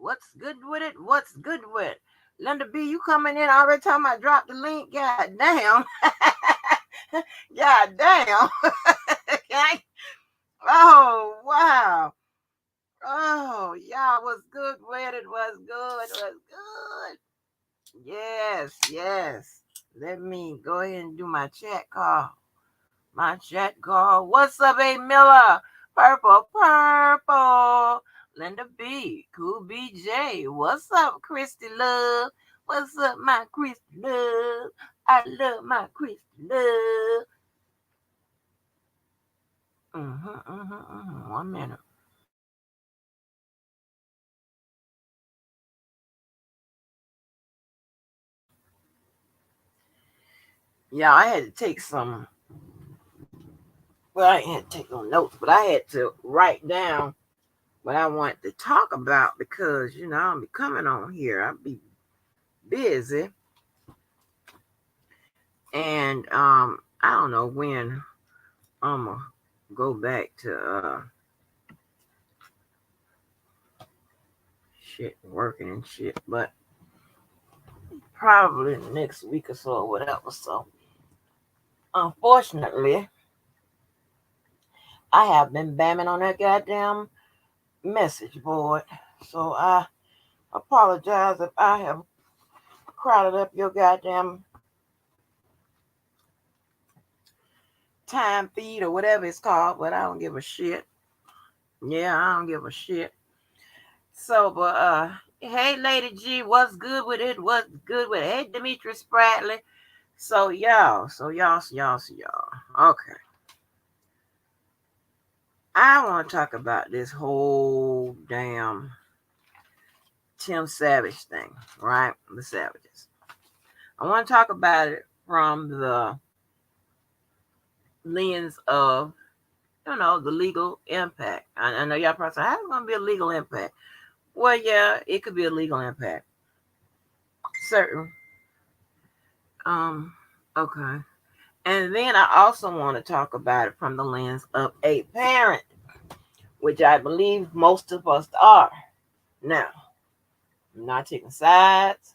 What's good with it? What's good with it? Linda B, you coming in already time I dropped the link? God damn. God damn. Okay. Oh, wow. Oh, y'all was good with it. Was good. Was good. Yes, yes. Let me go ahead and do my chat call. My chat call. What's up, A Miller? Purple, purple. Linda B. Cool BJ. What's up, Christy Love? What's up, my Christy Love? I love my Christy Love. 1 minute. Yeah, I had to take some. Well, I had to take no notes, but I had to write down what I want to talk about because I'll be coming on here. I'll be busy, and I don't know when I'm gonna go back to shit working and shit, but probably next week or so or whatever. So unfortunately, I have been bamming on that goddamn message board. So I apologize if I have crowded up your goddamn time feed or whatever it's called, but I don't give a shit. Yeah, I don't give a shit. So, but hey, Lady G, what's good with it? What's good with it? Hey, Demetrius Bradley. So y'all. Okay, I want to talk about this whole damn Tim Savage thing, right? The Savages. I want to talk about it from the lens of the legal impact. I know y'all probably say, how's it going to be a legal impact? Well, yeah, it could be a legal impact. Certain. Um, okay. And then I also want to talk about it from the lens of a parent, which I believe most of us are. Now, I'm not taking sides,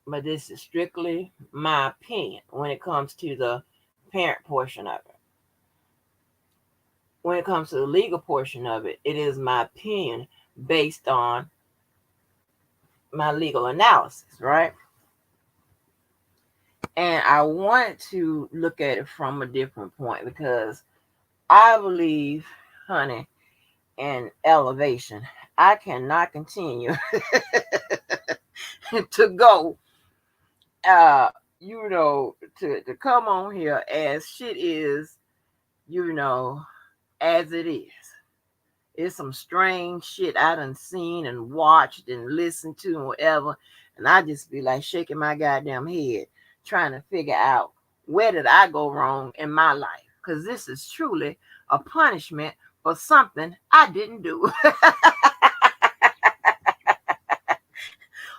but this is strictly my opinion when it comes to the parent portion of it. When it comes to the legal portion of it, it is my opinion based on my legal analysis, right? And I want to look at it from a different point because I believe, honey, in elevation. I cannot continue to go, uh, to come on here as shit is, you know, as it is. It's some strange shit I done seen and watched and listened to and whatever. And I just be like shaking my goddamn head, trying to figure out where did I go wrong in my life. Because this is truly a punishment for something I didn't do.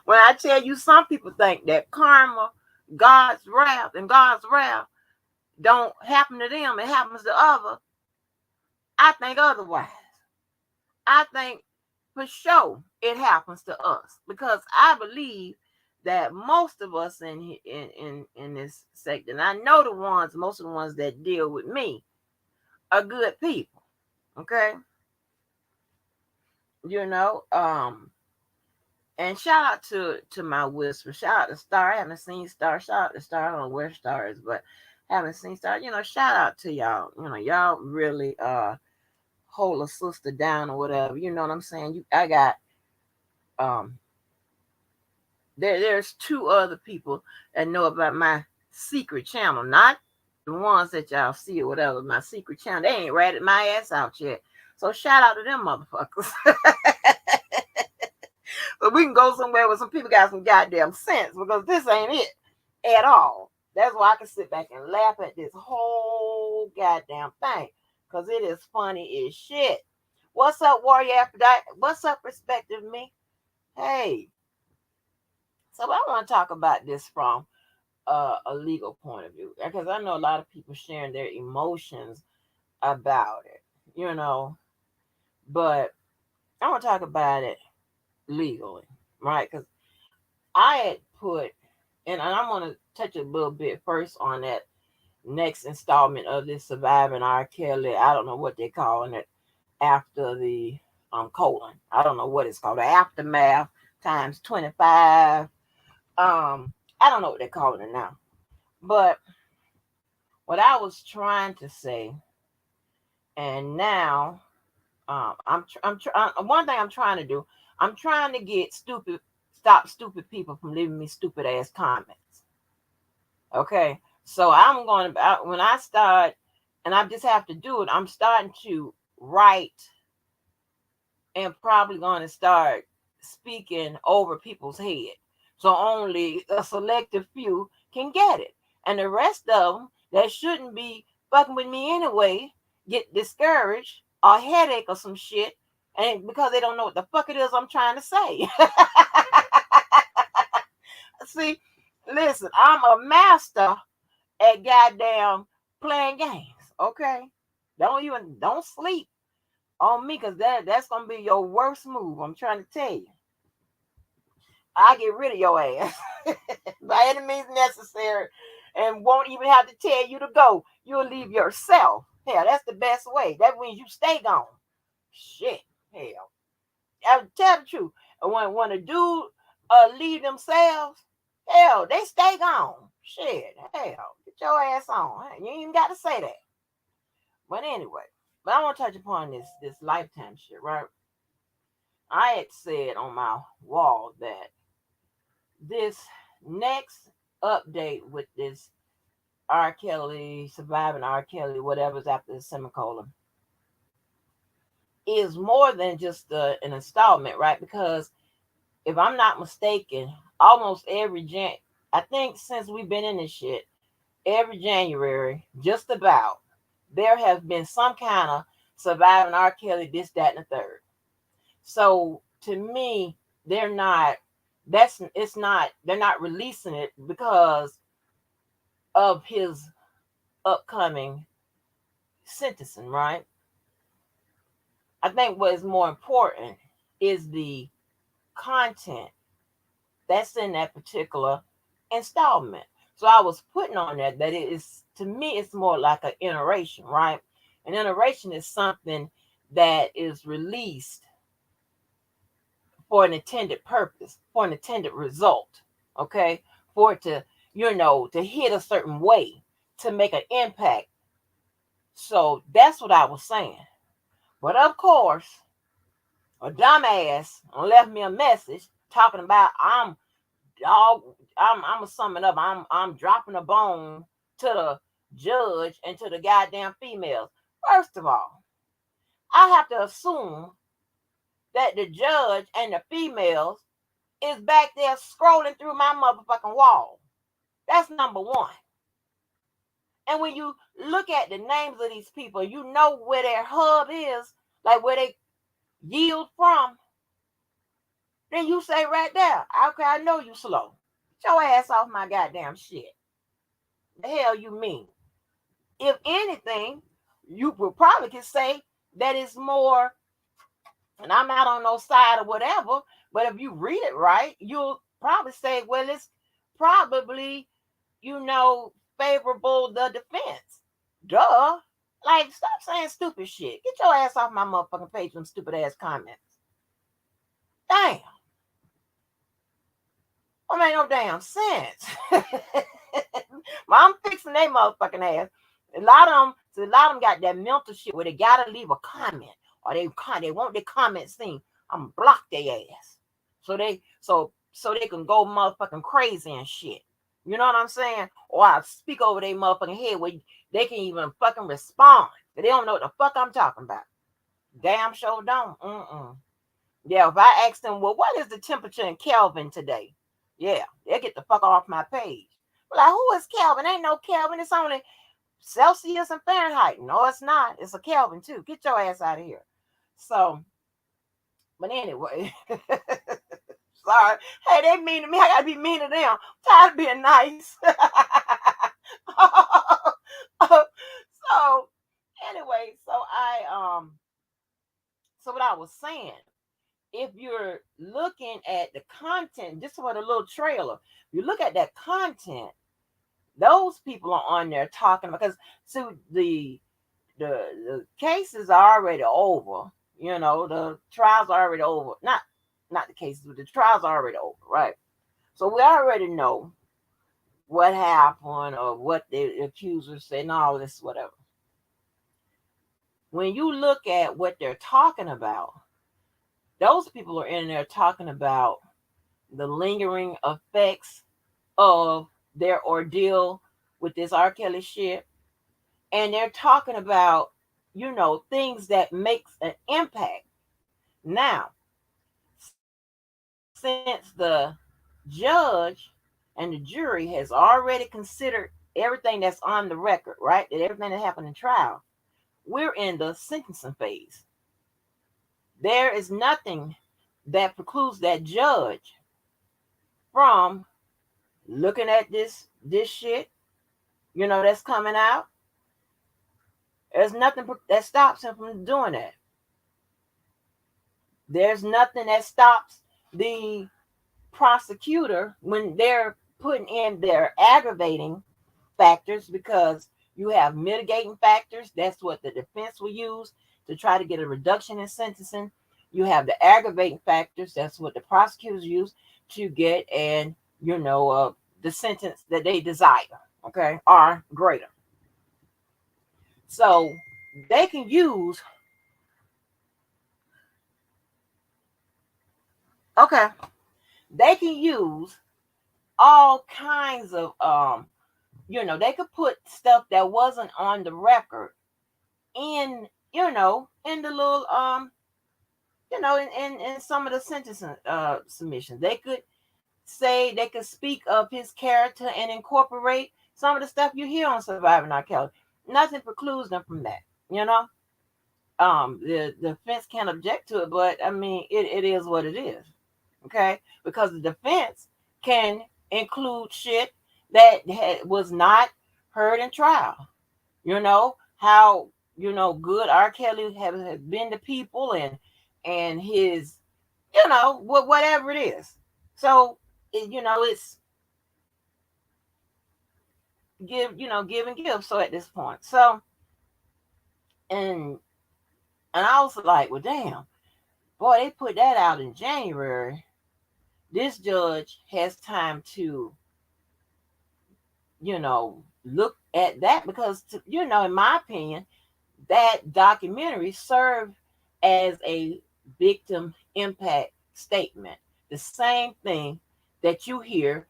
When I tell you, some people think that karma, God's wrath don't happen to them, it happens to others. I think otherwise. I think for sure it happens to us because I believe that most of us in this sector, and I know most of the ones that deal with me are good people. Okay, you know, and shout out to my whisper. Shout out to Star. I haven't seen Star. Shout out to Star. I don't know where Star is, but haven't seen Star. Shout out to y'all. Y'all really hold a sister down or whatever. You know what I'm saying? I got um there's two other people that know about my secret channel, not the ones that y'all see or whatever. My secret channel, they ain't ratted my ass out yet. So shout out to them motherfuckers. But we can go somewhere where some people got some goddamn sense because this ain't it at all. That's why I can sit back and laugh at this whole goddamn thing because it is funny as shit. What's up, Warrior Aphrodite? What's up, Perspective Me? Hey, so I want to talk about this from a legal point of view because I know a lot of people sharing their emotions about it, but I want to talk about it legally, right? Because I had put, and I'm going to touch a little bit first on that next installment of this Surviving R. Kelly. I don't know what they're calling it after the colon. I don't know what it's called. The aftermath times 25. I don't know what they're calling it now. But what I was trying to say, and now one thing I'm trying to do, I'm trying to get stop stupid people from leaving me stupid ass comments. Okay, so I'm going to when I start, and I just have to do it. I'm starting to write, and probably going to start speaking over people's head, so only a selective few can get it, and the rest of them that shouldn't be fucking with me anyway get discouraged or a headache or some shit, and because they don't know what the fuck it is I'm trying to say. See, listen, I'm a master at goddamn playing games. Okay, don't sleep on me, because that's gonna be your worst move. I'm trying to tell you. I get rid of your ass by any means necessary, and won't even have to tell you to go. You'll leave yourself. Hell, that's the best way. That means you stay gone. Shit, hell, I tell the truth. When a dude leave themselves, hell, they stay gone. Shit, hell, get your ass on. You ain't even got to say that. But anyway, but I want to touch upon this lifetime shit, right? I had said on my wall that this next update with this R. Kelly, Surviving R. Kelly, whatever's after the semicolon, is more than just an installment, right? Because if I'm not mistaken, almost I think since we've been in this shit, every January, just about, there has been some kind of Surviving R. Kelly, this, that, and the third. So to me, they're not. It's not. They're not releasing it because of his upcoming sentencing, right? I think what is more important is the content that's in that particular installment. So I was putting on that it is, to me, it's more like an iteration, right? An iteration is something that is released for an intended purpose, for an intended result, okay? For it to, to hit a certain way, to make an impact. So that's what I was saying. But of course, a dumbass left me a message talking about dog, I'm a summing up. I'm dropping a bone to the judge and to the goddamn females. First of all, I have to assume that the judge and the females is back there scrolling through my motherfucking wall. That's number one. And when you look at the names of these people, you know where their hub is, like where they yield from. Then you say right there, okay, I know you slow. Get your ass off my goddamn shit. The hell you mean? If anything, you would probably could say that it's more, and I'm not on no side or whatever, but if you read it right, you'll probably say, well, it's probably, favorable the defense. Duh. Like, stop saying stupid shit. Get your ass off my motherfucking page with them stupid ass comments. Damn. Don't make no damn sense. I'm fixing they motherfucking ass. A lot of them got that mental shit where they gotta leave a comment or they want their comment seen. I'm block their ass, so they can go motherfucking crazy and shit. You know what I'm saying? Or I speak over their motherfucking head where they can even fucking respond. They don't know what the fuck I'm talking about. Damn sure don't. Yeah, if I ask them, well, what is the temperature in Kelvin today? Yeah, they'll get the fuck off my page. Like, who is Kelvin? Ain't no Kelvin. It's only Celsius and Fahrenheit. No, it's not. It's a Kelvin too. Get your ass out of here. So, but anyway, sorry. Hey, they mean to me. I gotta be mean to them. I'm tired of being nice. So anyway, so what I was saying if you're looking at the content, just for the little trailer, you look at that content, those people are on there talking because so the cases are already over. The trials are already over. Not the cases, but the trials are already over, right? So we already know what happened or what the accusers said and all this, whatever. When you look at what they're talking about, those people are in there talking about the lingering effects of their ordeal with this R. Kelly shit. And they're talking about, things that makes an impact. Now, since the judge and the jury has already considered everything that's on the record, right? That everything that happened in trial, we're in the sentencing phase. There is nothing that precludes that judge from looking at this shit, that's coming out. There's nothing that stops him from doing that. There's nothing that stops the prosecutor when they're putting in their aggravating factors, because you have mitigating factors. That's what the defense will use to try to get a reduction in sentencing. You have the aggravating factors. That's what the prosecutors use to get the sentence that they desire, okay, are greater. So they can use, okay, they can use all kinds of they could put stuff that wasn't on the record in in the little in some of the sentencing submissions. They could speak of his character and incorporate some of the stuff you hear on Surviving R. Kelly. Nothing precludes them from that. you know the defense can't object to it, but I mean it is what it is. Okay, because the defense can include shit that was not heard in trial. How good R. Kelly has been to people, and his whatever it is. So it's give and give. So at this point, and and I was like, well, damn, boy, they put that out in January. This judge has time to look at that, because in my opinion, that documentary served as a victim impact statement. The same thing that you hear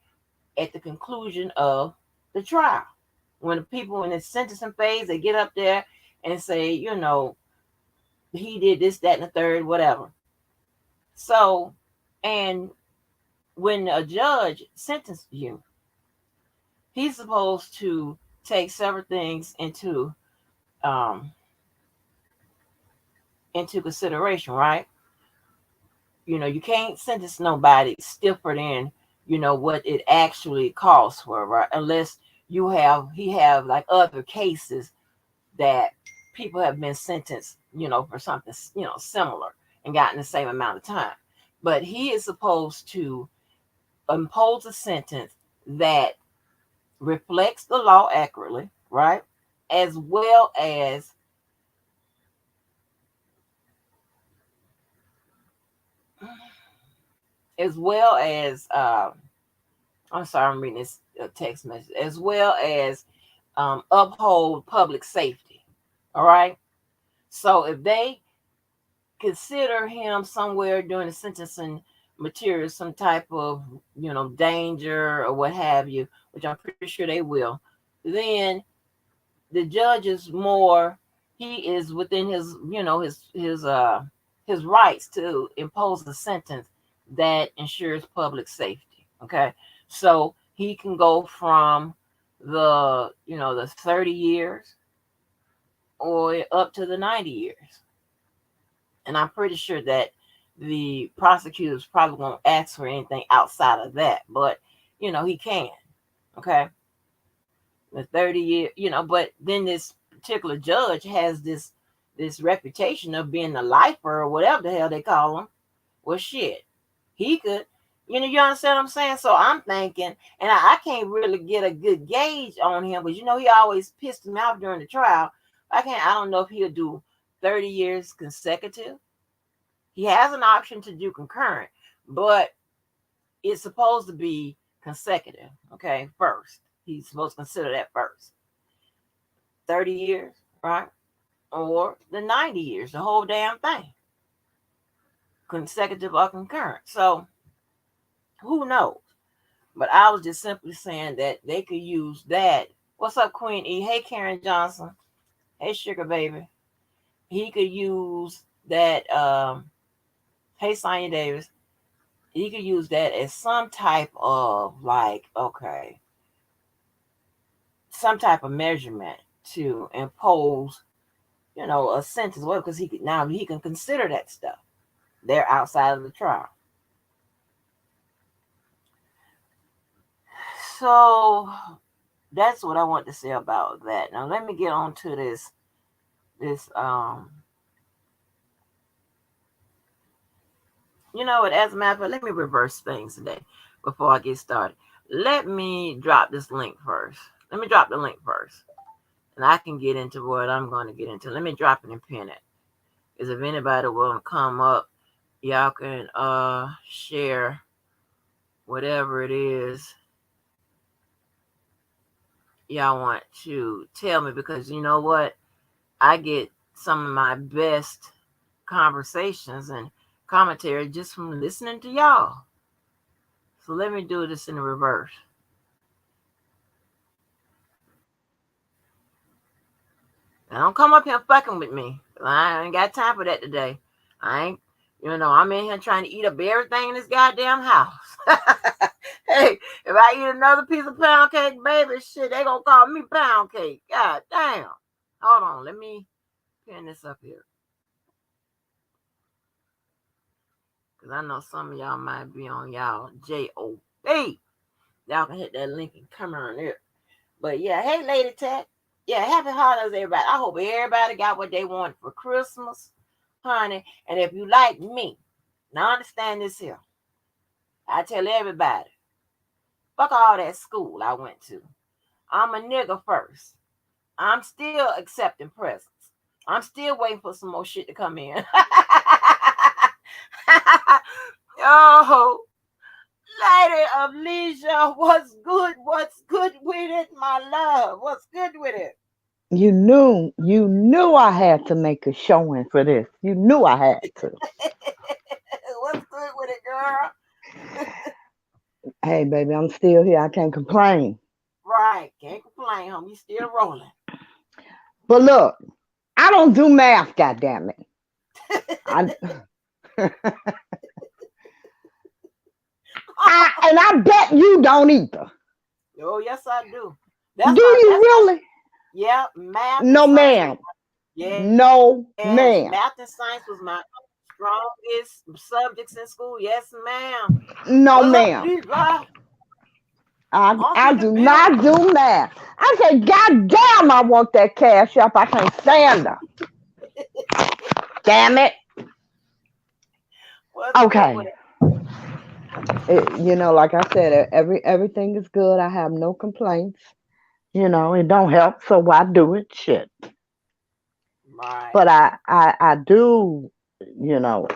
at the conclusion of the trial. When the people in the sentencing phase, they get up there and say, he did this, that, and the third, whatever. So, and when a judge sentenced you, he's supposed to take several things um, into consideration, right? You can't sentence nobody stiffer than what it actually calls for, right? Unless he have like other cases that people have been sentenced, for something similar, and gotten the same amount of time. But he is supposed to impose a sentence that reflects the law accurately, right? As well as I'm sorry, I'm reading this text message, as well as uphold public safety. All right. So if they consider him somewhere during the sentencing material some type of danger or what have you, which I'm pretty sure they will, then the judge is more, he is within his his rights to impose a sentence that ensures public safety. Okay, so he can go from the 30 years or up to the 90 years. And I'm pretty sure that the prosecutors probably won't ask for anything outside of that, but he can. Okay, the 30 year, but then this particular judge has this reputation of being a lifer or whatever the hell they call him. Well, shit, he could. You understand what I'm saying? So I'm thinking, and I can't really get a good gauge on him, but he always pissed him off during the trial. I don't know if he'll do 30 years consecutive. He has an option to do concurrent, but it's supposed to be consecutive. Okay, first. He's supposed to consider that first. 30 years, right? Or the 90 years, the whole damn thing. Consecutive or concurrent. So who knows? But I was just simply saying that they could use that. What's up, Queen E? Hey, Karen Johnson. Hey, Sugar Baby. He could use that. Hey, Sonya Davis. He could use that as some type of like, okay, some type of measurement to impose, a sentence. Well, because he can consider that stuff. They're outside of the trial. So that's what I want to say about that. Now let me get on to this. You know what? As a matter of fact, let me reverse things today before I get started. Let me drop this link first. Let me drop the link first, and I can get into what I'm going to get into. Let me drop it and pin it. Because if anybody will come up, y'all can share whatever it is y'all want to tell me. Because you know what? I get some of my best conversations and commentary just from listening to y'all. So let me do this in the reverse. Now don't come up here fucking with me. I ain't got time for that today. I ain't, I'm in here trying to eat up everything in this goddamn house. Hey, if I eat another piece of pound cake, baby, shit, they gonna call me pound cake. God damn. Hold on, let me pin this up here. Because I know some of y'all might be on y'all J-O-B. Y'all can hit that link and come on there. But yeah, hey, Lady Tech. Yeah, happy holidays, everybody. I hope everybody got what they wanted for Christmas, honey. And if you like me, now understand this here. I tell everybody, fuck all that school I went to. I'm a nigga first. I'm still accepting presents. I'm still waiting for some more shit to come in. Oh, Lady of Leisure, what's good? What's good with it, my love? What's good with it? You knew I had to make a showing for this. You knew I had to. What's good with it, girl? Hey, baby, I'm still here. I can't complain. Right, can't complain, home. You still rolling. But look, I don't do math, goddammit. I, and I bet you don't either. Oh, yes, I do. Do That's my. you That's my. really? Yeah, math and No, science. ma'am. Yes, No, math and ma'am. science was my strongest subjects in school. Yes, ma'am. No, What's up, ma'am. Levi? On I to the do building. not do math. I say, God damn, I want that cash up. I can't stand her. Damn it. What's good with Okay. it? Like I said, everything is good. I have no complaints. It don't help, so why do it? Shit. Right. But I do, you know,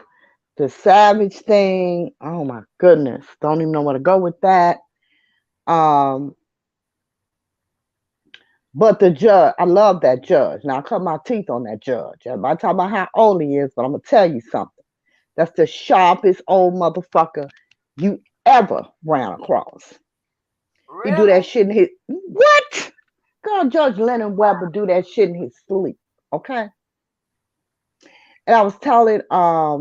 the savage thing. Oh my goodness, don't even know where to go with that. Um, but the judge, I love that judge. Now I cut my teeth on that judge. Everybody talk about how old he is, but I'm gonna tell you something. That's the sharpest old motherfucker you ever ran across. He do that Really? shit in his what? Girl, Judge Lennon Weber do that shit in his sleep. Okay. And I was telling I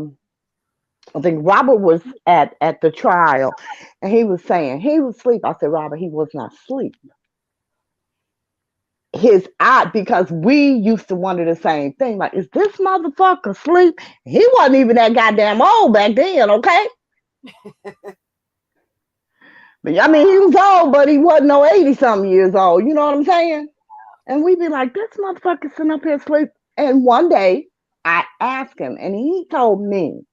think Robert was at the trial and he was saying he was asleep. I said, Robert, he was not asleep. His eye, because we used to wonder the same thing. Like, is this motherfucker asleep? He wasn't even that goddamn old back then, okay? But I mean, he Wow. was old, but he wasn't no 80 something years old. You know what I'm saying? And we be like, this motherfucker sitting up here asleep. And one day I asked him, and he told me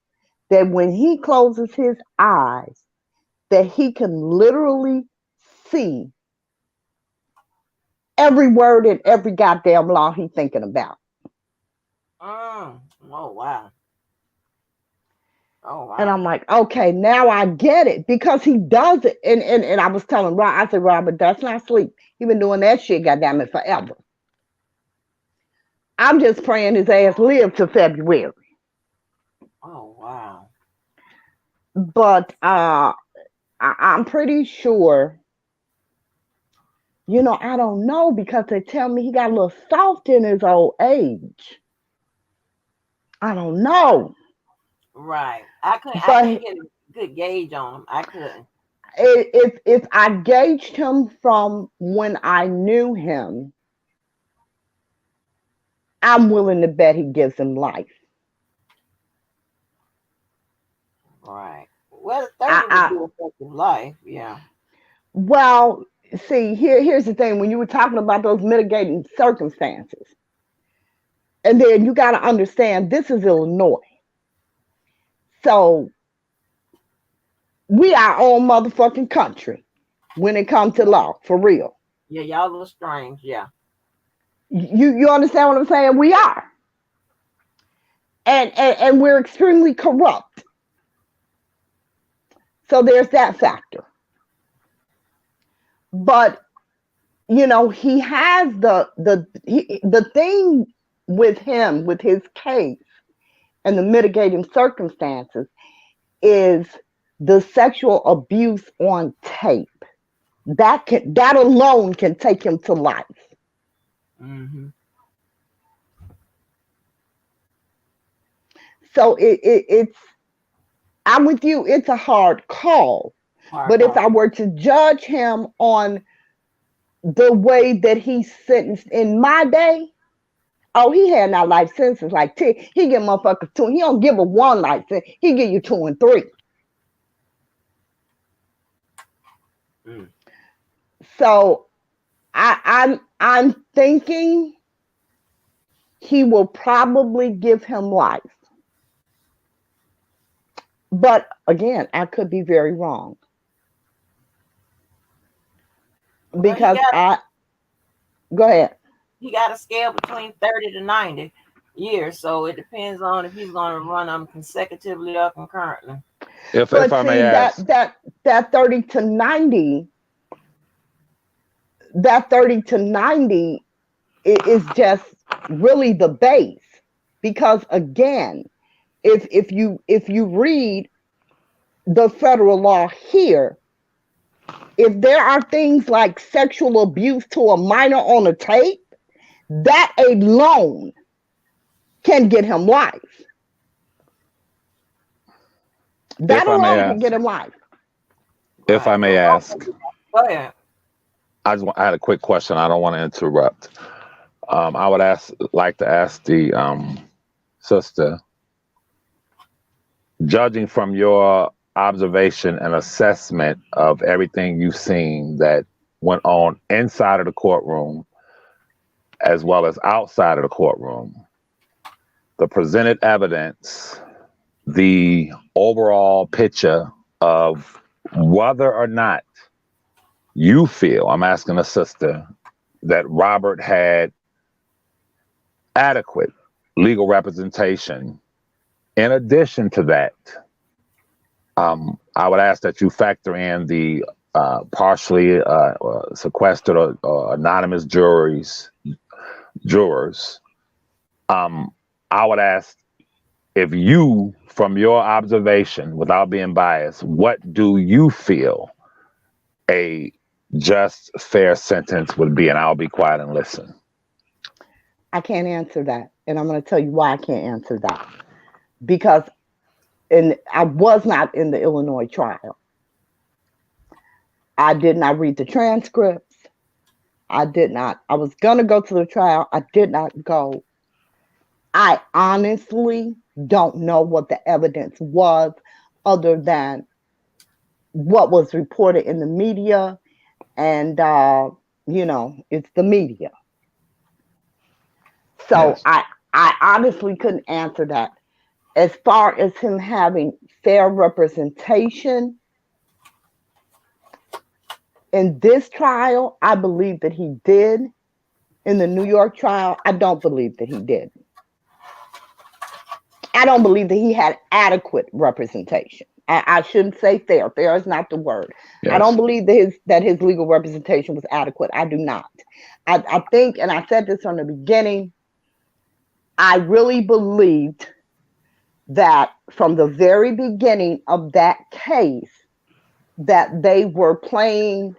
that when he closes his eyes, that he can literally see every word and every goddamn law he's thinking about. Oh wow. Oh And wow. I'm like, okay, now I get it because he does it. And I was telling Rob, I said, Robert, that's not sleep. He been doing that shit, goddamn it, forever. I'm just praying his ass live to February. Oh wow. But I'm pretty sure, I don't know because they tell me he got a little soft in his old age. I don't know. Right. I couldn't But get a good gauge on him. I couldn't. if I gauged him from when I knew him, I'm willing to bet he gives him life. Right. Well, I, 30 would I be effective life. Yeah. well, see, here's the thing. When you were talking about those mitigating circumstances, and then you got to understand this is Illinois, so we our own motherfucking country when it comes to law, for real. Yeah, y'all look strange. Yeah. You understand what I'm saying? We are, and we're extremely corrupt. So there's that factor. But he has the thing with him with his case and the mitigating circumstances is the sexual abuse on tape. That alone can take him to life. Mm-hmm. So it's I'm with you. It's a hard call. Hard But if I call. were to judge him on the way that he's sentenced in my day, oh, he had not life sentences like 10. He give motherfuckers two. He don't give a one life sentence. He give you 2 and 3. Mm. So I'm thinking he will probably give him life. But again, I could be very wrong Well, because I go ahead. he got a scale between 30 to 90 years, so it depends on if he's going to run them consecutively or concurrently. If But I may see ask, that 30 to 90, that 30 to 90 is just really the base. Because again, if you read the federal law here, if there are things like sexual abuse to a minor on a tape, that alone can get him life. That if I may alone can get ask, him life. if I Right. may ask, Go ahead. I had a quick question. I don't want to interrupt. I would like to ask the sister, judging from your observation and assessment of everything you've seen that went on inside of the courtroom as well as outside of the courtroom, the presented evidence, the overall picture of whether or not you feel, I'm asking a sister, that Robert had adequate legal representation. In addition to that, I would ask that you factor in the partially sequestered or anonymous jurors. Um, I would ask if you, from your observation, without being biased, what do you feel a just, fair sentence would be? And I'll be quiet and listen. I can't answer that. And I'm going to tell you why I can't answer that. Because I was not in the Illinois trial. I did not read the transcripts. I did not. I was going to go to the trial. I did not go. I honestly don't know what the evidence was other than what was reported in the media. And, it's the media. So Yes. I honestly couldn't answer that. As far as him having fair representation in this trial, I believe that he did. In the New York trial, I don't believe that he did. I don't believe that he had adequate representation. I shouldn't say fair. Fair is not the word. I don't Yes. believe that his legal representation was adequate. I do not. I think, and I said this from the beginning, I really believed that from the very beginning of that case, that they were playing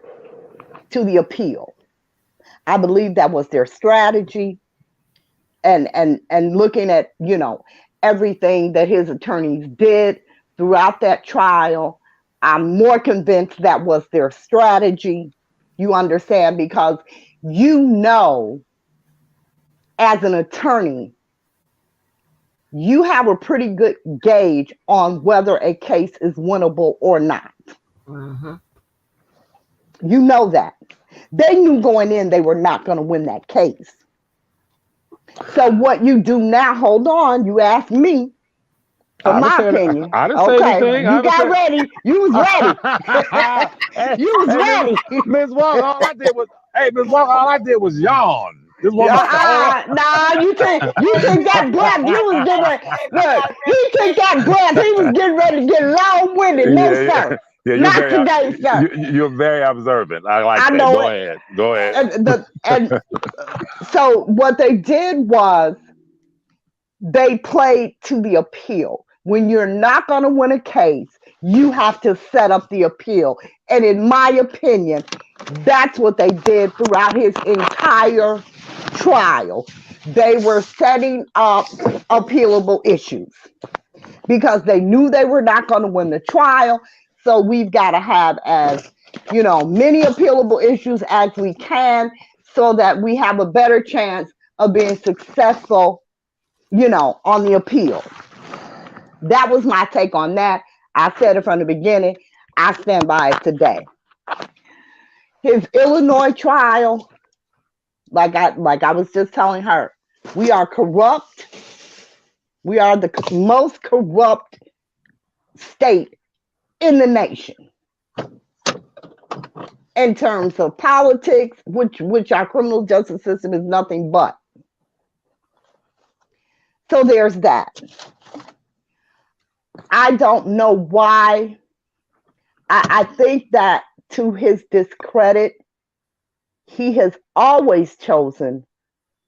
to the appeal. I believe that was their strategy, and looking at, everything that his attorneys did throughout that trial, I'm more convinced that was their strategy. You understand? Because you know, as an attorney, you have a pretty good gauge on whether a case is winnable or not. Mm-hmm. You know that. They knew going in they were not going to win that case. So what you do now, hold on, you asked me for I didn't my say opinion. I didn't say Okay, anything. I you didn't got say. ready. You was ready. Hey, You was hey, ready. Miss Walker, all I did was, hey, Miss Walker, all I did was yawn. This woman about to hold up. Nah, you took that breath. You was getting ready. Baby Look, got he ready to took say that breath. He was getting ready to get long winded. No, Yeah, sir. yeah, yeah. Not today, sir. You're very observant. I like I that. know Go it. ahead. Go ahead. And so what they did was they played to the appeal. When you're not going to win a case, you have to set up the appeal. And in my opinion, that's what they did throughout his entire trial. They were setting up appealable issues because they knew they were not going to win the trial. So we've got to have as, many appealable issues as we can so that we have a better chance of being successful, on the appeal. That was my take on that. I said it from the beginning. I stand by it today. His Illinois trial, like I was just telling her, we are corrupt. We are the most corrupt state in the nation in terms of politics, which our criminal justice system is nothing but. So there's that. I don't know why. I think that to his discredit, he has always chosen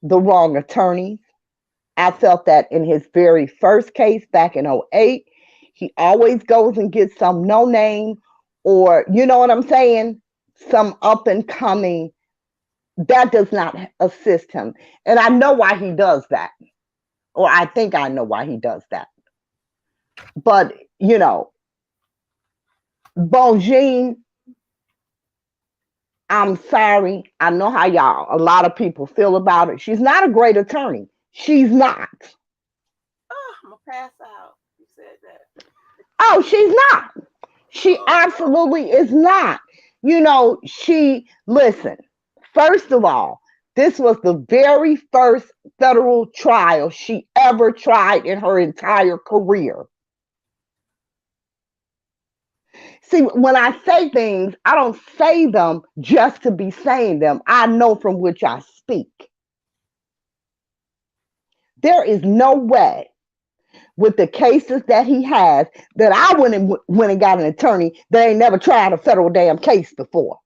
the wrong attorney. I felt that in his very first case back in '08, he always goes and gets some no name, or, you know what I'm saying? Some up and coming. That does not assist him. And I know why he does that. Or I think I know why he does that. But, Bongine, I'm sorry. I know how a lot of people feel about it. She's not a great attorney. She's not. Oh, I'm gonna pass out. You said that. Oh, she's not. She Oh no. absolutely is not. Listen, first of all, this was the very first federal trial she ever tried in her entire career. See, when I say things, I don't say them just to be saying them. I know from which I speak. There is no way with the cases that he has that I went and got an attorney that ain't never tried a federal damn case before.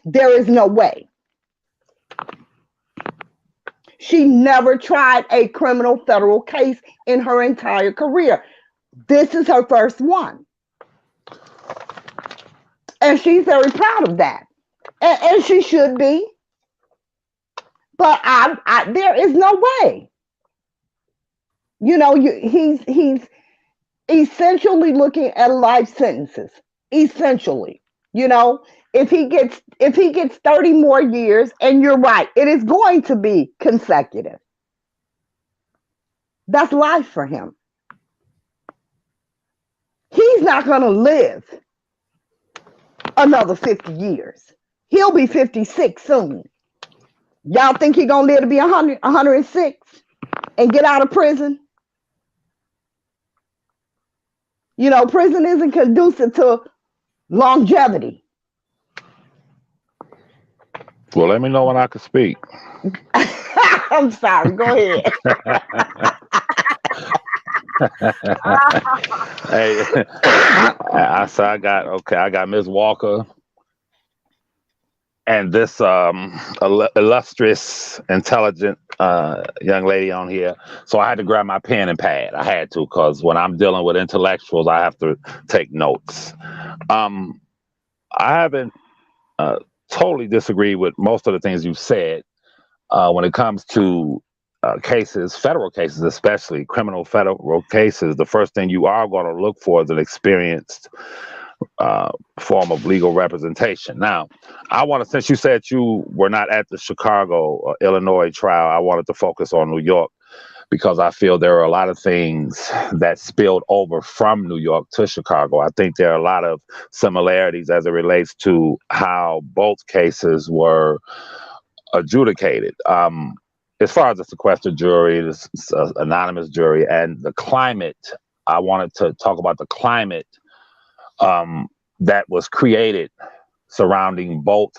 There is no way. She never tried a criminal federal case in her entire career. This is her first one. And she's very proud of that. And she should be. But there is no way. He's essentially looking at life sentences. Essentially. You know, if he gets 30 more years, and you're right, it is going to be consecutive. That's life for him. He's not going to live another 50 years. He'll be 56 soon. Y'all think he's going to live to be 100, 106? and get out of prison. Prison isn't conducive to longevity. Well, let me know when I can speak. I'm sorry. Go ahead. Hey, I got Miss Walker and this illustrious, intelligent young lady on here. So I had to grab my pen and pad. I had to, because when I'm dealing with intellectuals, I have to take notes. Um, I haven't uh, totally disagreed with most of the things you've said when it comes to cases, federal cases, especially criminal federal cases. The first thing you are going to look for is an experienced uh, form of legal representation. Now, since you said you were not at the Chicago or Illinois trial, I wanted to focus on New York because I feel there are a lot of things that spilled over from New York to Chicago. I think there are a lot of similarities as it relates to how both cases were adjudicated. As far as the sequestered jury, this anonymous jury, and the climate, I wanted to talk about the climate um, that was created surrounding both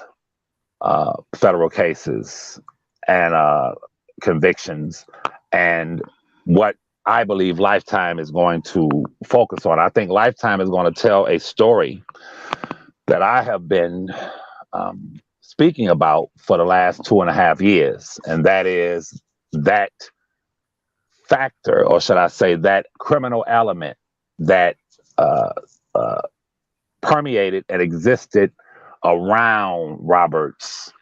federal cases and convictions, and what I believe Lifetime is going to focus on. I think Lifetime is going to tell a story that I have been speaking about for the last 2.5 years, and that is that factor, or should I say, that criminal element that uh, uh, permeated and existed around Robert's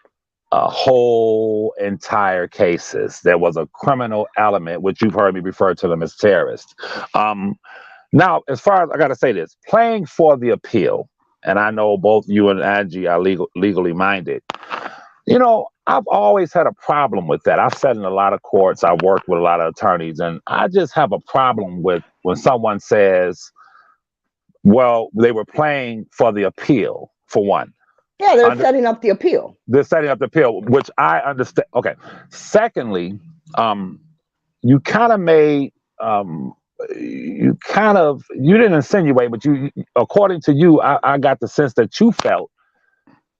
whole entire cases. There was a criminal element, which you've heard me refer to them as terrorists. Um, Now, as far as I got to say this, playing for the appeal, and I know both you and Angie are legally minded. I've always had a problem with that. I've sat in a lot of courts. I've worked with a lot of attorneys, and I just have a problem with when someone says, well, they were playing for the appeal, for one. Yeah, they're setting up the appeal. They're setting up the appeal, which I understand. Okay. Secondly, you kind of made, you didn't insinuate, but according to you, I got the sense that you felt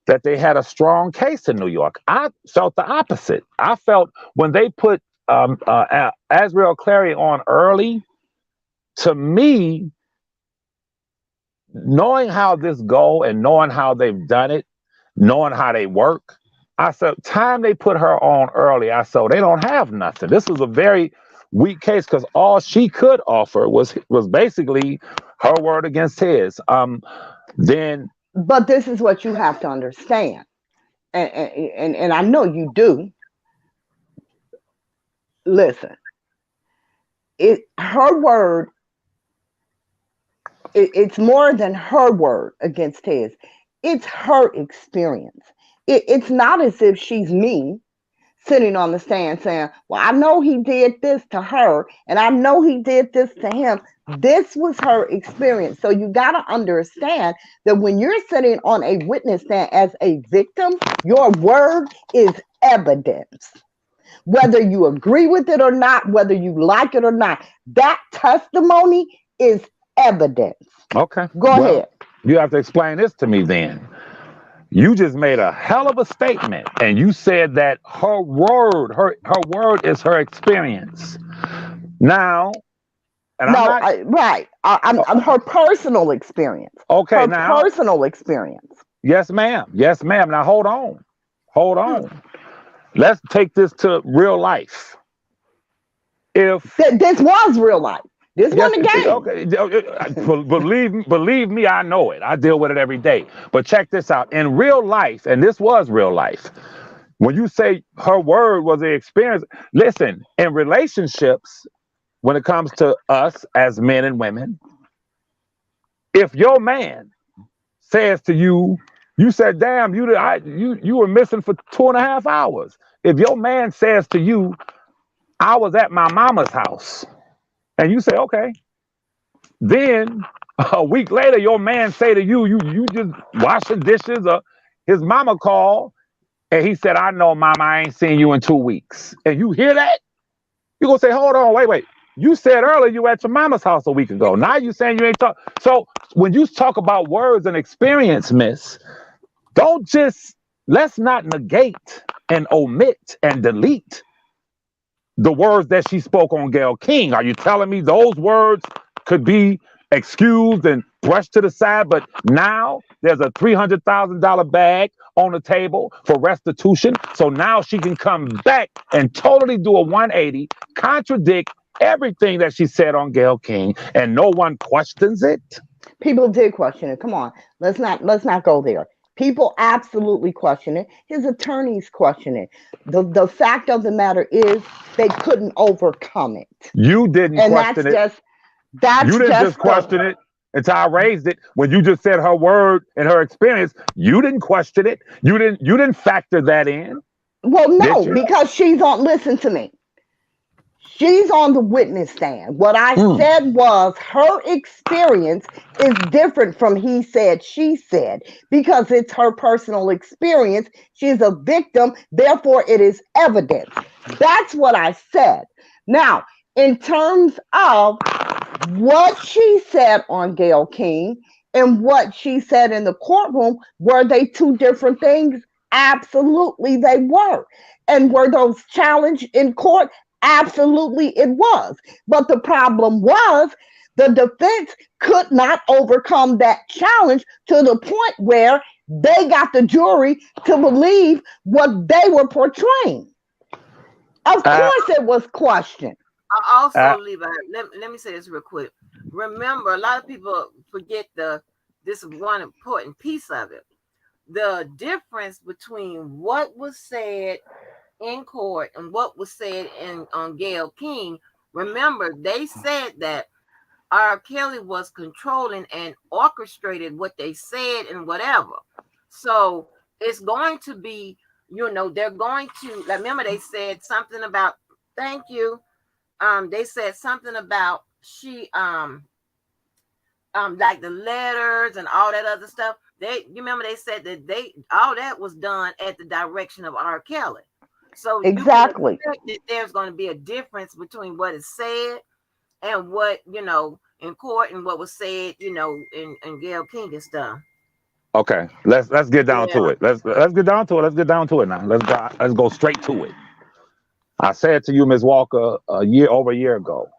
that they had a strong case in New York. I felt the opposite. I felt when they put Azriel Clary on early, to me, knowing how this go and knowing how they've done it, knowing how they work, I said, time they put her on early, I said, they don't have nothing. This was a very weak case because all she could offer was basically her word against his. Then But this is what you have to understand, and I know you do. Listen, her word. It's more than her word against his. It's her experience. It's not as if she's me sitting on the stand saying, well, I know he did this to her and I know he did this to him. This was her experience. So you got to understand that when you're sitting on a witness stand as a victim, your word is evidence. Whether you agree with it or not, whether you like it or not, that testimony is evidence. okay, Go ahead. you have to explain this to me then. You just made a hell of a statement, and you said that her word is her experience. Now, and I'm No, not right. I'm her personal experience. okay. Her Now, personal experience. yes, ma'am. Yes, ma'am. Now, hold on. Let's take this to real life. If This was real life. This Yes, wasn't a game. okay. Believe me, I know it. I deal with it every day. But check this out. In real life, and this was real life, when you say her word was the experience, listen, in relationships, when it comes to us as men and women, if your man says to you, you said, damn, you were missing for 2.5 hours. If your man says to you, I was at my mama's house, and you say, okay. Then a week later, your man say to you, you just washing dishes, or his mama called and he said, I know, mama, I ain't seen you in 2 weeks. And you hear that? You gonna say, hold on, wait. You said earlier you were at your mama's house a week ago. Now you saying you ain't talk. So when you talk about words and experience, miss, don't just let's not negate and omit and delete the words that she spoke on Gayle King. Are you telling me those words could be excused and brushed to the side? But now there's a $300,000 bag on the table for restitution. So now she can come back and totally do a 180, contradict everything that she said on Gayle King, and no one questions it. People did question it. Come on, let's not go there. People absolutely question it. His attorneys question it. The fact of the matter is they couldn't overcome it, You didn't and question it. You that's didn't just just question it until I raised it. When you just said her word and her experience, you didn't question it. You didn't factor that in, well, did no, you? because she's on. Listen to me. She's on the witness stand. What I Mm. said was her experience is different from he said, she said, because it's her personal experience. She's a victim, therefore, it is evidence. That's what I said. Now, in terms of what she said on Gayle King and what she said in the courtroom, were they two different things? Absolutely, they were. And were those challenged in court? Absolutely, it was. But the problem was the defense could not overcome that challenge to the point where they got the jury to believe what they were portraying. Of Uh, course, it was questioned. Also, uh, Levi, let me say this real quick. Remember, a lot of people forget this one important piece of it. The difference between what was said in court and what was said in on Gayle King. Remember, they said that R. Kelly was controlling and orchestrated what they said and whatever. So it's going to be, they're going to like. Remember, they said something about thank you. They said something about like the letters and all that other stuff. You remember they said that all that was done at the direction of R. Kelly. So you can Exactly. expect that there's going to be a difference between what is said and what in court and what was said in Gayle King and stuff. okay, let's get down Yeah. to it. Let's get down to it. Let's get down to it now. Let's go straight to it. I said to you, Ms. Walker, over a year ago,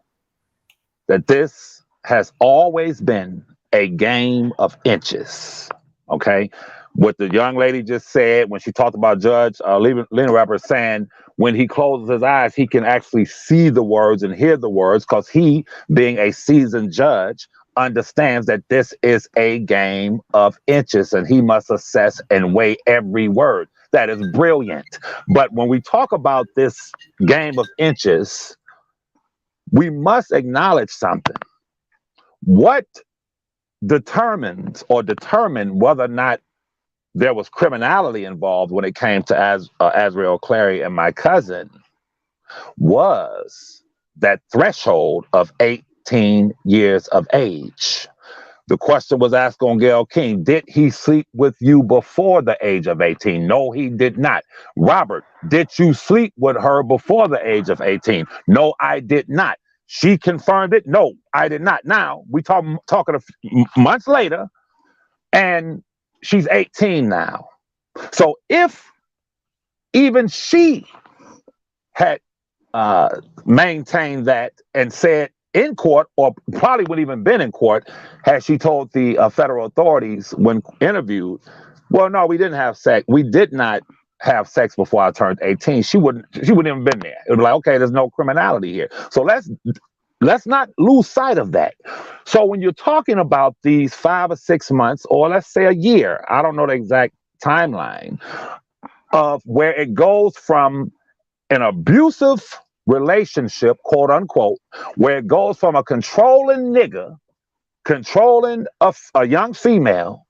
that this has always been a game of inches. Okay. What the young lady just said when she talked about Judge Lena Rapper saying when he closes his eyes, he can actually see the words and hear the words because he, being a seasoned judge, understands that this is a game of inches and he must assess and weigh every word. That is brilliant. But when we talk about this game of inches, we must acknowledge something. What determined whether or not there was criminality involved when it came to Azriel Clary and my cousin was that threshold of 18 years of age. The question was asked on Gayle King, did he sleep with you before the age of 18? No, he did not. Robert, did you sleep with her before the age of 18? No, I did not. She confirmed it. No, I did not. Now, talking a few months later, and she's 18 now. So if even she had maintained that and said in court, or probably wouldn't even been in court, had she told the federal authorities when interviewed, well, no, we didn't have sex. We did not have sex before I turned 18. She wouldn't even been there. It would be like, okay, there's no criminality here. So let's not lose sight of that. So when you're talking about these 5 or 6 months, or let's say a year, I don't know the exact timeline of where it goes from an abusive relationship, quote unquote, where it goes from a controlling nigga controlling a young female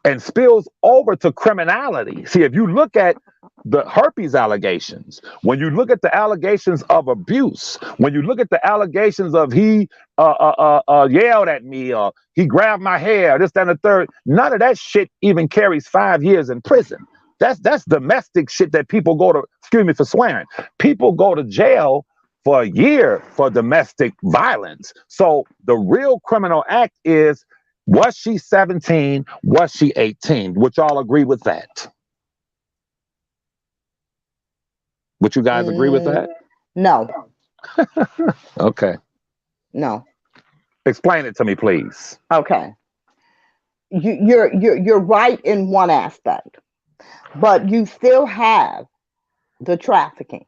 and spills over to criminality. See, if you look at the herpes allegations, when you look at the allegations of abuse, when you look at the allegations of he yelled at me or he grabbed my hair, this, that, and the third, none of that shit even carries 5 years in prison. That's domestic shit that people go to, excuse me for swearing, people go to jail for a year for domestic violence. So the real criminal act is, was she 17? Was she 18? Would y'all agree with that? Would you guys agree with Mm, that? no, Okay. no. Explain it to me, please. Okay. You're right in one aspect, but you still have the trafficking.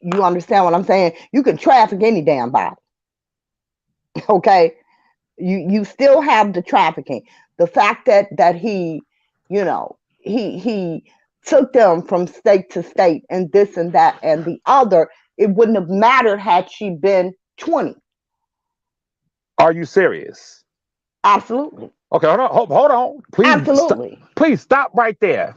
You understand what I'm saying? You can traffic any damn body. Okay. You still have the trafficking. The fact that he, he took them from state to state and this and that and the other, it wouldn't have mattered had she been 20. Are you serious? Absolutely. Okay, hold on. Absolutely. Please stop right there.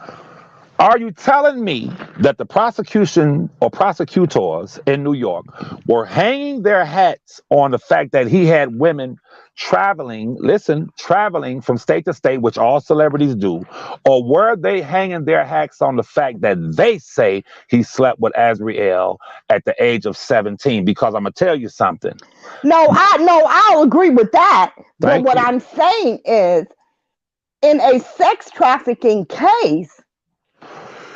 Are you telling me that the prosecution or prosecutors in New York were hanging their hats on the fact that he had women traveling from state to state, which all celebrities do, or were they hanging their hats on the fact that they say he slept with Azriel at the age of 17? Because I'm gonna tell you something. I'll agree with that. But Thank what you. I'm saying is, in a sex trafficking case,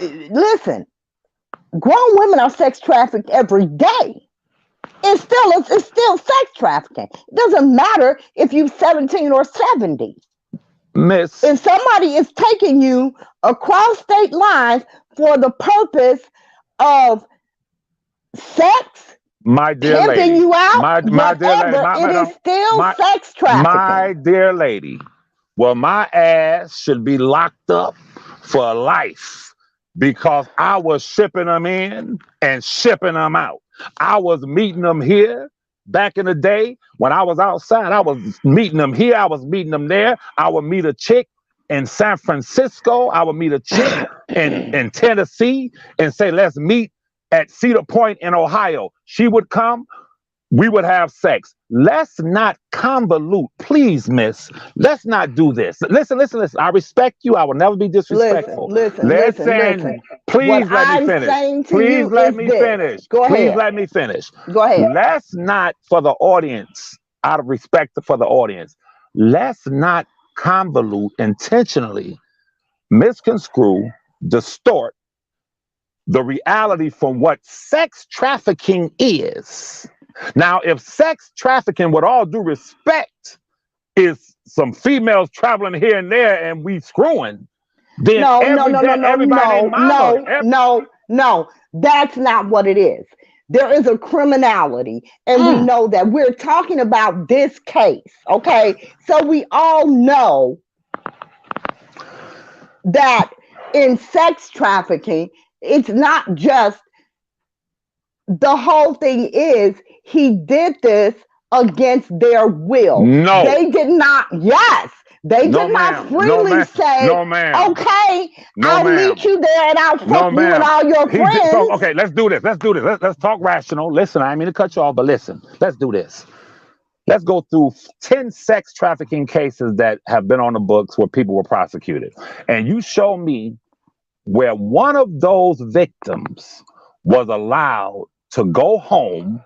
listen, grown women are sex trafficked every day. It's still sex trafficking. It doesn't matter if you're 17 or 70. Miss, If somebody is taking you across state lines for the purpose of sex, my dear pimping lady, you out, my dear lady, whatever, it is still my sex trafficking. my dear lady. Well, my ass should be locked up for life because I was shipping them in and shipping them out. I was meeting them here back in the day when I was outside. I was meeting them here. I was meeting them there. I would meet a chick in San Francisco. I would meet a chick in Tennessee and say, let's meet at Cedar Point in Ohio. She would come, we would have sex. Let's not convolute, please, miss. Let's not do this. Listen. I respect you. I will never be Listen, disrespectful. listen, listen, Listen, listen. What please let me I'm finish. saying to Please you let is me this. finish. Go Please ahead. let me finish. Go ahead. Let's not, for the audience, out of respect for the audience, let's not convolute intentionally, misconstrue, distort the reality from what sex trafficking is. Now, if sex trafficking, with all due respect, is some females traveling here and there and we screwing, then No, no, no, no, no, everybody no, mama, no, no, no. That's not what it is. There is a criminality, and we know that. We're talking about this case, okay? So we all know that in sex trafficking, it's not just, the whole thing is he did this against their will. no, They did not, yes, they no did not ma'am, no freely ma'am, say, no ma'am, okay, no I'll meet ma'am, you there and I'll no fuck you and ma'am. all your So friends. okay, let's do this. Let's talk rational. Listen, I didn't mean to cut you off, but listen, let's do this. Let's go through 10 sex trafficking cases that have been on the books where people were prosecuted. And you show me where one of those victims was allowed to go home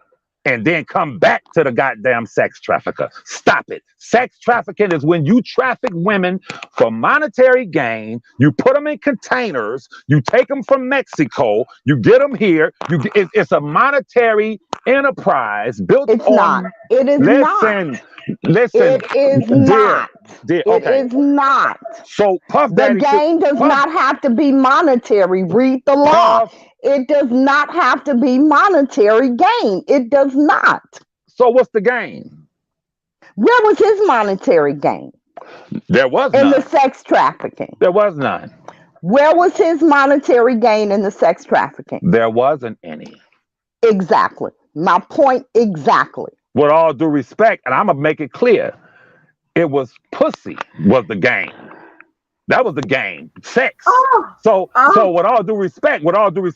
and then come back to the goddamn sex trafficker. Stop it. Sex trafficking is when you traffic women for monetary gain. You put them in containers. You take them from Mexico. You get them here. It's a monetary enterprise built It's not. on. It is not. Listen, listen, It is dear, not. dear. It Okay, is not. so Puff The Daddy should gain does Puff not have to be monetary. Read the law. Puff. It does not have to be monetary gain. It does not. So what's the gain? Where was his monetary gain There was in the none. sex trafficking? There was none. Where was his monetary gain in the sex trafficking? There wasn't any. Exactly. My point exactly. With all due respect, and I'm gonna make it clear, it was pussy was the game. That was the game. Sex. Oh, So with all due respect,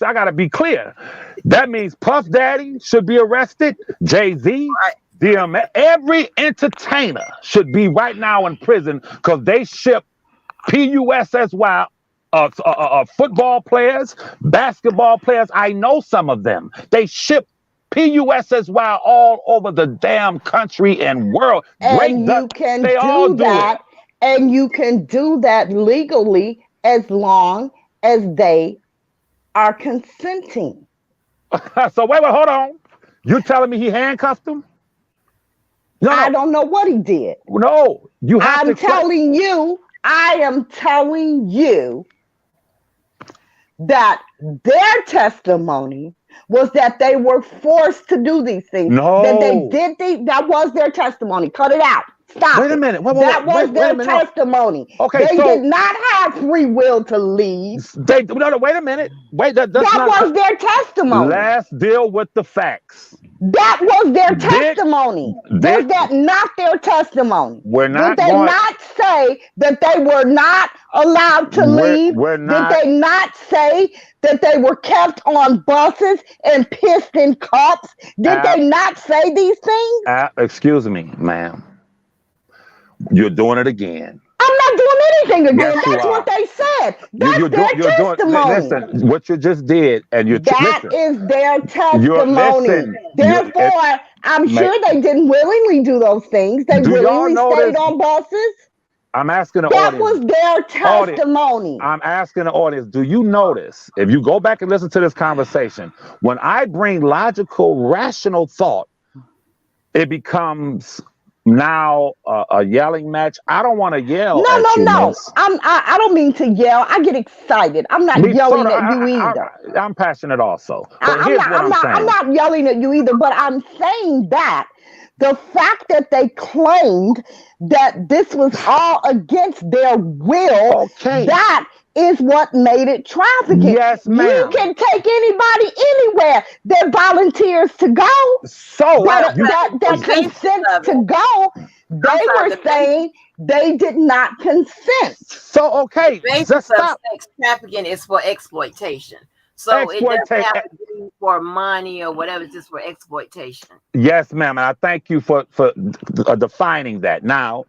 I gotta be clear. That means Puff Daddy should be arrested, Jay-Z, right. DMX, every entertainer should be right now in prison because they ship PUSSY football players, basketball players. I know some of them. They ship PUSSY all over the damn country and world. Drake And does. you can They all do do it. that, and you can do that legally as long as they are consenting. So wait, hold on. You telling me he handcuffed him? No, I no, don't know what he did. no. You have to I'm explain. telling you, I am telling you that their testimony was that they were forced to do these things. That they No. did that was their testimony. Cut it out. Stop Wait a it. minute. That was Wait a their minute. No. testimony. Okay, They did so not have free will to leave. they no, no. Wait a minute. Wait, that's That not. was their testimony. Let's deal with the facts. That was their Did testimony. Was did that not their testimony? we're Did not they going. not say that they were not allowed to leave? We're Did not. they not say that they were kept on buses and pissed in cups? Did Uh, they not say these things? excuse me, ma'am. You're doing it again. I'm not doing anything again. Yes, you That's what are. they said. You're That's their doing. You're doing. testimony. Listen, what you just did, and That listen. is their You're testimony. listen. Therefore, I'm Ma- sure they didn't willingly do those things. They do y'all willingly stayed notice? on buses. I'm asking the That audience. was their Audience. testimony. I'm asking the audience. Do you notice? If you go back and listen to this conversation, when I bring logical, rational thought, it becomes now a yelling match. I don't want to yell No, at no, you, no. miss. I don't mean to yell. I get excited. I'm not Me sort yelling of. at you either. I'm passionate also. I, But I'm here's not. what I'm I'm not. I'm saying. not yelling at you either. But I'm saying that the fact that they claimed that this was all against their will, Okay. that is what made it trafficking. Yes, You ma'am. can take anybody anywhere that volunteers to go, So Right, that you. but the basis consents of it, to go. I'm They sorry, were saying they did not consent. So okay. the basis Just of stop. sex trafficking is for exploitation. So it doesn't Exploitation. have to be for money or whatever, it's just for exploitation. Yes, ma'am. And I thank you for defining that. Now,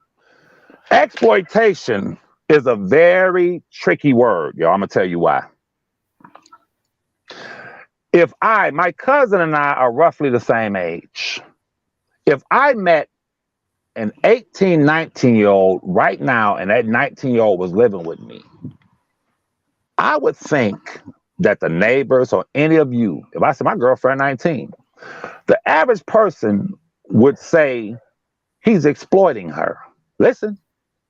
exploitation is a very tricky word, y'all. I'm gonna tell you why. If my cousin and I are roughly the same age, if I met an 18, 19-year-old right now and that 19-year-old was living with me, I would think that the neighbors or any of you, if I said my girlfriend 19, the average person would say he's exploiting her. Listen,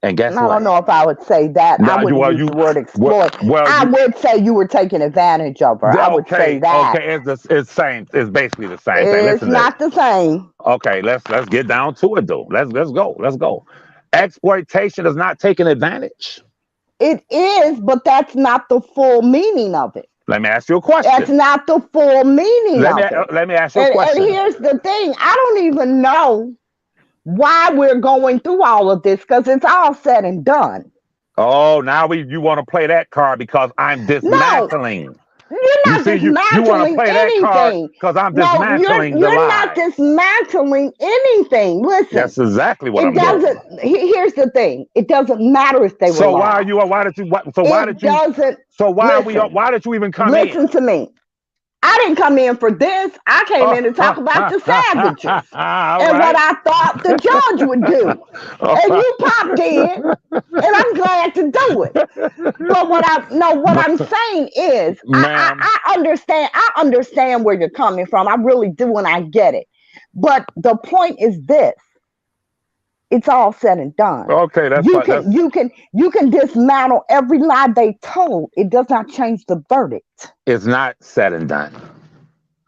and guess I don't what? know if I would say that. I Now wouldn't use the word exploit. I you would say you were taking advantage of her. I would say that. okay. It's same. It's basically the same thing. It's Listen to not the same. okay. Let's get down to it though. Let's go. Exploitation is not taking advantage. It is, but that's not the full meaning of it. Let me ask you a That's question. not the full meaning of it. Let me ask you a And question. here's the thing. I don't even know why we're going through all of this because it's all said and done. Oh, now you want to play that card because I'm No, dismantling. you're You not see, you want to dismantling play that card anything. because I'm No, dismantling the you're not lies. dismantling anything. Listen, That's exactly what it I'm doing. doesn't. Here's the thing. It doesn't matter if they were So lies. why did you It doesn't. Listen. why did you even come in? Listen to me. I didn't come in for this. I came in to talk about the savages All and what right. I thought the judge would do. And you popped in, and I'm glad to do it. But what I'm saying is, Ma'am. I understand. I understand where you're coming from. I really do, and I get it. But the point is this: it's all said and done. Okay, that's You fine. can you can dismantle every lie they told. It does not change the verdict. It's not said and done.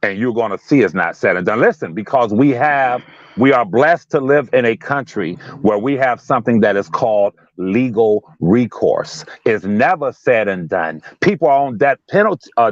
And you're going to see it's not said and done. Listen, because we are blessed to live in a country where we have something that is called legal recourse. It's never said and done. People are on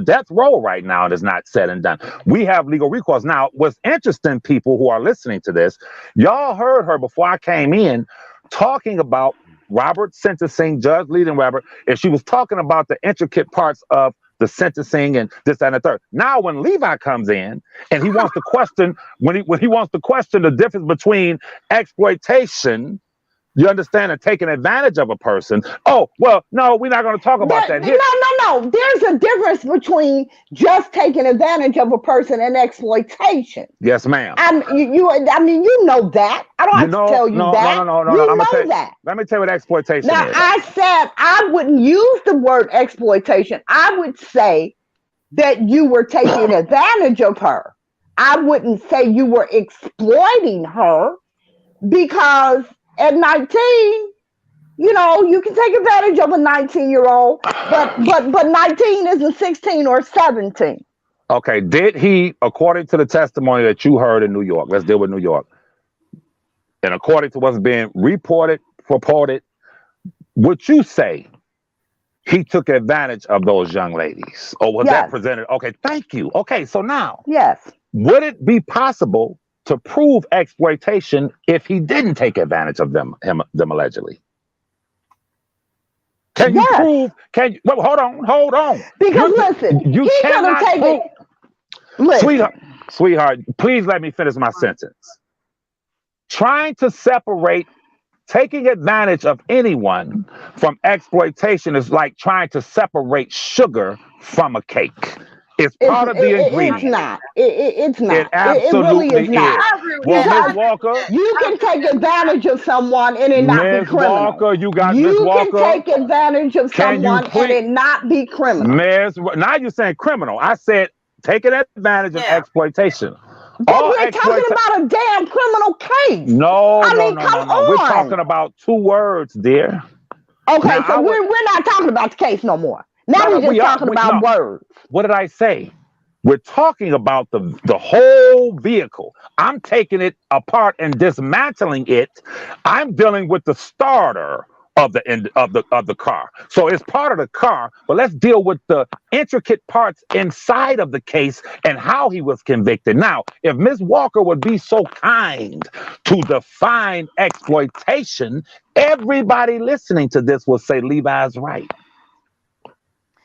death row right now, and it's not said and done. We have legal recourse. Now, what's interesting, people who are listening to this, y'all heard her before I came in talking about Robert sentencing, Judge Leading Robert, and she was talking about the intricate parts of the sentencing and this, that, and the third. Now, when Levi comes in and he wants to question, when he wants to question the difference between exploitation, you understand, and taking advantage of a person. Oh, well, no, we're not going to talk about that. No, no. There's a difference between just taking advantage of a person and exploitation. Yes, ma'am. I mean, you know that. I don't You have to know, tell you no, no, no, that. no, no, no. You know that. Let me tell you what exploitation Now, is. I said I wouldn't use the word exploitation. I would say that you were taking advantage of her. I wouldn't say you were exploiting her because at 19, you can take advantage of a 19-year-old, but 19 isn't 16 or 17. Okay, did he, according to the testimony that you heard in New York, let's deal with New York, and according to what's being purported, would you say he took advantage of those young ladies? Or was that Yes. presented? Okay, thank you. Okay, so now, Yes. would it be possible to prove exploitation if he didn't take advantage of them allegedly? Can you Yes. prove? Can you? Well, hold on. Because listen, You he could have cannot taken. prove, Listen. sweetheart. Please let me finish my sentence. Trying to separate taking advantage of anyone from exploitation is like trying to separate sugar from a cake. It's part of the It's ingredient. not. It's It not. It really absolutely is not. is. I agree with Well, that. Miss Because I agree with Walker, that. you I can agree with take that. advantage of someone and it not be Miss criminal. Walker, you got Miss You can Walker. take advantage of Can you someone and please, it not be criminal. Now you're saying criminal. I said taking advantage of Yeah. exploitation. But All we're talking exploitation. about a damn criminal case. No, I no, mean, no, come no, no. We're talking on. about two words, dear. Now Okay, so I would we're not talking about the case no more. Now no, no. we're just We are. talking about No. words. What did I say? We're talking about the whole vehicle. I'm taking it apart and dismantling it. I'm dealing with the starter of the end of the car. So it's part of the car, but let's deal with the intricate parts inside of the case and how he was convicted. Now, if Ms. Walker would be so kind to define exploitation, everybody listening to this will say Levi's right.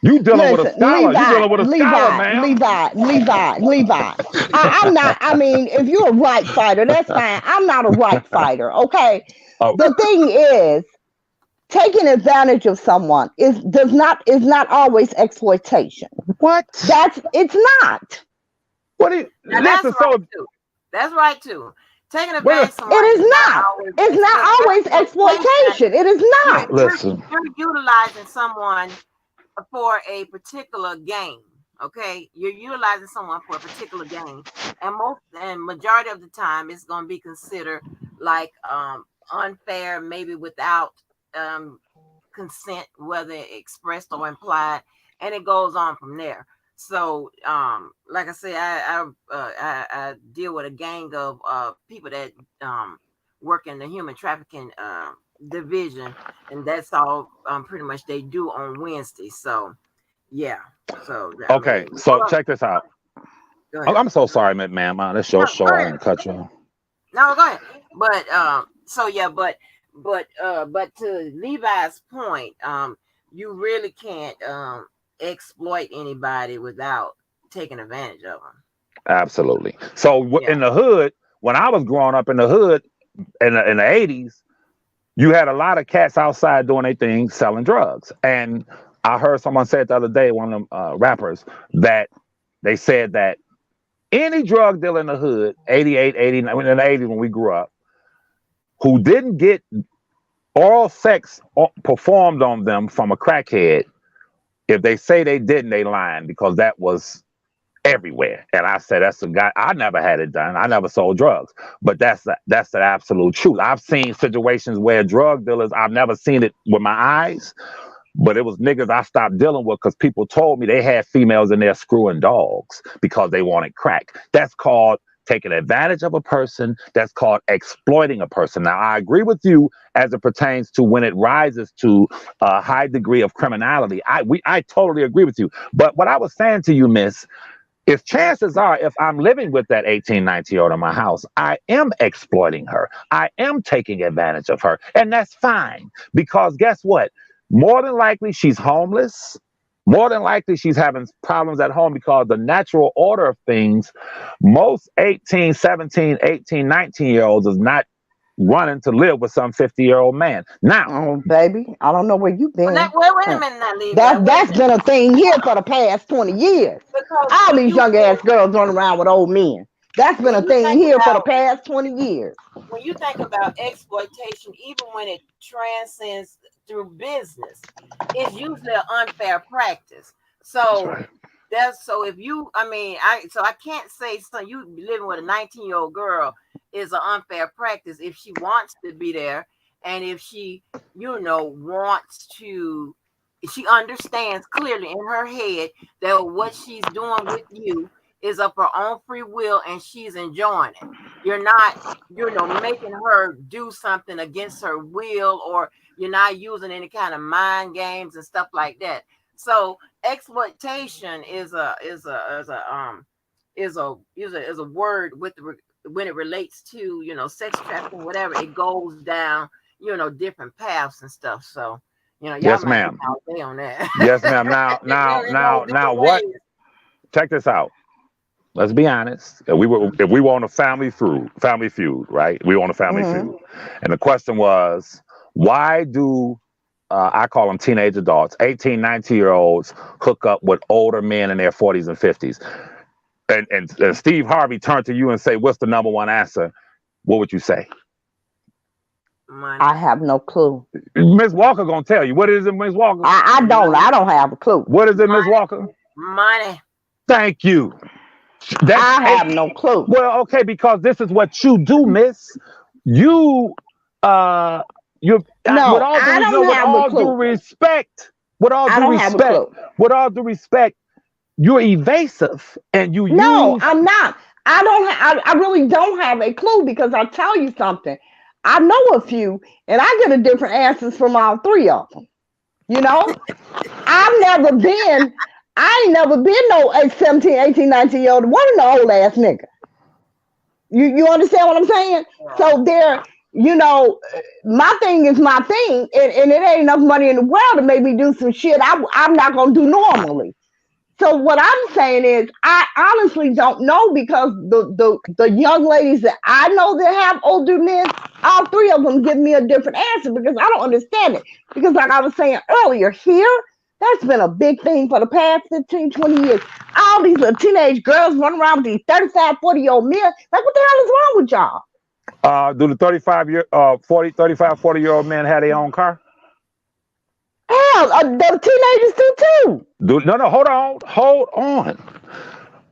You dealing with a Listen, scholar. You dealing with a scholar, ma'am. Levi. I'm not. I mean, if you're a right fighter, that's fine. I'm not a right fighter. Okay. Oh, The thing is, taking advantage of someone is not always exploitation. what? It's not. What? Do you, Now that's listen. right So, too. That's right too. Taking what? advantage of someone It is is not not. always It's not always exploitation. exploitation. It is You're, not. you're Listen. you're utilizing someone for a particular game. Okay, you're utilizing someone for a particular game, and majority of the time, it's going to be considered like unfair, maybe without um consent, whether expressed or implied, and it goes on from there. So, like I say, I deal with a gang of people that work in the human trafficking division, and that's all pretty much they do on Wednesday. So, yeah. So, I Okay. mean, So check this out. go Oh, ahead. I'm so sorry, ma'am. This your No, show. go I ahead. didn't cut you. No, go ahead. But so yeah, but to Levi's point, you really can't exploit anybody without taking advantage of them. Absolutely. So Yeah. in the hood, when I was growing up in the hood in the 80s, you had a lot of cats outside doing their thing, selling drugs. And I heard someone say it the other day, one of them rappers, that they said that any drug dealer in the hood, 88, 89, in the 80s when we grew up, who didn't get oral sex performed on them from a crackhead, if they say they didn't, they lying because that was everywhere. And I said, that's a guy. I never had it done. I never sold drugs, but that's the absolute truth. I've seen situations where drug dealers, I've never seen it with my eyes, but it was niggas I stopped dealing with because people told me they had females in there screwing dogs because they wanted crack. That's called taking advantage of a person. That's called exploiting a person. Now, I agree with you as it pertains to when it rises to a high degree of criminality. I totally agree with you. But what I was saying to you, miss, is chances are if I'm living with that 18, 19-year-old in my house, I am exploiting her. I am taking advantage of her. And that's fine. Because guess what? More than likely she's homeless. More than likely she's having problems at home because the natural order of things, most 18, 17, 18, 19-year-olds is not running to live with some 50-year-old man. Now, Oh, baby, I don't know where you Well, been. wait a Huh. minute now, Levi. Wait a That's minute. been a thing here for the past 20 years. Because All these young ass girls running around with old men. That's been when a you thing think here for the about past 20 years. when you think about exploitation, even when it transcends through business, it's usually an unfair practice. that's So right. if you, I can't say so you living with a 19-year-old girl is an unfair practice if she wants to be there, and if she, wants to, she understands clearly in her head that what she's doing with you is of her own free will and she's enjoying it. You're not, making her do something against her will, or you're not using any kind of mind games and stuff like that. So exploitation is a word with when it relates to sex trafficking, whatever. It goes down different paths and stuff. So y'all Yes, might be ma'am. all day on that. Yes, ma'am. Now, It now, goes now, now, different what? ways. Check this out. Let's be honest. If we were on a family feud, right? We were on a family Hmm. feud, and the question was, why do I call them teenage adults, 18, 19-year-olds, hook up with older men in their 40s and 50s? And Steve Harvey turned to you and say, "What's the number one answer?" What would you say? Money. I have no clue. Miss Walker gonna tell you. What is it, Miss Walker? I don't have a clue. What is it, Miss Money. Walker? Money. Thank you. That's I have no clue. well, okay, because this is what you do, Miss. You, uh, you. With No, all due, I don't with have a all due clue. respect, with all I due don't have a respect, clue. with all due respect, you're evasive, and you No, use. I'm not. I don't. I really don't have a clue because I'll tell you something. I know a few, and I get a different answers from all three of them. You know, I've never been. I ain't never been no 17, 18, 19 year old. One of the old ass nigga. You understand what I'm saying? Yeah. So there, you know, my thing is my thing, and it ain't enough money in the world to make me do some shit I'm not gonna do normally. So what I'm saying is, I honestly don't know because the young ladies that I know that have older men, all three of them give me a different answer because I don't understand it. Because like I was saying earlier, here that's been a big thing for the past 15, 20 years. All these little teenage girls running around with these 35, 40-year-old men. Like, what the hell is wrong with y'all? Do the 40-year-old men have their own car? Hell, the teenagers do too. No, hold on.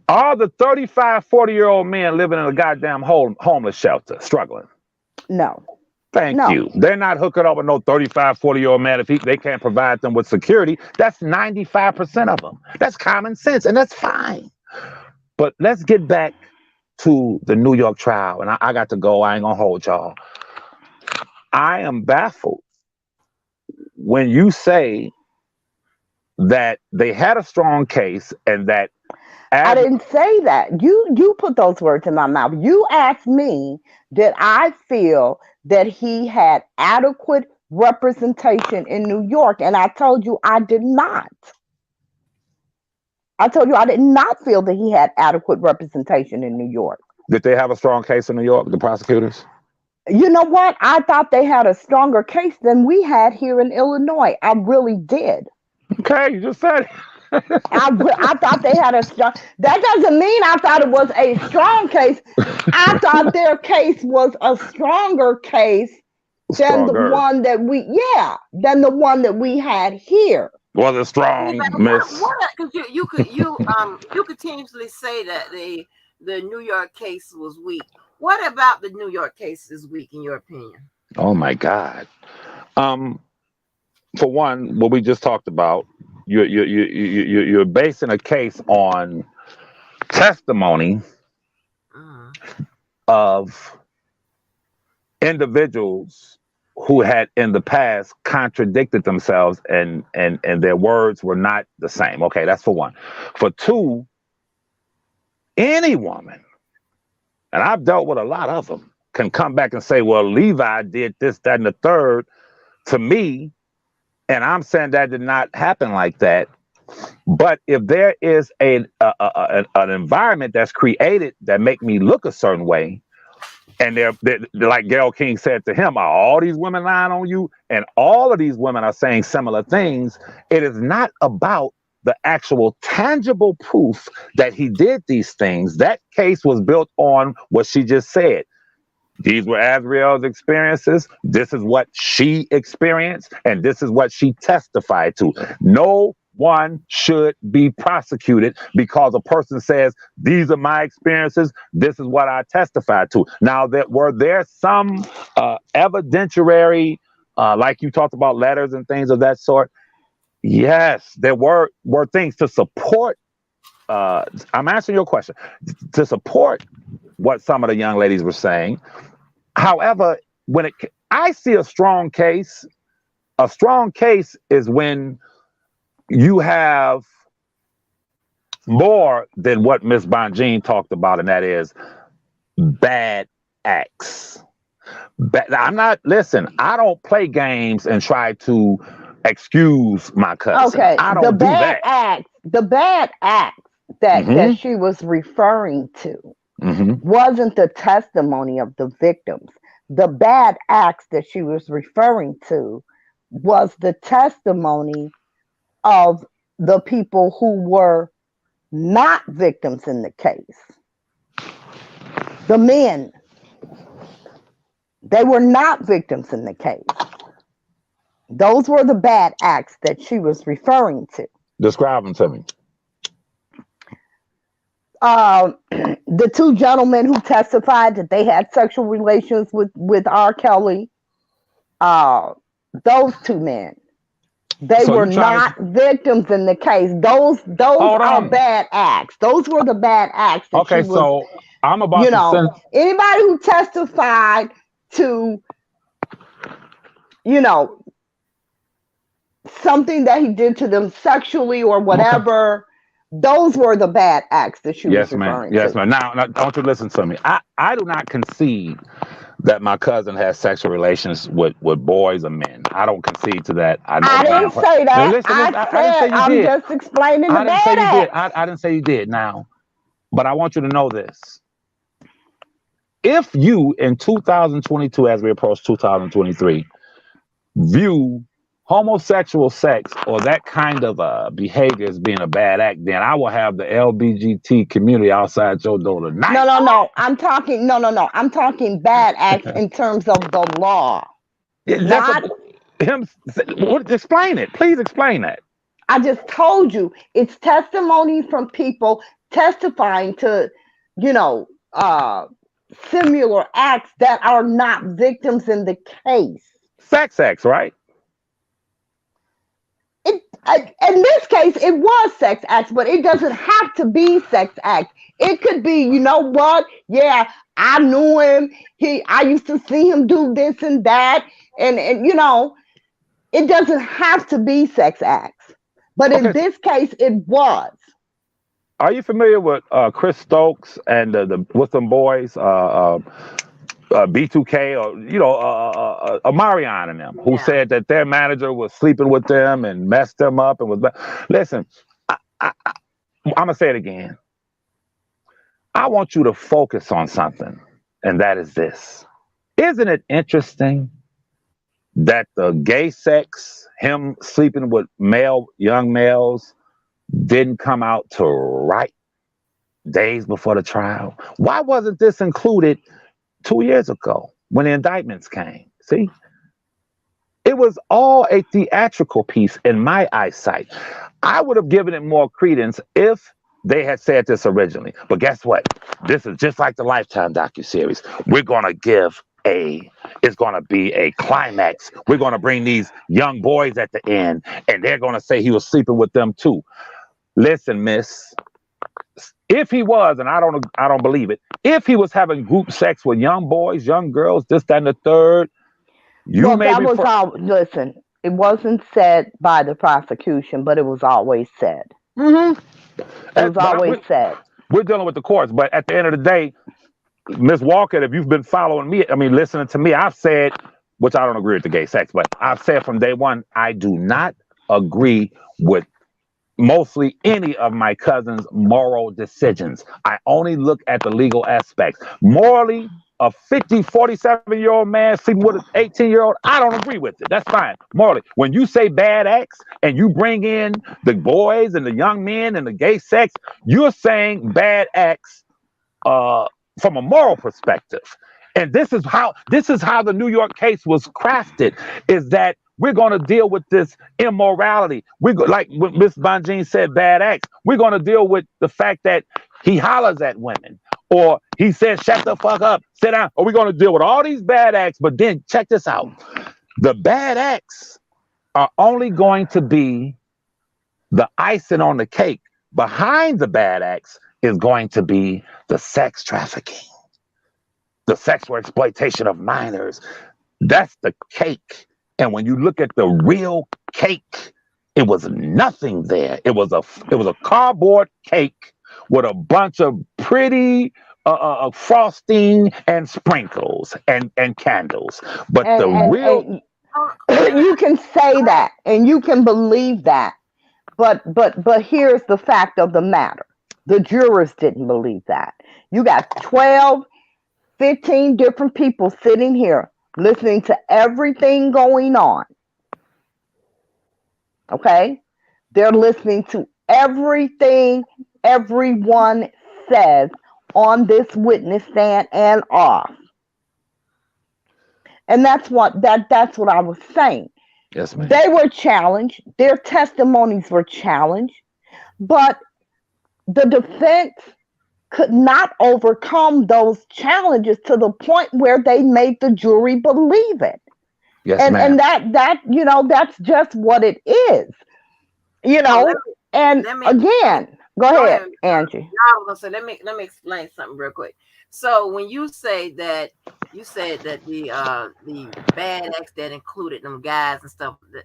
All the 35, 40-year-old men living in a goddamn homeless shelter, struggling. No, Thank no. you. They're not hooking up with no 35, 40-year-old man if they can't provide them with security. That's 95% of them. That's common sense, and that's fine. But let's get back to the New York trial. And I got to go. I ain't going to hold y'all. I am baffled when you say that they had a strong case and that I as didn't say that. You put those words in my mouth. You asked me, did I feel that he had adequate representation in New York? And I told you I did not. I told you I did not feel that he had adequate representation in New York. did they have a strong case in New York, the prosecutors? You know what? I thought they had a stronger case than we had here in Illinois. I really did. Okay, you just said I thought they had a strong. That doesn't mean I thought it was a strong case. I thought their case was a stronger case than the stronger. one that we had here. Was it Levi, strong, Miss? because you continuously say that the New York case was weak. What about the New York case is weak in your opinion? Oh my God. Um, for one, what we just talked about, you're basing a case on testimony Uh, of individuals who had in the past contradicted themselves and their words were not the same. Okay, that's for one. For two, any woman, and I've dealt with a lot of them, can come back and say, well, Levi did this, that, and the third to me. And I'm saying that did not happen like that. But if there is an environment that's created that make me look a certain way, And they're like Gayle King said to him, are all these women lying on you? And all of these women are saying similar things. It is not about the actual tangible proof that he did these things. That case was built on what she just said. These were Azriel's experiences. This is what she experienced, and this is what she testified to. No one should be prosecuted because a person says, these are my experiences, this is what I testified to. Now, were there some evidentiary, like you talked about, letters and things of that sort? Yes, there were things to support. I'm answering your question, to support what some of the young ladies were saying. However, I see a strong case. A strong case is when you have more than what Miss Bonjean talked about, and that is bad acts. I don't play games and try to excuse my cousin. Okay, I don't do that. the bad acts that Mm-hmm. she was referring to Mm-hmm. wasn't the testimony of the victims. The bad acts that she was referring to was the testimony of the people who were not victims in the case. The men, they were not victims in the case. Those were the bad acts that she was referring to. Describe them to me. The two gentlemen who testified that they had sexual relations with R. Kelly, those two men, they were not victims in the case. Those are bad acts. Those were the bad acts that Okay, she was, so I'm about to send anybody who testified to, something that he did to them sexually or whatever. Those were the bad acts that she was referring to. Yes, ma'am. Now, I want you to listen to me. I do not concede that my cousin has sexual relations with boys or men. I don't concede to that. I didn't say that. Now, listen, I didn't say you I'm did. just explaining the I didn't bad say you did. acts. I didn't say you did. Now, but I want you to know this. If you, in 2022, as we approach 2023, view homosexual sex or that kind of behavior as being a bad act, then I will have the LGBT community outside your door tonight. No. I'm talking I'm talking bad acts in terms of the law. Explain it. Please explain that. I just told you it's testimony from people testifying to, similar acts that are not victims in the case. Sex acts, right? In this case, it was sex acts, but it doesn't have to be sex acts. It could be, you know what? Yeah, I knew him. I used to see him do this and that, and it doesn't have to be sex acts. But in this case, it was. Are you familiar with Chris Stokes and with them boys, B2K or Marion and them, who said that their manager was sleeping with them and messed them up and was? Listen, I'm gonna say it again. I want you to focus on something, and that is this. Isn't it interesting that the gay sex, him sleeping with young males, didn't come out to right days before the trial? Why wasn't this included 2 years ago when the indictments came? See, it was all a theatrical piece in my eyesight. I would have given it more credence if they had said this originally. But guess what? This is just like the Lifetime docuseries. We're gonna it's gonna be a climax. We're gonna bring these young boys at the end, and they're gonna say he was sleeping with them too. Listen, miss, if he was, and I don't believe it, if he was having group sex with young boys, young girls, this, that, and the third, listen, it wasn't said by the prosecution, but it was always said. Mm-hmm. It was always said. We're dealing with the courts, but at the end of the day, Ms. Walker, if you've been following me, listening to me, I've said, which I don't agree with the gay sex, but I've said from day one, I do not agree with mostly any of my cousin's moral decisions. I only look at the legal aspects. Morally, a 50, 47-year-old man sleeping with an 18-year-old, I don't agree with it. That's fine. Morally, when you say bad acts and you bring in the boys and the young men and the gay sex, you're saying bad acts uh, from a moral perspective. And this is how the New York case was crafted, is that we're going to deal with this immorality. Like when Miss Bonjean said, bad acts. We're going to deal with the fact that he hollers at women, or he says, "Shut the fuck up, sit down." Or we're going to deal with all these bad acts. But then check this out: the bad acts are only going to be the icing on the cake. Behind the bad acts is going to be the sex trafficking, the sexual exploitation of minors. That's the cake. And when you look at the real cake, it was nothing there. It was a cardboard cake with a bunch of pretty frosting and sprinkles and candles. But And the real Oh, you can say that and you can believe that. But here's the fact of the matter. The jurors didn't believe that. You got 12, 15 different people sitting here listening to everything going on. Okay? They're listening to everything everyone says on this witness stand and off. And that's what I was saying. yes, ma'am. They were challenged, their testimonies were challenged, but the defense could not overcome those challenges to the point where they made the jury believe it. Yes, And ma'am. that's just what it is. You so let know, me and let me again, go go ahead, ahead. Angie. I was gonna say, let me explain something real quick. So when you say that, you said that the bad acts that included them guys and stuff that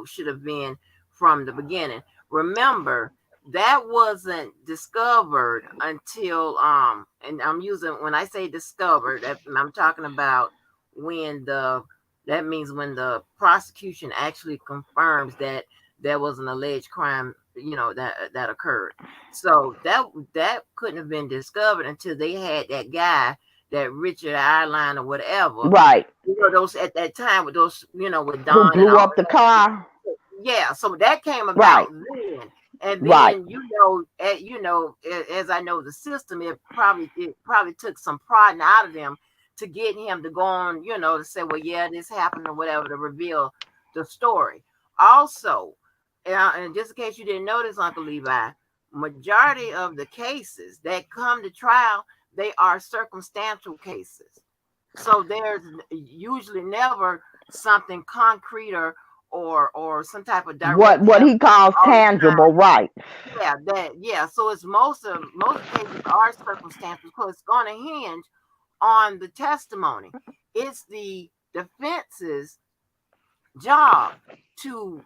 should have been from the beginning. Remember, that wasn't discovered until and I'm using, when I say discovered, I'm talking about when the that means when the prosecution actually confirms that there was an alleged crime, that occurred. So that couldn't have been discovered until they had that guy, that Richard Ireline or whatever. Right. Those at that time with those, with Who Don and blew all up the car? yeah, so that came Right. about then. And Right. then as I know the system, it probably took some pride out of them to get him to go on, to say, well, yeah, this happened or whatever, to reveal the story. Also, and just in case you didn't notice, Uncle Levi, majority of the cases that come to trial, they are circumstantial cases. So there's usually never something concrete or some type of direct What evidence he calls all the time. tangible, right. Yeah. So it's most cases are circumstantial because it's going to hinge on the testimony. It's the defense's job to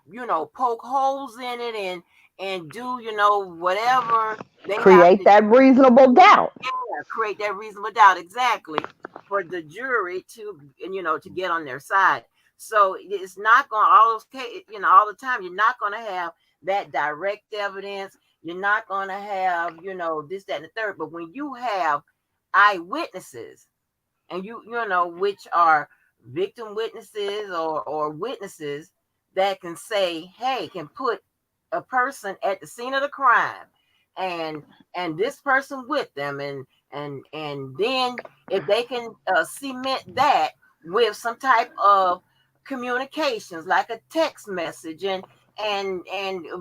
poke holes in it and do whatever they have Create to that reasonable do. doubt. Yeah, create that reasonable doubt, exactly, for the jury to to get on their side. So it's not going, all those cases, all the time you're not going to have that direct evidence. You're not going to have this, that, and the third. But when you have eyewitnesses, and which are victim witnesses or witnesses that can say, hey, can put a person at the scene of the crime, and this person with them, and then if they can cement that with some type of communications, like a text message and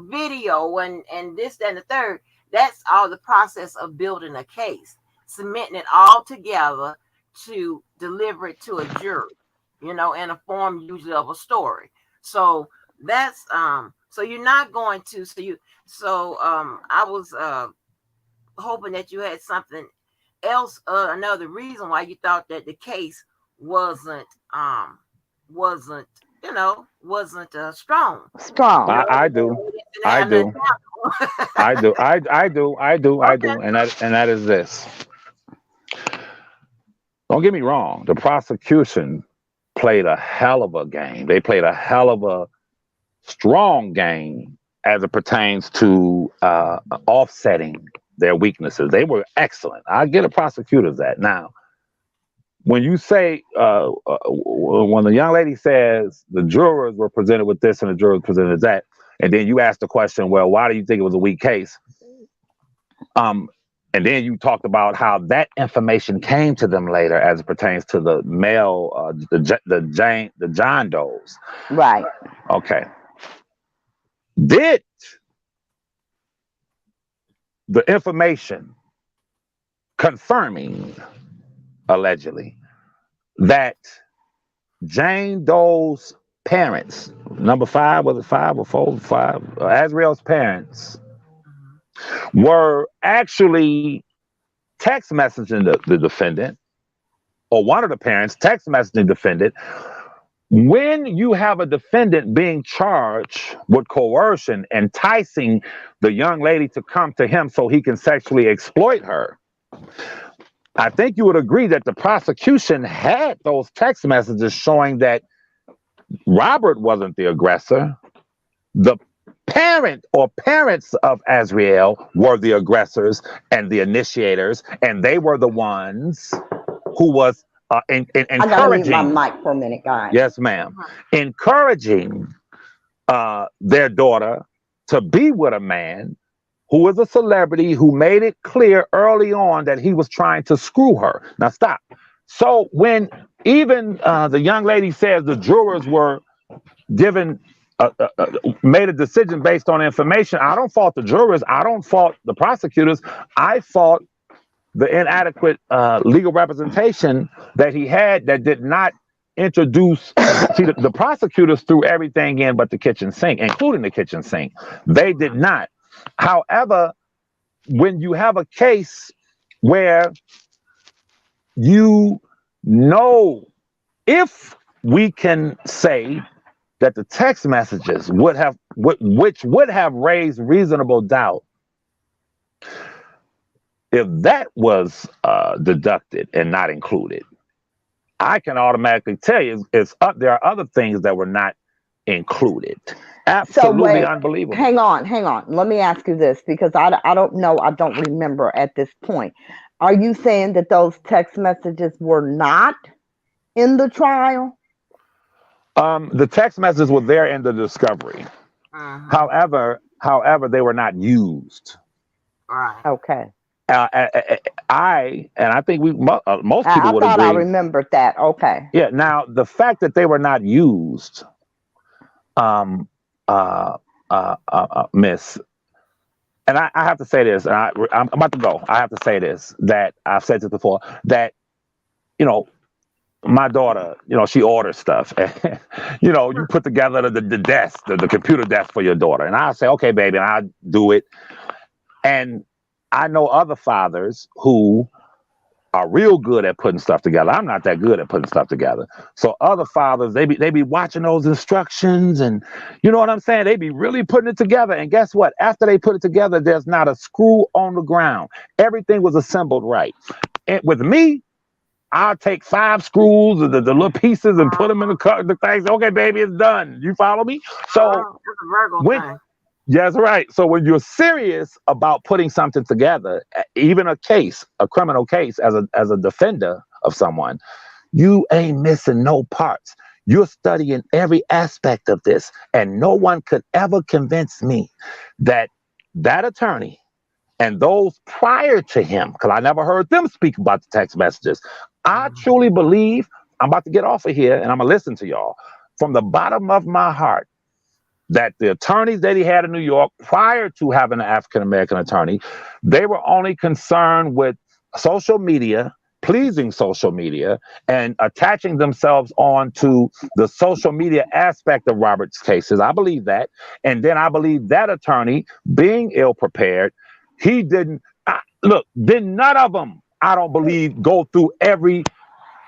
video and this, that, and the third. That's all the process of building a case, cementing it all together to deliver it to a jury, in a form usually of a story. So that's so you're not going to I was hoping that you had something else, another reason why you thought that the case wasn't wasn't strong. Strong. I do. And I have an do. I example. do. I do. I do. I Okay. do. And that is this. Don't get me wrong. The prosecution played a hell of a game. They played a hell of a strong game as it pertains to offsetting their weaknesses. They were excellent. I get a prosecutor's that. Now, when you say when the young lady says the jurors were presented with this and the jurors presented with that, and then you ask the question, well, why do you think it was a weak case? Um, and then you talked about how that information came to them later, as it pertains to the male, the John Does. Right. Okay, did the information confirming allegedly that Jane Doe's parents, number five, was it five or four? Five. Azriel's parents were actually text messaging the defendant, or one of the parents text messaging defendant. When you have a defendant being charged with coercion, enticing the young lady to come to him so he can sexually exploit her, I think you would agree that the prosecution had those text messages showing that Robert wasn't the aggressor. The parent or parents of Azriel were the aggressors and the initiators, and they were the ones who was I gotta mute my encouraging. mic for a minute, guys. Yes, ma'am. Encouraging their daughter to be with a man who was a celebrity who made it clear early on that he was trying to screw her. Now, stop. So when even the young lady says the jurors were given made a decision based on information, I don't fault the jurors. I don't fault the prosecutors. I fault the inadequate legal representation that he had that did not introduce. See, the prosecutors threw everything in but the kitchen sink, including the kitchen sink. They did not. However, when you have a case where you know, if we can say that the text messages which would have raised reasonable doubt, if that was deducted and not included, I can automatically tell you it's up. There are other things that were not included. So Absolutely wait, unbelievable. hang on. Let me ask you this, because I don't know, I don't remember at this point. Are you saying that those text messages were not in the trial? The text messages were there in the discovery. Uh-huh. However, they were not used. Right. Okay. I think most people I would thought I agree. remembered that. Okay. Yeah. Now the fact that they were not used, um, Miss, and I have to say this, and I'm about to go. I have to say this, that I've said this before, that you know my daughter, she orders stuff. You put together the desk, the computer desk for your daughter, and I say, okay, baby, and I do it. And I know other fathers who are real good at putting stuff together. I'm not that good at putting stuff together. So other fathers, they be watching those instructions, and you know what I'm saying? They be really putting it together. And guess what? After they put it together, there's not a screw on the ground. Everything was assembled right. And with me, I'll take 5 screws, the little pieces, and put them in the things. Okay, baby, it's done. You follow me? So It's a Virgo when thing. Yes, right. So when you're serious about putting something together, even a criminal case, as a defender of someone, you ain't missing no parts. You're studying every aspect of this, and no one could ever convince me that that attorney and those prior to him, because I never heard them speak about the text messages. I truly believe, I'm about to get off of here and I'm gonna listen to y'all from the bottom of my heart, that the attorneys that he had in New York prior to having an African American attorney, they were only concerned with social media, pleasing social media, and attaching themselves onto the social media aspect of Robert's cases. I believe that. And then I believe that attorney, being ill prepared, he didn't look, then none of them, I don't believe, go through every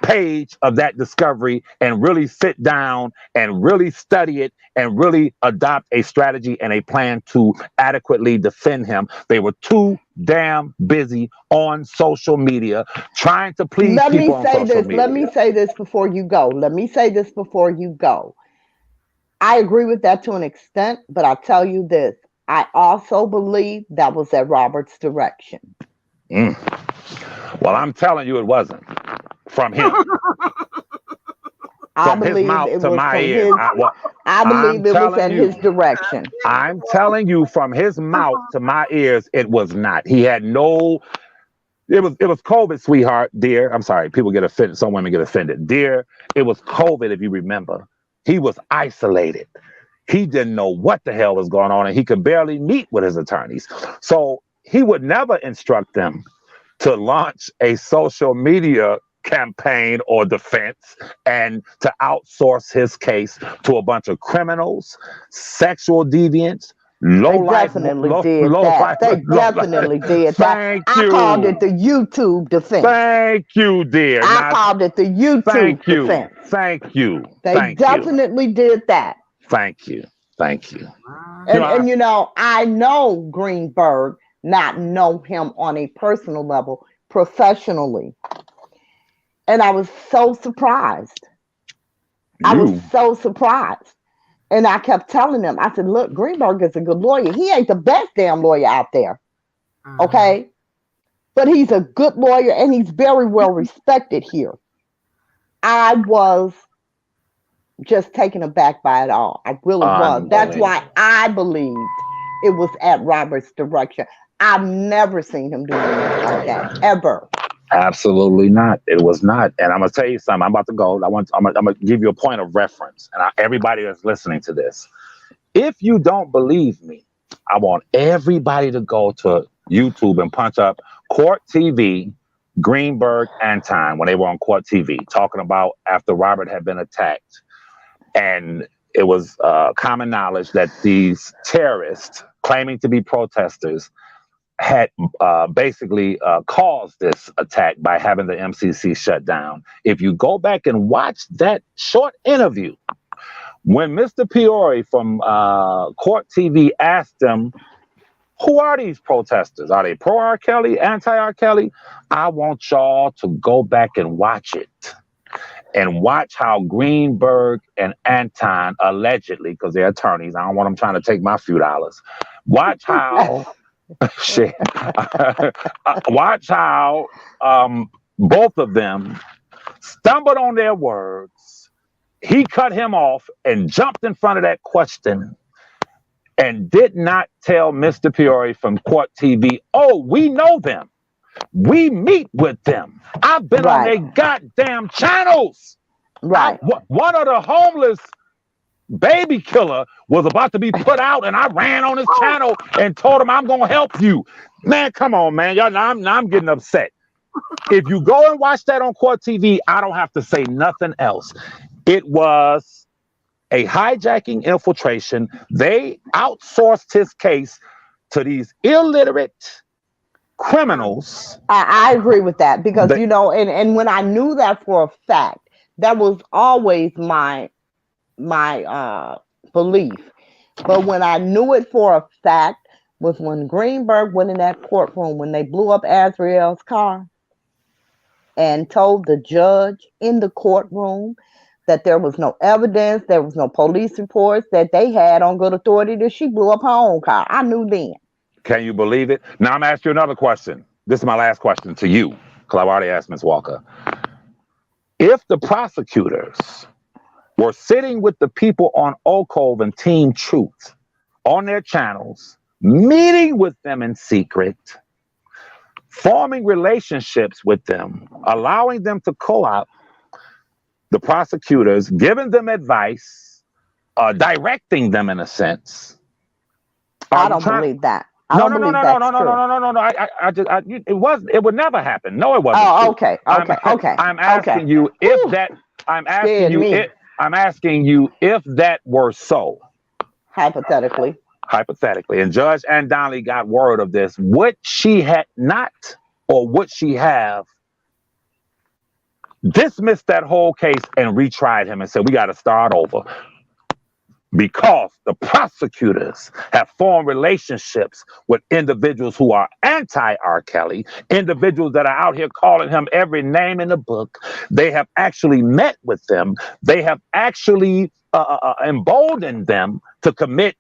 page of that discovery and really sit down and really study it and really adopt a strategy and a plan to adequately defend him. They were too damn busy on social media trying to please Let me people on say social this. Let me media. say this before you go. Let me say this before you go. I agree with that to an extent, but I'll tell you this. I also believe that was at Robert's direction. Mm. Well, I'm telling you, it wasn't. from him, I from his believe mouth it to was my from ears. his. I I'm believe it was telling at his you, direction. I'm telling you, from his mouth to my ears, it was not. He had no. It was COVID, sweetheart, dear. I'm sorry, people get offended. Some women get offended, dear. It was COVID, if you remember. He was isolated. He didn't know what the hell was going on, and he could barely meet with his attorneys. So he would never instruct them to launch a social media campaign or defense and to outsource his case to a bunch of criminals, sexual deviants, low They life, definitely low, did low that. life, They low life. definitely did that. Thank I called it you. the YouTube defense. Thank you, dear. I Now, called it the YouTube thank you. defense. Thank you. They Thank you. definitely did that. Thank you. Thank you. You And know, I, and you know, I know Greenberg, not know him on a personal level, professionally. And I was so surprised. I was you. so surprised. And I kept telling them, I said, look, Greenberg is a good lawyer. He ain't the best damn lawyer out there. Okay. But he's a good lawyer and he's very well respected here. I was just taken aback by it all. I really was. That's why Unbelievable. I believed it was at Robert's direction. I've never seen him do anything like that, ever. Absolutely not. It was not. And I'm gonna tell you something. I'm about to go. I'm gonna give you a point of reference, and everybody that's listening to this, if you don't believe me, I want everybody to go to YouTube and punch up Court TV, Greenberg and Time when they were on Court TV, talking about after Robert had been attacked, and it was common knowledge that these terrorists claiming to be protesters had basically caused this attack by having the MCC shut down. If you go back and watch that short interview, when Mr. Peoria from Court TV asked him, who are these protesters? Are they pro R. Kelly, anti R. Kelly? I want y'all to go back and watch it and watch how Greenberg and Anton allegedly, because they're attorneys, I don't want them trying to take my few dollars. Watch how shit. Watch how both of them stumbled on their words. He cut him off and jumped in front of that question and did not tell Mr. Peoria from Court TV, oh, we know them. We meet with them. I've been on Right, their goddamn channels. right. One of the homeless baby killer was about to be put out, and I ran on his channel and told him I'm gonna help you. Man, come on, man. Y'all, I'm getting upset. If you go and watch that on Court TV, I don't have to say nothing else. It was a hijacking infiltration. They outsourced his case to these illiterate criminals. I agree with that because, They, you know, and when I knew that for a fact, that was always my belief. But when I knew it for a fact was when Greenberg went in that courtroom when they blew up Azriel's car and told the judge in the courtroom that there was no evidence, there was no police reports that they had on good authority that she blew up her own car. I knew then. can you believe it? Now I'm asking you another question. This is my last question to you, because I've already asked Ms. Walker. If the prosecutors were sitting with the people on Oak Cove and Team Truth on their channels, meeting with them in secret, forming relationships with them, allowing them to co-op the prosecutors, giving them advice, directing them in a sense. Are I you don't trying? believe that. I No, don't no, no, believe no, no, that's no, no, no, true. no, no, no, no. It would never happen. No, it wasn't Oh, true. okay, I'm, okay, okay, I'm okay. asking you if Whew, that. I'm asking scared you me, if. I'm asking you if that were so. hypothetically. Hypothetically, and Judge Ann Donnelly got word of this, would she had not, or would she have dismissed that whole case and retried him and said, we got to start over? Because the prosecutors have formed relationships with individuals who are anti R. Kelly, individuals that are out here calling him every name in the book. They have actually met with them. They have actually emboldened them to commit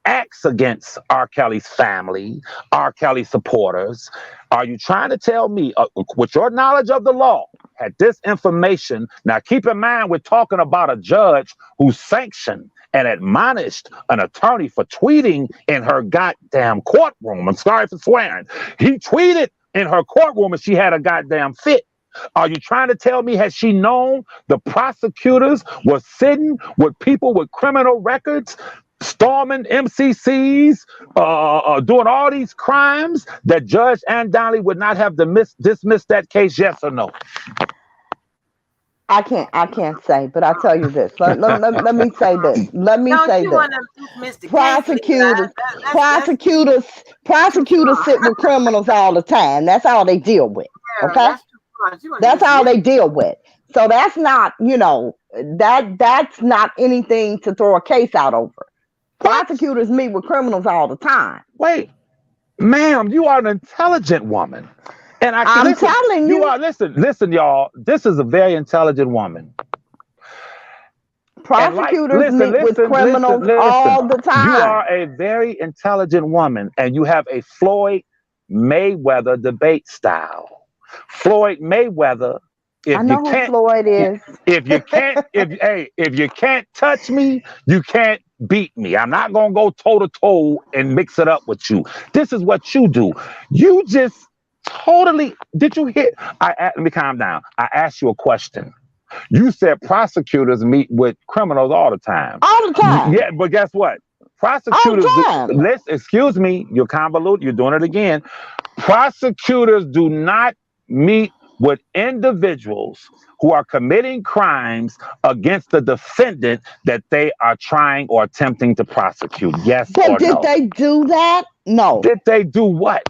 acts against R. Kelly's family, R. Kelly supporters. Are you trying to tell me, with your knowledge of the law, had this information. Now, keep in mind, we're talking about a judge who sanctioned and admonished an attorney for tweeting in her goddamn courtroom. I'm sorry for swearing. He tweeted in her courtroom and she had a goddamn fit. Are you trying to tell me, has she known the prosecutors were sitting with people with criminal records, storming MCCs, doing all these crimes, that Judge Ann Donnelly would not have dismissed that case? Yes or no? I can't say, but I tell you this. Let me say this. Let me Don't say you this. want to dismiss the case, Levi? Prosecutors, That's prosecutors, too prosecutors far. sit with criminals all the time. That's all they deal with. Yeah, Okay? that's too far. You want to That's all dismiss? they deal with. So that's not, that's not anything to throw a case out over. What? Prosecutors meet with criminals all the time. Wait, ma'am, you are an intelligent woman. And I can I'm listen, telling you you, are, listen, y'all. This is a very intelligent woman. And like, prosecutors meet with criminals listen. all the You time. are a very intelligent woman, and you have a Floyd Mayweather debate style. Floyd Mayweather, I if you know who can't, Floyd is. if you can't touch me, you can't beat me. I'm not gonna go toe to toe and mix it up with you. This is what you do. You just totally did you hear? Let me calm down. I asked you a question. You said prosecutors meet with criminals all the time. All the time. Yeah, but guess what? All Prosecutors, the time. excuse me, you're convoluted, you're doing it again. Prosecutors do not meet with individuals who are committing crimes against the defendant that they are trying or attempting to prosecute. Yes But or did no? they do that? No. Did they do what?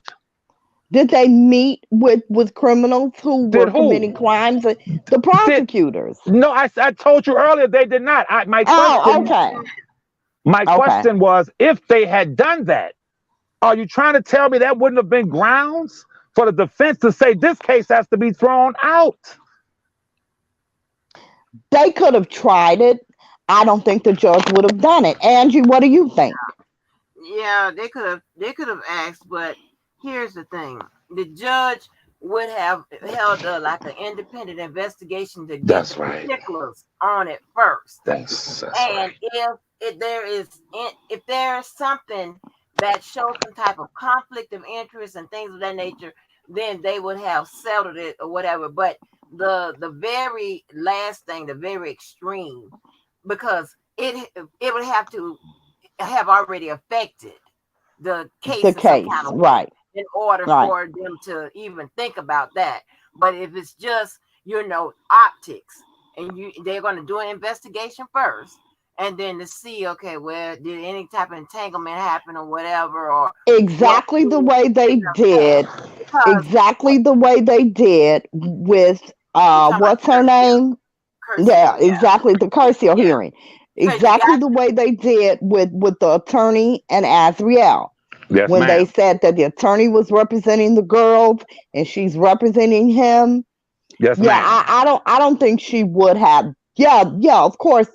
Did they meet with criminals who Did were committing who? crimes? The Did prosecutors. no? I told you earlier they did not. My Oh, question, okay. my Okay. question was, if they had done that, are you trying to tell me that wouldn't have been grounds for the defense to say this case has to be thrown out? They could have tried it. I don't think the judge would have done it. Angie, what do you think? Yeah, they could have asked, but here's the thing: the judge would have held like an independent investigation to get the That's right. particulars on it first. That's And right. if there is something that shows some type of conflict of interest and things of that nature, then they would have settled it or whatever. But the very last thing, the very extreme, because it would have to have already affected the The case in some case. kind of way Right. in order Right. for them to even think about that. But if it's just optics, and they're going to do an investigation first, and then to see, okay, well, did any type of entanglement happen or whatever, or what Exactly the way they in the past? did. Because Exactly the way they did with you're talking about what's her name? Yeah, Curcio, yeah, exactly. The Curcio yeah. hearing. Because you Exactly got the way they did with the attorney and Azriel. Yes, When they ma'am. said that the attorney was representing the girls and she's representing him. Yes, Yeah, ma'am. I don't think she would have. Yeah, of course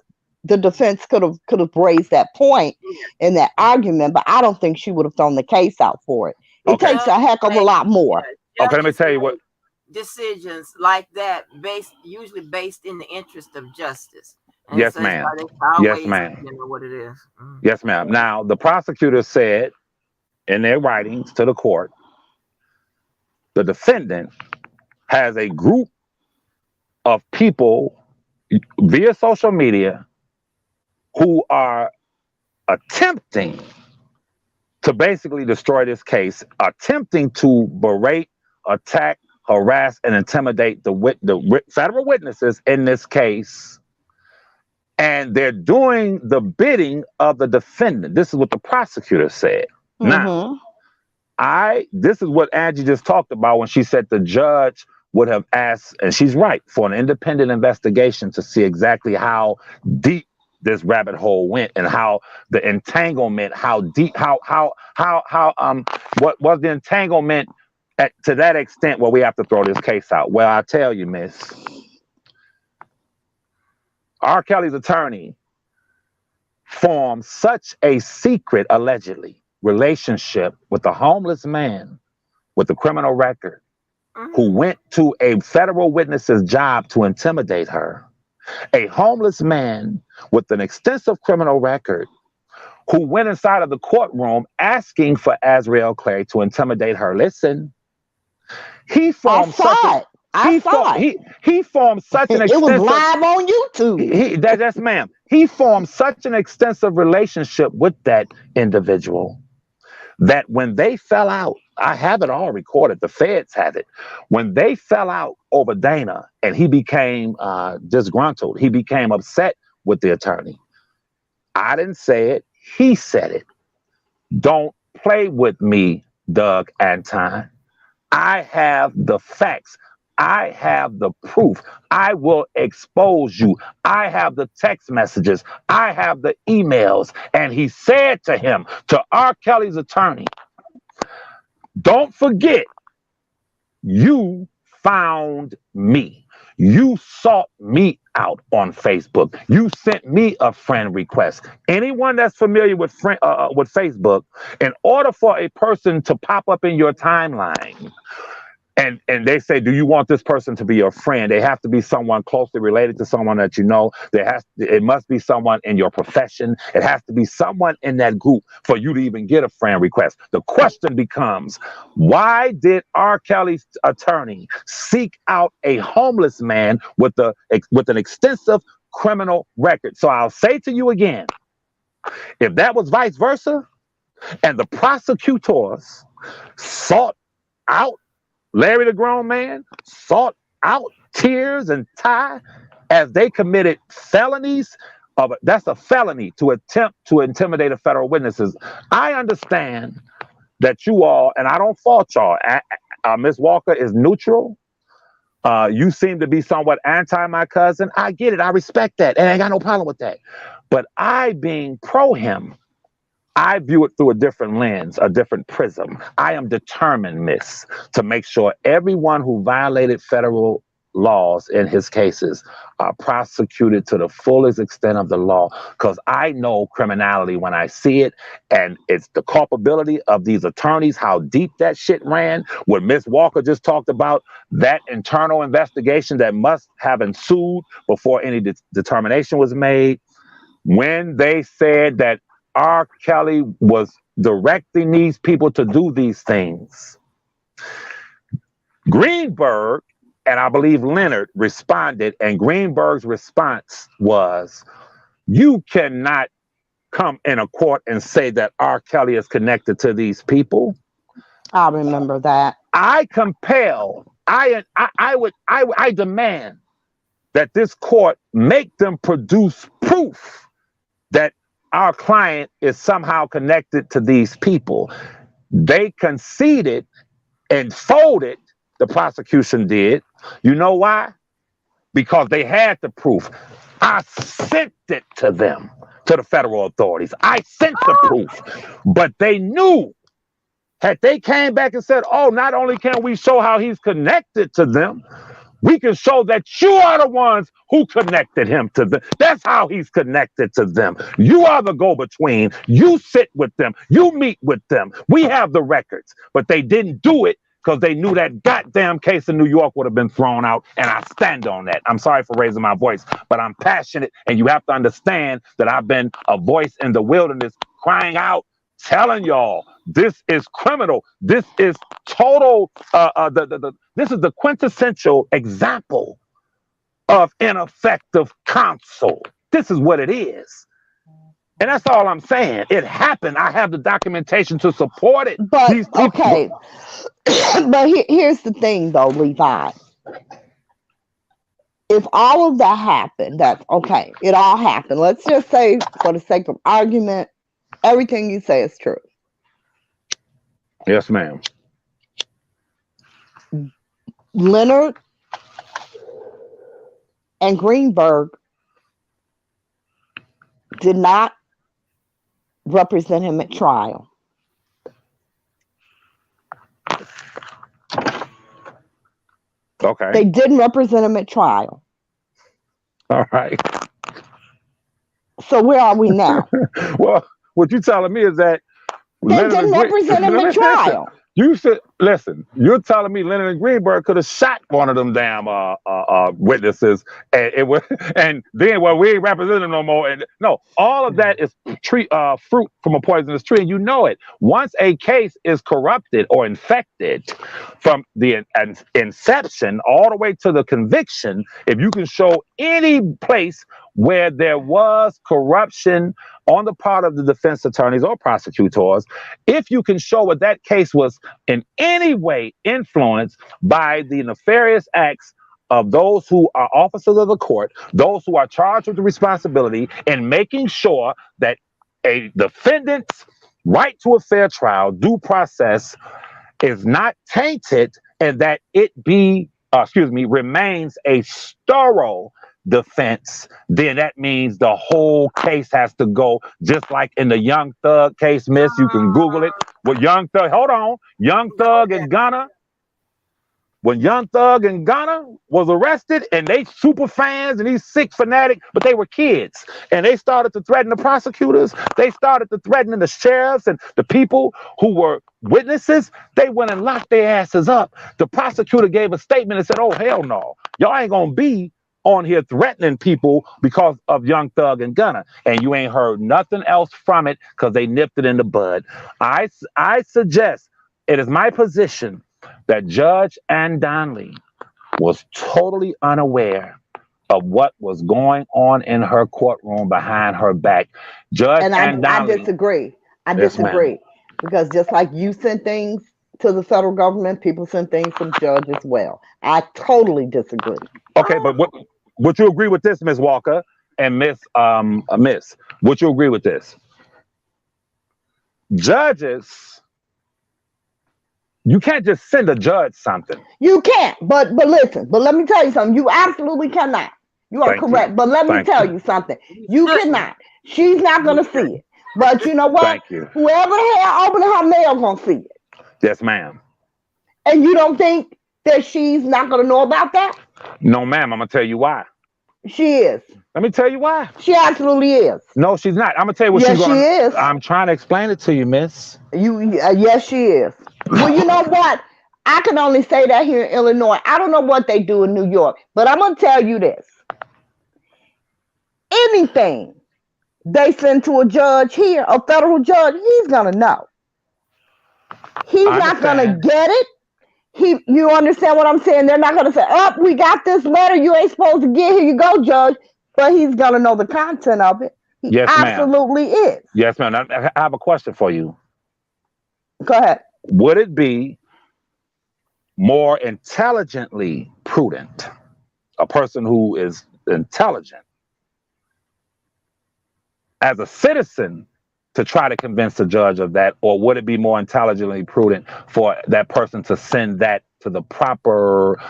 the defense could have raised that point yeah, in that argument, but I don't think she would have thrown the case out for it. It Okay. takes a heck of a make lot more. yeah, Okay, let me judges tell you what. make decisions like that usually based in the interest of justice, and Yes, so that's why ma'am. they Yes, always ma'am. what it is. Mm. Yes, ma'am. Now, the prosecutor said in their writings to the court, the defendant has a group of people via social media who are attempting to basically destroy this case, attempting to berate, attack, harass, and intimidate the federal witnesses in this case. And they're doing the bidding of the defendant. This is what the prosecutor said. Now, Hmm. this is what Angie just talked about when she said the judge would have asked, and she's right, for an independent investigation to see exactly how deep this rabbit hole went and how the entanglement, how deep, what was the entanglement to that extent where we have to throw this case out. Well, I tell you, Miss, R. Kelly's attorney formed such a secret, allegedly, relationship with a homeless man with a criminal record who Mm-hmm. went to a federal witness's job to intimidate her, a homeless man with an extensive criminal record who went inside of the courtroom asking for Azriel Clay to intimidate her. Listen, he I formed such a saw it. I saw it. he formed such an It was extensive live on YouTube. that's ma'am. He formed such an extensive relationship with that individual that when they fell out, I have it all recorded. The feds have it. When they fell out over Dana and he became disgruntled, he became upset with the attorney. I didn't say it. He said it. Don't play with me, Doug Anton. I have the facts. I have the proof. I will expose you. I have the text messages. I have the emails. And he said to him, to R. Kelly's attorney, don't forget, you found me. You sought me out on Facebook. You sent me a friend request. Anyone that's familiar with with Facebook, in order for a person to pop up in your timeline, and they say, do you want this person to be your friend? They have to be someone closely related to someone that you know. It must be someone in your profession. It has to be someone in that group for you to even get a friend request. The question becomes, why did R. Kelly's attorney seek out a homeless man with an extensive criminal record? So I'll say to you again, if that was vice versa, and the prosecutors sought out Larry the grown man, sought out Tears and Ty as they committed felonies. That's a felony to attempt to intimidate a federal witnesses. I understand that you all, and I don't fault y'all. Ms. Walker is neutral. You seem to be somewhat anti my cousin. I get it. I respect that. And I ain't got no problem with that. But I, being pro him, I view it through a different lens, a different prism. I am determined, miss, to make sure everyone who violated federal laws in his cases are prosecuted to the fullest extent of the law, because I know criminality when I see it, and it's the culpability of these attorneys, how deep that shit ran. What Miss Walker just talked about, that internal investigation that must have ensued before any determination was made. When they said that R. Kelly was directing these people to do these things, Greenberg and I believe Leonard responded, and Greenberg's response was, you cannot come in a court and say that R. Kelly is connected to these people. I remember that. I demand that this court make them produce proof that our client is somehow connected to these people. They conceded and folded, the prosecution did. You know why? Because they had the proof. I sent it to them, to the federal authorities. I sent the proof. But they knew, had they came back and said, oh, not only can we show how he's connected to them, we can show that you are the ones who connected him to them. That's how he's connected to them. You are the go-between. You sit with them. You meet with them. We have the records. But they didn't do it because they knew that goddamn case in New York would have been thrown out, and I stand on that. I'm sorry for raising my voice, but I'm passionate, and you have to understand that I've been a voice in the wilderness crying out, telling y'all, this is criminal. This is total. This is the quintessential example of ineffective counsel. This is what it is. And that's all I'm saying. It happened. I have the documentation to support it. But, These people, okay. But here's the thing, though, Levi. If all of that happened, that's okay. It all happened. Let's just say, for the sake of argument, everything you say is true. Yes, ma'am. Leonard and Greenberg did not represent him at trial. Okay. They didn't represent him at trial. All right. So where are we now? Well, what you're telling me is that they didn't represent him at trial. You said Listen, you're telling me Leonard Greenberg could have shot one of them damn witnesses, and it was, and then well, we ain't representing them no more. And no, all of that is fruit from a poisonous tree, and you know it. Once a case is corrupted or infected from the inception all the way to the conviction, if you can show any place where there was corruption on the part of the defense attorneys or prosecutors, if you can show what that case was in any way influenced by the nefarious acts of those who are officers of the court, those who are charged with the responsibility in making sure that a defendant's right to a fair trial, due process, is not tainted and that it be, remains a thorough defense, then that means the whole case has to go, just like in the Young Thug case, Miss. You can Google it. With Young Thug, hold on, Young Thug in Ghana. When Young Thug in Ghana was arrested, and they super fans and these sick fanatic, but they were kids, and they started to threaten the prosecutors. They started to threaten the sheriffs and the people who were witnesses. They went and locked their asses up. The prosecutor gave a statement and said, "Oh hell no, y'all ain't gonna be on here threatening people because of Young Thug and Gunna," and you ain't heard nothing else from it because they nipped it in the bud. I suggest, it is my position that Judge Ann Donnelly was totally unaware of what was going on in her courtroom behind her back. Judge Ann Donnelly. I disagree. I Yes, disagree ma'am. because just like you send things to the federal government, people send things from judge as well. I totally disagree. Okay, but would you agree with this, Miss Walker and Miss? Would you agree with this? Judges, you can't just send a judge something. You can't, but listen, but let me tell you something. You absolutely cannot. You are Thank correct, you. but let me Thank tell you. you something. You cannot. She's not gonna see it. But you know what? Thank you. Whoever the hell opening her mail gonna see it. Yes, ma'am. And you don't think that she's not gonna know about that? No, ma'am. I'm gonna tell you why. She is. Let me tell you why. She absolutely is. No, she's not. I'm gonna tell you what Yes, she's she gonna. is. I'm trying to explain it to you, Miss. Yes, she is. Well, you know what? I can only say that here in Illinois. I don't know what they do in New York, but I'm gonna tell you this: anything they send to a judge here, a federal judge, he's gonna know. He's I not gonna understand. get it. You understand what I'm saying? They're not gonna say, "Oh, we got this letter. You ain't supposed to get. Here you go, judge." But he's gonna know the content of it. He Yes, ma'am. absolutely is. Yes, ma'am. I have a question for you. Go ahead. Would it be more intelligently prudent, a person who is intelligent, as a citizen, to try to convince the judge of that, or would it be more intelligently prudent for that person to send that to the proper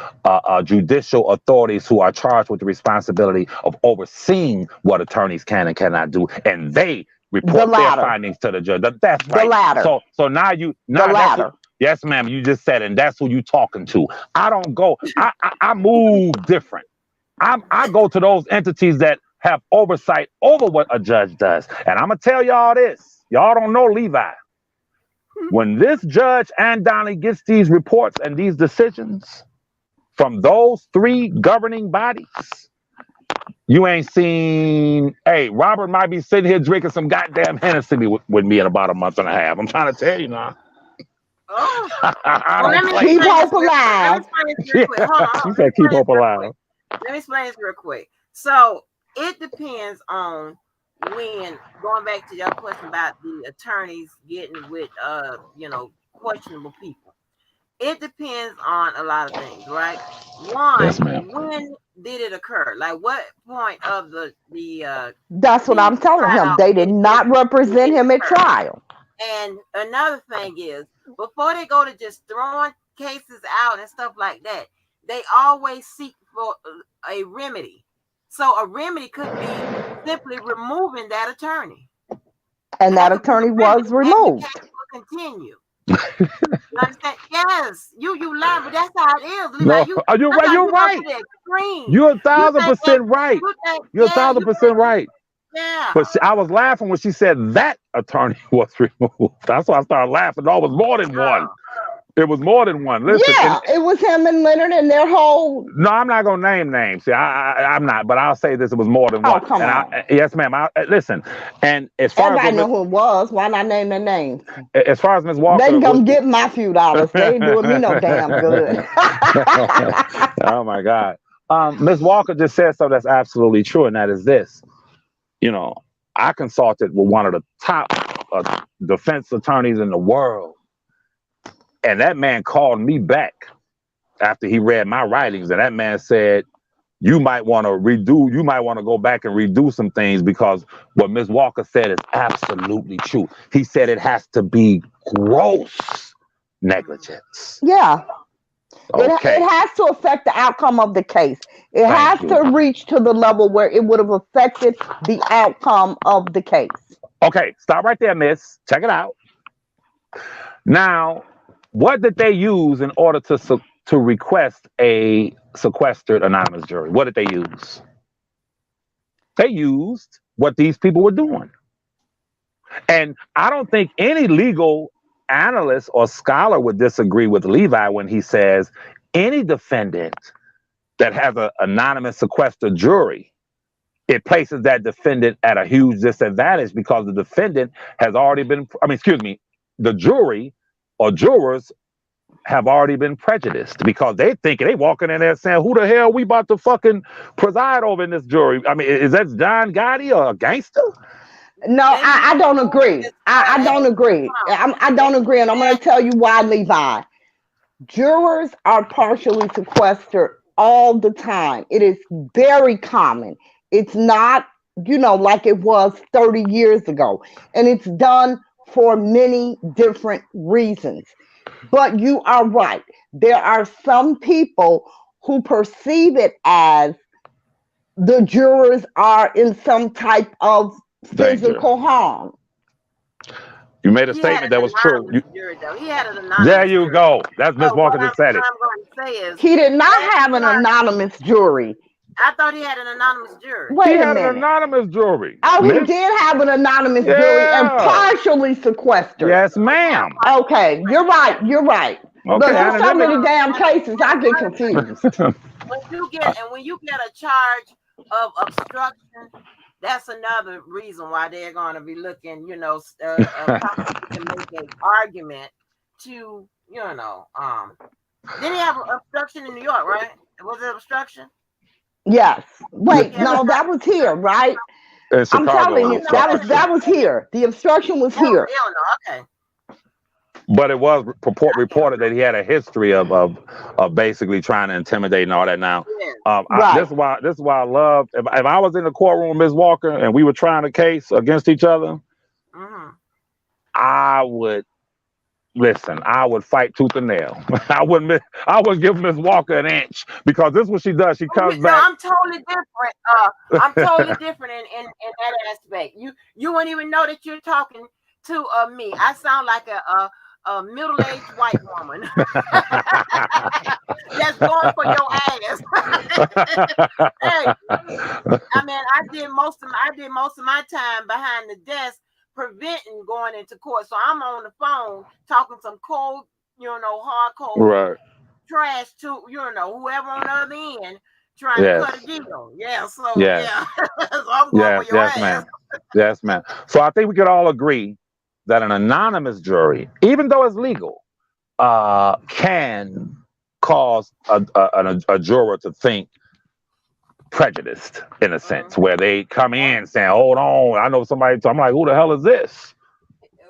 judicial authorities who are charged with the responsibility of overseeing what attorneys can and cannot do, and they The report their latter. findings to the judge? That's The right. latter. So now The that's what, latter. yes, ma'am, you just said, and that's who you talking to. I don't go. I move different. I go to those entities that have oversight over what a judge does. And I'm going to tell y'all this. Y'all don't know Levi. When this judge Ann Donnelly gets these reports and these decisions from those three governing bodies, you ain't seen. Hey, Robert might be sitting here drinking some goddamn Hennessy with me in about a month and a half. I'm trying to tell you now. Oh, I well, let don't me play. Keep explain this hope real quick. Let me alive. explain this real Yeah, quick. Hold on, she hold on. Let me said keep explain hope this real quick. alive. Let me explain this real quick. So it depends on when, going back to your question about the attorneys getting with questionable people. It depends on a lot of things, right? Yes, One, ma'am. when did it occur? Like what point of That's what the I'm telling him. trial They did not did represent it him at occur? trial. And another thing is, before they go to just throwing cases out and stuff like that, they always seek for a remedy. So a remedy could be simply removing that attorney. And That that could be the attorney remedy, was and the case removed. will continue. You understand? Yes, you laugh, but that's how it is, Levi. No, You you're right. sometimes You're you go to right. the extreme. You're a You thousand think that percent right. you think, You're a yeah, thousand you percent think, right. yeah. But see, I was laughing when she said that attorney was removed. That's why I started laughing. No, it was more than one. Oh. It was more than one. Listen, and Yeah, it was him and Leonard and their whole. no, I'm not gonna name names. See, I'm not, but I'll say this: it was more than Oh, one. come And on. yes, ma'am. Listen, and as far as Everybody know who it was. Why not name their names? Miss They Walker can was. come get my few dollars. They ain't doing me no damn good. Oh my God, Miss Walker just said something that's absolutely true, and that is this. You know, I consulted with one of the top defense attorneys in the world, and that man called me back after he read my writings, and that man said, you might want to go back and redo some things because what Ms. Walker said is absolutely true. He said it has to be gross negligence. Yeah. It Okay, has to affect the outcome of the case. It has thank you. to reach to the level where it would have affected the outcome of the case. Okay, stop right there, miss. Check it out. Now, what did they use in order to request a sequestered anonymous jury? What did they use? They used what these people were doing. And I don't think any legal analyst or scholar would disagree with Levi when he says any defendant that has an anonymous sequestered jury, it places that defendant at a huge disadvantage because the defendant has already been, excuse me, the jury or jurors have already been prejudiced because they thinking they walking in there saying, who the hell we about to fucking preside over in this jury? I mean, is that John Gotti or a gangster? No, They knew I don't agree. it's I gonna don't ask the agree. I they don't agree, and I'm going to tell you why, Levi. Jurors are partially sequestered all the time. It is very common. It's not, like it was 30 years ago. And it's done for many different reasons. But you are right. There are some people who perceive it as the jurors are in some type of Thank you. physical harm. You made a he had statement an that was true. anonymous jury though. He had an There anonymous you jury. go. That's Miss So what Walker I'm just said what it. I'm going to say is He did not last have an charge. anonymous jury. I thought he had an anonymous jury. He Wait a had an minute. anonymous jury, Oh, he Miss. did have an anonymous jury and Yeah. partially sequestered. Yes, Yeah, ma'am. Okay, you're right. yeah. You're right. Okay, Look, there's so many anonymity. damn cases, I get confused. When you get a charge of obstruction, that's another reason why they're going to be looking. A prosecutor can make an argument to Did he have obstruction in New York? Right? Was it obstruction? Yes. Yeah, Wait, He had a no, that was here, right? in I'm Chicago, it telling was you, no, that wait was a obstruction. that minute. was here. The obstruction was That was here. Illinois. Okay, But it was I can't reported that he remember. had a history of basically trying to intimidate and all that. Now, Yeah. Right. this is why I love. If I was in the courtroom with Ms. Walker and we were trying a case against each other, Mm-hmm. I would listen. I would fight tooth and nail. I wouldn't give Ms. Walker an inch because this is what she does. She Oh, comes no, back. I'm totally different. I'm totally different in that aspect. You wouldn't even know that you're talking to me. I sound like a middle aged white woman that's going for your ass. Hey, I mean, I did most of my time behind the desk preventing going into court. So I'm on the phone talking some cold, hardcore Right. trash to whoever on the other end trying to cut a Yes. deal. Yeah, so Yes. yeah, so I'm going for Yes. your Yes, ass. ma'am. Yes, ma'am. So I think we could all agree that an anonymous jury, even though it's legal, can cause a juror to think prejudiced in a sense, Mm-hmm. where they come Yeah, in saying, "Hold on, I know somebody." I'm like, "Who the hell is this?"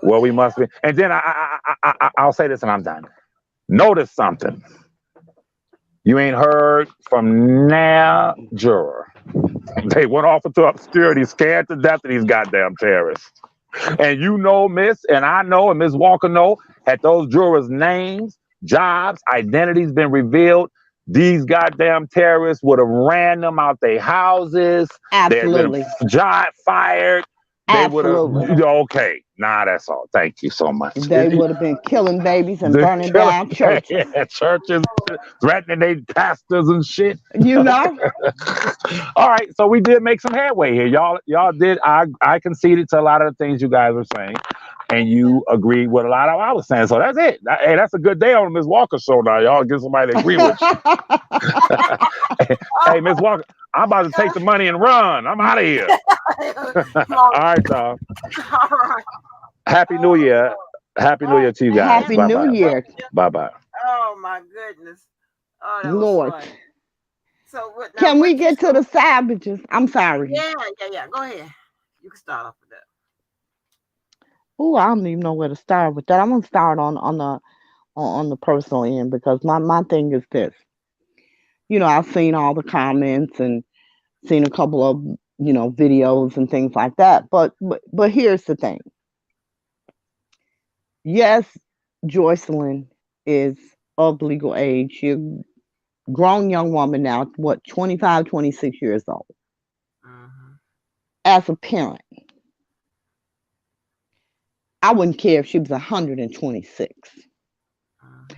Well, we yeah. must be. And then I'll say this, and I'm done. Notice something. You ain't heard from now juror. They went off into obscurity, scared to death of these goddamn terrorists. And you know, Miss, and I know, and Miss Walker know, had those jurors' names, jobs, identities been revealed, these goddamn terrorists would have ran them out their houses. They'd been Absolutely. fired. They would have. Absolutely. Okay, nah, that's all. Thank you so much. They would have been killing babies and The burning killing down churches. churches, threatening their pastors and shit. You know? All right, so we did make some headway here, y'all. Y'all did. I conceded to a lot of the things you guys were saying. and you agreed with a lot of what I was saying. So that's it. Hey, that's a good day on the Miss Walker show now. Y'all get somebody to agree with you. Hey, Miss Walker, I'm about to take the money and run. I'm out of here. All right, y'all. All right. Happy New Oh Year. Lord. Happy New Oh, Year to you guys. Happy Bye New bye. Year, Bye bye. oh my goodness. Oh, that was Lord. fun. So what now? Can we What you get to the so? savages? I'm sorry. Yeah. Go ahead. You can start off with that. Oh, I don't even know where to start with that. I'm gonna start on the personal end because my thing is this. I've seen all the comments and seen a couple of videos and things like that. But here's the thing. Yes, Joycelyn is of legal age. She's a grown young woman now, what, 25, 26 years old. Mm-hmm. As a parent, I wouldn't care if she was 126. Mm-hmm.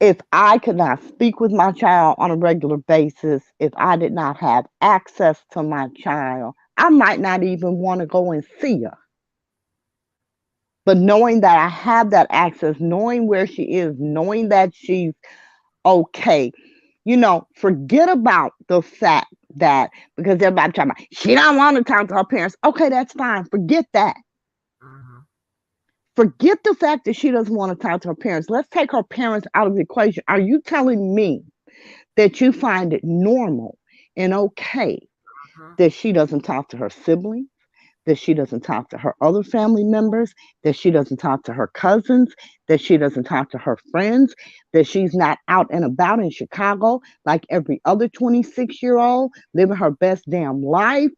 If I could not speak with my child on a regular basis, if I did not have access to my child, I might not even want to go and see her. But knowing that I have that access, knowing where she is, knowing that she's okay, forget about the fact that because everybody talking about she don't want to talk to her parents. Okay, that's fine. Forget that. Mm-hmm. Forget the fact that she doesn't want to talk to her parents. Let's take her parents out of the equation. Are you telling me that you find it normal and okay Mm-hmm. that she doesn't talk to her siblings, that she doesn't talk to her other family members, that she doesn't talk to her cousins, that she doesn't talk to her friends, that she's not out and about in Chicago like every other 26-year-old, living her best damn life,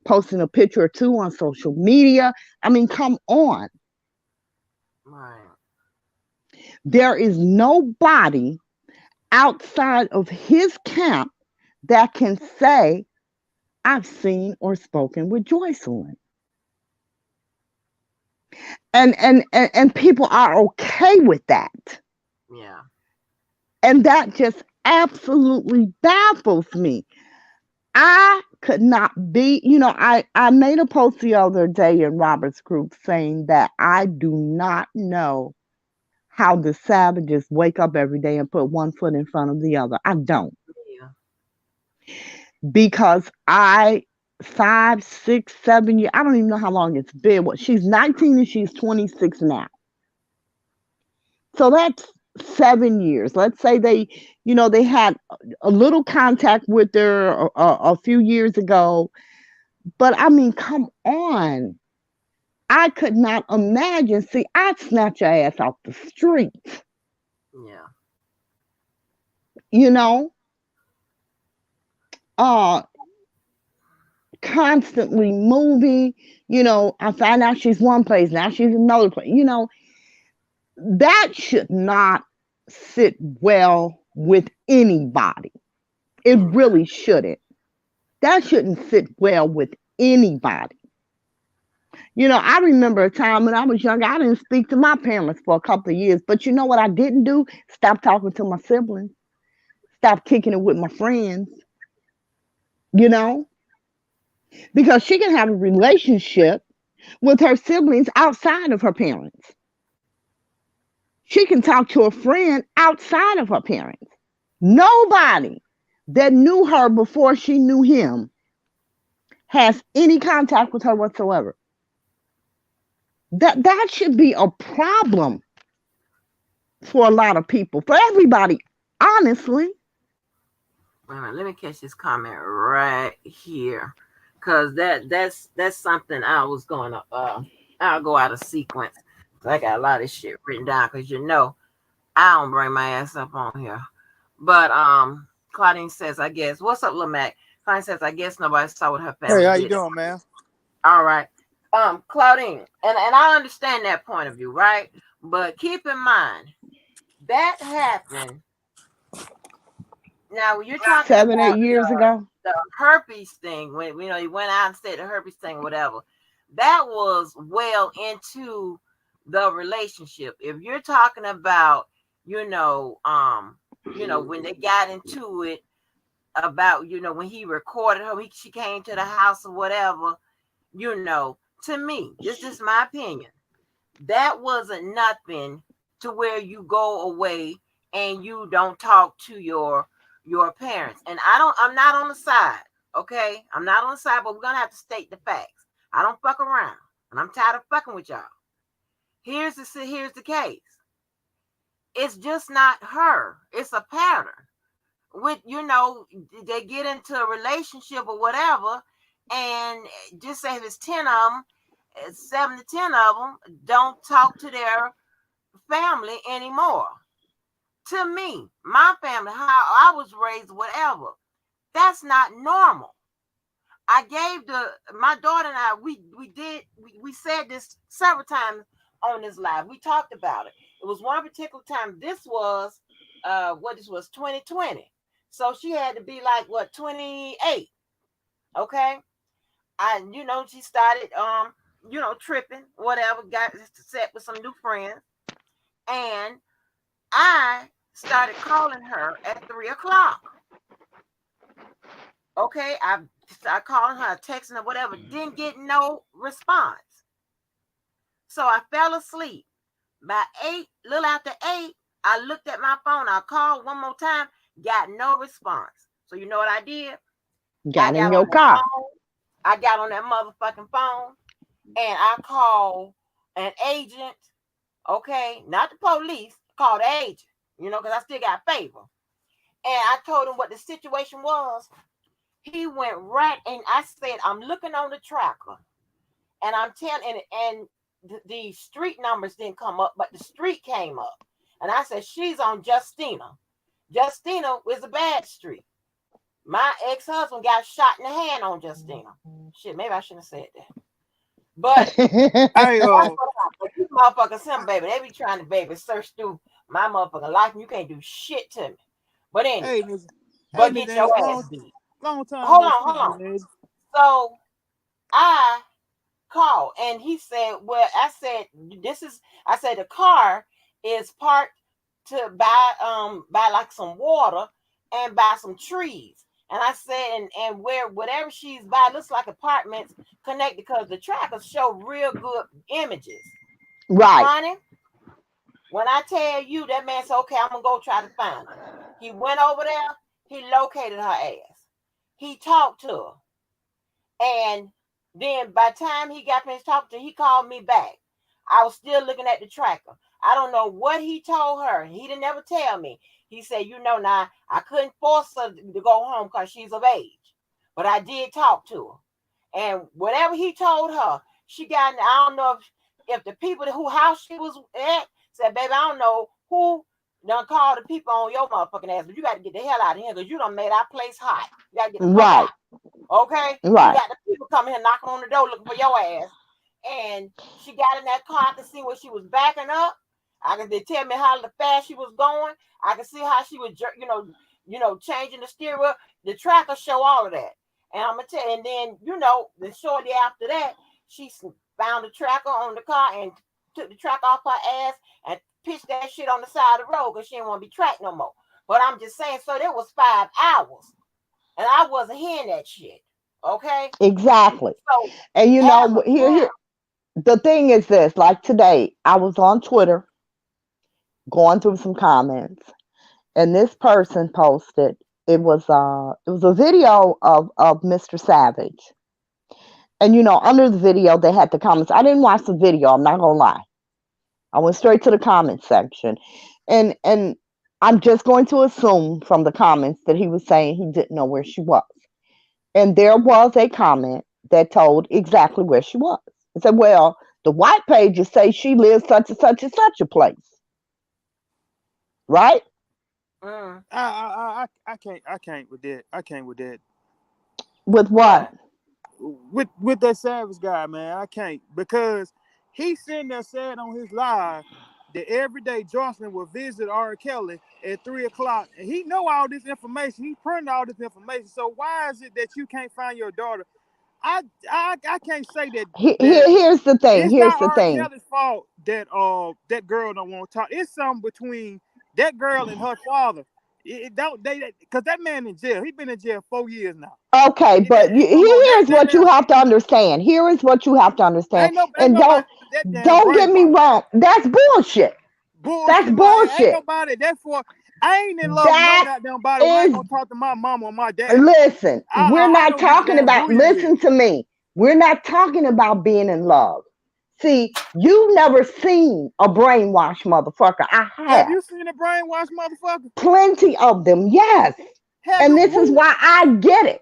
posting a picture or two on social media? I mean, come on. Right. There is nobody outside of his camp that can say, I've seen or spoken with Joycelyn. And people are okay with that. Yeah. And that just absolutely baffles me. I could not be, I made a post the other day in Robert's group saying that I do not know how the savages wake up every day and put one foot in front of the other. I don't. Yeah. Because 5, 6, 7 years, I don't even know how long it's been. What, she's 19 and she's 26 now. So that's 7 years. Let's say they had a little contact with her a few years ago. But I mean, come on. I could not imagine. See, I'd snatch your ass off the streets, Yeah. you know, uh, constantly moving. I find out she's one place, now she's another place. That should not sit well with anybody. It really Exactly. shouldn't. That shouldn't sit well with anybody. I remember a time when I was young, I didn't speak to my parents for a couple of years. But you know what I didn't do? Stop talking to my siblings, stop kicking it with my friends, you know, because she can have a relationship with her siblings outside of her parents. She can talk to a friend outside of her parents. Nobody that knew her before she knew him has any contact with her whatsoever. That should be a problem for a lot of people, for everybody, honestly. Wait a minute, let me catch this comment right here, cause that's something I was going to I'll go out of sequence. I got a lot of shit written down, cause I don't bring my ass up on here. But Claudine says, I guess, what's up, Lamac? Claudine says, I guess nobody saw what her Hey, family how you did. doing, man? All right. Claudine, and I understand that point of view, right? But keep in mind that happened. Now, when you're talking 7, 8 years ago. the herpes thing, when you went out and said the herpes thing, whatever, that was well into the relationship. If you're talking about, when they got into it about, when he recorded her, she came to the house or whatever, to me, this is my opinion. That wasn't nothing to where you go away and you don't talk to your parents. And I'm not on the side, okay? I'm not on the side, but we're gonna have to state the facts. I don't fuck around, and I'm tired of fucking with y'all. Here's the case. It's just not her. It's a pattern. With they get into a relationship or whatever, and just say if it's 10 of them, 7 to 10 of them don't talk to their family anymore. To me, my family, how I was raised, whatever, that's not normal. I gave my daughter and I, we said this several times on this live. We talked about it. It was one particular time. This was what this was 2020. So she had to be like what 28. Okay. She started tripping, whatever, got set with some new friends. And I started calling her at 3 o'clock. Okay, I started calling her, texting her, whatever. Didn't get no response. So I fell asleep. By 8, little after 8, I looked at my phone. I called one more time, got no response. So you know what I did? I Got in got your on that car. phone. I got on that motherfucking phone, and I called an agent. Okay, not the police. Called the agent. Because I still got favor. And I told him what the situation was. He went right, and I said, I'm looking on the tracker, and I'm telling, and the street numbers didn't come up, but the street came up. And I said, she's on Justina. Justina is a bad street. My ex-husband got shot in the hand on Justina. Shit, maybe I shouldn't have said that. But Hey, that's what happened. These motherfuckers, some baby, they be trying to baby search through my motherfucking life, and you can't do shit to me. But anyway, hey, Miss, hey, but Miss get your Angela, ass long, beat. long time Hold no on, see, hold on. Miss Angela. So I called, and he said, well, I said, I said, the car is parked to buy like some water and buy some trees. And I said, and where whatever she's by looks like apartments connected, because the trackers show real good images. Right. Honey, when I tell you, that man said, okay, I'm gonna go try to find her. He went over there, he located her ass. He talked to her. And then by the time he got finished talking to her, he called me back. I was still looking at the tracker. I don't know what he told her. He didn't ever tell me. He said, now I couldn't force her to go home because she's of age. But I did talk to her. And whatever he told her, she got, I don't know if the people who house she was at said, baby, I don't know who done called the people on your motherfucking ass, but you got to get the hell out of here because you done made our place hot. You got to get the fuck Right. out. Okay? You Right. got the people coming here knocking on the door looking for your ass. And she got in that car. I could see where she was backing up. They tell me how fast she was going. I could see how she was, changing the steering wheel. The tracker show all of that. And I'm gonna tell you, and then the shortly after that, she found the tracker on the car and took the tracker off her ass and pitched that shit on the side of the road because she didn't want to be tracked no more. But I'm just saying, so there was 5 hours, and I wasn't hearing that shit. Okay, Exactly. so And as a here, parent, the thing is this, like today, I was on Twitter going through some comments, and this person posted, it was a video of Mr. Savage. And under the video they had the comments. I didn't watch the video, I'm not gonna lie. I went straight to the comment section. And I'm just going to assume from the comments that he was saying he didn't know where she was. And there was a comment that told exactly where she was. It said, well, the white pages say she lives such and such and such a place. Right? mm, I can't with that. I can't with that. With what? what? With that Savage guy, man, I can't, because he sitting there said on his live that every day Jocelyn will visit R. Kelly at 3 o'clock, and he know all this information. He printed all this information. So why is it that you can't find your daughter? I can't say that Here's the thing. it's Here's not the R. thing. Kelly's fault that that girl don't want to talk. It's something between that girl and her father It don't they because that man in jail. He been in jail 4 years now. Okay, but Come on, here's what you have to understand. Here is what you have to understand. ain't And nobody that damn don't get me brainwashed. wrong. That's bullshit. That's Bullshit, man. Ain't bullshit. nobody. That's for. I ain't in love with no That goddamn body. I ain't is gonna talk to my mama or my daddy. Listen, we're I not know which talking damn about, breed it listen is. to me. We're not talking about being in love. See, you've never seen a brainwashed motherfucker. I Have have. you seen a brainwashed motherfucker? Plenty of them, yes. Have And you this is who? why I get it.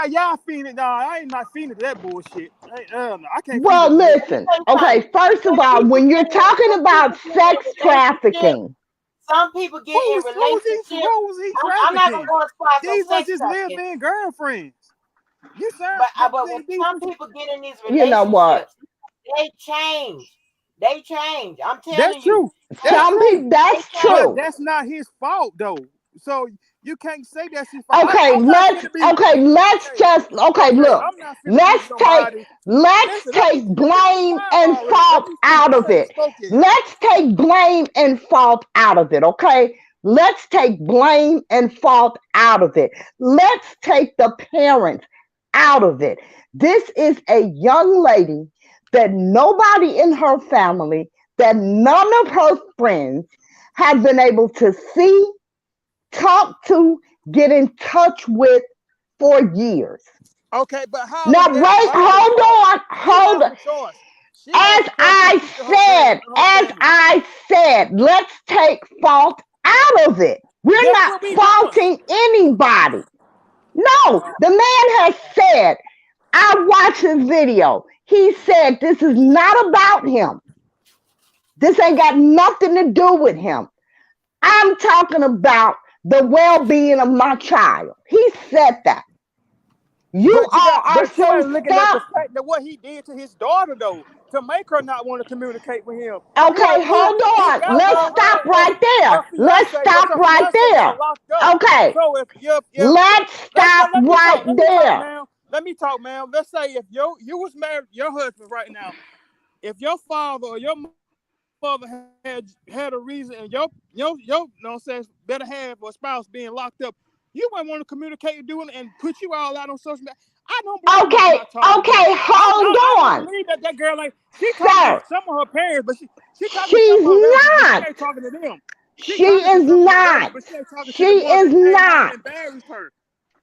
Y'all feed it. No, I ain't not feeding to that bullshit. No, I can't feed Well, into that. Let me listen. tell you Okay, something. first of Some all, people when you're get in, talking some about people get in sex relationship. trafficking, Some people Who get in relationship. was he I'm not gonna trafficking? go as far as no These are sex just trafficking, live-in girlfriends. You sound but when these. some people get in these you know what? relationships, they change. They change. I'm That's telling you, true. That's Some true. people, they that's But change. true. that's not his fault though. So you can't say that's his fault. Okay, I'm not finna be let's okay. just, okay, Okay, look. I'm not finna be Let's take, somebody. let's Listen, take let me blame time and already. Let fault me speak. out I of haven't it. spoke yet. Let's take blame and fault out of it, okay? Let's take blame and fault out of it. Let's take the parents out of it. This is a young lady that nobody in her family, that none of her friends have been able to see, talk to, get in touch with for years. Okay, but how Now is that wait, her fault? She hold has on. a choice. She has a choice to speak to her parents and her As family. I said, let's take fault out of it. We're That's not what we doing. faulting anybody. No, Uh, the man has said, I watched his video. He said this is not about him. This ain't got nothing to do with him. I'm talking about the well-being of my child. He said that. You all are but you so ain't looking at the stuck. fact that what he did to his daughter though, to make her not want to communicate with him. Okay, hold He on. got Let's stop right there. Let's cause stop her right fiance got there. locked up. Okay, So if let's stop let me talk, right there. man. Let me talk, man. Let's say if you was married, your husband right now, if your father or your mother had a reason and your you know what I'm saying, better half or spouse being locked up, you might want to communicate and doing and put you all out on social media. I don't believe your mama Okay, not talking to them. hold I don't on. believe that girl ain't. She talking to Sir, some of her parents, but she talking to some she's of her relatives, but she not. ain't talking to them. She She talking to is some of her relatives, not. but she ain't talking to She the ones is that came out and not. embarrassed her.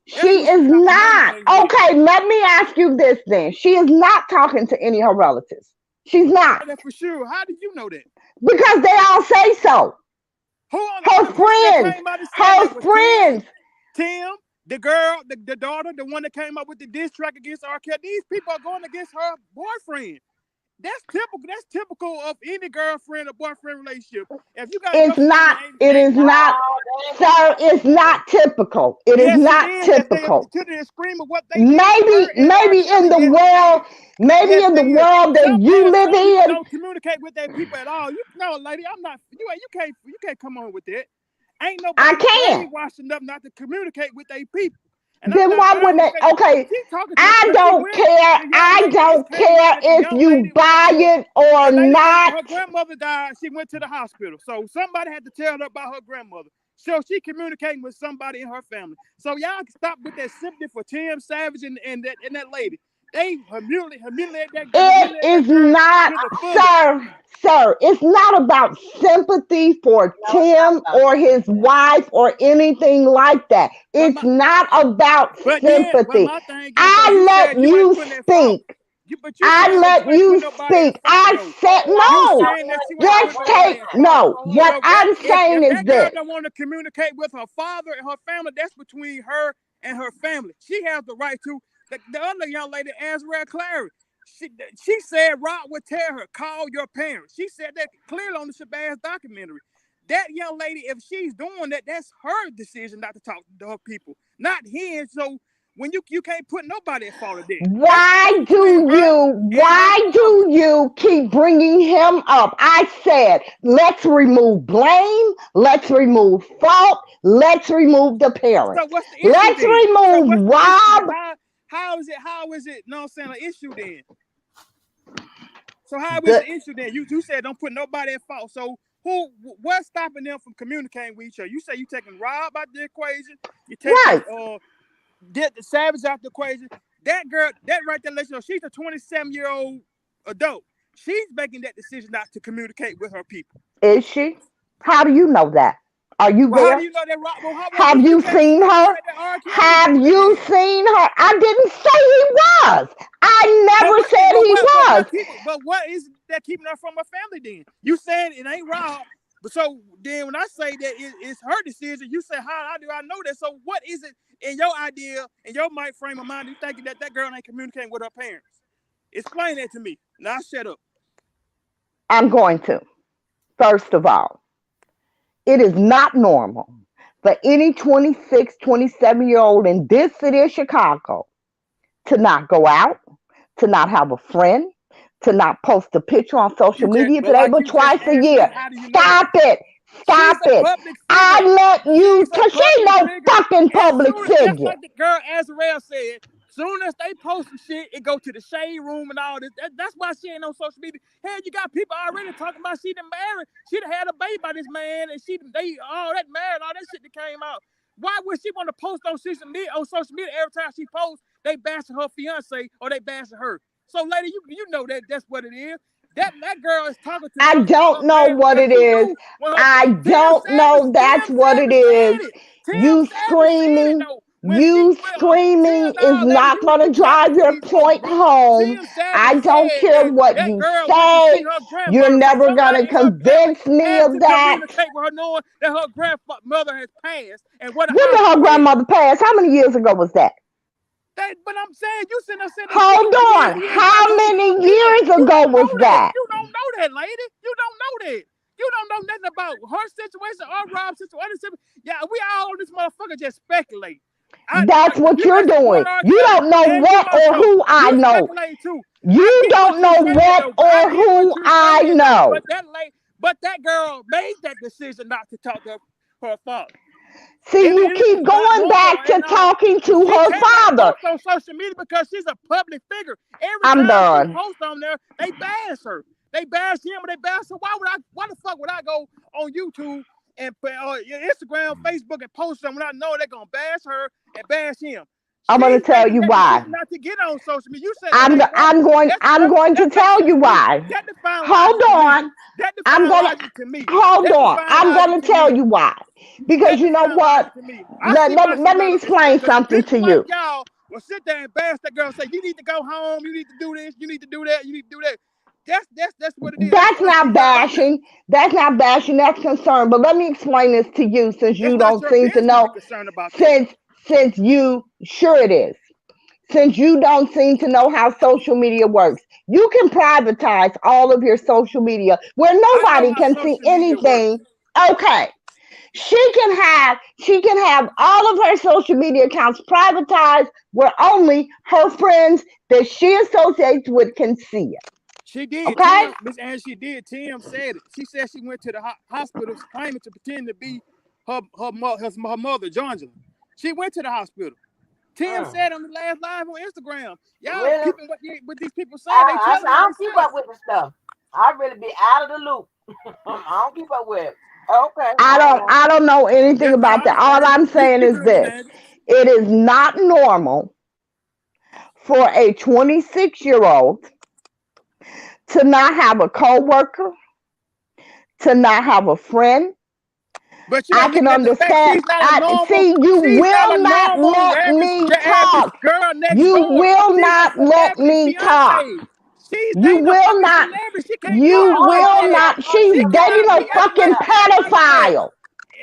She That's who is she not not. communicating with. Okay, let me ask you this then. She is not talking to any of her relatives. She's not. That for sure. How did you know that? Because they all say so. The Her only person that friends. came out and said Her that was Tim. friends. Tim, the girl, the daughter, the one that came up with the diss track against R. Kelly. These people are going against her boyfriend. That's typical. That's typical of any girlfriend or boyfriend relationship. If you got your It's family, not, it ain't is not, sir, it's not typical. It is yes, it not is. If they typical. to the scream of what they did to her and R. Maybe in Kelly, the yes, it world, is. maybe Yes, in it the is. world that you live Some people in, don't communicate with their people at all. You know, lady, I'm not. You can't come on with that. Ain't I nobody can. brainwashed enough not to communicate with their people. And I'm Then not why wouldn't buying the fact they? that Okay, she talking to I because she don't went. care. The young I lady just don't came out care that the if young you lady went buy to it or the lady not. her grandmother died. She went to the hospital, so somebody had to tell her about her grandmother. So she communicating with somebody in her family. So y'all can stop with that sympathy for Tim Savage and that lady. They humiliate It is girl not, to the fullest. sir, it's not about sympathy for No, it's not Tim about or his that. wife or anything like that. But It's not about but sympathy. my thing is though, I you said let you ain't you putting that fault. speak. You I saying that let you ain't you putting nobody at speak. fault I though. said You no. saying that you ain't Let's putting nobody take, at fault. no. What So I'm saying if is that girl this. don't want to communicate with her father and her family, that's between her and her family. She has the right to. The other young lady, Azrael Clary, she said Rod would tell her, call your parents. She said that clearly on the Shabazz documentary. That young lady, if she's doing that, that's her decision not to talk to her people, not his. So when you can't put nobody at fault of that. That's between her and her Why father. do you keep bringing him up? I said, let's remove blame, let's remove fault, let's remove the So parents. what's the issue Let's then? So what's remove the issue then? Rob. How is it? No, I'm saying an issue then. So how is The, the issue then? You said don't put nobody at fault. So what's stopping them from communicating with each other? You say you taking Rob out the equation. You Right. taking get the Savage out the equation. That girl, that right there, lets you know she's a 27-year-old adult. She's making that decision not to communicate with her people. Is she? How do you know that? Are you Well, how do there? you know that Rob? Well, Have you seen her? that R. Kelly Have you did? seen her? I didn't say he was. I But never what, said he was. but what is that keeping her from her family then? You said it ain't Rob. But so then when I say that it's her decision, you say, how do I know that? So what is it in your idea, in your mind frame of mind, you thinking that girl ain't communicating with her parents? Explain that to me. Now shut up. I'm going to. First of all, it is not normal for any 26, 27-year-old in this city of Chicago to not go out, to not have a friend, to not post a picture on social media But today, like but you just twice a asked year. me, how do you know Stop that? it. Stop She's a it. public I figure. let you, She's a because she ain't public no figure. fucking public Just figure. like the girl Azrael said, soon as they post some shit, it go to the shade room and all this. That's why she ain't on social media. Hell, you got people already talking about she done married. She done had a baby by this man, and they all that married, all that shit that came out. Why would she want to post on social media every time she posts, they bashing her fiance or they bashing her? So, lady, you know that's what it is. That girl is talking to I don't her know parents what because it she is. knew when I don't know that's Tim what it Savage is. said it. Tim You Savage said it screaming, though. When you Tim, screaming is nah, lady, not going to you got to drive your believe folks, point bro. home. Tim Savage I don't said care that what that you girl went to see say. her You're grandmother, so never going to somebody in her family convince me has of to that. communicate with her, knowing that her grandmother has passed and what the When did her outcome is. grandmother pass? How many years ago was that? But I'm saying you sitting there saying that shit Hold for years on. and years about How knowing some many people. years You ago don't was know that. that? You don't know that, lady. You don't know that. You don't know nothing about her situation or Rob's situation. Yeah, we all on this motherfucker just speculate. That's what You you're that support doing. R. You Kelly don't know and you what or also who I you know. speculate too. I You get what don't you're know saying what though. I or get what who you're I saying though. know. But that girl made that decision not to talk to her father. See, And you it keep is not going normal. back to And talking to she her cannot father. post on social media because she's a public figure. Every I'm time she done. posts on there, they bash her. They bash him or they bash her. Why the fuck would I go on YouTube and Instagram, Facebook and post them when I know they're gonna bash her and bash him? I'm going to She's tell making you that why. decision not to get on social media. You said that I'm ain't normal. I'm going to That makes tell sense you to me. why. That define Hold logic to me. on. That I'm define going to logic to me. hold That on. define I'm logic going to to tell me. you why. Because That you know define what? logic to me. I see why Let she's me not on Instagram explain because something to bitches like you. y'all will sit there and bash that girl and say, you need to go home, you need to do this, you need to do that, you need to do that. That's what it is. That's That's why not she's not on there. bashing. That's not bashing. That's concern. But let me explain this to you, since It's you not don't your seem to business to be know. concerned about that. Since you sure it is. Since you don't seem to know how social media works, you can privatize all of your social media where I know nobody how can see social media works. anything. Okay. She can have all of her social media accounts privatized where only her friends that she associates with can see it. She did. Okay? Tim, Miss Ann, she did. Tim said it. She said she went to the hospital claiming to pretend to be her mother, John. She went to the hospital. Tim said on the last live on Instagram, y'all Really? keeping what these people saying. They telling I what don't they keep say. up with the stuff. I really be out of the loop. I don't keep up with it. Okay, I all don't right. I don't know anything Yes, ma'am, about I that. All understand. I'm saying You is do this. understand. It is not normal for a 26-year-old to not have a coworker, to not have a friend. But you I ain't can looking at the fact understand. she's not a normal, You she's not a will not normal let me average talk. girl next You door. will She's a not let celebrity me talk. fiance. She's You dating a will fucking not. celebrity. She can't be You out Hold like on, will that. now. not. Hold She's She on dating cannot now. a be fucking out like that. pedophile.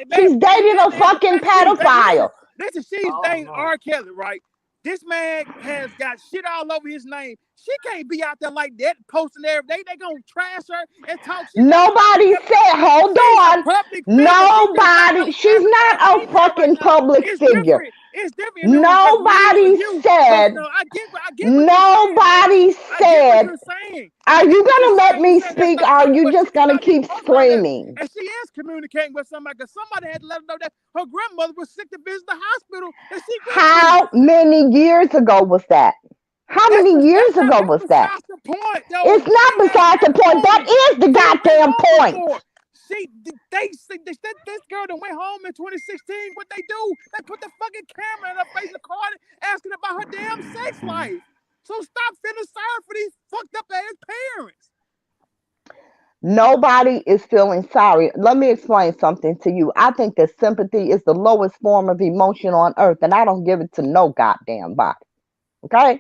Man, She's dating a and the fucking fact she's pedophile. listen, she's Oh dating no. R. Kelly, right? This man has got shit all over his name. She can't be out there like that, posting every day. They gonna trash her and talk shit. That's what R. Nobody Kelly said, do. hold She's a on. public figure. She's just like no Nobody, she's average ass not a female right fucking now. public It's figure. different. It's different because me or Nobody you posting said, on. I get what you're saying, lady. nobody I get what said, you're saying. are I you get what going you're to let saying. You me saying that's speak, or not are normal, you but just going to somebody be keep posting on there. screaming? And she is communicating with somebody because somebody had to let her know that her grandmother was sick to visit the hospital that she went to. How many years ago was that? How many years ago That's was that? besides the point, though. It's not beside the point. That is the She went goddamn home point. before. This girl that went home in 2016. What they do? They put the fucking camera in her face, recording, asking about her damn sex life. So stop feeling sorry for these fucked up ass parents. Nobody is feeling sorry. Let me explain something to you. I think that sympathy is the lowest form of emotion on earth, and I don't give it to no goddamn body. Okay?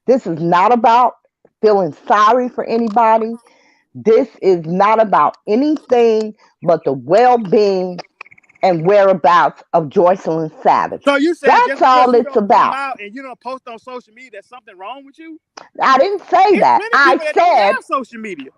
This is not about feeling sorry for anybody. This is not about anything but the well being and whereabouts of Joycelyn Savage. So you saying just That's because all you it's don't come about. out and you don't post on social media, there's something wrong with you? I didn't say It's that. plenty of people that don't have social media.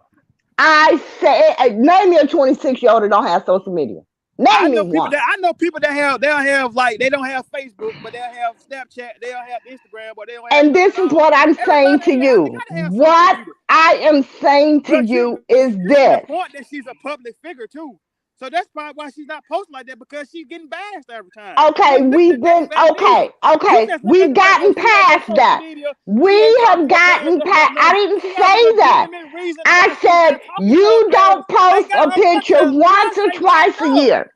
I said, name me a 26-year-old that don't have social media. Name me one. I know people that they'll have like they don't have Facebook, but they'll have Snapchat, they'll have Instagram, but they don't have And none this at is all. what I'm saying Everybody to ain't you. gotta have social What media. I am saying to But you you're is missing the this. point that she's a public figure too. So that's probably why she's not posting like that, because she's getting bashed every time. Okay, But that's valid either. You just look we've at it like, oh, gotten she ain't on past social that. media. She ain't We talking have to her parents. gotten That's not past, I no. didn't She has a say that. legitimate reason I why she's said, not talking to her you don't parents. They post got a her picture fucking once or fiance twice locked a up. year.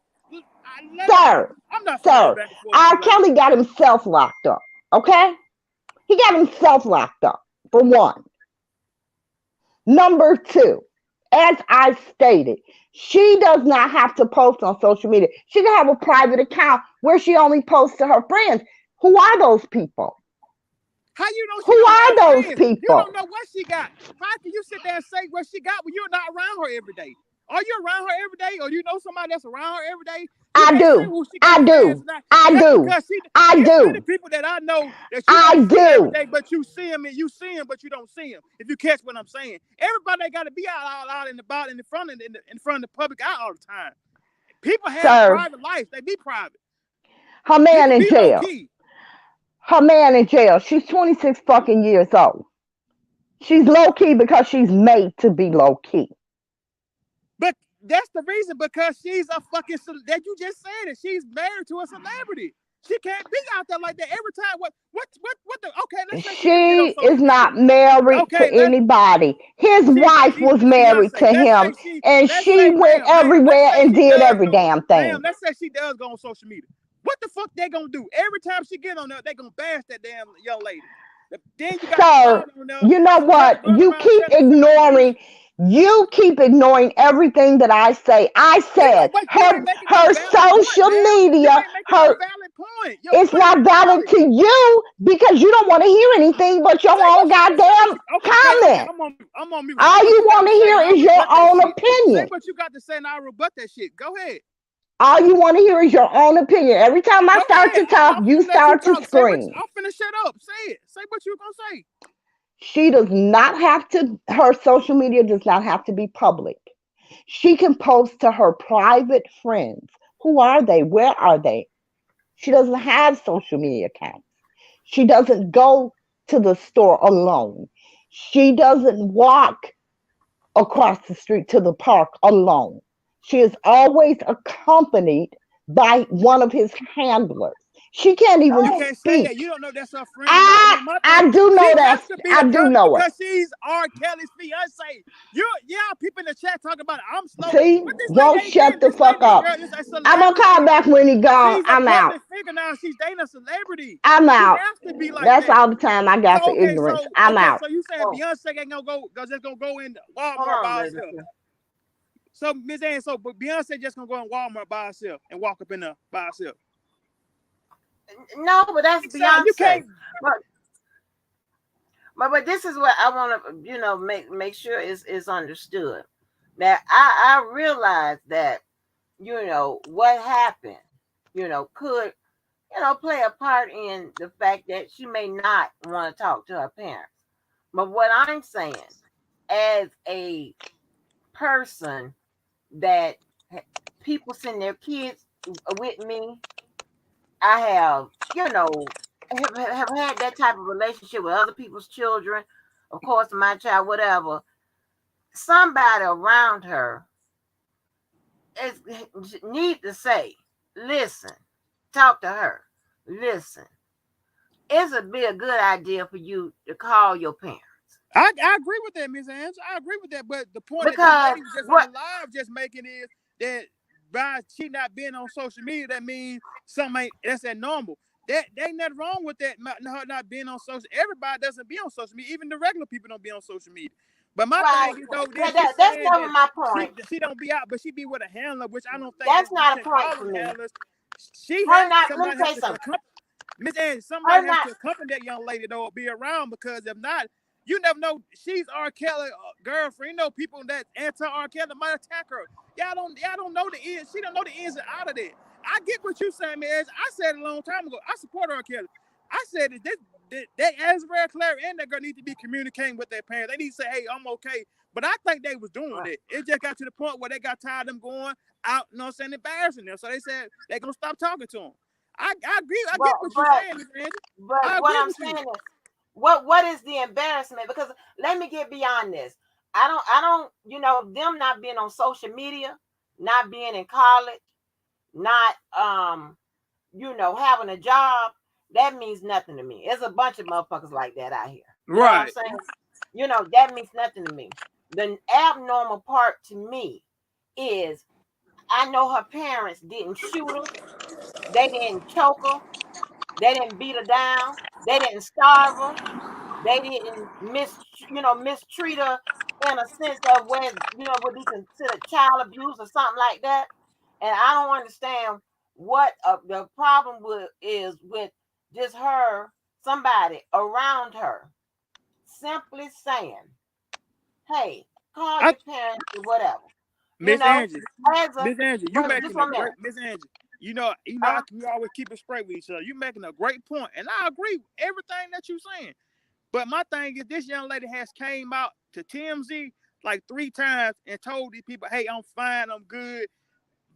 I'm not finna go Sir, back and forth with R. you like Kelly that. got himself locked up. Okay? He got himself locked up, for one. Number two, as I stated, she does not have to post on social media. She can have a private account where she only posts to her friends. Who are those people? How you know she Who don't are have those friends? You people? don't know what she got. How can you sit there and say what she got when you're not around her every day? Are you around her every day, or you know somebody that's around her every day? You I can't say do. who she I got friends do. or not I just do. because she. I It's many do. people that I know that you I don't see every do. day, but you see them and you see them, but you don't see them. If you catch what I'm saying, everybody got to be out in the about in front of the public eye all the time. People have Sir, private lives; they be private. her man People in be low jail. key. Her man in jail. She's 26 fucking years old. She's low key because she's made to be low key. But that's the reason, because she's a fucking that you just said it. She's married to a celebrity. She can't be out there like that every time. What the okay, let's say she didn't get on She social is media. not married to Okay, anybody. His wife she's was married Beyonce. to him, and Let's she say, went let's everywhere say and she did does every go, damn thing. let's say she does go on social media. What the fuck they gonna do? Every time she get on there, they gonna bash that damn young lady. Then you got the Sir, father on there you know what? running around telling everybody business. You keep ignoring everything that I say. I said But you ain't making no her valid point, social ma'am. You media, ain't making no her valid point. Your it's point not ain't valid valid. to you because you don't want to hear anything but your own Say what goddamn you. Okay. comment. I'm on mute. Say All what you you got want to to say, and hear I'll is your rebut that own shit. Say opinion. what you got to say, and I'll rebut that shit. Go ahead. All you want to hear is your own opinion. Every time I Go start ahead. to talk, I'm you finna let you start to talk. Say what. scream. I'm finna shut up. Say it. Say what you gonna say. She does not have to, her social media does not have to be public. She can post to her private friends. Who are they? Where are they? She doesn't have social media accounts. She doesn't go to the store alone. She doesn't walk across the street to the park alone. She is always accompanied by one of his handlers. She can't You even can't say that. speak. You don't know if that's her friend or not. And then my thing, I do she know has that. to be I do accountable know it. because she's R. Kelly's fiance. Yeah, people in the chat talking about it. I'm slow. See, But this lady won't ain't shut dating. the This fuck lady, up. girl, is a I'm gonna call celebrity. back when he gone. She's a I'm out. public figure now. She's dating a celebrity. I'm She out. has to be like That's that. all the time I got for So ignorance. I'm out. so you saying Oh, Beyonce ain't gonna go because it's gonna go in hold Walmart on, by baby. herself. So Miss Ann, but Beyonce just gonna go in Walmart by herself and walk up in there by herself. No, but that's You Beyonce. can't. But this is what I want to make sure is understood. Now I realize that what happened could play a part in the fact that she may not want to talk to her parents. But what I'm saying, as a person that people send their kids with me, I have had that type of relationship with other people's children, of course, my child, whatever. Somebody around her is need to say, listen, talk to her, listen. It would be a good idea for you to call your parents. I agree with that, Miss Angela. I agree with that. But the point that this Because lady was just what on live just making is that by she not being on social media, that means something ain't that's that normal. That ain't nothing wrong with that. Her not being on social. Everybody doesn't be on social media. Even the regular people don't be on social media. But my right? thing is though, then Yeah, she's that's saying never that my she point. she don't be out, but she be with a handler, which I don't think That's that you not a can point call for them me. handlers. She Her has not. Let me somebody tell has you to something. accompany. Miss Angie, Her somebody has not. to accompany that young lady though, or be around because if not, you never know. She's R. Kelly girlfriend. You know, people that anti R. Kelly might attack her. Y'all don't know the ins. She don't know the ins and out of that. I get what you saying, man. I said it a long time ago. I support R. Kelly. I said that they Asbury Claire and that girl need to be communicating with their parents. They need to say, hey, I'm okay. But I think they was doing that. It just got to the point where they got tired of them going out, you know what I'm saying, embarrassing them. So they said they're gonna stop talking to them. I agree. I But get what you're but saying, Mr. Andrew. but I what agree I'm with you. saying is, what is the embarrassment? Because let me get beyond this. I don't them not being on social media, not being in college, not having a job, that means nothing to me. There's a bunch of motherfuckers like that out here. You know what I'm Right. saying? That means nothing to me. The abnormal part to me is I know her parents didn't shoot her, they didn't choke her, they didn't beat her down, they didn't starve her, they didn't mistreat her in a sense of where would be considered child abuse or something like that. And I don't understand what the problem is with just her, somebody around her, simply saying, "Hey, call I your parents or whatever." You Miss know, Angie, as a Miss Angie, you but just making a 1 minute. great Miss Angie. Uh, We always keep it straight with each other. You making a great point, and I agree with everything that you're saying. But my thing is, this young lady has came out to TMZ like 3 times and told these people, "Hey, I'm fine, I'm good.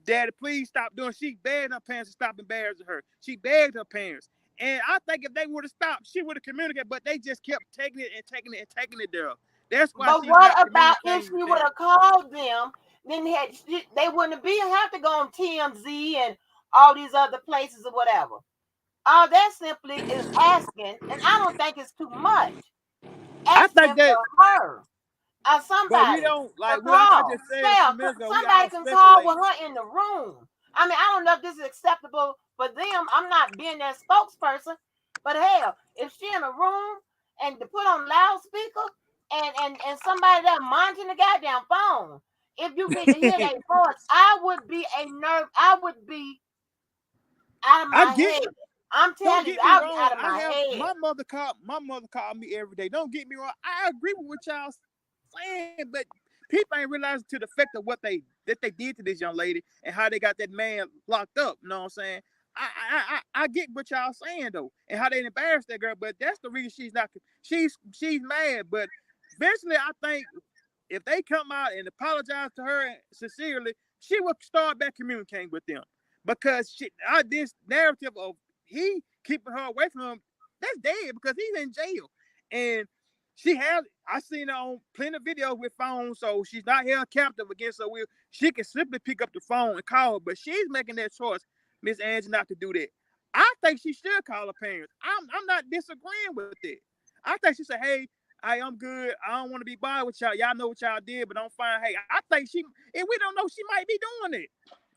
Daddy, please stop doing." She begged her parents to stop embarrassing her. She begged her parents, and I think if they would have stopped, she would have communicated. But they just kept taking it and taking it and taking it there. That's why but she's what not about if communicating she with would them. have called them? Then they wouldn't have to go on TMZ and all these other places or whatever. All that simply is asking, and I don't think it's too much, I think asking that, for her or but we somebody don't to like I call. just said a few Hell, minutes ago. We somebody all can call with speculate. her in the room. I mean, I don't know if this is acceptable for them. I'm not being their spokesperson, but hell, if she in a room and to put on loudspeaker and somebody that monitoring the goddamn phone, if you get to hear their voice, I would be a nerve. I would be out of I my get. head. I'm Don't telling you, get me I'll be wrong. out of I my have head. my mother called me every day. Don't get me wrong. I agree with what y'all saying, but people ain't realizing to the effect of what they did to this young lady and how they got that man locked up. You know what I'm saying? I get what y'all saying though, and how they embarrassed that girl. But that's the reason she's not. She's mad. But eventually, I think if they come out and apologize to her sincerely, she will start back communicating with them. Because this narrative of he keeping her away from him, that's dead because he's in jail. And I seen her on plenty of videos with phones, so she's not held captive against her will. She can simply pick up the phone and call her, but she's making that choice, Miss Angie, not to do that. I think she should call her parents. I'm not disagreeing with it. I think she said, hey, I'm good. I don't want to be bothered with y'all. Y'all know what y'all did, but I'm fine. Hey, I think and we don't know, she might be doing it.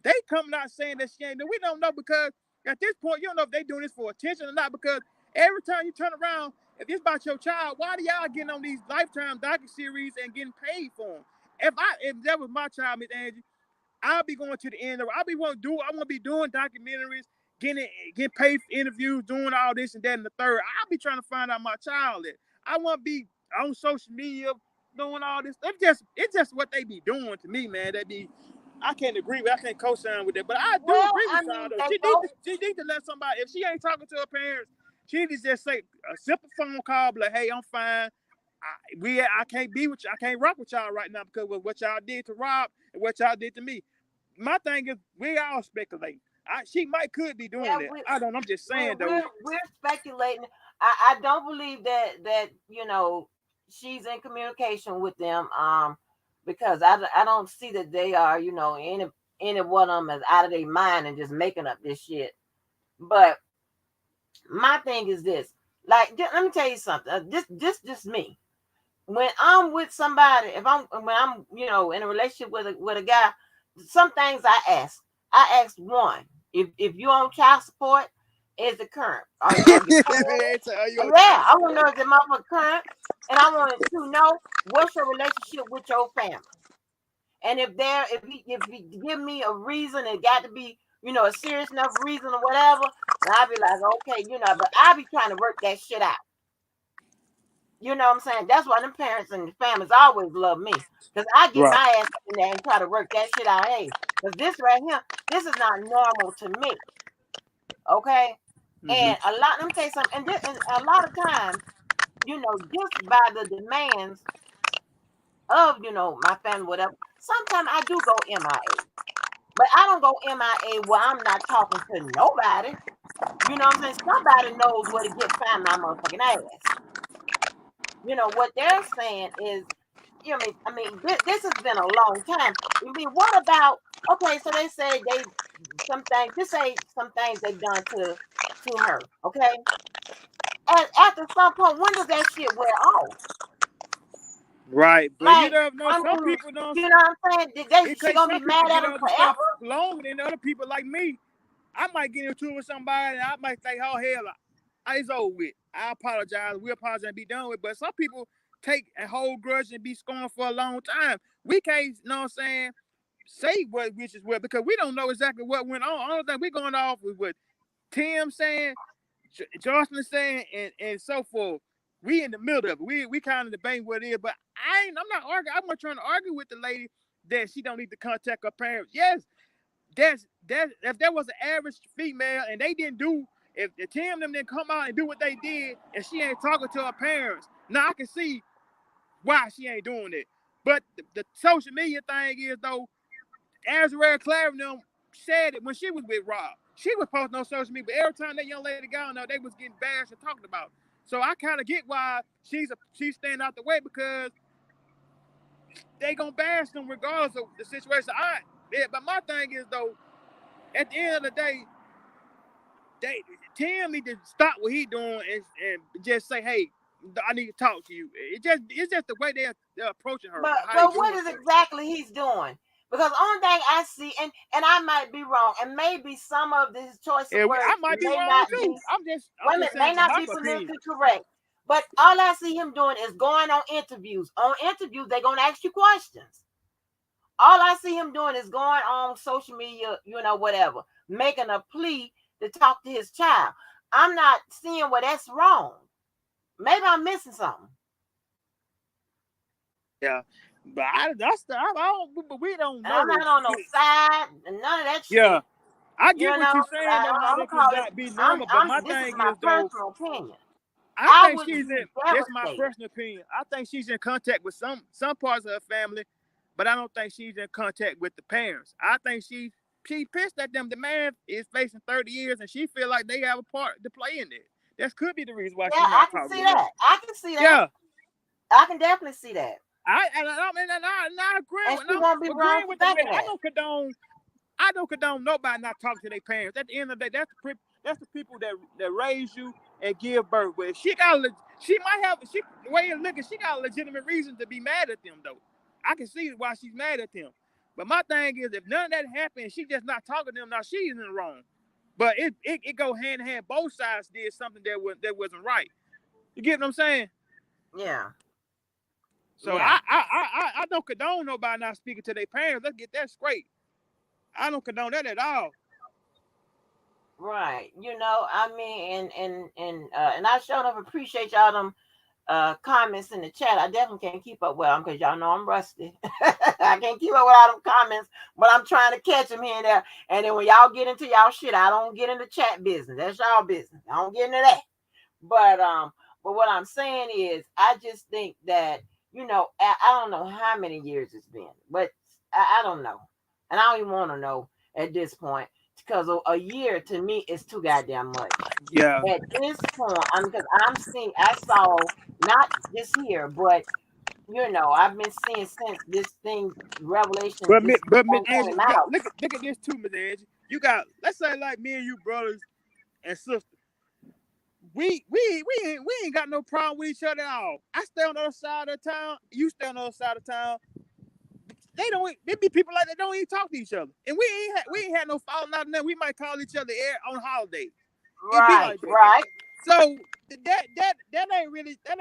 They coming out saying that she ain't. We don't know because at this point, you don't know if they doing this for attention or not. Because every time you turn around, if it's about your child, why do y'all getting on these Lifetime docu-series and getting paid for them? If that was my child, Miss Angie, I'll be going to the end of it. I want to be doing documentaries, getting paid for interviews, doing all this and that and the third. I'll be trying to find out my child is. I want to be on social media doing all this. It's just what they be doing to me, man. I can't agree with. I can't co-sign with that, but I do Well, agree with I y'all mean, though. they both. She need to let somebody. If she ain't talking to her parents, she needs to just say a simple phone call, like, "Hey, I'm fine. I can't be with you. I can't rock with y'all right now because of what y'all did to Rob and what y'all did to me." My thing is, we all speculate. She might could be doing Yeah, it. I don't know. I'm just saying though. we're speculating. I don't believe that she's in communication with them. Because I don't see that they are any one of them is out of their mind and just making up this shit. But my thing is this. Like, let me tell you something. Just me. when I'm with somebody, if I'm when I'm in a relationship with a guy, some things I ask. I asked one, if you on child support, is it current? Are you paying it? Yeah, I want to know if the motherfucker current, and I wanted to know what's your relationship with your family, and if he give me a reason, it got to be a serious enough reason or whatever, and I'll be like, okay, but I'll be trying to work that shit out. You know what I'm saying? That's why them parents and the families always love me. Because I get Right. my ass up in there and try to work that shit out. Hey, because this right here, this is not normal to me. Okay? Mm-hmm. And let me tell you something. And a lot of times, just by the demands of, my family, whatever, sometimes I do go MIA. But I don't go MIA where I'm not talking to nobody. You know what I'm saying? Somebody knows where to get find my motherfucking ass. What they're saying is, this has been a long time. I mean, what about, okay, so they say some things they've done to her, okay? And after some point, when does that shit wear off? Right, but you Like, don't know. I Some mean, people don't. you know what I'm saying? It She takes gonna be some people mad get at him on the stuff forever? longer than other people like me. I might get into it with somebody, and I might think, "Oh hell, it's over with. I apologize. We apologize and be done with." But some people take a whole grudge and be scorned for a long time. We can't, you know what I'm saying, say what which is what because we don't know exactly what went on. Only thing we going off with what Tim saying, Jocelyn saying, and so forth. We in the middle of it. We kind of debating what it is, but I'm not arguing. I'm not trying to argue with the lady that she don't need to contact her parents. Yes, that's if there was an average female and they didn't do if the Tim them didn't come out and do what they did and she ain't talking to her parents, now I can see why she ain't doing it. But the social media thing is though, Azrael Clary them said it when she was with Rob. She was posting on social media, but every time that young lady got on there, they was getting bashed and talked about. So I kind of get why she's staying out the way because they gonna bash them regardless of the situation. But my thing is though, at the end of the day, they Tim need to stop what he doing and just say, "Hey, I need to talk to you." It's just the way they're approaching her, But how they but what doing is stuff. exactly he's doing? Because only thing I see, and I might be wrong, and maybe some of his choice of And words I might be may wrong not too. be, I'm wait a just minute, saying may from not my be opinion. politically correct. But all I see him doing is going on interviews. On interviews, they're gonna ask you questions. All I see him doing is going on social media, whatever, making a plea to talk to his child. I'm not seeing where that's wrong. Maybe I'm missing something. Yeah, but I don't. But we don't And know I'm the not on no shit. side and none of that Yeah, shit. I You get what know, you're saying like, though, how I'm they gonna can call it. not be normal. But my This is thing my is though, personal opinion. I I think would she's be in. That's my devastated. personal opinion. I think she's in contact with some parts of her family, but I don't think she's in contact with the parents. I think she pissed at them. The man is facing 30 years, and she feel like they have a part to play in it. That could be the reason why Yeah, she's I not can talking see to them. that. I can see that. Yeah, I can definitely see that. I agree And with. And she won't be I'm wrong agreeing for with the thinking lady. that. I don't condone nobody not talking to their parents. At the end of the day, that's the people that raise you and give birth. But she might have the way you're looking, she got a legitimate reason to be mad at them though. I can see why she's mad at them. But my thing is, if none of that happened, she just not talking to them. Now she's in the wrong. But it go hand in hand. Both sides did something that wasn't right. You get what I'm saying? Yeah, So yeah. I don't condone nobody not speaking to their parents. Let's get that straight. I don't condone that at all. Right. I mean, and I sure enough appreciate y'all them comments in the chat. I definitely can't keep up with them because y'all know I'm rusty. I can't keep up with all them comments, but I'm trying to catch them here and there. And then when y'all get into y'all shit, I don't get into chat business. That's y'all business. I don't get into that. But what I'm saying is, I just think that I don't know how many years it's been, but I don't know, and I don't even want to know at this point because a year to me is too goddamn much. Yeah. At this point, because I saw not just here, but I've been seeing since this thing Revelation this Miss thing Angie, came you got out. look at this too, Miss Angie. You got let's say like me and you brothers and sisters. we ain't got no problem with each other at all. I stay on the other side of town. You stay on the other side of town. There be people like that don't even talk to each other, and we ain't had no falling out. Nothing. We might call each other on holidays. It be Right, like that. right. So that ain't really that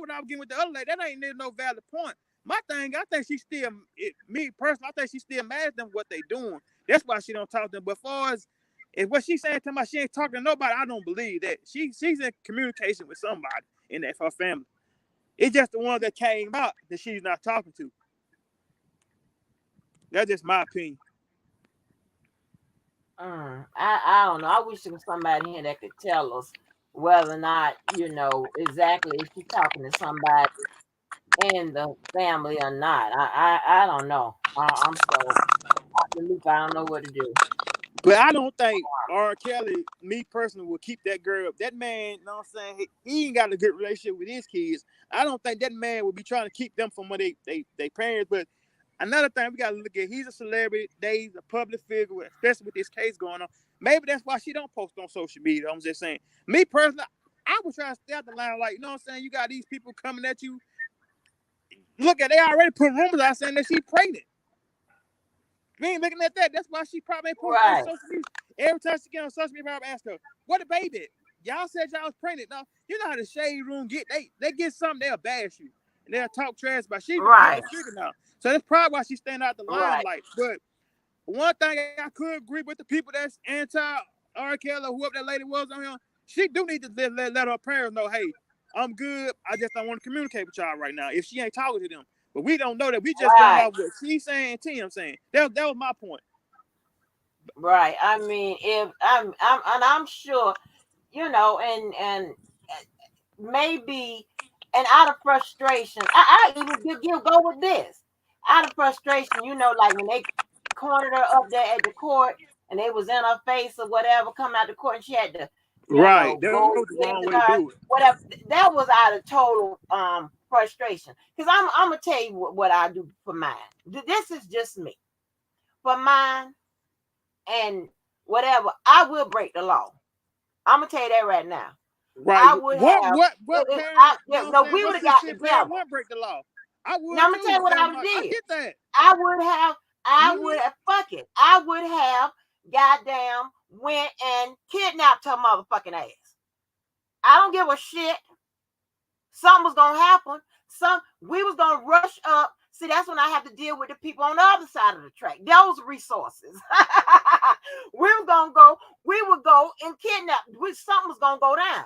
what I was getting with the other lady. That ain't no valid point. My thing, I think she still me personally. I think she still mad at them what they doing. That's why she don't talk to them. But far as if what she's saying to me, she ain't talking to nobody. I don't believe that. She's in communication with somebody in that her family. It's just the one that came out that she's not talking to. That's just my opinion. I don't know. I wish there was somebody here that could tell us whether or not, exactly if she's talking to somebody in the family or not. I don't know. I'm so out the loop. I don't know what to do. But I don't think R. Kelly, me personally, will keep that girl. That man, you know what I'm saying? He ain't got a good relationship with his kids. I don't think that man would be trying to keep them from what they parents. But another thing we gotta look at, he's a celebrity, he's a public figure, especially with this case going on. Maybe that's why she don't post on social media. I'm just saying. Me personally, I would try to stay out the line, like, you know what I'm saying? You got these people coming at you. Look at they already put rumors out saying that she pregnant. We ain't looking at that. That's why she probably ain't posting on Right, social media. Every time she get on social media, probably ask her, "What the baby? Y'all said y'all was pregnant." No, you know how the shade room get. They get something, they'll bash you and they'll talk trash about. She even pulled right, the trigger now, so that's probably why she's staying out the right, limelight. But one thing I could agree with the people that's anti R. Kelly or whoever that lady was on him, she do need to let her parents know, hey, I'm good. I just don't want to communicate with y'all right now. If she ain't talking to them. But we don't know that. We just going right, off what she's saying, Tim saying. That was my point. right. I mean, if I'm sure, and maybe, and out of frustration, I even go with this. Out of frustration, like when they cornered her up there at the court and they was in her face or whatever, coming out the court and she had to, Right. That was go the get wrong the way to guard, do it. whatever. That was out of total frustration. Because I'm gonna tell you what I do for mine. This is just me. For mine and whatever, I will break the law. I'm gonna tell you that right now. Right. I would have. What I, parent, you know what I'm no, saying? we What would have got sincere parent together. wouldn't break the law? I Now would I'm gonna tell you too. what I And would I did. get that. I Mm-hmm. would have fuck it. I would have goddamn went and kidnapped her motherfucking ass. I don't give a shit. Something was gonna happen. We was gonna rush up. See, that's when I have to deal with the people on the other side of the track. Those resources. We would go and kidnap. Something was gonna go down.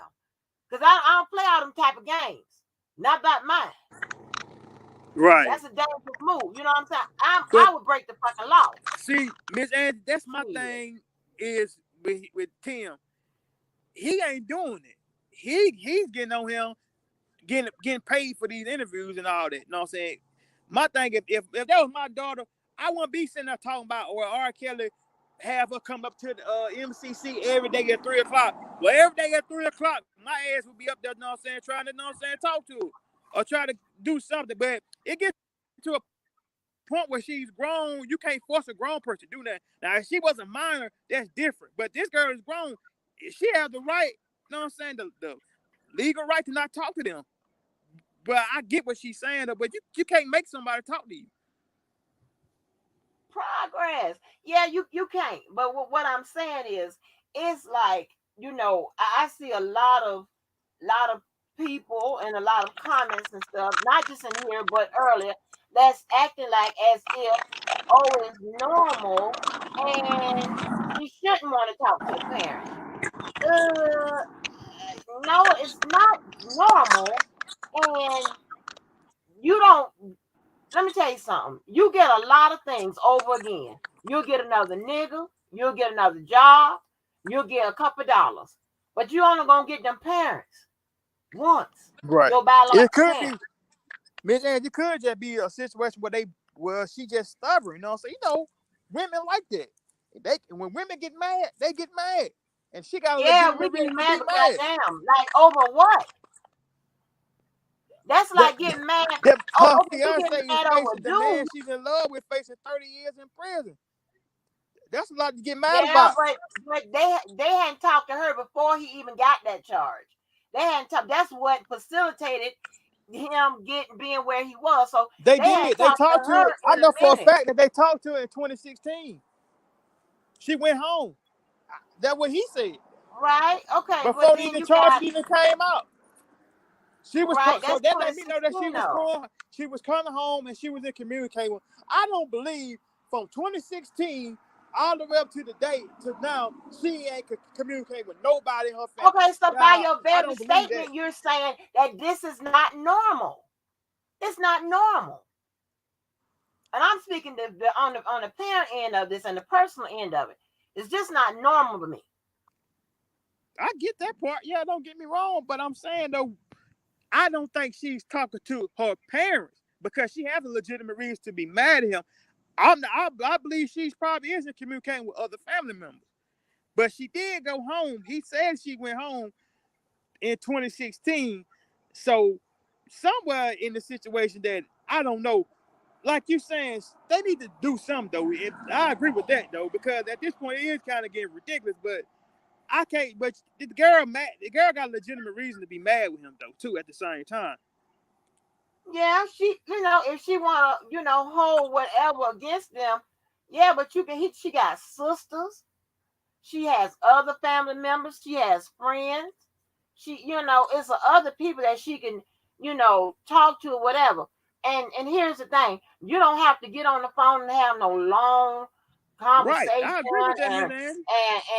Because I don't play all them type of games. Not about mine. Right. That's a dangerous move. You know what I'm saying? But I would break the fucking law. see, Miss Angie, that's my Shit. thing is with Tim. He ain't doing it. He's getting on him, getting paid for these interviews and all that. You know what I'm saying? My thing, if that was my daughter, I wouldn't be sitting there talking about or R. Kelly have her come up to the MCC every day at 3:00. Well, every day at 3:00, my ass would be up there, you know what I'm saying, trying to, you know what I'm saying, talk to her or try to do something. But it gets to a point where she's grown. You can't force a grown person to do that. Now, if she was a minor, that's different. But this girl is grown. She has the right, you know what I'm saying, the legal right to not talk to them. But I get what she's saying, but you can't make somebody talk to you. Progress. Yeah, you can't. But what I'm saying is, it's like, I see a lot of people and a lot of comments and stuff, not just in here, but earlier, that's acting like as if, oh, it's normal and she shouldn't want to talk to the parents. Uh, no, it's not normal. And you don't, let me tell you something. You get a lot of things over again. You'll get another nigga, you'll get another job, you'll get a couple dollars. But you only gonna get them parents once. Right. Your It biological could be, parents. Miss Angie, it could just be a situation where she just stubborn, you know. So women like that. When women get mad, they get mad, and she got a Yeah, legitimate we be reason to mad, be but mad. goddamn, like over what? That's That like getting mad. that Oh, her okay, you fiance getting is mad over a facing the man dude. she's in love with facing 30 years in prison. That's a lot to get mad Yeah, about. but they hadn't talked to her before he even got that charge. They hadn't talked. That's what facilitated him getting being where he was. So They they hadn't did. They talked to talked to her. her I in a know for a minute, fact that they talked to her in 2016. She went home. That's what he said. right? Okay, but Before then the you charge got even came out. She was right. so That's that let me know that 2016 though. she was coming home and she was in communicating. I don't believe from 2016 all the way up to the day to now she ain't communicate with nobody in her family. Okay, so by Y'all, your I very don't believe that. statement, you're saying that this is not normal. It's not normal. And I'm speaking on the parent end of this and the personal end of it. It's just not normal to me. I get that part. Yeah, don't get me wrong, but I'm saying though, I don't think she's talking to her parents because she has a legitimate reason to be mad at him. I believe she's probably isn't communicating with other family members. But she did go home. He said she went home in 2016. So somewhere in the situation that I don't know, like you saying, they need to do something though. And I agree with that though, because at this point it is kind of getting ridiculous. But I can't. But the girl mad. The girl got a legitimate reason to be mad with him though too. At the same time, Yeah, she, if she wanna, hold whatever against them, yeah, but you can. She got sisters. She has other family members. She has friends. She, it's other people that she can, talk to or whatever. And here's the thing: you don't have to get on the phone and have no long right? conversation. I agree with that, Miss And Annie.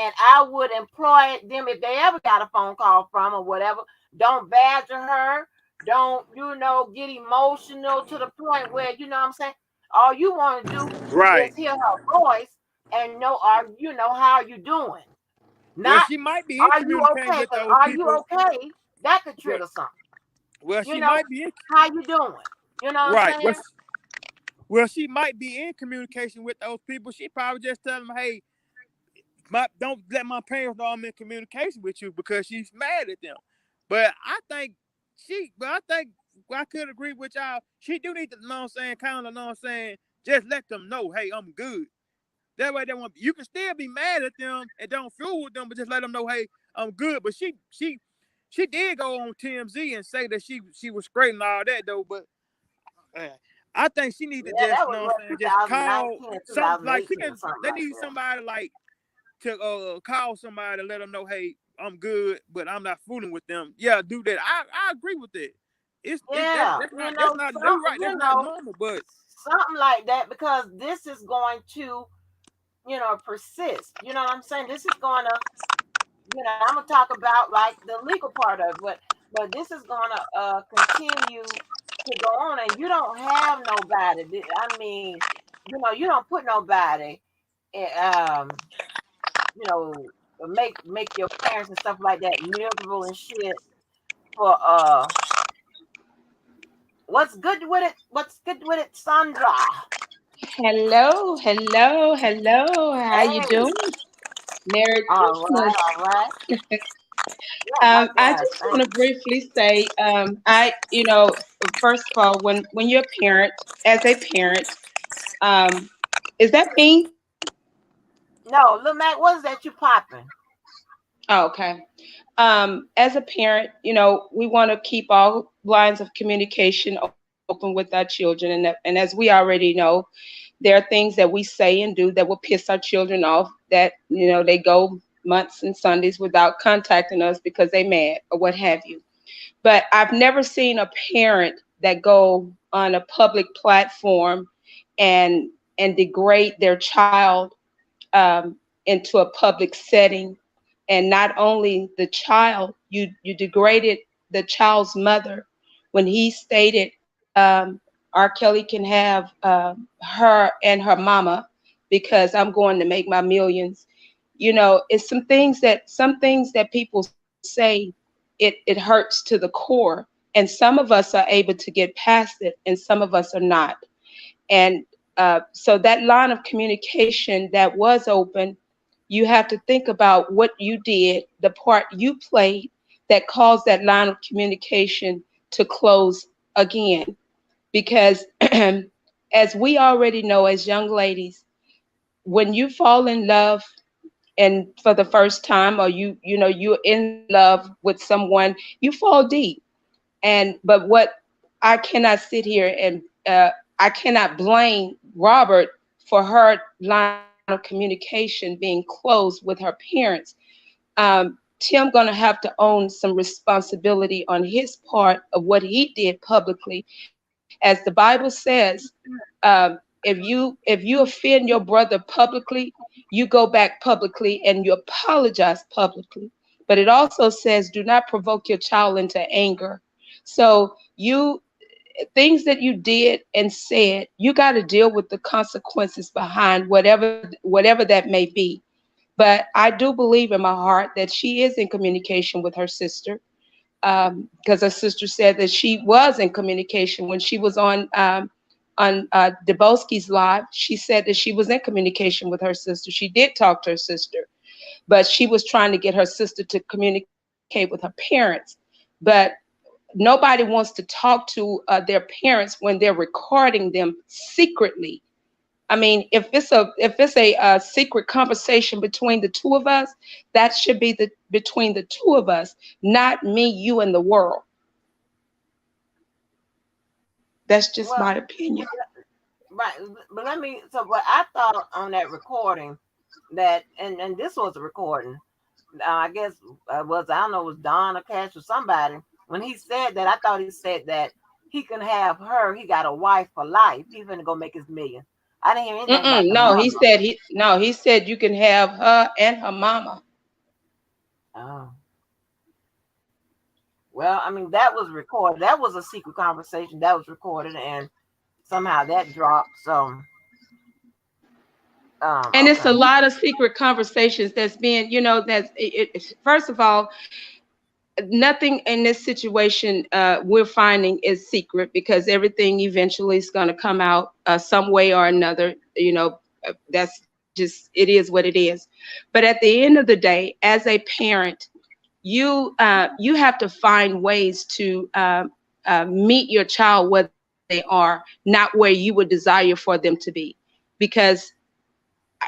and I would employ them if they ever got a phone call from or whatever. Don't badger her. Don't get emotional to the point where what I'm saying. All you want to do Right. is hear her voice and know how you doing. Well, Not she might be in are you communicating okay? with Because those are you people. okay? That could Well, trigger something. well, You she know, might be in. how you doing? You know what I'm Right. saying? Well, she might be in communication with those people. She probably just tell them, "Hey, don't let my parents know I'm in communication with you," because she's mad at them. But I think I could agree with y'all. She do need to, know what I'm saying, kind of, know what I'm saying, just let them know, hey, I'm good. That way, they want you can still be mad at them and don't fool with them, but just let them know, hey, I'm good. But she did go on TMZ and say that she was straight and all that though. But uh, I think she need to Yeah, just, that you was know what what I'm saying, just call 2019, some like she 2018 can. or something They like need that. somebody like to call somebody to let them know, hey, I'm good, but I'm not fooling with them. Yeah, do that. I agree with that. It's Yeah, that's not you're right. That's not know, normal, but something like that because this is going to, persist. You know what I'm saying? This is going to, I'm gonna talk about like the legal part of it, but this is going to continue to go on, and you don't have nobody. I mean, you don't put nobody, um, you know, make your parents and stuff like that miserable and shit for what's good with it, Sandra? Hello, hello, hello. How you Hey, doing? Merry all Christmas. right, all right. Yeah, I likewise. just want Thank to briefly say, first of all, when you're a parent, as a parent, um, is that me? you. No, look, Mac, what is that you popping? Oh, okay. As a parent, we want to keep all lines of communication open with our children, and as we already know, there are things that we say and do that will piss our children off. That they go months and Sundays without contacting us because they mad or what have you. But I've never seen a parent that go on a public platform and degrade their child into a public setting. And not only the child, you degraded the child's mother when he stated, R. Kelly can have her and her mama because I'm going to make my millions. It's some things that people say, it hurts to the core, and some of us are able to get past it and some of us are not. And so that line of communication that was open, you have to think about what you did, the part you played that caused that line of communication to close again. Because as we already know as young ladies, when you fall in love and for the first time, or you're in love with someone, you fall deep. But what I cannot sit here and I cannot blame Robert for her line of communication being closed with her parents. Tim gonna have to own some responsibility on his part of what he did publicly. As the Bible says, if you offend your brother publicly, you go back publicly and you apologize publicly. But it also says, do not provoke your child into anger. So you things that you did and said, you got to deal with the consequences behind whatever that may be. But I do believe in my heart that she is in communication with her sister, because her sister said that she was in communication when she was on Debowski's live. She said that she was in communication with her sister. She did talk to her sister, but she was trying to get her sister to communicate with her parents. But nobody wants to talk to their parents when they're recording them secretly. I mean, if it's a secret conversation between the two of us, that should be the between the two of us, not me, you, and the world. That's just Well, my opinion. right, but let me. So, what I thought on that recording, that and this was a recording. I guess was I don't know, it was Don or Cash or somebody. When he said that, I thought he said that he can have her. He got a wife for life. He's gonna go make his million. I didn't hear anything about the No, he mama. said he said you can have her and her mama. Oh, well, I mean that was recorded. That was a secret conversation that was recorded, and somehow that dropped. So, And it's okay. a lot of secret conversations that's being, first of all, nothing in this situation we're finding is secret, because everything eventually is going to come out some way or another. That's just, it is what it is. But at the end of the day, as a parent, you have to find ways to meet your child where they are, not where you would desire for them to be. Because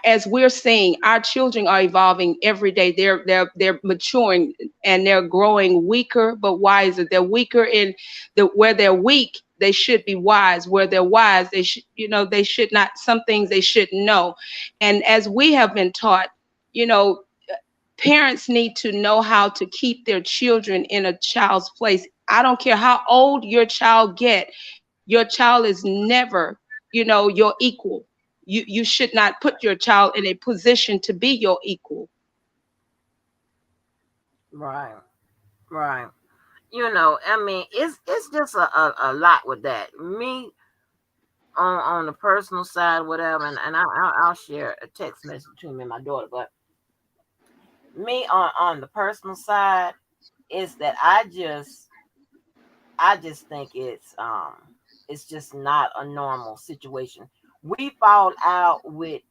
as we're seeing, our children are evolving every day. They're maturing, and they're growing weaker but wiser. They're weaker in the where they're weak, they should be wise. Where they're wise, they should not, some things they shouldn't know. And as we have been taught, you know, parents need to know how to keep their children in a child's place. I don't care how old your child get, your child is never, your equal. You should not put your child in a position to be your equal. Right, right. I mean, it's just a lot with that. Me on the personal side, whatever, and I'll share a text message between me and my daughter. But me on the personal side is that I just think it's just not a normal situation. We fall out with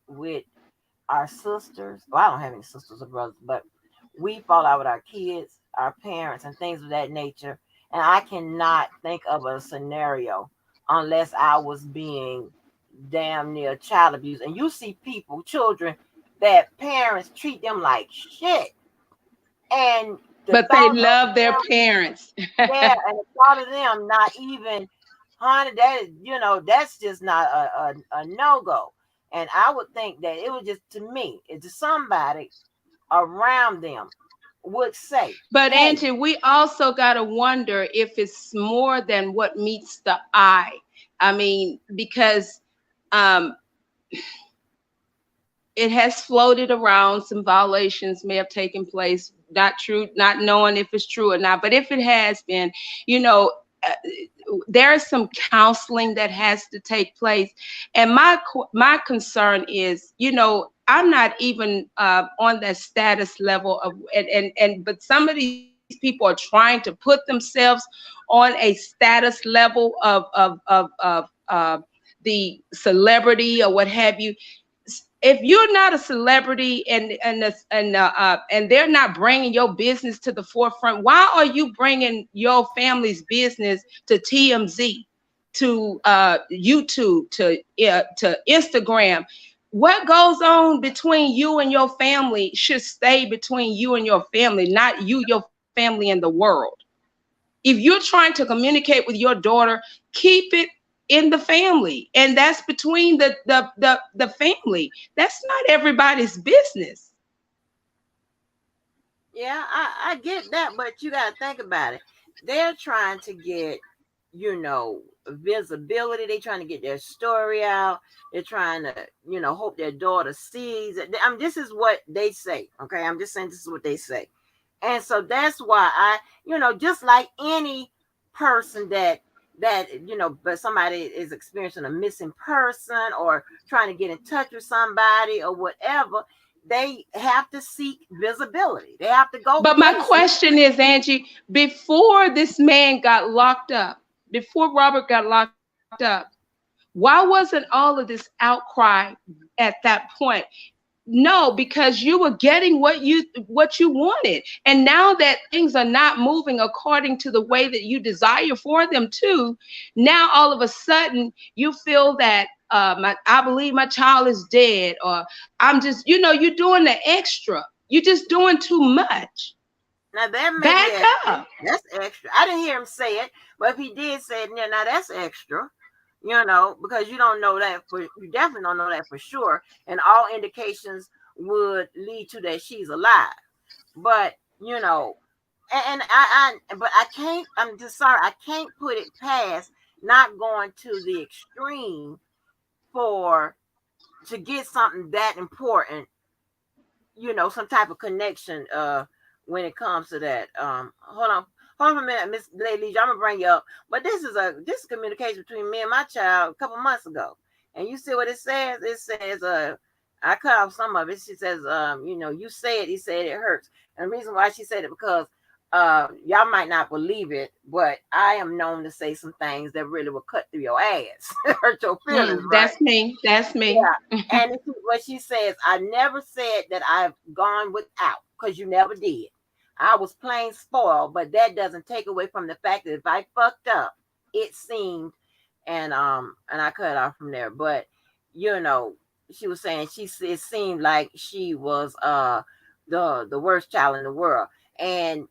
our sisters. Well, I don't have any sisters or brothers, but we fall out with our kids, our parents, and things of that nature. And I cannot think of a scenario unless I was being damn near child abuse. And you see people, children, that parents treat them like shit. And the But they thought of love their them, parents. yeah, and the thought of them not even, honey, that's just not a no go. And I would think that it was just, to me, it's just somebody around them would say, But hey, Angie, we also got to wonder if it's more than what meets the eye. I mean, because um, it has floated around, some violations may have taken place, not true, not knowing if it's true or not. But if it has been, you know, uh, there is some counseling that has to take place. And my concern is, I'm not even on that status level of, but some of these people are trying to put themselves on a status level of the celebrity or what have you. If you're not a celebrity, and they're not bringing your business to the forefront, why are you bringing your family's business to TMZ, to YouTube, to Instagram? What goes on between you and your family should stay between you and your family, not you, your family, and the world. If you're trying to communicate with your daughter, keep it in the family, and that's between the family. That's not everybody's business. Yeah, I get that, but you got to think about it. They're trying to get, visibility. They're trying to get their story out. They're trying to, hope their daughter sees it. I mean, this is what they say. Okay. I'm just saying this is what they say. And so that's why just like any person but somebody is experiencing a missing person or trying to get in touch with somebody or whatever, they have to seek visibility. They have to go But my places. question is, Angie, before this man got locked up, before Robert got locked up, why wasn't all of this outcry at that point? No, because you were getting what you wanted. And now that things are not moving according to the way that you desire for them to, now all of a sudden you feel that I believe my child is dead, or I'm just, you're doing the extra. You're just doing too much. Now that may be Back extra. up. That's extra. I didn't hear him say it, but if he did say it, now that's extra. Because you don't know that you definitely don't know that for sure, and all indications would lead to that she's alive. But but I can't. I'm just sorry. I can't put it past not going to the extreme for to get something that important, some type of connection when it comes to that. Hold on a minute, Miss Lady, I'm gonna bring you up. But this is communication between me and my child a couple months ago. And you see what it says? It says I cut off some of it. She says, you said he said it hurts. And the reason why she said it because y'all might not believe it, but I am known to say some things that really will cut through your ass, hurt your feelings, right? That's me. That's me. Yeah. And this is what she says. I never said that I've gone without because you never did. I was plain spoiled, but that doesn't take away from the fact that if I fucked up, it seemed and I cut off from there. But you know, she was saying it seemed like she was the worst child in the world. And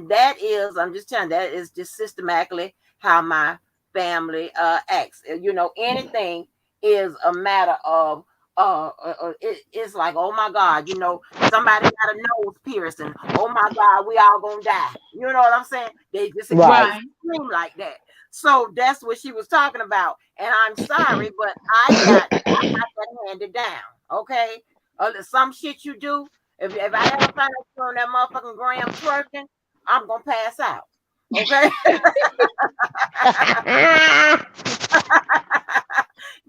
that is, I'm just telling that is just systematically how my family acts. Anything is a matter of it's like, oh my God, somebody got a nose piercing. Oh my God, we all gonna die. You know what I'm saying? They just Right. Right. extreme like that. So that's what she was talking about. And I'm sorry, but I got that handed down. Okay. Some shit you do, if I ever find out you on that motherfucking gram twerking, I'm gonna pass out. Okay.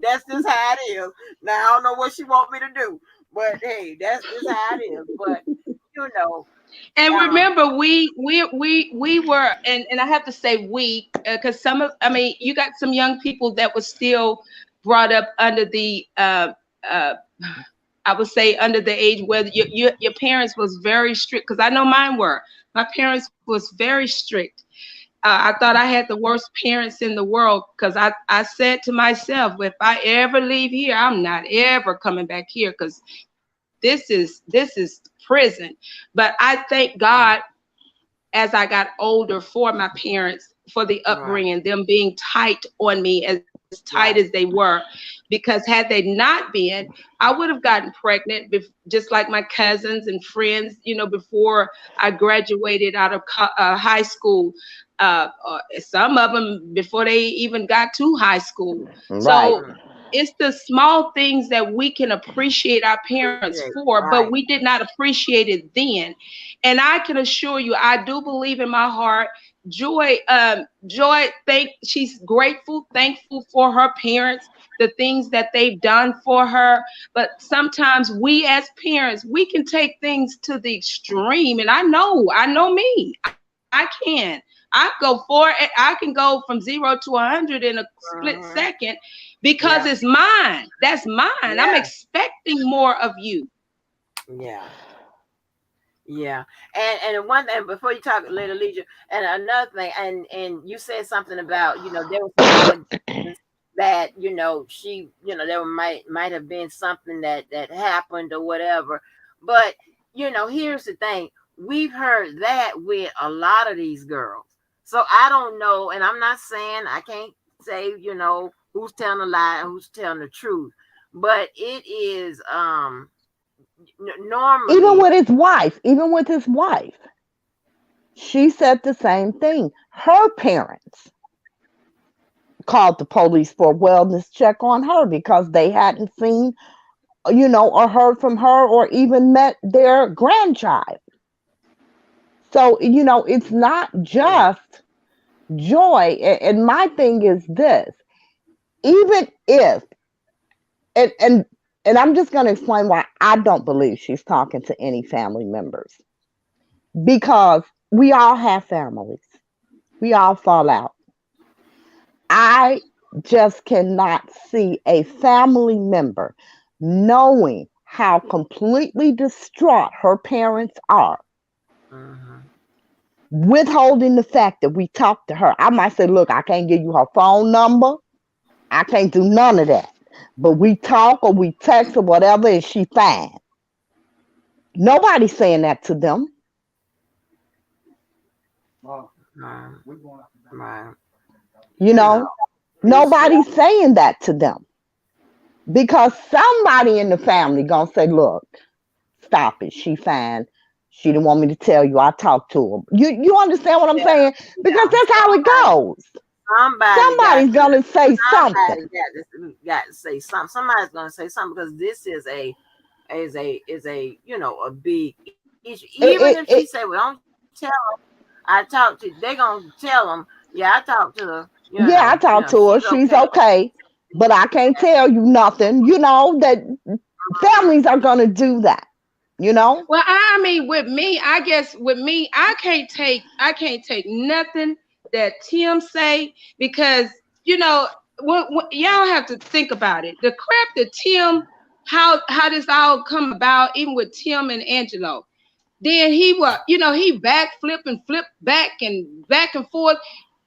That's just how it is. Now I don't know what she want me to do, but hey, that's just how it is. But you know, And um, remember, we were, and I have to say we, because I mean, you got some young people that was still brought up under the, uh, I would say under the age where your parents was very strict. Because I know mine were. My parents was very strict. I thought I had the worst parents in the world because I said to myself, if I ever leave here, I'm not ever coming back here because this is prison. But I thank God as I got older for my parents, for the right, upbringing, them being tight on me, as tight as they right, were, because had they not been, I would have gotten pregnant just like my cousins and friends, before I graduated out of high school. Some of them before they even got to high school. Right. So mm, it's the small things that we can appreciate our parents appreciate it, for, but we right, did not appreciate it then. And I can assure you, I do believe in my heart. Joy, she's grateful, thankful for her parents, the things that they've done for her. But sometimes we as parents, we can take things to the extreme. And I know me. I can. I go for it. I can go from 0 to 100 in a split hmm, second because yeah, it's mine. That's mine. I'm yeah, expecting more of you. yeah. Yeah, and one thing before you talk later, Leisure, and another thing, and you said something about there were some allegations that she there might have been something that happened or whatever. But here's the thing, we've heard that with a lot of these girls. So I don't know, and I'm not saying, I can't say who's telling a lie and who's telling the truth, but it is Even normally. with his wife, even with his wife, she said the same thing. Her parents called the police for a wellness check on her because they hadn't seen, or heard from her or even met their grandchild. So, it's not Yeah. just Joy. And my thing is this, even if, and, and, and I'm just going to explain why I don't believe she's talking to any family members, because we all have families. We all fall out. I just cannot see a family member knowing how completely distraught her parents are, Hmm. withholding the fact that we talked to her. I might say, look, I can't give you her phone number. I can't do none of that. But we talk or we text or whatever, and she fine. Nobody's saying that to them. Right. Right. You you know know, it's nobody's saying that to them because somebody in the family gonna say, look, stop it. She fine. She didn't want me to tell you. I talked to her. You understand what I'm Yeah, saying? Because yeah. that's how it goes. Somebody got Somebody's gonna say something. somebody got to say something. Somebody's gonna say something, because this is a a big issue. Even if she It, say, it, "Well, don't tell them I talked to," they gonna tell them, "Yeah, I talked to her. yeah, I talked She's to her. okay." She's okay, but I can't tell you nothing. That families are gonna do that. You know. Well, I mean, with me, I guess with me, I can't take nothing that Tim say, because y'all have to think about it. The crap that Tim, how this all come about, even with Tim and Angelo. Then he backflip and flip back and forth.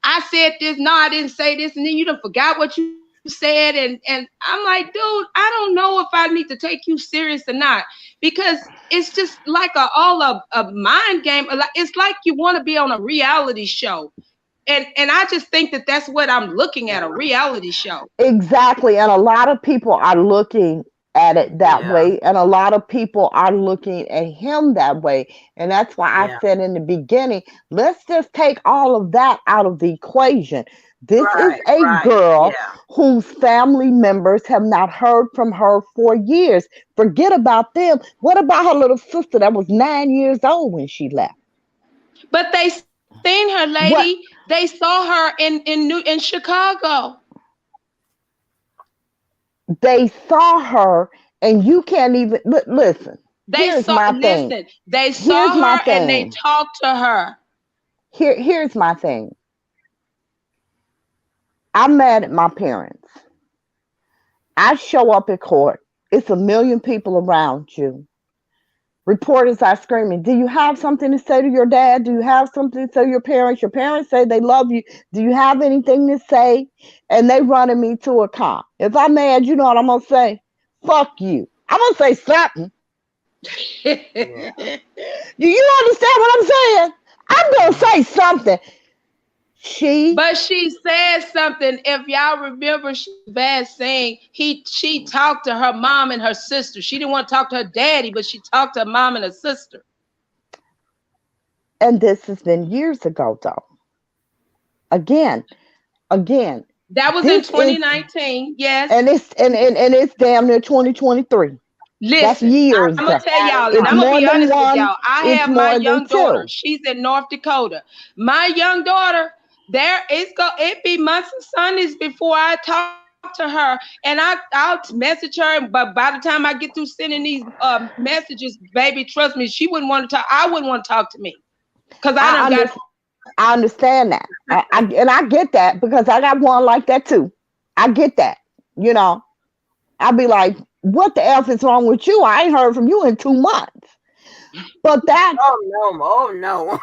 I said this, no, I didn't say this, and then you done forgot what you said, and I'm like, dude, I don't know if I need to take you serious or not, because it's just like a mind game. It's like you want to be on a reality show, and I just think that that's what I'm looking at, a reality show. Exactly. And a lot of people are looking at it that Yeah, way. And a lot of people are looking at him that way. And that's why I yeah. said in the beginning, let's just take all of that out of the equation. This is Right, a right. girl Yeah, whose family members have not heard from her for years. Forget about them. What about her little sister that was 9 years old when she left? But they seen her, lady. What They saw her in Chicago. they saw her, and you can't even listen. They Here's saw, my thing. listen, they Here's saw my her and they thing. talked to her. Here's my thing. I'm mad at my parents. I show up at court. It's a million people around you. Reporters are screaming, do you have something to say to your dad? Do you have something to say to your parents? Your parents say they love you. Do you have anything to say? And they running me to a cop. If I'm mad, you know what I'm going to say? Fuck you. I'm going to say something. yeah. Do you understand what I'm saying? I'm going to Hmm. say something. She, But she said something. If y'all remember, she was bad saying she talked to her mom and her sister. She didn't want to talk to her daddy, but she talked to her mom and her sister. and this has been years ago, though. Again, again, That was in this is 2019. Yes. and it's damn near 2023. That's Listen, years. I'm gonna tell Got it y'all, and It's I'm gonna right. more be than honest with one, y'all. I it's have my more than young daughter. two. She's in North Dakota. My young daughter, it be months and Sundays before I talk to her, and I'll message her, but by the time I get through sending these messages, baby, trust me, she wouldn't want to talk. I wouldn't want to talk to me because I done I got. under, I understand that. And I get that because I got one like that too. I get that. You know, I'd be like, what the F is wrong with you? I ain't heard from you in 2 months. But Oh no! Oh no!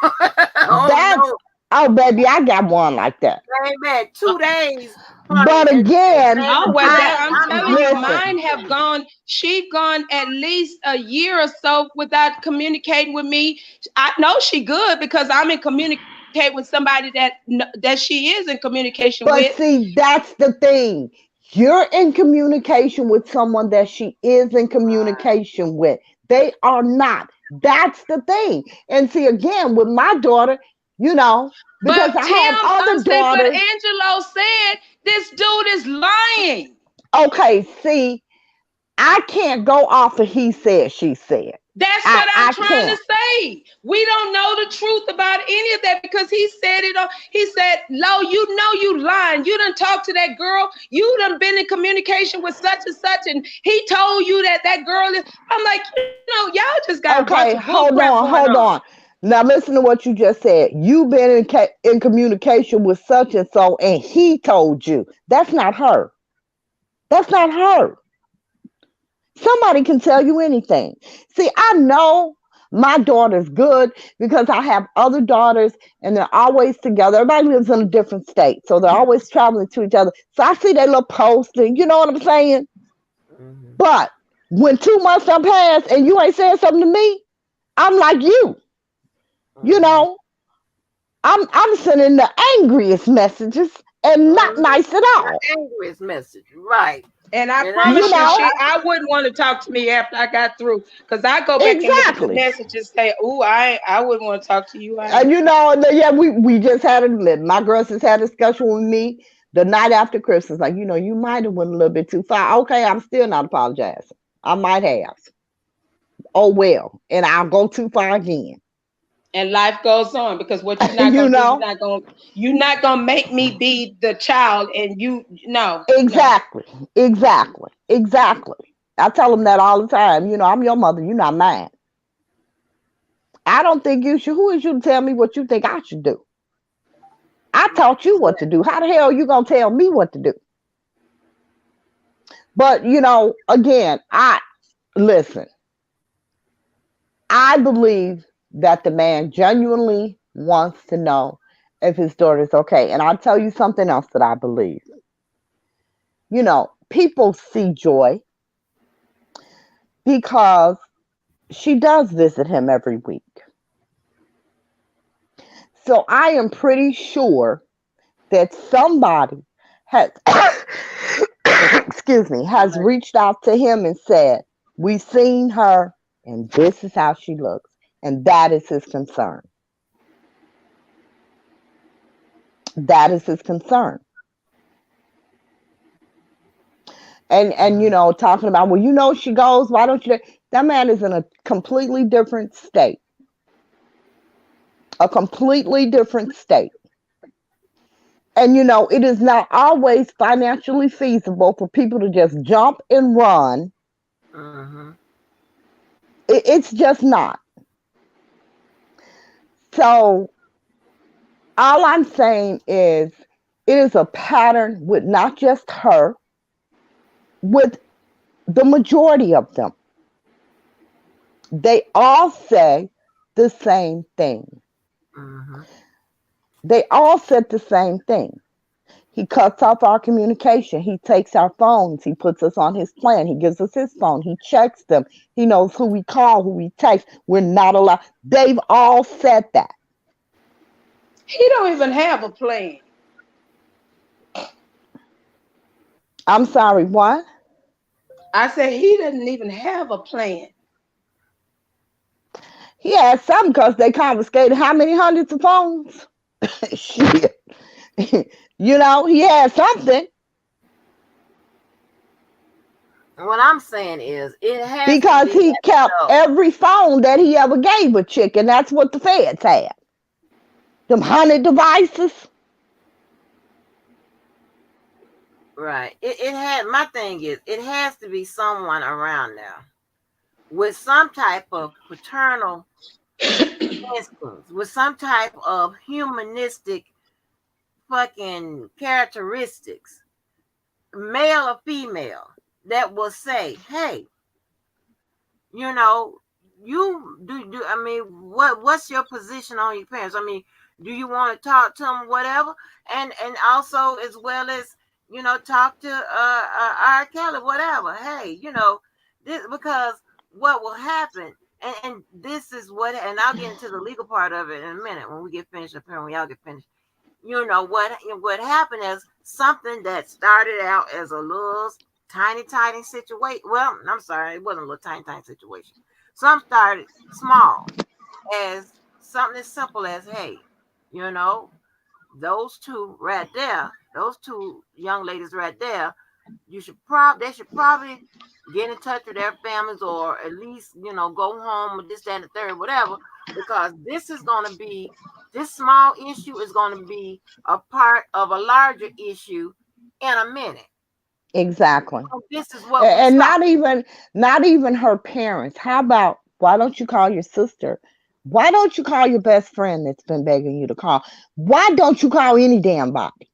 Oh that's no! Oh, baby, I got one like that. Amen. 2 days, honey, But and again, baby, Oh well, I that I'm I'm telling you, listen. mine have gone. She gone at least a year or so without communicating with me. I know she good because I'm in communicate with somebody that she is in communication with. But see, that's the thing. You're in communication with someone that she is in communication with. They are not. That's the thing. And see, again, with my daughter, you know, because But I have Tim, other see, but daughters. Angelo said this dude is lying. Okay, see, I can't go off of he said, she said. That's I, what I'm I trying to can't. say. We don't know the truth about any of that because he said it. He said, "Lo, you know you lying. You done talked to that girl. You done been in communication with such, and he told you that that girl is." I'm like, y'all just got a bunch of Okay, bull crap going hold on. on. Now listen to what you just said. You've been in communication with such and so, and he told you. That's not her. That's not her. Somebody can tell you anything. See, I know my daughter's good because I have other daughters and they're always together. Everybody lives in a different state, so they're always traveling to each other. So I see their little posts, and you know what I'm saying? Mhm. But when 2 months done passed and you ain't saying something to me, I'm like you Mhm. know, I'm sending the angriest messages and not Mhm. nice at The all. angriest message, right? And I And You promise you, know, I wouldn't want to talk to me after I got through because I go back and look at the exactly. message and say, "Ooh, I wouldn't want to talk to you And either." you know, yeah, we just had my girls just had a discussion with me the night after Christmas. Like, you might have went a little bit too far. Okay, I'm still not apologizing. I might have. Oh well, and I'll go too far again. And life goes on because what you're not you gonna do, know, you're not gonna make me be the child, and no, no. exactly, exactly. I tell them that all the time. I'm your mother. You're not mine. I don't think you should. Who is you to tell me what you think I should do? I taught you what to do. How the hell are you gonna tell me what to do? But again, I listen. I believe that the man genuinely wants to know if his daughter's okay. And I'll tell you something else that I believe. People see Joy because she does visit him every week. So I am pretty sure that somebody has excuse me, has reached out to him and said, "We've seen her and this is how she looks." And that is his concern. That is his concern. And talking about, well, she goes, why don't you? That man is in a completely different state. A completely different state. And it is not always financially feasible for people to just jump and run. Mhm. It's just not. So all I'm saying is it is a pattern with not just her, with the majority of them. They all say the same thing. Mhm. They all said the same thing. He cuts off our communication. He takes our phones. He puts us on his plan. He gives us his phone. He checks them. He knows who we call, who we text. We're not allowed. They've all said that. He don't even have a plan. I'm sorry, what? I said he doesn't even have a plan. He had some because they confiscated how many hundreds of phones? Shit. He had something What I'm saying is, it has to because be he let kept go. every phone that he ever gave a chick, and that's what the feds had. Them 100 devices. Right. It had. My thing is, it has to be someone around now with some type of paternal instincts, with some type of humanistic fucking characteristics, male or female, that will say, "Hey, you know, I mean, what's your position on your parents? I mean, do you want to talk to them, whatever, and also as well as talk to R. Kelly, whatever. Hey, this because what will happen, and this is what, and I'll get into the legal part of it in a minute when we get finished up here, when y'all get finished. What happened is something that started out as a little tiny situation. Well, I'm sorry, it wasn't a little tiny situation. Some started small as something as simple as, hey, you know, those two right there, those two young ladies right there, they should probably get in touch with their families, or at least go home with this, that, and the third, whatever, because this small issue is going to be a part of a larger issue in a minute. Exactly. So this is what we And saw. not even her parents. How about, why don't you call your sister? Why don't you call your best friend that's been begging you to call? Why don't you call any damn body?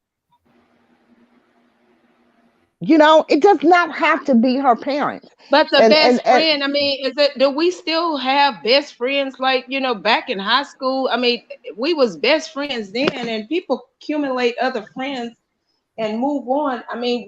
It does not have to be her parents. But the And best friend, I mean, is it, do we still have best friends like, back in high school? I mean, we was best friends then, and people accumulate other friends and move on. I mean,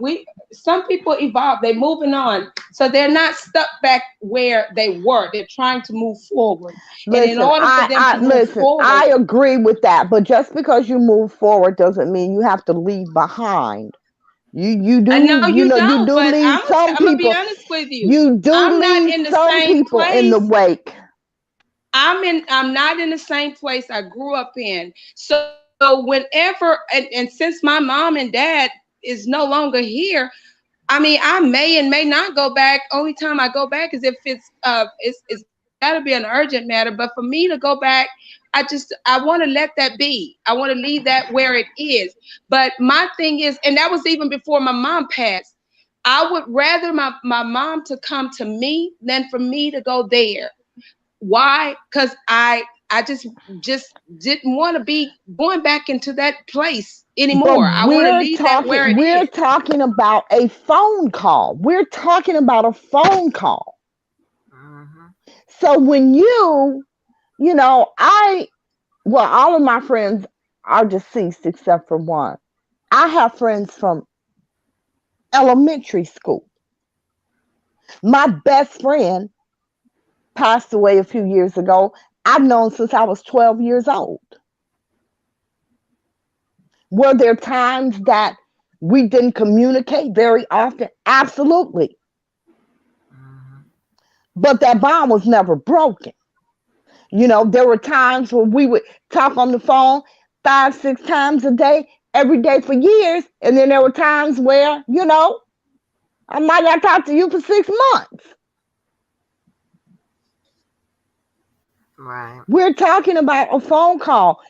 some people evolve, they moving on. So they're not stuck back where they were. They're trying to move forward. And in listen, order for them to move forward, I agree with that. But just because you move forward doesn't mean you have to leave behind. You I do, know you you don't, do but leave some I'm gonna be people. honest with you. You do I'm not leave in the some same people in the place. wake. I'm not in the same place I grew up in. So whenever, and since my mom and dad is no longer here, I mean, I may and may not go back. Only time I go back is if it's got to be an urgent matter. But for me to go back, I want to let that be. I want to leave that where it is. But my thing is, and that was even before my mom passed. I would rather my mom to come to me than for me to go there. Why? Because I just didn't want to be going back into that place But anymore. I want to we're leave that talking where it we're is. talking about a phone call. We're talking about a phone call. Hmm. So when I well, all of my friends are deceased except for one. I have friends from elementary school. My best friend passed away a few years ago. I've known since I was 12 years old. Were there times that we didn't communicate very often? Absolutely. Hmm. But that bond was never broken. There were times when we would talk on the phone 5, 6 times a day, every day for years. And then there were times where, I might not talk to you for 6 months. Right. We're talking about a phone call.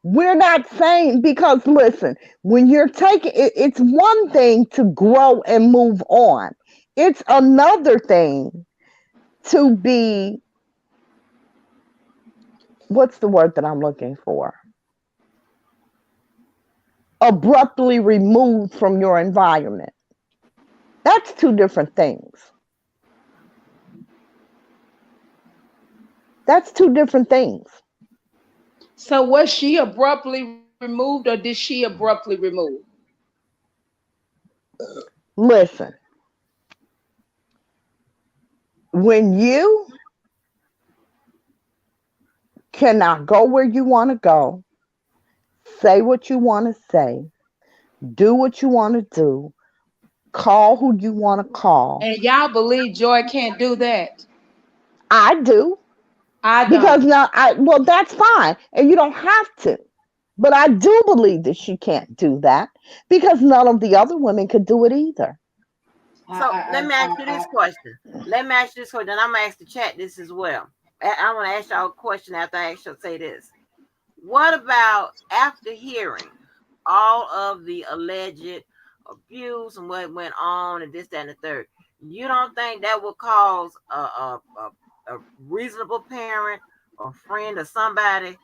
We're not saying, because listen, when you're taking it, it's one thing to grow and move on. It's another thing to be, what's the word that I'm looking for? Abruptly removed from your environment. That's two different things. That's two different things. So was she abruptly removed or did she abruptly remove? Listen, when you cannot go where you want to go, say what you want to say, do what you want to do, call who you want to call. And y'all believe Joy can't do that? I do. I Because don't. now well, that's fine. And you don't have to. But I do believe that she can't do that because none of the other women could do it either. So let me ask you this question. Let me ask you this question, and I'm gonna ask the chat this as well. I want to ask y'all a question after I actually say this. What about after hearing all of the alleged abuse and what went on and this, that, and the third? You don't think that would cause a reasonable parent or friend or somebody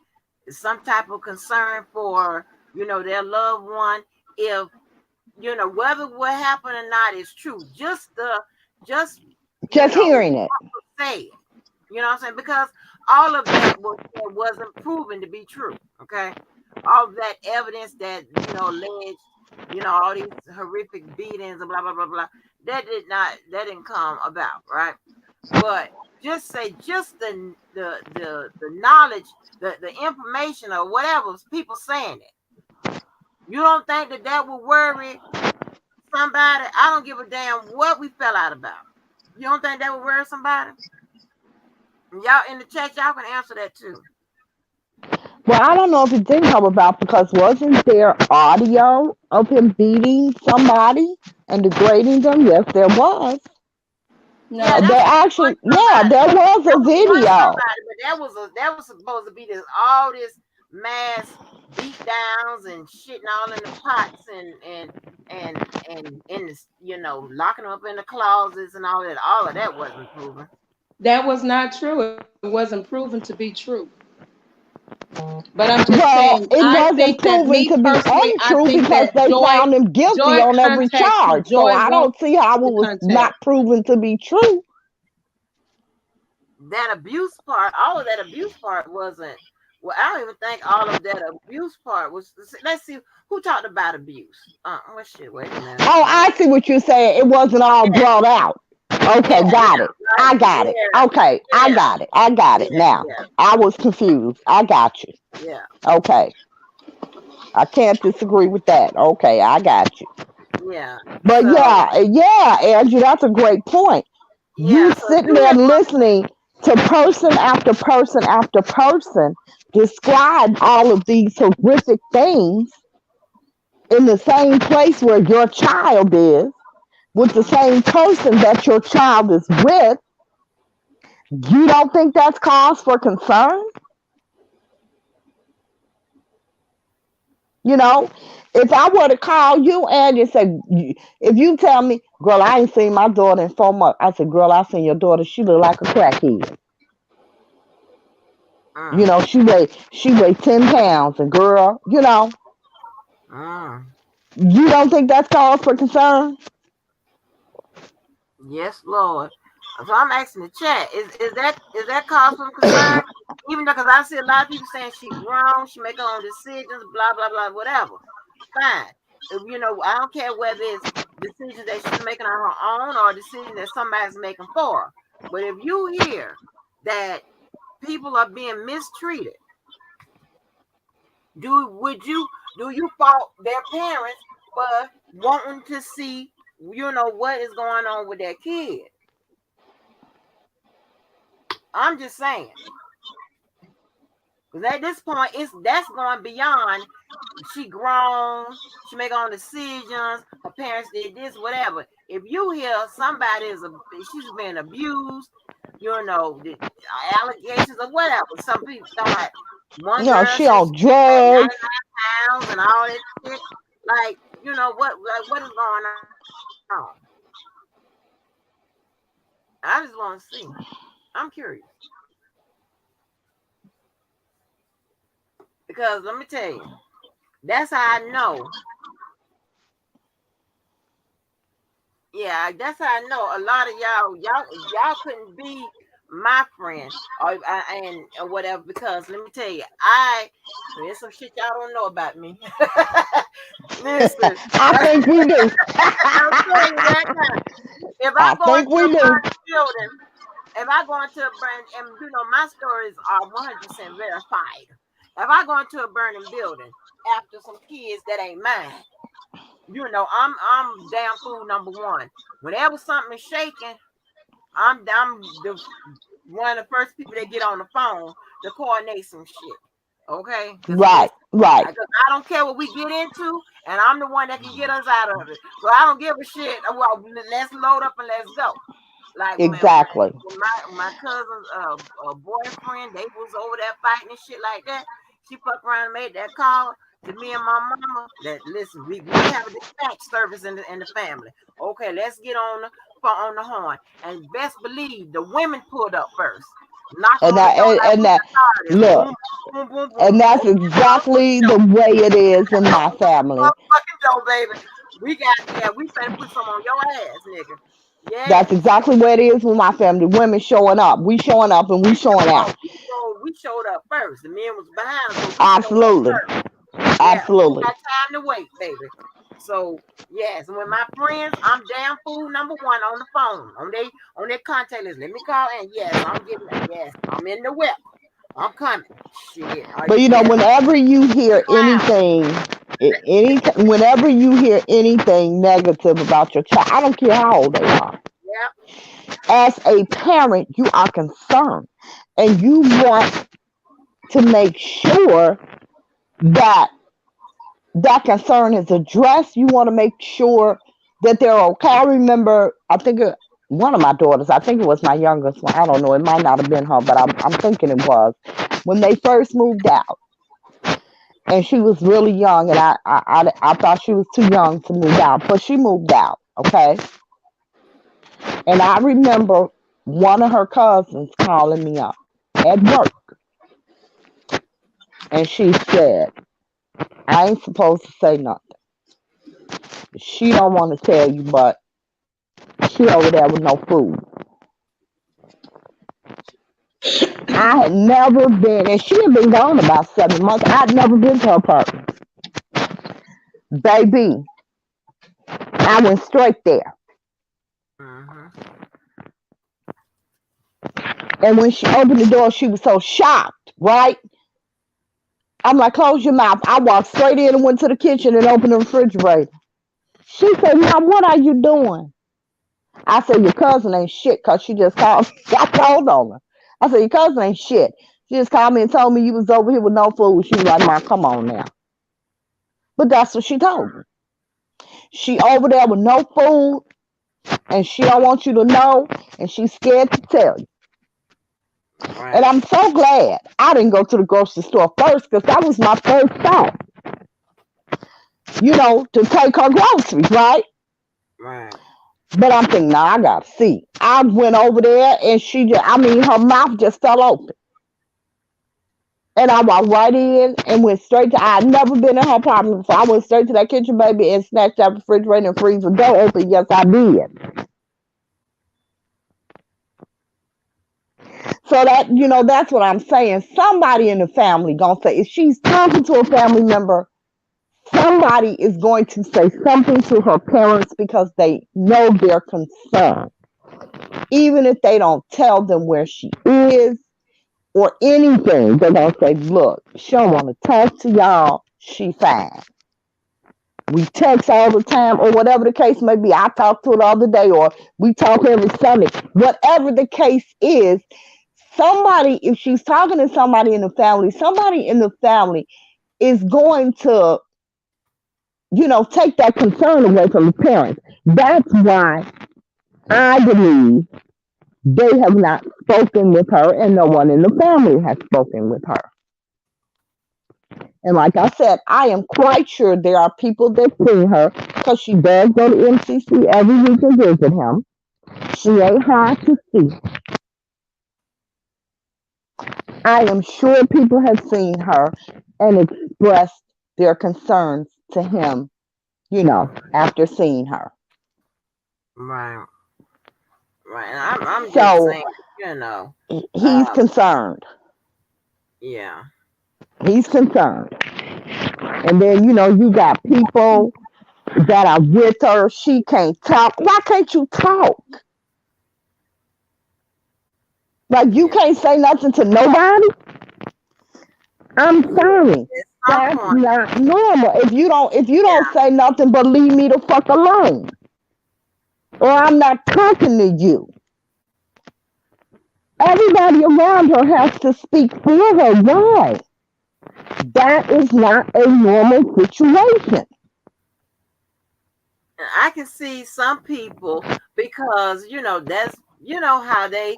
some type of concern for their loved one, if whether what happened or not is true, just Just hearing it. say it. You know what I'm saying? Because all of that wasn't proven to be true. Okay, all of that evidence that alleged, all these horrific beatings and blah blah blah blah. That didn't come about, right? But just the knowledge, the information or whatever people saying it. You don't think that would worry somebody? I don't give a damn what we fell out about. You don't think that would worry somebody? Y'all in the chat, y'all can answer that too. Well, I don't know if it did come about because wasn't there audio of him beating somebody and degrading them? Yes, there was. Yeah, No. There that's one actually, yeah, somebody. there was That a was one video. somebody, but that was supposed to be this all this mass beat downs and shitting all in the pots and in the locking them up in the closets and all that. All of that wasn't proven. That was not true. It wasn't proven to be true. But I'm just saying, Well, I it think wasn't that me proven to be personally, I untrue think because that they found him guilty Joy on every contacts who charge. So Joy I wants don't see how it to was contact. not proven to be true. That abuse part, all of that abuse part wasn't. Well, I don't even think all of that abuse part was. Let's see who talked about abuse. What shit? Wait a minute. Oh, I see what you're saying. It wasn't all Yeah, brought out. yeah, Okay, got it. yeah, right. I got it. Yeah, Okay, I yeah, got it. I got it yeah, now. yeah, I was confused. I got you. yeah, Okay. I can't disagree with that. Okay, I got you. yeah. But So yeah, Andrew, that's a great point. You yeah, so if sitting you there hear listening to person after person after person describe all of these horrific things in the same place where your child is, with the something, same person that your child is with, you don't think that's cause for concern? You know, if I were to call you and say, if you tell me, girl, I ain't seen my daughter in 4 months. I said, girl, I seen your daughter. She look like a crackhead. You mm, know, she weigh 10 pounds, and girl, mm. you don't think that's cause for concern? Yes, Lord. So I'm asking the chat: is that cause for concern? Even though, because I see a lot of people saying she grown, she make her own decisions, blah blah blah, whatever. Fine. I don't care whether it's decisions that she's making on her own or decisions that somebody's making for her. But if you hear that people are being mistreated, do you fault their parents for wanting to see what is going on with their kid? I'm just saying. Because at this point, that's going beyond. She grown. She make her own decisions. Her parents did this, whatever. If you hear somebody she's being abused, the allegations or whatever. Some people talking about one girl She said on she weighed drugs. 99 pounds and all that shit. Like, what is going on? I just want to see. I'm curious because let me tell you, that's how I know. Yeah, that's how I know a lot of y'all couldn't be my friend or whatever because let me tell you, there's some shit y'all don't know about me. Listen, I think we do. I'm telling you right now. If I I go think into we a do. burning building, if I go into a burn and my stories are 100% verified. If I go into a burning building after some kids that ain't mine, I'm damn fool number one. Whenever something is shaking, I'm the one of the first people that get on the phone to coordinate some shit. Okay, because Right, listen, right. because I don't care what we get into, and I'm the one that can get us out of it. So I don't give a shit. Well, let's load up and let's go. Like Exactly. when my cousin's boyfriend, they was over there fighting and shit like that. She fucked around and made that call to me and my mama. That listen, we have a dispatch service in the family. Okay, let's get on the horn. And best believe the women pulled up first, knocking And on the that door and, like and we that retarded. look, Boom, boom, boom, and boom. that's Open the door, exactly the way it is in my family. motherfucking door, baby. We got, yeah, we finna put some on your ass, nigga. That's Yes. exactly where it is with my family. Women showing up. We showing up and we showing out. We showed up first. The men was behind us, but we showed up Absolutely. first. Yeah, we ain't Absolutely. got time to wait, baby. So yes, when my friends, I'm damn fool number one on the phone, on their contact list. Let me call and yes, I'm getting it. Yes, I'm in the whip. I'm coming. Shit. Are But you you know, yes, whenever you hear clown. anything, whenever you hear anything negative about your child, I don't care how old they are. Yep. As a parent, you are concerned, and you want to make sure that that concern is addressed. You want to make sure that they're okay. I remember, one of my daughters, I think it was my youngest one. I don't know. It might not have been her, but I'm thinking it was. When they first moved out, and she was really young, and I thought she was too young to move out, but she moved out, okay? And I remember one of her cousins calling me up at work, and she said, I ain't supposed to say nothing. She don't want to tell you, but she over there with no food. I had never been, and she had been gone about 7 months. I'd never been to her apartment. Baby, I went straight there. Mm-hmm. And when she opened the door, she was so shocked, right? I'm like, close your mouth. I walked straight in and went to the kitchen and opened the refrigerator. She said, Mom, what are you doing? I said, your cousin ain't shit because she just called me. I told on her. I said, your cousin ain't shit. She just called me and told me you was over here with no food. She was like, Mom, come on now. But that's what she told me. She over there with no food and she don't want you to know and she's scared to tell you. And Right. I'm so glad I didn't go to the grocery store first because that was my first thought, to take her groceries, right? Right. But I'm thinking, nah, I gotta see. I went over there and her mouth just fell open. And I walked right in and went straight to, I had never been in her apartment before. I went straight to that kitchen, baby, and snatched out the refrigerator and freezer door open. Yes, I did. So that's what I'm saying. Somebody in the family gonna say, if she's talking to a family member, somebody is going to say something to her parents because they know they're concerned. Even if they don't tell them where she is or anything, they're gonna say, look, she don't wanna talk to y'all, she fine. We text all the time, or whatever the case may be. I talked to her the other day, or we talk every Sunday. Whatever the case is, if she's talking to somebody in the family is going to, take that concern away from the parents. That's why I believe they have not spoken with her, and no one in the family has spoken with her. And like I said, I am quite sure there are people that see her because she does go to MCC every week and visit him. She ain't hard to see. I am sure people have seen her and expressed their concerns to him, after seeing her. Right. Right. And I'm just So saying, you know, he's um, concerned. yeah. He's concerned. And then, you got people that are with her. She can't talk. Why can't you talk? Like you Yeah. can't say nothing to nobody? I'm Yeah. sorry. At some That's point, not normal. If you don't yeah. say nothing but leave me the fuck alone. Or I'm not talking to you. Everybody around her has to speak for her. Why? That is not a normal situation. And I can see some people because that's how they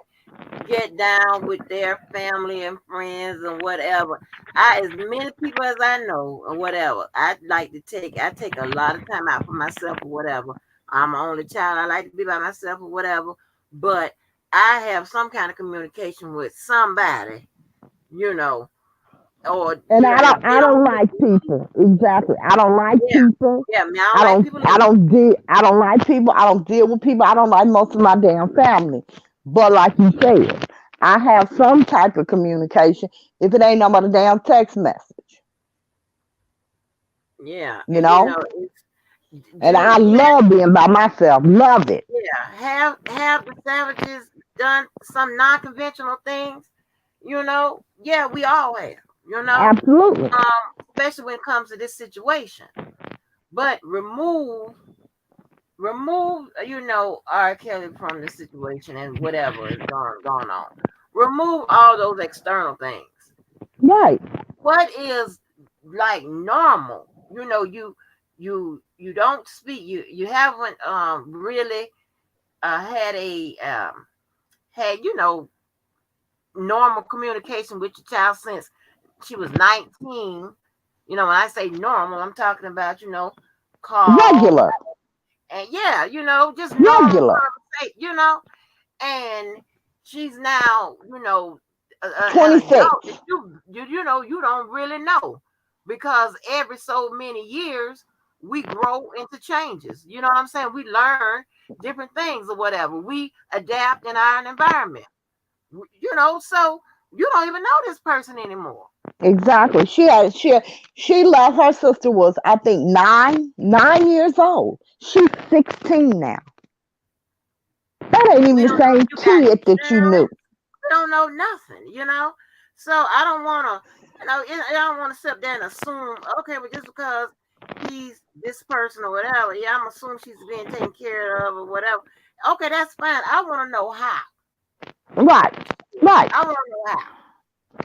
get down with their family and friends and whatever. As many people as I know or whatever, I take a lot of time out for myself or whatever. I'm an only child. I like to be by myself or whatever. But I have some kind of communication with somebody, you know, or And have I been on don't like TV. people. Exactly. I don't like Yeah, people. yeah. I mean, I don't like people either. I don't like people. I don't deal with people. I don't like most of my damn family. But like you said, I have some type of communication if it ain't no but a damn text message, Yeah, you and know? it's And do I love being by myself. Love it. yeah, have the savages done some non-conventional things? Yeah, we all have. You know, Absolutely. especially when it comes to this situation. But remove R. Kelly from the situation and whatever is going on. Remove all those external things. Right. What is like normal? You don't speak. You haven't really had normal communication with your child since she was 19. When I say normal, I'm talking about call Regular. and yeah, just normal Regular. conversation. And she's now an adult 26. that you don't really know, because every so many years we grow into changes. You know what I'm saying? We learn different things or whatever. We adapt in our environment. So you don't even know this person anymore. Exactly. She left. Her sister was, I think, 9 years old. She's 16 now. That ain't even We the don't know if same you got kid that you insurance. knew. We don't know nothing. So I don't want to, I don't want to sit there and assume, okay, but just because he's this person or whatever, yeah, I'm assuming she's being taken care of or whatever. Okay, that's fine. I want to know how. Right. Right. I want to know how.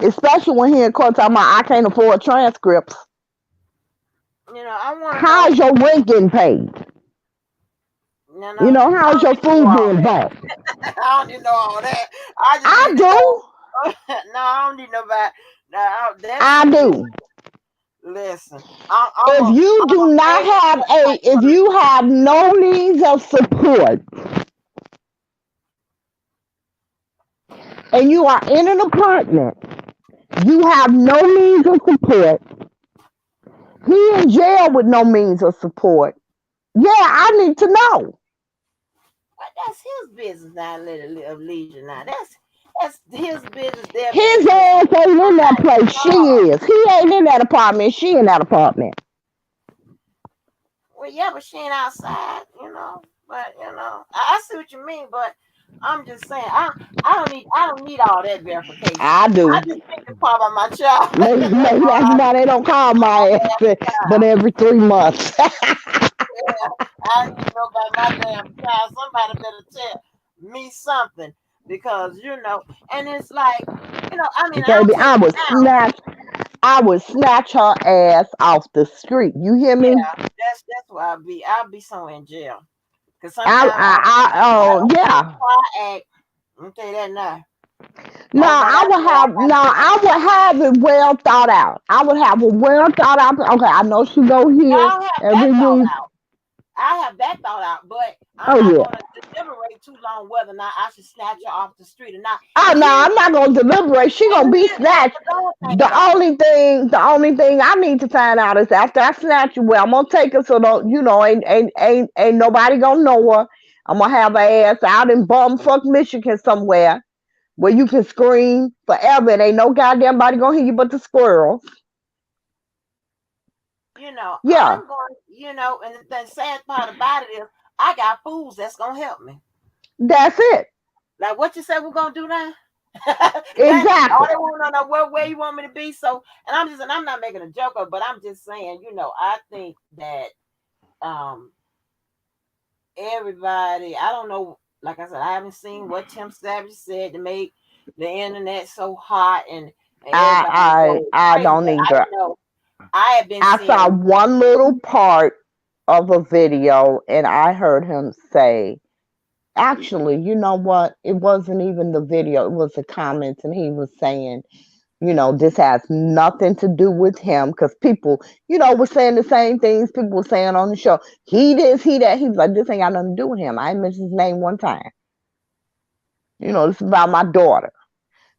Especially when he in court talking about I can't afford transcripts. I want to How's know. your rent getting paid? I How's don't your need to know food all being that. bought? I don't need to know all that. I just I need to do. know. No, I don't need nobody. No, that I situation. do. Listen, I'm If a you I'm do a not very have type if person. you have no means of support and you are in an apartment, you have no means of support, he in jail with no means of support. Yeah, I need to know. But that's his business now, of leisure. Now that's his business, their His business. ass ain't in I'm that not place. She involved. is. He ain't in that apartment. She in that apartment. Well, yeah, but she ain't outside. But I see what you mean. But I'm just saying, I don't need all that verification. I do. I just need the part of my child. Maybe that's why they don't call my ass but every 3 months. Yeah, I need to know about my damn child. Somebody better tell me something, because and it's like, I mean, I'll Baby, tell you now. I would snatch her ass off the street. You hear me? Yeah, that's where I'll be. I'll be somewhere in jail, because sometimes I don't play Yeah. before I act. I'm tell you that now. No, Oh no, I that's would what I have no, got. I would have it well thought out. I would have a well thought out. Okay, I know she go No, I here don't have that every thought week. out. I have that thought out, but I'm Oh not yeah. going to deliberate too long whether or not I should snatch her off the street or not. Oh And no, here's I'm not gonna deliberate. She and gonna be here's snatched. the other thing about it. The only thing I need to find out is after I snatch you, well, I'm gonna take her so don't ain't nobody gonna know her. I'm gonna have her ass out in bumfuck Michigan somewhere where you can scream forever and ain't no goddamn body gonna hear you but the squirrels. Yeah, I'm going. And the sad part about it is, I got fools that's gonna help me. that's it. Like what you said we're gonna do now. That all Exactly. they want to know where you want me to be. So, and I'm not making a joke of, but I'm just saying, I think that um everybody, I don't know, like I said, I haven't seen what Tim Savage said to make the internet so hot and everybody go I crazy. don't But I either. don't know. I have been I saw seeing. one little part of a video and I heard him say, actually, you know what? It wasn't even the video, it was the comments, and he was saying, this has nothing to do with him because people, were saying the same things people were saying on the show. He this, he that. He was like, this ain't got nothing to do with him. I mentioned his name one time. This is about my daughter.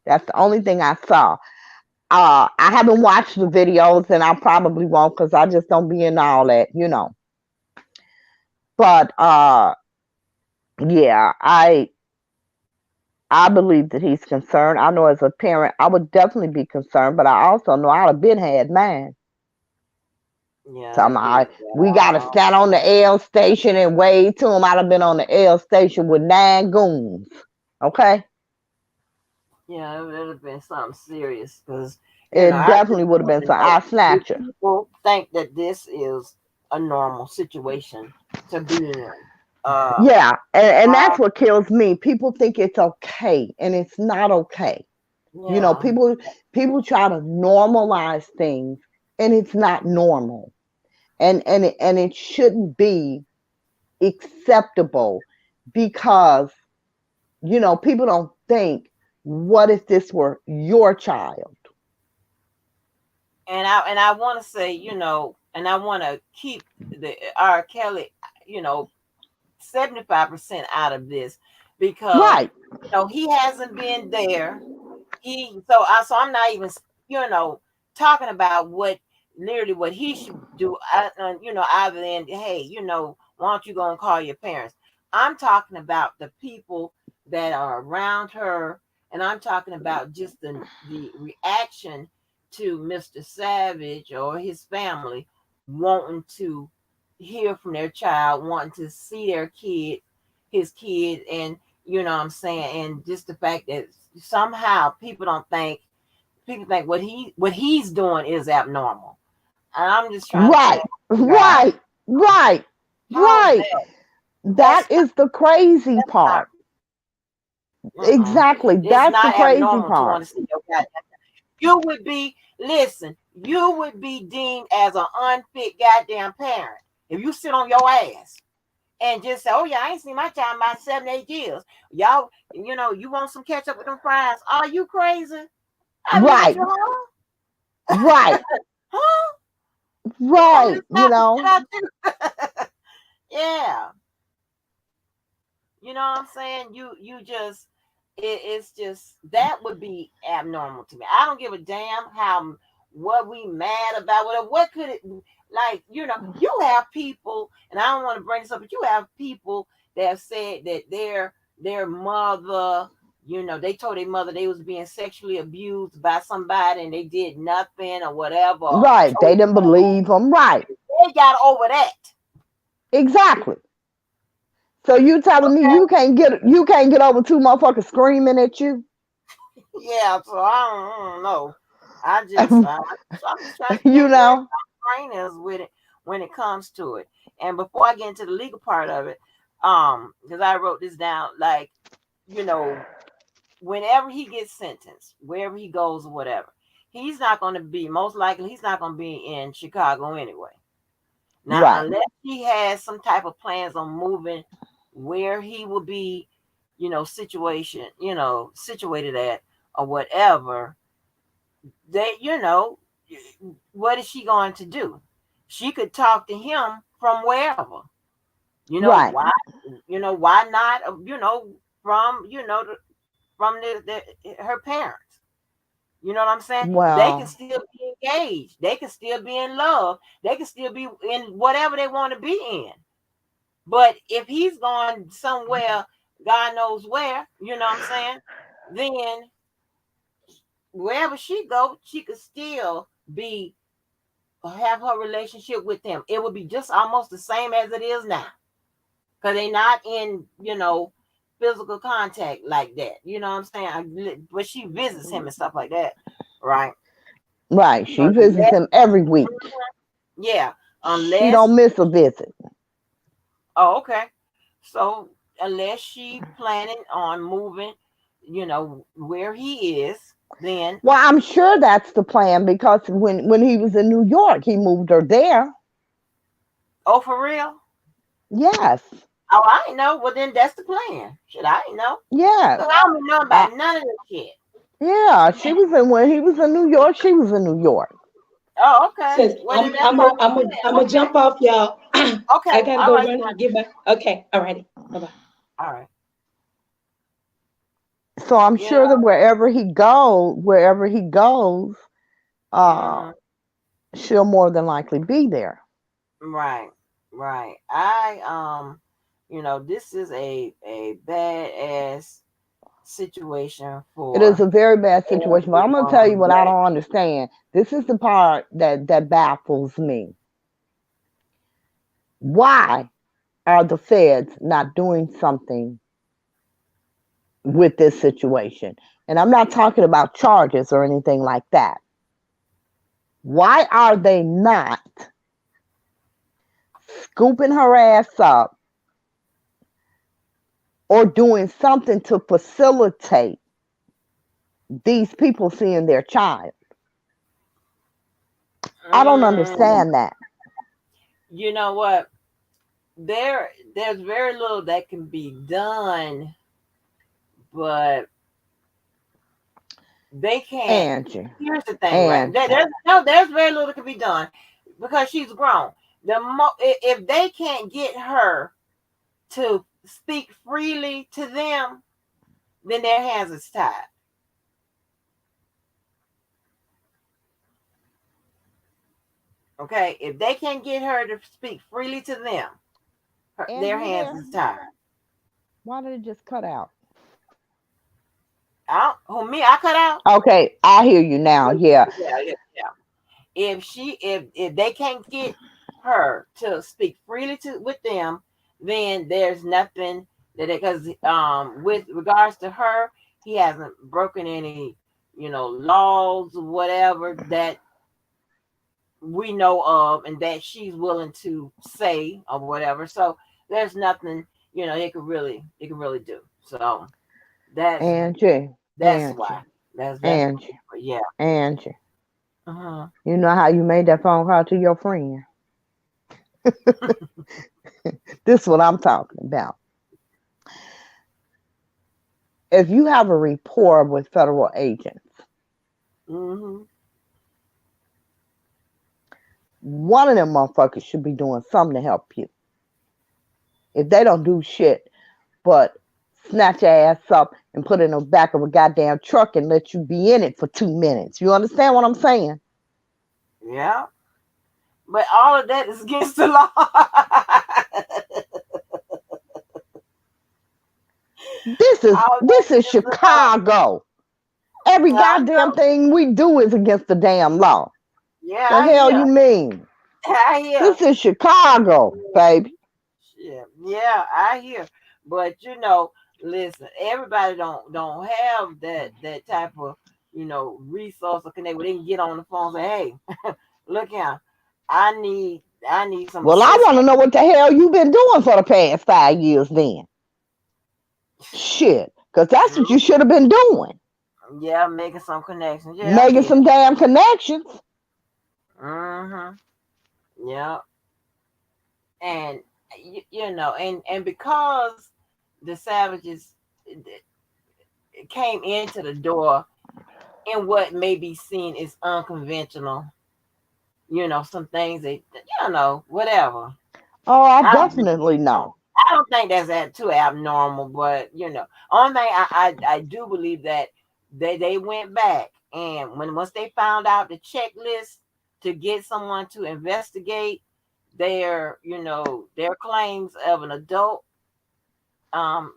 That's the only thing I saw. I haven't watched the videos, and I probably won't because I just don't be in all that, you know. But yeah, I believe that he's concerned. I know as a parent, I would definitely be concerned, but I also know I'd have been had mine. Yeah, I agree Somehow with that. we got to stand on the L station and wave to him. I'd have been on the L station with 9 goons. Okay, Yeah, it would have been something serious because it I just definitely would have want been to some know, eye do snatcher. people think that this is a normal situation to be in? Uh, Yeah, and uh that's what kills me. People think it's okay, and it's not okay. You know, yeah, people try to normalize things, and it's not normal, and it shouldn't be acceptable because people don't think, what if this were your child? and I want to say, and I want to keep the R. Kelly, you know, 75% out of this because Right, he hasn't been there. So I'm not even you know talking about what he should do. Other than, hey, why don't you go and call your parents? I'm talking about the people that are around her, and I'm talking about just the reaction to Mr. Savage or his family wanting to hear from their child, wanting to see his kid, and what I'm saying, and just the fact that somehow people think what he's doing is abnormal. And I'm just trying to right, ask you guys, right, right, how's right. that? That That's is the crazy not part. mm-mm. Exactly, It's that's the not crazy abnormal to part. want to see your goddamn. You would be listen. You would be deemed as an unfit goddamn parent if you sit on your ass and just say, "Oh yeah, I ain't seen my child in about 7, 8 years." Y'all, you want some ketchup with them fries? Are you crazy? I look at Right, you, huh? right, Huh? You want me right. to slap the shit out you? Yeah. You know what I'm saying? You just it's just that would be abnormal to me. I don't give a damn how what we mad about, whatever. What could it like? You have people, and I don't want to bring this up, but you have people that have said that their mother, they told their mother they was being sexually abused by somebody and they did nothing or whatever, or Right, they choked didn't them. believe him. Right, They got over that. exactly. So you telling me Okay. you can't get over two motherfuckers screaming at you? Yeah, so I don't know. I'm just trying to You get where know? my brain is with it when it comes to it. And before I get into the legal part of it, because I wrote this down, like, you know, whenever he gets sentenced, wherever he goes or whatever, he's not going to be, most likely, he's not going to be in Chicago anyway. Now, Right, unless he has some type of plans on moving where he will be, situated at or whatever, they, what is she going to do? She could talk to him from wherever. You know right. why? Why not? From from her parents. You know what I'm saying? They can Well, still be engaged. They can still be in love. They can still be in whatever they want to be in. But if he's going somewhere, God knows where, you know what I'm saying? Then wherever she goes, she could still be have her relationship with them. It would be just almost the same as it is now. Because they're not in, physical contact like that. You know what I'm saying? But she visits him and stuff like that. Right. right. She visits Unless, him every week. yeah. She Unless, don't miss a visit. oh, okay. So unless she planning on moving, where he is, then, Well, I'm sure that's the plan because when he was in New York, he moved her there. oh, for real? Yes, Oh, I ain't know. Well, then that's the plan. Should I ain't know? yes. Because I don't be knowing Uh, about none of this shit. yeah, she was in when he was in New York. She was in New York. Oh, okay. Sis, Well, then that's part of the I'm plan. a jump off, y'all. Okay. I Okay. gotta All go right. run and get my. Okay, alrighty. Bye bye. All right. So I'm You sure know, that wherever he goes, uh, Mhm. she'll more than likely be there. Right. Right. This is a badass situation It is for a very bad situation, but I'm gonna tell you everyone. what I don't understand. This is the part that baffles me. Why are the feds not doing something with this situation? And I'm not talking about charges or anything like that. Why are they not scooping her ass up or doing something to facilitate these people seeing their child? I don't Mm, understand that. you know what? There's very little that can be done, but they can't. Angie, Here's the thing, right? Angie, There's very little that can be done because she's grown. If they can't get her to speak freely to them, then their hands is tied. Okay, if they can't get her to speak freely to them, Angie, their you hands there? is tied. Why did it just cut out? Who me? I cut out. Okay, I hear you now. Yeah. Yeah, yeah, yeah. If they can't get her to speak freely to with them, then there's nothing that because with regards to her, he hasn't broken any laws or whatever that we know of and that she's willing to say or whatever. So there's nothing they could really do. So that's Angie, that's why. Angie, That's Angie, yeah. Angie. Uh-huh. You know how you made that phone call to your friend? This is what I'm talking about. If you have a rapport with federal agents, Mm-hmm. one of them motherfuckers should be doing something to help you. If they don't do shit but snatch your ass up and put it in the back of a goddamn truck and let you be in it for 2 minutes. You understand what I'm saying? Yeah. But all of that is against the law. This is All of this that's is against the law. Chicago. Every I goddamn know. thing we do is against the damn law. Yeah, The I hell hear. you mean? I hear. This is Chicago, baby. Shit. Yeah, I hear. But listen, everybody don't have that type of resource or connect where they can get on the phone and say, hey, look here, I need some Well, I want to assistance. know what the hell you been doing for the past 5 years then. Shit. Because that's what you True. should have been doing. Yeah, making some connections. Yeah, I Making get it. some damn connections. Mm-hmm. Yeah. And and because the savages came into the door in what may be seen as unconventional, some things that whatever. Oh, I I don't, definitely know. I don't think that's that too abnormal, but only thing I do believe that they went back and once they found out the checklist to get someone to investigate their claims of an adult young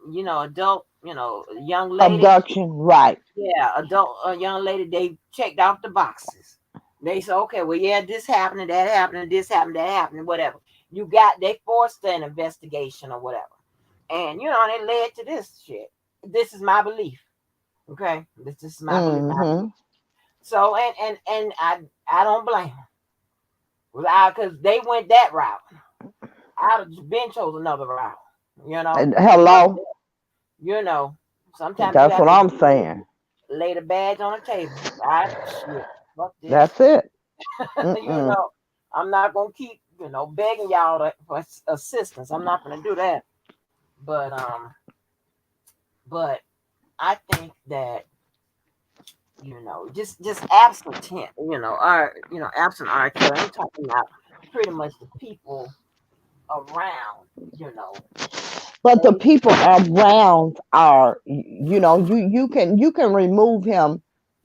lady. Abduction, right. Yeah, adult young lady, they checked off the boxes. They said, okay, well, yeah, this happened, that happened, this happened, that happened, whatever. They forced an investigation or whatever. And, they led to this shit. This is my belief. Okay. This is my belief. Mm-hmm. So, and I don't blame them. Because they went that route. I'd have been chose another route, but, Hello. you know, sometimes you That's have what to I'm saying. lay the badge on the table. I shit. Fuck this. That's it. you Mm-mm. know, I'm not gonna keep, begging y'all for assistance. I'm not gonna do that. But but I think that just absent him, absent R. Kelly. I'm talking about pretty much the people around. You know, But the they people around are, you can remove him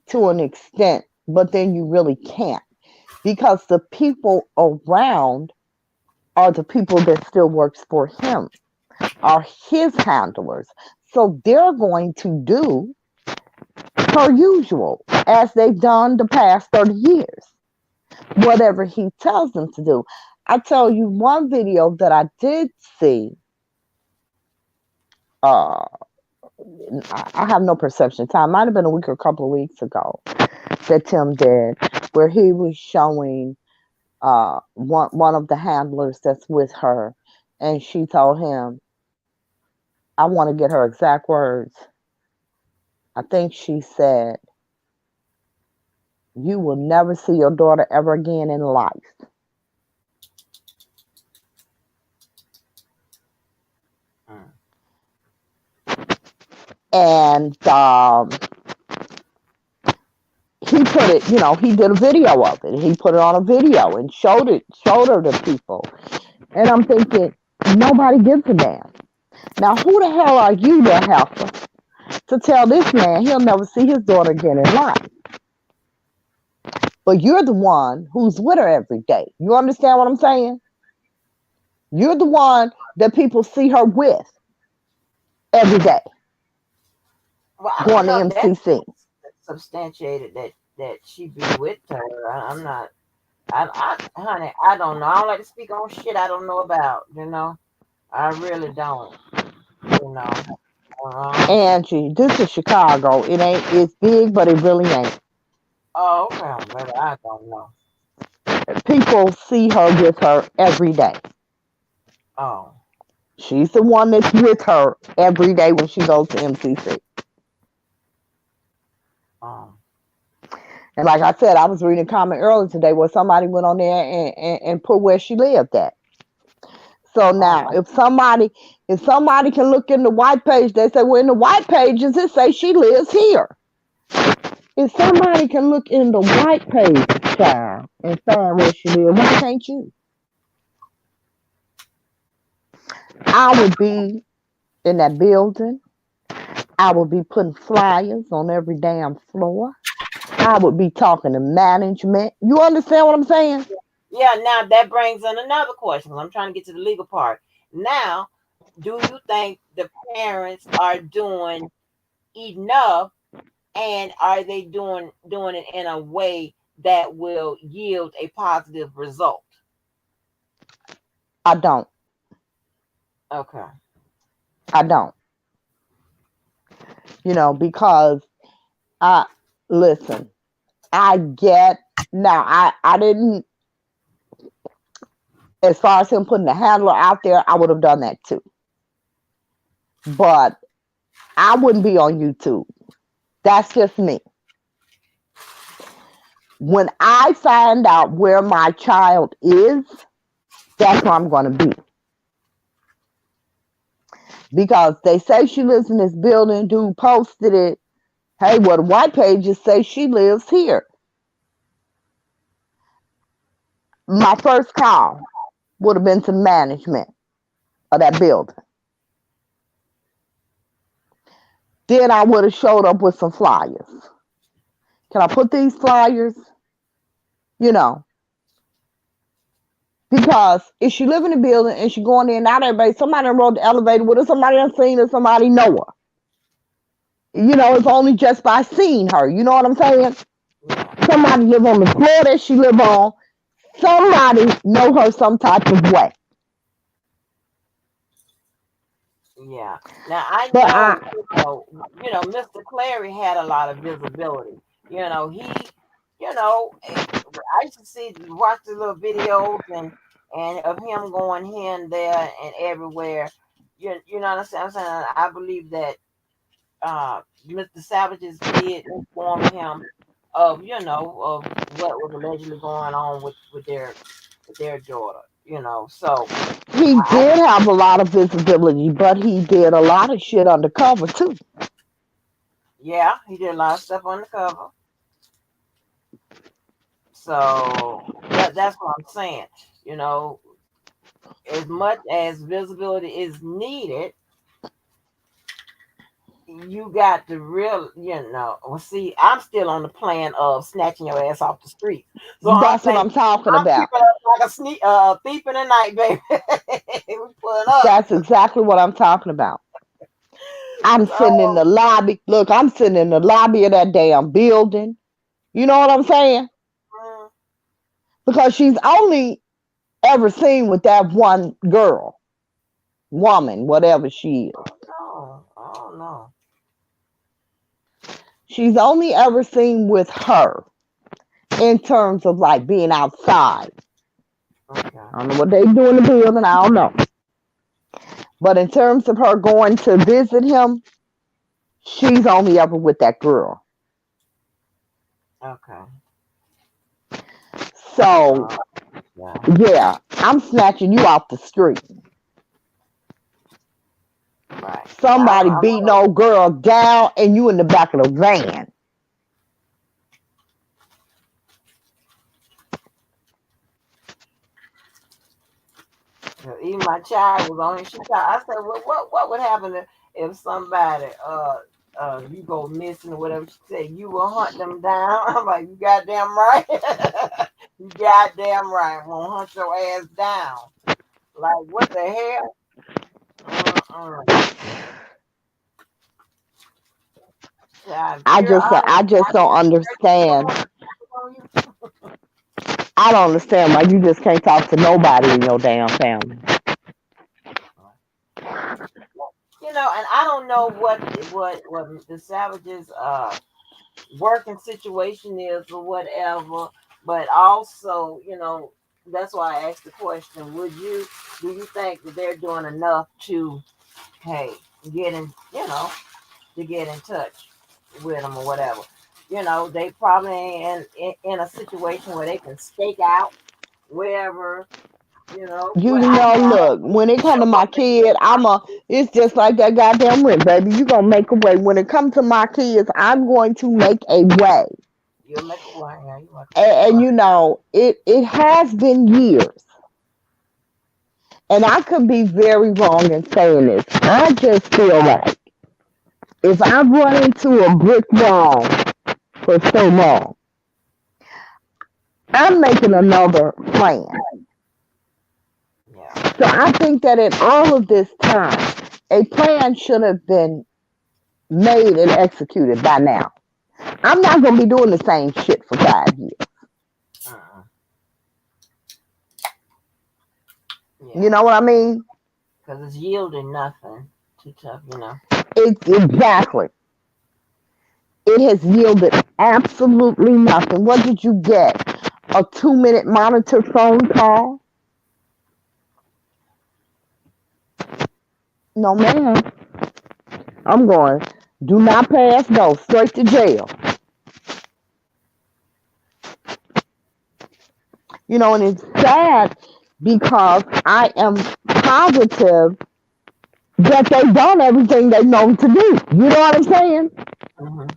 to an extent, but then you really can't because the people around are the people that still works for him, are his handlers. So they're going to do per usual as they've done the past 30 years, whatever he tells them to do. I tell you one video that I did see, uh, I have no perception time. Might have been a week or a couple of weeks ago that Tim did, where he was showing one of the handlers that's with her, and she told him, I want to get her exact words. I think she said, "You will never see your daughter ever again in life." Mm. And he put it, he did a video of it. He put it on a video and showed her to people. And I'm thinking, nobody gives a damn. Now, who the hell are you, the helper, to tell this man he'll never see his daughter again in life? But you're the one who's with her every day. You understand what I'm saying? You're the one that people see her with every day Well, I don't going to know if that's MCC. substantiated that she be with her. I'm not. Honey, I don't know. I don't like to speak on shit I don't know about. I really don't. You know. Angie, this is Chicago. It's big, but it really ain't. Oh, okay, baby. I don't know. People see her with her every day. Oh, She's the one that's with her every day when she goes to MCC. um, And like I said, I was reading a comment earlier today where somebody went on there and put where she lived at. So now, oh, if somebody can look in the white page, they say, well, in the white pages it say she lives here. If somebody can look in the white page, child, and find where she lives, why can't you? I would be in that building. I would be putting flyers on every damn floor. I would be talking to management. You understand what I'm saying? yeah. Now that brings in another question. 'Cause I'm trying to get to the legal part. Now, do you think the parents are doing enough, and are they doing it in a way that will yield a positive result? I don't. Okay. I don't. Because I listen. I get now. I didn't. As far as him putting the handler out there, I would have done that too. But I wouldn't be on YouTube. That's just me. When I find out where my child is, that's where I'm going to be. Because they say she lives in this building. Dude posted it. Hey, well, the white pages say she lives here. My first call would have been to management of that building. Then I would have showed up with some flyers. Can I put these flyers? You know, because if she live in the building and she going in and out, everybody, somebody done rode the elevator with her, somebody done seen her, somebody know her. It's only just by seeing her. You know what I'm saying? Yeah. Somebody live on the floor that she live on. Somebody know her some type of way. Yeah. Now I But know, Mr. Clary had a lot of visibility. I used to watch the little videos and of him going here and there and everywhere. You know what I'm saying? I believe that Mr. Savages did inform him of what was allegedly going on with their daughter. So he I did have a lot of visibility, but he did a lot of shit undercover too. yeah, he did a lot of stuff on the cover. So that's what I'm saying. You know, as much as visibility is needed, you got to real, well, see, I'm still on the plan of snatching your ass off the streets. So I'm That's what thinking, I'm talking I'm about. creeping up like a thief in the night, baby. We pulling up. That's exactly what I'm talking about. I'm sitting in So, the lobby. Look, I'm sitting in the lobby of that damn building. You know what I'm saying? mm, Because she's only ever seen with that one girl, woman, whatever she is. no, oh no. She's only ever seen with her in terms of like being outside. Okay, I don't know what they do in the building. I don't know. But in terms of her going to visit him, she's only ever with that girl. okay. So, Uh, yeah, yeah, I'm snatching you off the street. right. Somebody beating old girl down and you in the back of the van. Even my child was on it. I said, well, what would happen if somebody you go missing or whatever? She said, you will hunt them down. I'm like, you goddamn right. You goddamn right. I'm gonna hunt your ass down. Like, what the hell? Mm-mm. Child, pure I honesty. just I don't understand. on you. I don't understand why you just can't talk to nobody in your damn family. And I don't know what the Savages working situation is or whatever. But also, that's why I asked the question: do you think that they're doing enough to, hey, get in, to get in touch with them or whatever? They probably ain't in a situation where they can stake out wherever, You But I know, know I look, when it come to my kid, it's just like that goddamn rent, baby. You gonna make a way. When it comes to my kids, I'm going to make a way. you'll make a way. Yeah, you make a And way. you know, it has been years. And I could be very wrong in saying this. I just feel like if I run into a brick wall for so long, I'm making another plan. Yeah. So I think that in all of this time, a plan should have been made and executed by now. I'm not going to be doing the same shit for 5 years. Uh-uh. You Yeah. know what I mean? Because it's yielding nothing. Too tough. It's exactly. It has yielded absolutely nothing. What did you get? A 2-minute monitor phone call? No, ma'am. I'm going, do not pass, go straight to jail. And it's sad because I am positive that they've done everything they know to do. You know what I'm saying? Hmm.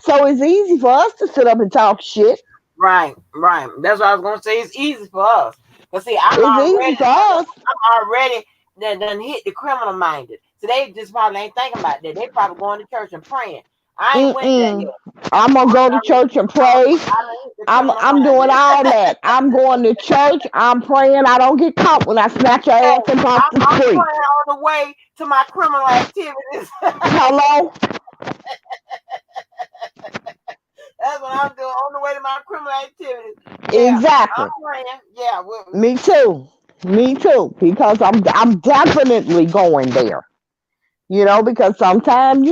So it's easy for us to sit up and talk shit. Right, right. That's what I was gonna say. It's easy for us. But see, It's easy for us. I'm already done hit the criminal minded. So they just probably ain't thinking about that. They probably going to church and praying. I ain't went there Mm-mm. yet. I'm gonna I'm go to already church and pray. I done hit the I'm criminal I'm doing minded. all that. I'm going to church. I'm praying. I don't get caught when I snatch your Hey, ass up off the I'm street. praying on the way to my criminal activities. Hello? That's what I'm doing on the way to my criminal activities. Yeah, Exactly. I'm praying. Yeah, Me too. Me too. Because I'm definitely going there. Because sometimes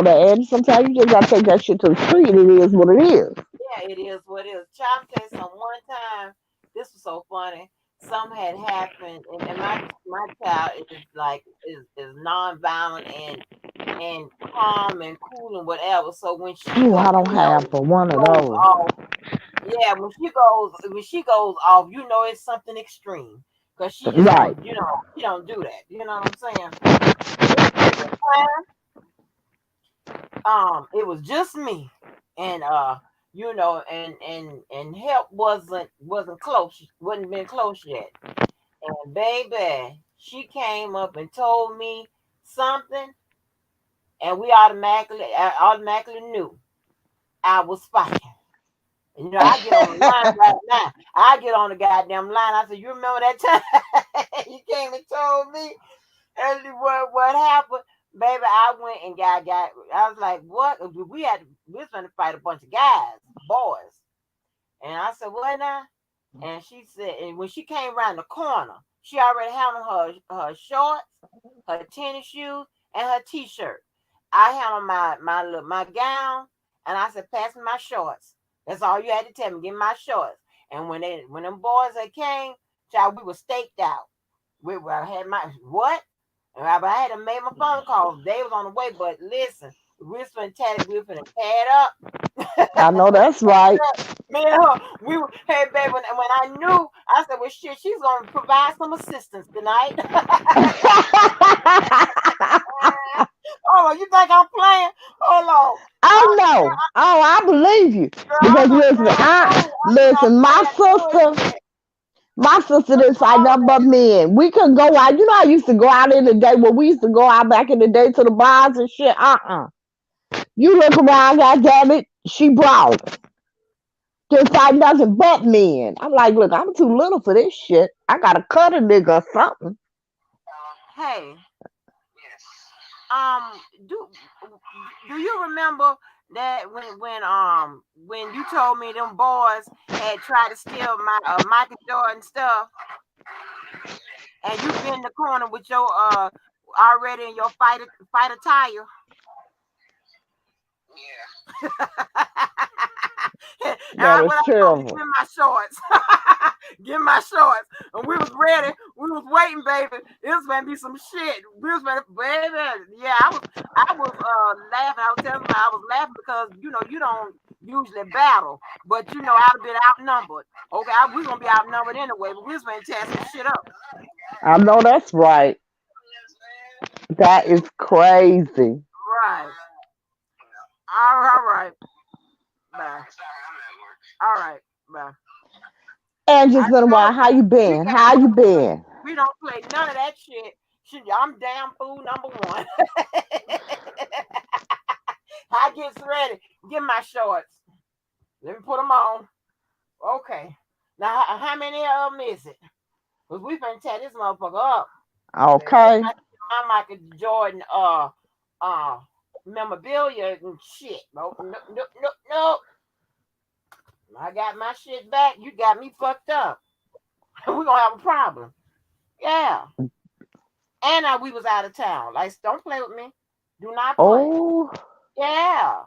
that, and sometimes you just gotta take that shit to the street. It is what it is. yeah, it is what it is. Child, tell you something. One time, this was so funny. Something had happened, and my child is nonviolent and calm and cool and whatever. So when she Ooh, go, I don't have but one of goes those. off, yeah, when she goes off, it's something extreme because she just Right. don't, she don't do that. You know what I'm saying? This particular it was just me, and and help wasn't close, wasn't been close yet. And baby, she came up and told me something. and we automatically knew I was fighting. You know, I get on the line right now. I get on the goddamn line. I said, "You remember that time you came and told me and what happened, baby?" I went and got. I was like, "What?" We was going to fight a bunch of guys, boys, and I said, "What now?" And she said, and when she came around the corner, she already had on her shorts, her tennis shoes, and her t-shirt. I had on my gown, and I said, "Pass me my shorts." That's all you had to tell me. Give me my shorts. And when them boys that came, child, we were staked out. I had my what? And I had to make my phone calls. They was on the way, but listen, we was finna tear it up. I know that's right. Me and her, hey baby, when I knew, I said, "Well, shit, she's gonna provide some assistance tonight." Hold on, you think I'm playing? Hold on. Oh no. Oh, I believe you. Girl, Because I'm a listen, damn fool. I do not play that bullshit. my sister didn't fight All of nothing but that. men. We couldn't go out. You know, I used to go out in the day when we used to go out back in the day to the bars and shit. You look around, goddamn it, she brought it. Didn't fight nothing but men. I'm like, look, I'm too little for this shit. I gotta cut a nigga or something. Hey, um, do do you remember that when you told me them boys had tried to steal my Michael Jordan stuff, and you been in the corner with your already in your fight attire? And That what is I told you, terrible. give me my shorts. Give me my shorts. And we was ready. We was waiting, baby. It was gonna be some shit. We was ready, baby. Yeah, I was laughing. I was telling somebody I was laughing because you don't usually battle, but I'd have been outnumbered. Okay, we gonna be outnumbered anyway, but we was gonna tear some shit up. I know that's right. That is crazy. Right. All right. Bye. All right. Bye. And I just been a while. told How you you we been? got How you we, been? we don't play none of that shit. Shit, I'm damn fool number one. I gets ready. Get my shorts. Let me put them on. Okay. Now, how many of them is it? Because we finna tear this motherfucker up. Okay. My Michael Jordan uh memorabilia and shit. No, no, no, no, no. I got my shit back. You got me fucked up. We're gonna have a problem. Yeah. And we was out of town. Like, don't play with me. Do not play. Oh, Yeah.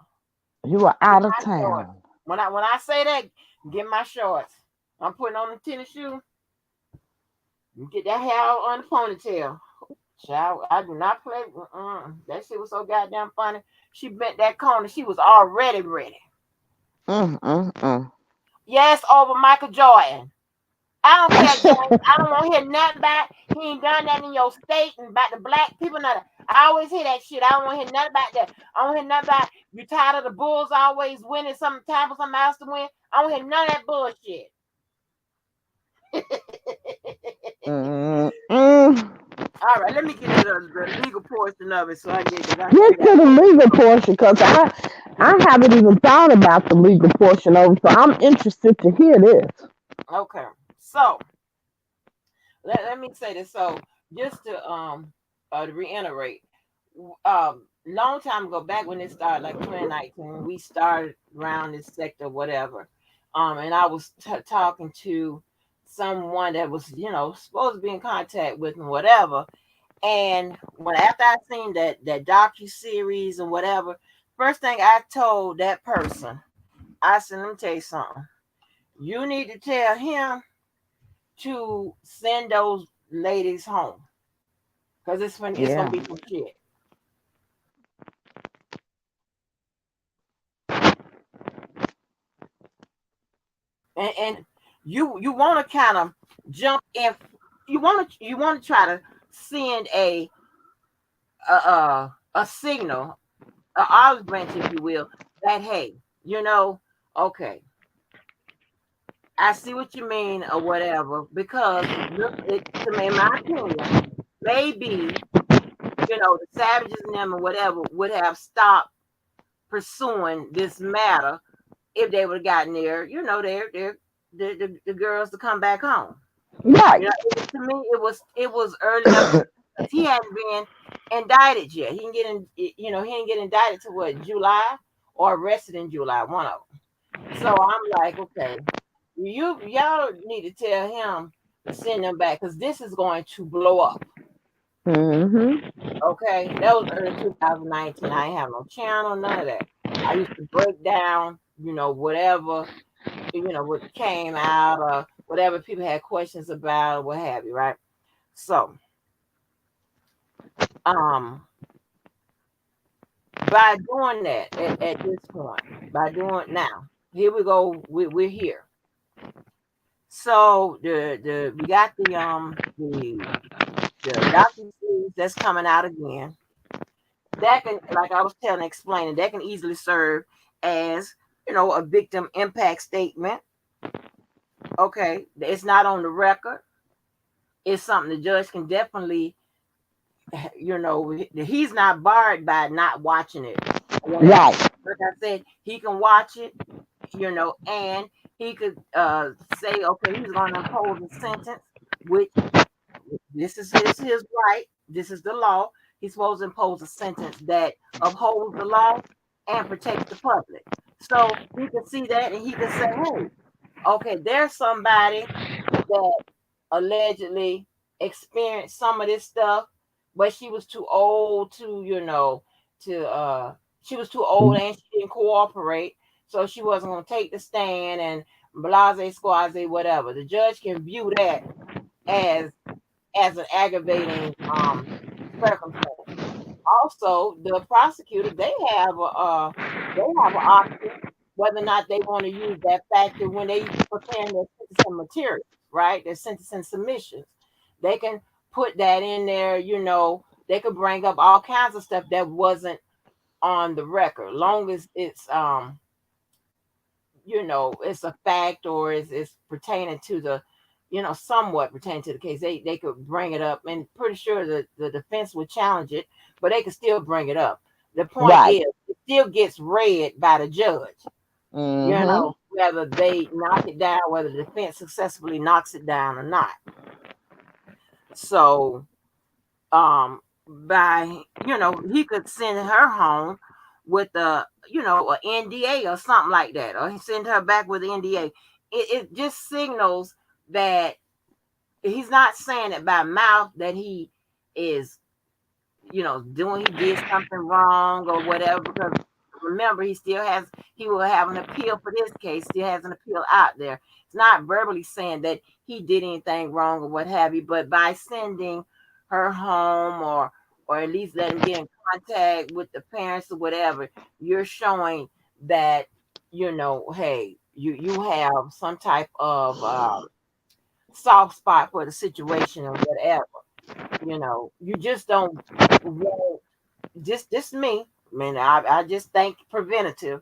you were Get out of my shorts. town. When I say that, get my shorts. I'm putting on the tennis shoe. Get that hair out on the ponytail. Child, I do not play. That shit was so goddamn funny. She bent that corner. She was already ready. Mm, mm, mm. Yes, over Michael Jordan. I don't care, James. I don't want to hear nothing about he ain't done that in your state and about the black people. Nothing. I always hear that shit. I don't want to hear nothing about that. I don't hear nothing about you tired of the Bulls always winning some time for somebody else to win. I don't hear none of that bullshit. Mm, mm. All right, let me get to the legal portion of it so I get because I Get still got to the more. legal portion because I haven't even thought about the legal portion of it, so I'm interested to hear this. Okay, so let me say this. So just to reiterate, long time ago, back when it started, like 2019, we started around this sector, whatever. And I was talking to someone that was, supposed to be in contact with and whatever. And after I seen that docu series and whatever, first thing I told that person, I said, "Let me tell you something. You need to tell him to send those ladies home because it's gonna Yeah. be some shit." And you want to kind of jump in. You want to try to send a signal, a olive branch, if you will, that hey, okay, I see what you mean or whatever. Because look, to me, in my opinion, maybe the savages and them or whatever would have stopped pursuing this matter if they would have gotten the girls to come back home. Right. To me, it was early enough to, because he hadn't been indicted yet. He didn't get he didn't get indicted to what, July, or arrested in July, one of them. So I'm like, okay, y'all need to tell him to send them back because this is going to blow up. Mm-hmm. Okay, that was early 2019. I ain't have no channel, none of that. I used to break down, whatever, what came out or whatever people had questions about or what have you, right? So, um, by doing that at this point, by doing now, here we go. We're here. So we got the docu series that's coming out again. That can, like I was explaining, that can easily serve as a victim impact statement. Okay, it's not on the record. It's something the judge can definitely, he's not barred by not watching it or whatever. Right. Like I said, he can watch it, and he could say, okay, he's going to impose a sentence, which this is his right. This is the law. He's supposed to impose a sentence that upholds the law and protects the public. So he could see that and he could say, hey, okay, there's somebody that allegedly experienced some of this stuff, but she was too old to, she was too old and she didn't cooperate. So she wasn't going to take the stand and blase, squaze, whatever. The judge can view that as an aggravating circumstance. Also, the prosecutor, they have an option whether or not they want to use that factor when they preparing their sentencing materials, right? Their sentencing submissions. They can put that in there, they could bring up all kinds of stuff that wasn't on the record, long as it's a fact or it's pertaining to the, somewhat pertaining to the case. They could bring it up, and pretty sure that the defense would challenge it, but they could still bring it up. The point Right. is, it still gets read by the judge. Mm-hmm. Whether they knock it down, whether the defense successfully knocks it down or not. So, by he could send her home with a NDA or something like that, or he send her back with an NDA. It just signals that he's not saying it by mouth that he is he did something wrong or whatever, because remember, he will have an appeal for this case, still has an appeal out there. It's not verbally saying that he did anything wrong or what have you, but by sending her home, or at least let him get in contact with the parents or whatever, you're showing that, hey, you have some type of soft spot for the situation or whatever. You just don't want, just me. I mean, I just think preventative,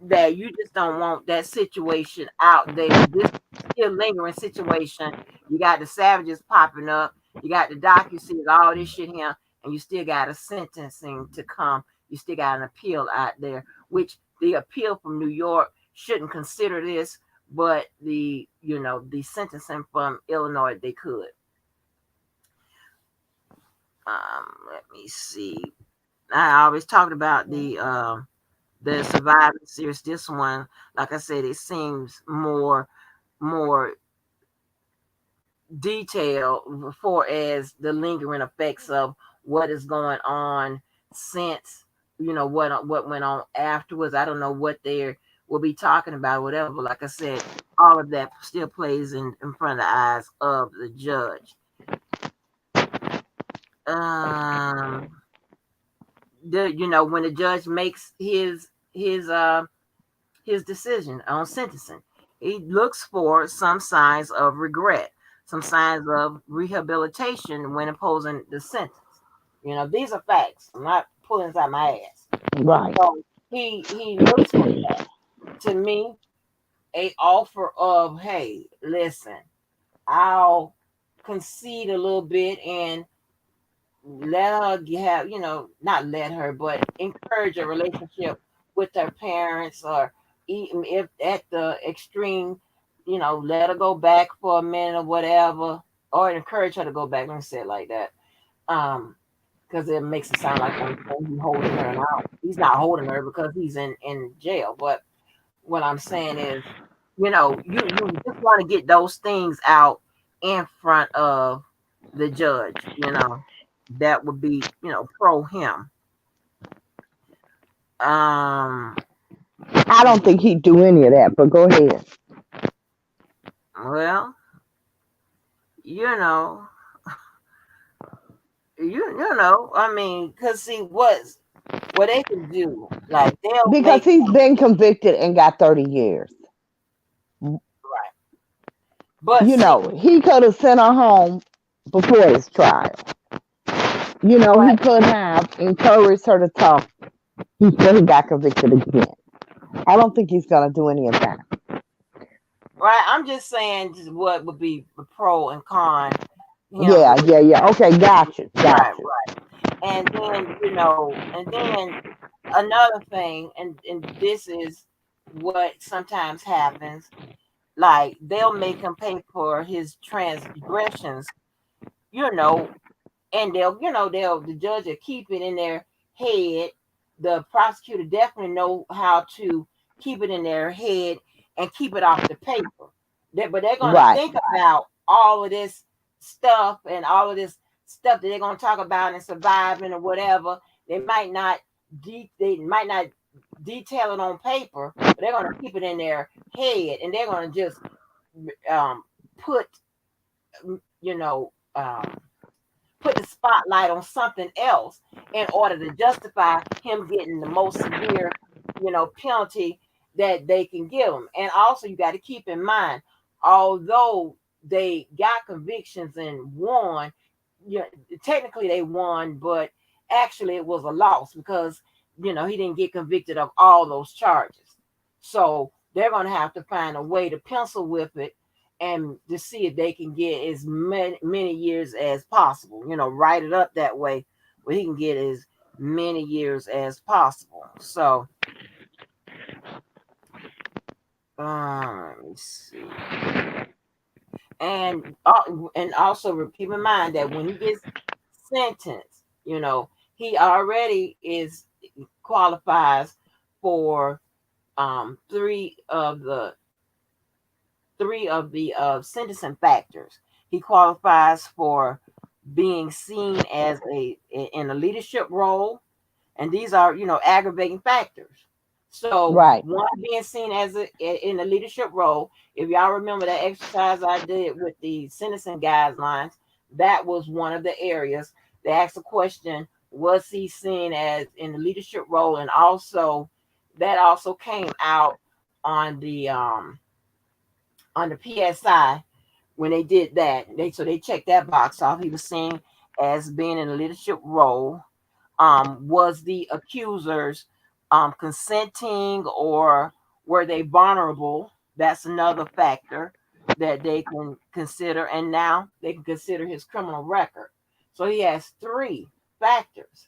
that you just don't want that situation out there. This still lingering situation. You got the savages popping up. You got the docu-series, all this shit here, and you still got a sentencing to come. You still got an appeal out there, which the appeal from New York shouldn't consider this, but the sentencing from Illinois, they could. Let me see. I always talked about the surviving series. This one, like I said, it seems more detailed for as the lingering effects of what is going on since, what went on afterwards. I don't know what they will be talking about, whatever. Like I said, all of that still plays in front of the eyes of the judge. Um, when the judge makes his decision on sentencing, he looks for some signs of regret, some signs of rehabilitation when imposing the sentence. These are facts. I'm not pulling this out my ass. Right. So he looks for that. To me, a offer of, hey, listen, I'll concede a little bit and let her have, not let her, but encourage a relationship with her parents, or even if at the extreme, let her go back for a minute or whatever, or encourage her to go back. Let me say it like that. Um, because it makes it sound like I'm saying he's holding her out. He's not holding her because he's in jail. But what I'm saying is, you just want to get those things out in front of the judge. That would be pro him. Um, I don't think he'd do any of that, but go ahead. well, you know, I mean, cause see what they can do, like they'll Because make he's been convicted and got 30 years. right, but see, He could have sent her home before his trial. He right, could have encouraged her to talk before he got convicted again. I don't think he's going to do any of that. right. I'm just saying just what would be the pro and con him Yeah, releasing. yeah, yeah. Okay, got you, got Right, you. right. And then, and then another thing, and this is what sometimes happens, like they'll make him pay for his transgressions, you know, and the judge will keep it in their head. The prosecutor definitely know how to keep it in their head and keep it off the paper. But they're gonna Right, think about all of this stuff and all of this stuff that they're gonna talk about and surviving or whatever. They might not detail it on paper, but they're gonna keep it in their head, and they're gonna just put you know um put the spotlight on something else in order to justify him getting the most severe, penalty that they can give him. And also, you got to keep in mind, although they got convictions and won, you know, technically they won, but actually it was a loss because he didn't get convicted of all those charges. So they're going to have to find a way to pencil with it and to see if they can get as many years as possible. Write it up that way where he can get as many years as possible. So, let me see. And also keep in mind that when he gets sentenced, he already is qualifies for three of the sentencing factors. He qualifies for being seen as in a leadership role, and these are aggravating factors. So right, one being seen as in a leadership role. If y'all remember that exercise I did with the sentencing guidelines, that was one of the areas. They asked the question: was he seen as in the leadership role? And also, that also came out on the PSI when they did that. They checked that box off. He was seen as being in a leadership role. Was the accusers consenting, or were they vulnerable? That's another factor that they can consider. And now they can consider his criminal record. So he has three factors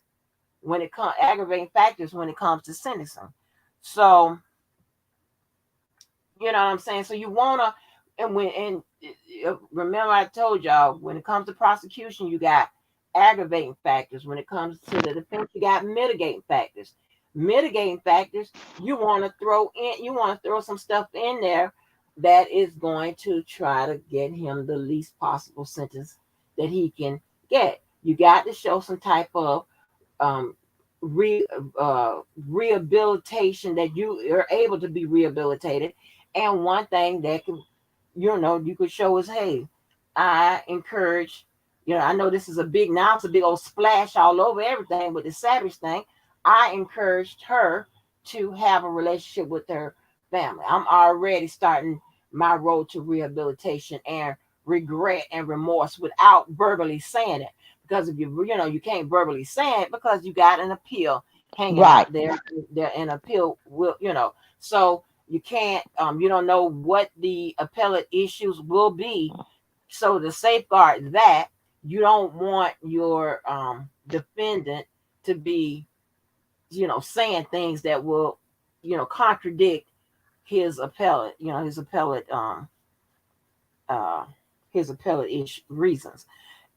when it comes aggravating factors when it comes to sentencing. So you know what I'm saying? So you wanna remember I told y'all when it comes to prosecution, you got aggravating factors. When it comes to the defense, you got mitigating factors. Mitigating factors, you want to throw some stuff in there that is going to try to get him the least possible sentence that he can get. You got to show some type of um, re, rehabilitation, that you are able to be rehabilitated. And one thing that can, you could show is, hey, I encourage, I know this is now it's a big old splash all over everything with the Savage thing. I encouraged her to have a relationship with her family. I'm already starting my road to rehabilitation and regret and remorse without verbally saying it. Because if you can't verbally say it because you got an appeal hanging right, out there an appeal will, so you can't, you don't know what the appellate issues will be. So to safeguard that, you don't want your defendant to be, saying things that will, contradict his appellate uh his appellate ish reasons.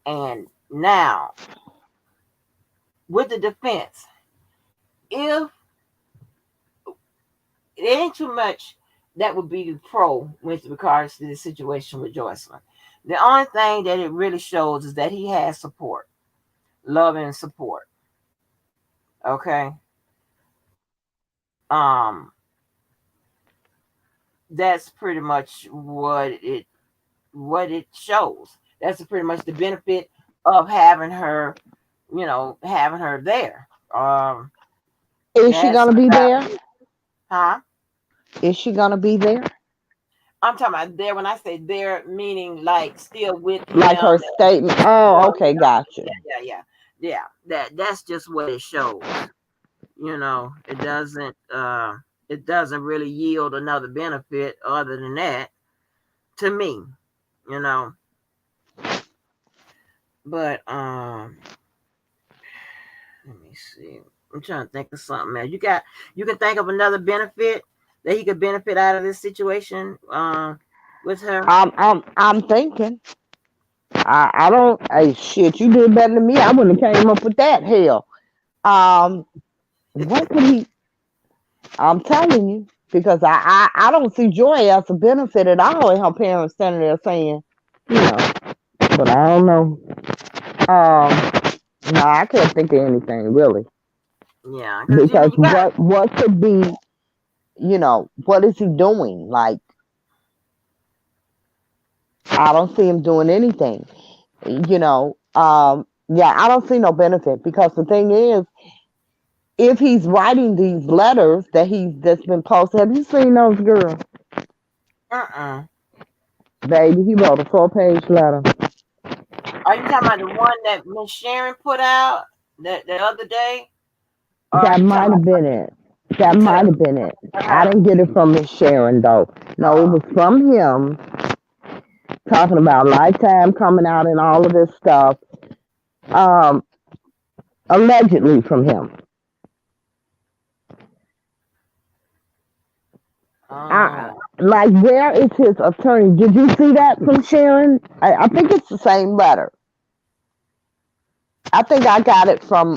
And now with the defense, if it ain't too much that would be pro with regards to this situation with Joycelyn. The only thing that it really shows is that he has support, love and support. Okay. Um, that's pretty much what it shows. That's pretty much the benefit of having her there. Is she That's gonna be about there? it. Huh? Is she gonna be there? I'm talking about there. When I say there, meaning like still with Like her him. statement? Oh, okay, gotcha. Yeah. That's just what it shows. It doesn't really yield another benefit other than that to me. You know, but let me see. I'm trying to think of something else. You can think of another benefit that he could benefit out of this situation with her. I'm thinking. I don't. Hey, shit, you did better than me. I wouldn't have came up with that. Hell. Um, what could he? I'm telling you because I don't see Joy as a benefit at all. And her parents standing there saying, you know, but I don't know. No, I can't think of anything really Yeah, because because you got. what could be, what is he doing? Like I don't see him doing anything. Yeah, I don't see no benefit because the thing is, if he's writing these letters that's been posted, have you seen those girls? Uh-uh. Baby, he wrote a 4-page letter. Are you talking about the one that Miss Sharon put out the other day, or are That you talking might have about been it. That to might have been it. I her? didn't get it from Miss Sharon though. No, it Uh, was from him talking about Lifetime coming out and all of this stuff. Um, allegedly from him. oh, Like, where is his attorney? Did you see that from Sharon? I think it's the same letter. I think I got it from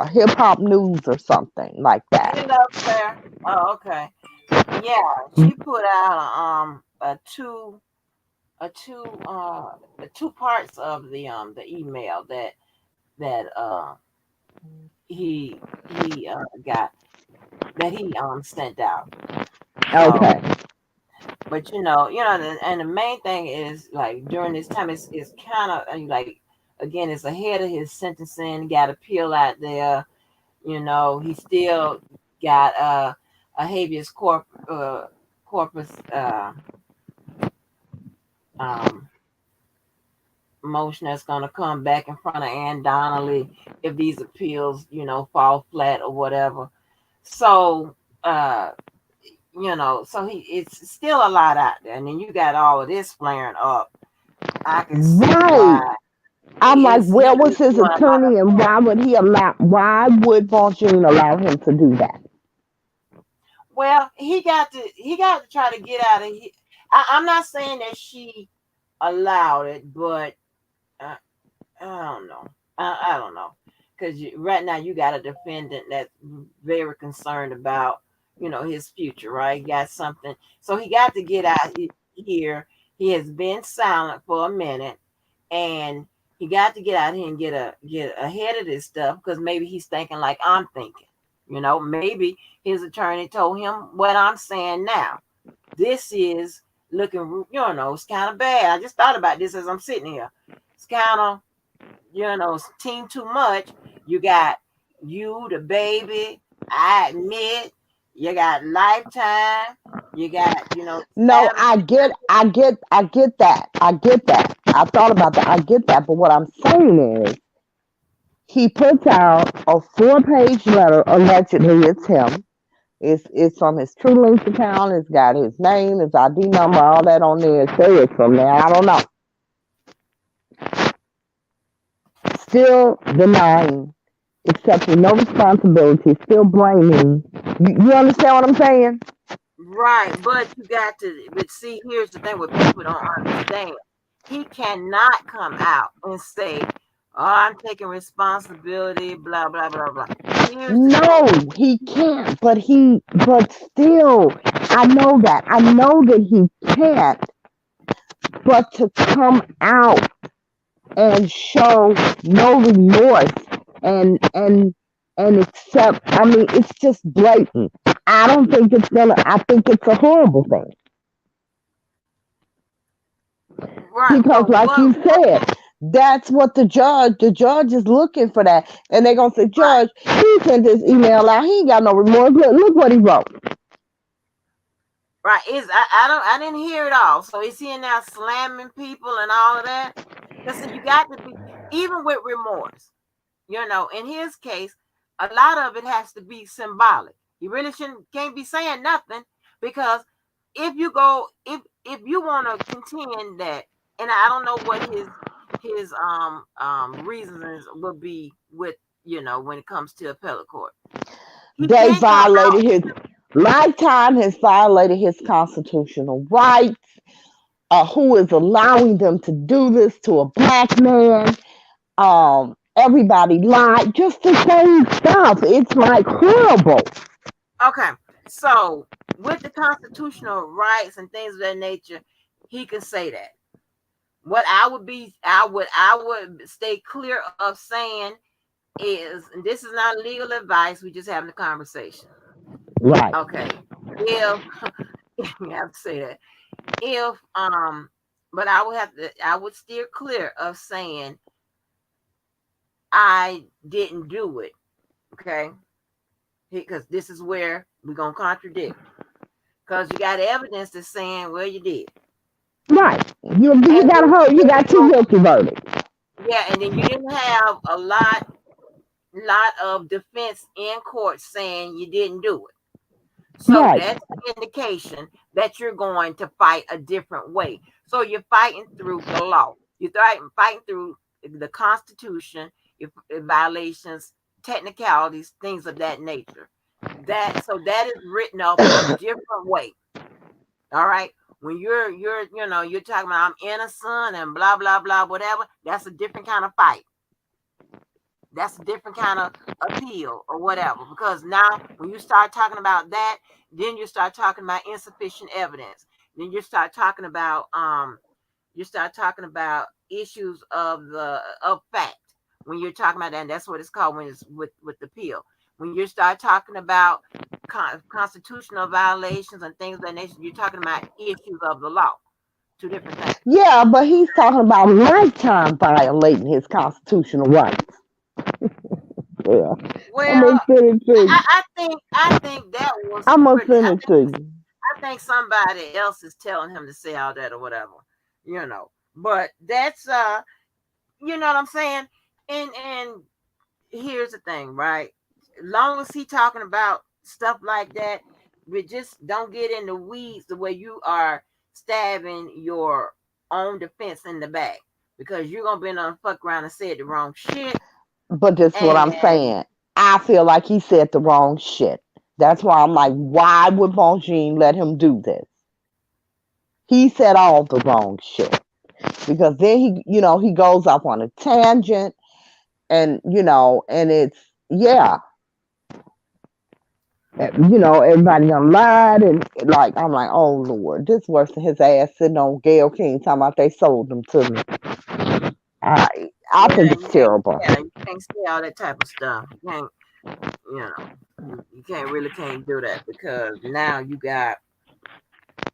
Hip Hop News or something like hey, that. love Claire. Oh, okay. Yeah, she put out a two parts of the email that he got that he sent out. So, Okay. but and the main thing is like during this time, it's kind of like again, it's ahead of his sentencing. Got appeal out there. He still got a corpus um, motion that's going to come back in front of Ann Donnelly if these appeals, fall flat or whatever. So, so it's still a lot out there. And then you got all of this flaring up. I can see Right. why I'm like, he where was is his doing a lot of attorney and flaring. why would Bonjour allow him to do that? Well, he got to try to get out of here. I'm not saying that she allowed it, but uh, I don't know. I don't know because right now you got a defendant that's very concerned about his future, right? He got something, so he got to get out here. He has been silent for a minute, and he got to get out here and get ahead of this stuff because maybe he's thinking like I'm thinking. Maybe his attorney told him what I'm saying now. This is looking, it's kind of bad. I just thought about this as I'm sitting here. It's kind of team too much. You got you, the baby. I admit, you got Lifetime. You got No, Saddam. I get that. I get that. I thought about that. I get that. But what I'm saying is, he puts out a 4-page letter. Allegedly, it's him. It's from his True Links account. It's got his name, his ID number, all that on there. Say it's from there. I don't know. still denying, accepting no responsibility, still blaming. You understand what I'm saying? Right, but you got to. But see, here's the thing: what people don't understand, he cannot come out and say, "Oh, I'm taking responsibility." Blah blah blah blah. Here's the No, thing. he can't. But still, I know that he can't. But to come out and show no remorse and accept, I mean, it's just blatant. I don't think it's gonna. I think it's a horrible thing Right. because, Well, like you said, that's what the judge is looking for that, and they're gonna say, right, Judge, he sent this email out. He ain't got no remorse. Look what he wrote. right. Is I didn't hear it all. So is he in now slamming people and all of that? Because see, you got to be even with remorse. In his case, a lot of it has to be symbolic. You really shouldn't can't be saying nothing because if you want to contend that, and I don't know what his reasons would be with when it comes to appellate court. He They can't come out. violated his lifetime has violated his constitutional rights. Who is allowing them to do this to a black man? Everybody lied, just the same stuff. It's like horrible. Okay, so with the constitutional rights and things of that nature, he can say that. What I would stay clear of saying is, and this is not legal advice, we just having a conversation. Right. Okay. If you have to say that. If but I would steer clear of saying I didn't do it. Okay. Because this is where we're gonna contradict. Because you got evidence that's saying, well, you did. Right. You And got a then whole you you got two go, guilty verdicts. yeah, and then you didn't have a lot of defense in court saying you didn't do it. So Right. that's an indication that you're going to fight a different way. So you're fighting through the law. You're fighting through the Constitution, violations, technicalities, things of that nature. That is written up a different way. All right. When you're talking about I'm innocent and blah blah blah whatever. That's a different kind of fight. That's a different kind of appeal or whatever. Because now, when you start talking about that, then you start talking about insufficient evidence. Then you start talking about issues of fact. When you're talking about that, and that's what it's called when it's with the appeal. When you start talking about constitutional violations and things of that nature, you're talking about issues of the law. Two different things. Yeah, but he's talking about lifetime violating his constitutional rights. Yeah. I'm Well, gonna send it to you. I think that was I'm gonna pretty. send it to you. I think somebody else is telling him to say all that or whatever, But that's you know what I'm saying? And here's the thing, right? Long as he talking about stuff like that, we just don't get in the weeds the way you are stabbing your own defense in the back. Because you're gonna be on fuck around and say the wrong shit. But this is what And I'm saying. I feel like he said the wrong shit. That's why I'm like, why would Bongine let him do this? He said all the wrong shit. Because then he goes off on a tangent and it's, yeah, everybody done lied and like, I'm like, oh Lord, this worse than his ass sitting on Gail King talking about they sold them to me. I yeah, think it's terrible. you can't say all that type of stuff. You know, you can't really can't do that because now you got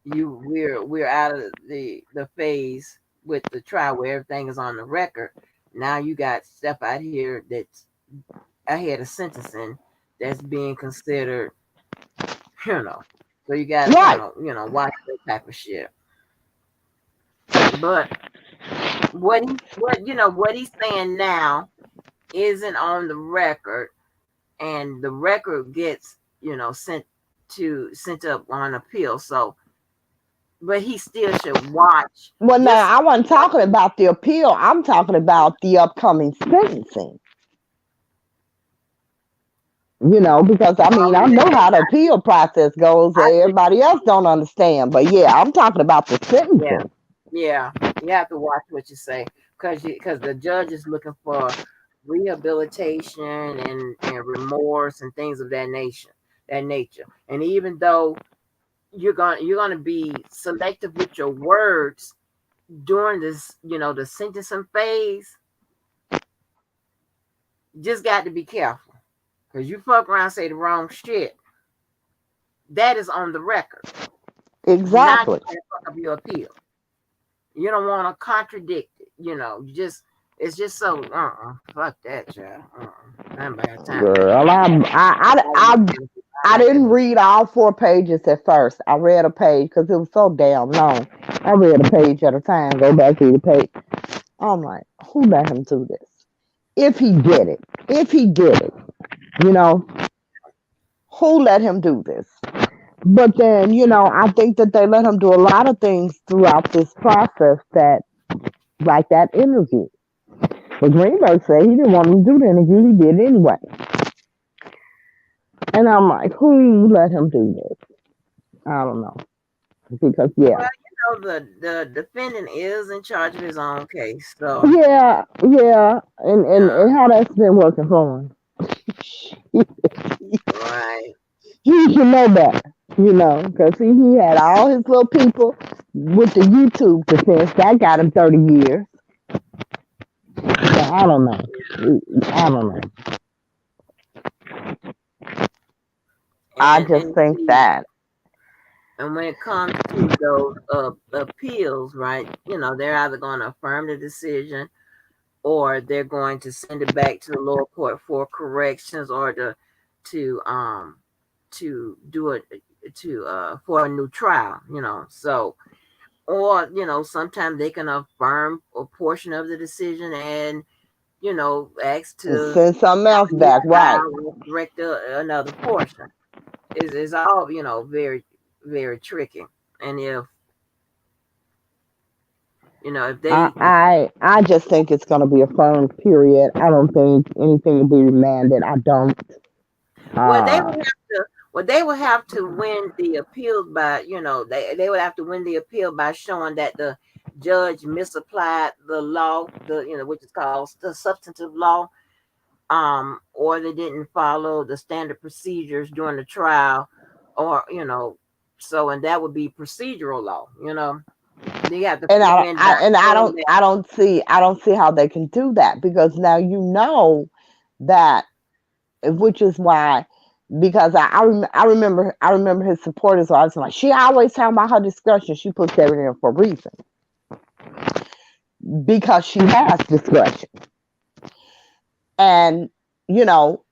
we're out of the phase with the trial where everything is on the record. Now you got stuff out here that's ahead of sentencing that's being considered, you know. So you got to kind Right. of watch that type of shit. But what he's saying now isn't on the record, and the record gets sent up on appeal. So but he still should watch. Well, Just now I wasn't talking about the appeal. I'm talking about the upcoming sentencing. Because I mean, oh I yeah, know how the appeal process goes. I see. Everybody else don't understand, but yeah, I'm talking about the Yeah, sentencing. yeah. You have to watch what you say because the judge is looking for rehabilitation and remorse and things of that nature. And even though you're gonna be selective with your words during this, the sentencing phase, you just got to be careful because you fuck around and say the wrong shit. That is on the record. Now you Exactly. can't fuck up your appeal. You don't want to contradict it. You just it's just so fuck that, child. I'm bad time for that. Girl, I Like that. didn't read all 4 pages at first. I read a page because it was so damn long. I read a page at a time. Go back to the page. I'm like, who let him do this? If he did it, you know, who let him do this? But then, I think that they let him do a lot of things throughout this process that, like that interview. But Greenberg said he didn't want to do the interview. He did it anyway. And I'm like, who let him do this? I don't know. Because, yeah. Well, the defendant is in charge of his own case, so Yeah, yeah. And uh, how that's been working for him. right. He should know that, because he had all his little people with the YouTube defense. That got him 30 years. So I don't know. I don't know. I And just and think see, that. and when it comes to those appeals, right? They're either going to affirm the decision or they're going to send it back to the lower court for corrections or to do it to for a new trial. So or sometimes they can affirm a portion of the decision and ask to Send something have else a new back, right? trial or correct another portion. Is all very very tricky. And if I they I just think it's going to be a firm period. I don't think anything will be remanded. I don't. well they Uh, would have to well they would have to win the appeals by they would have to win the appeal by showing that the judge misapplied the law, the which is called the substantive law, or they didn't follow the standard procedures during the trial, or so, and that would be procedural law. They have to and win by showing that. I don't see how they can do that because now that, which is why, because I remember his supporters were always like, she always talking about her discretion. She puts that in for a reason because she has discretion, and you know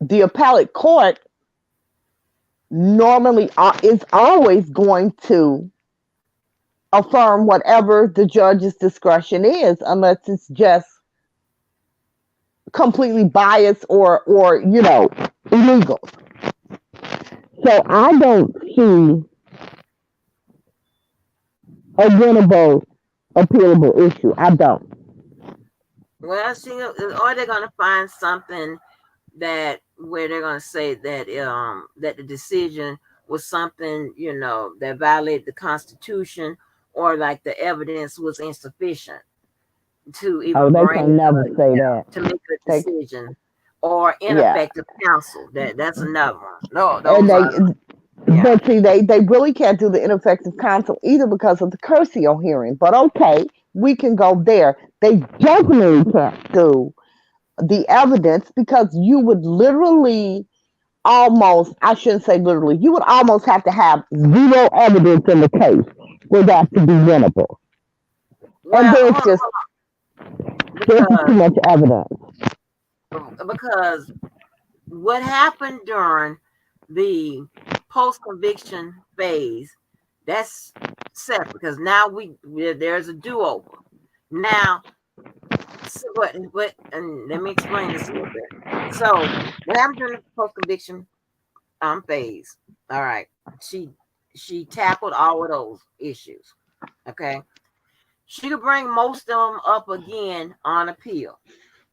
the appellate court normally is always going to affirm whatever the judge's discretion is, unless it's just completely biased or illegal. So I don't see a winnable appealable issue. I don't. Well, see, or they're gonna find something that where they're gonna say that the decision was something that violated the Constitution, or like the evidence was insufficient to Oh, even they bring can never say that. to make a They decision, or yeah, ineffective counsel. That's another one. No, and those are yeah. but see they really can't do the ineffective counsel either because of the Curcio hearing. But okay, we can go there. They definitely can't do the evidence because you would literally almost, I shouldn't say literally, you would almost have to have zero evidence in the case for that to be winnable. And Well, hold on, there's just too much evidence. because what happened during the post conviction phase, that's separate because now there's a do over. Now, so what, and let me explain this a little bit. So, what happened during the post conviction phase? All right, she she tackled all of those issues. Okay. She could bring most of them up again on appeal.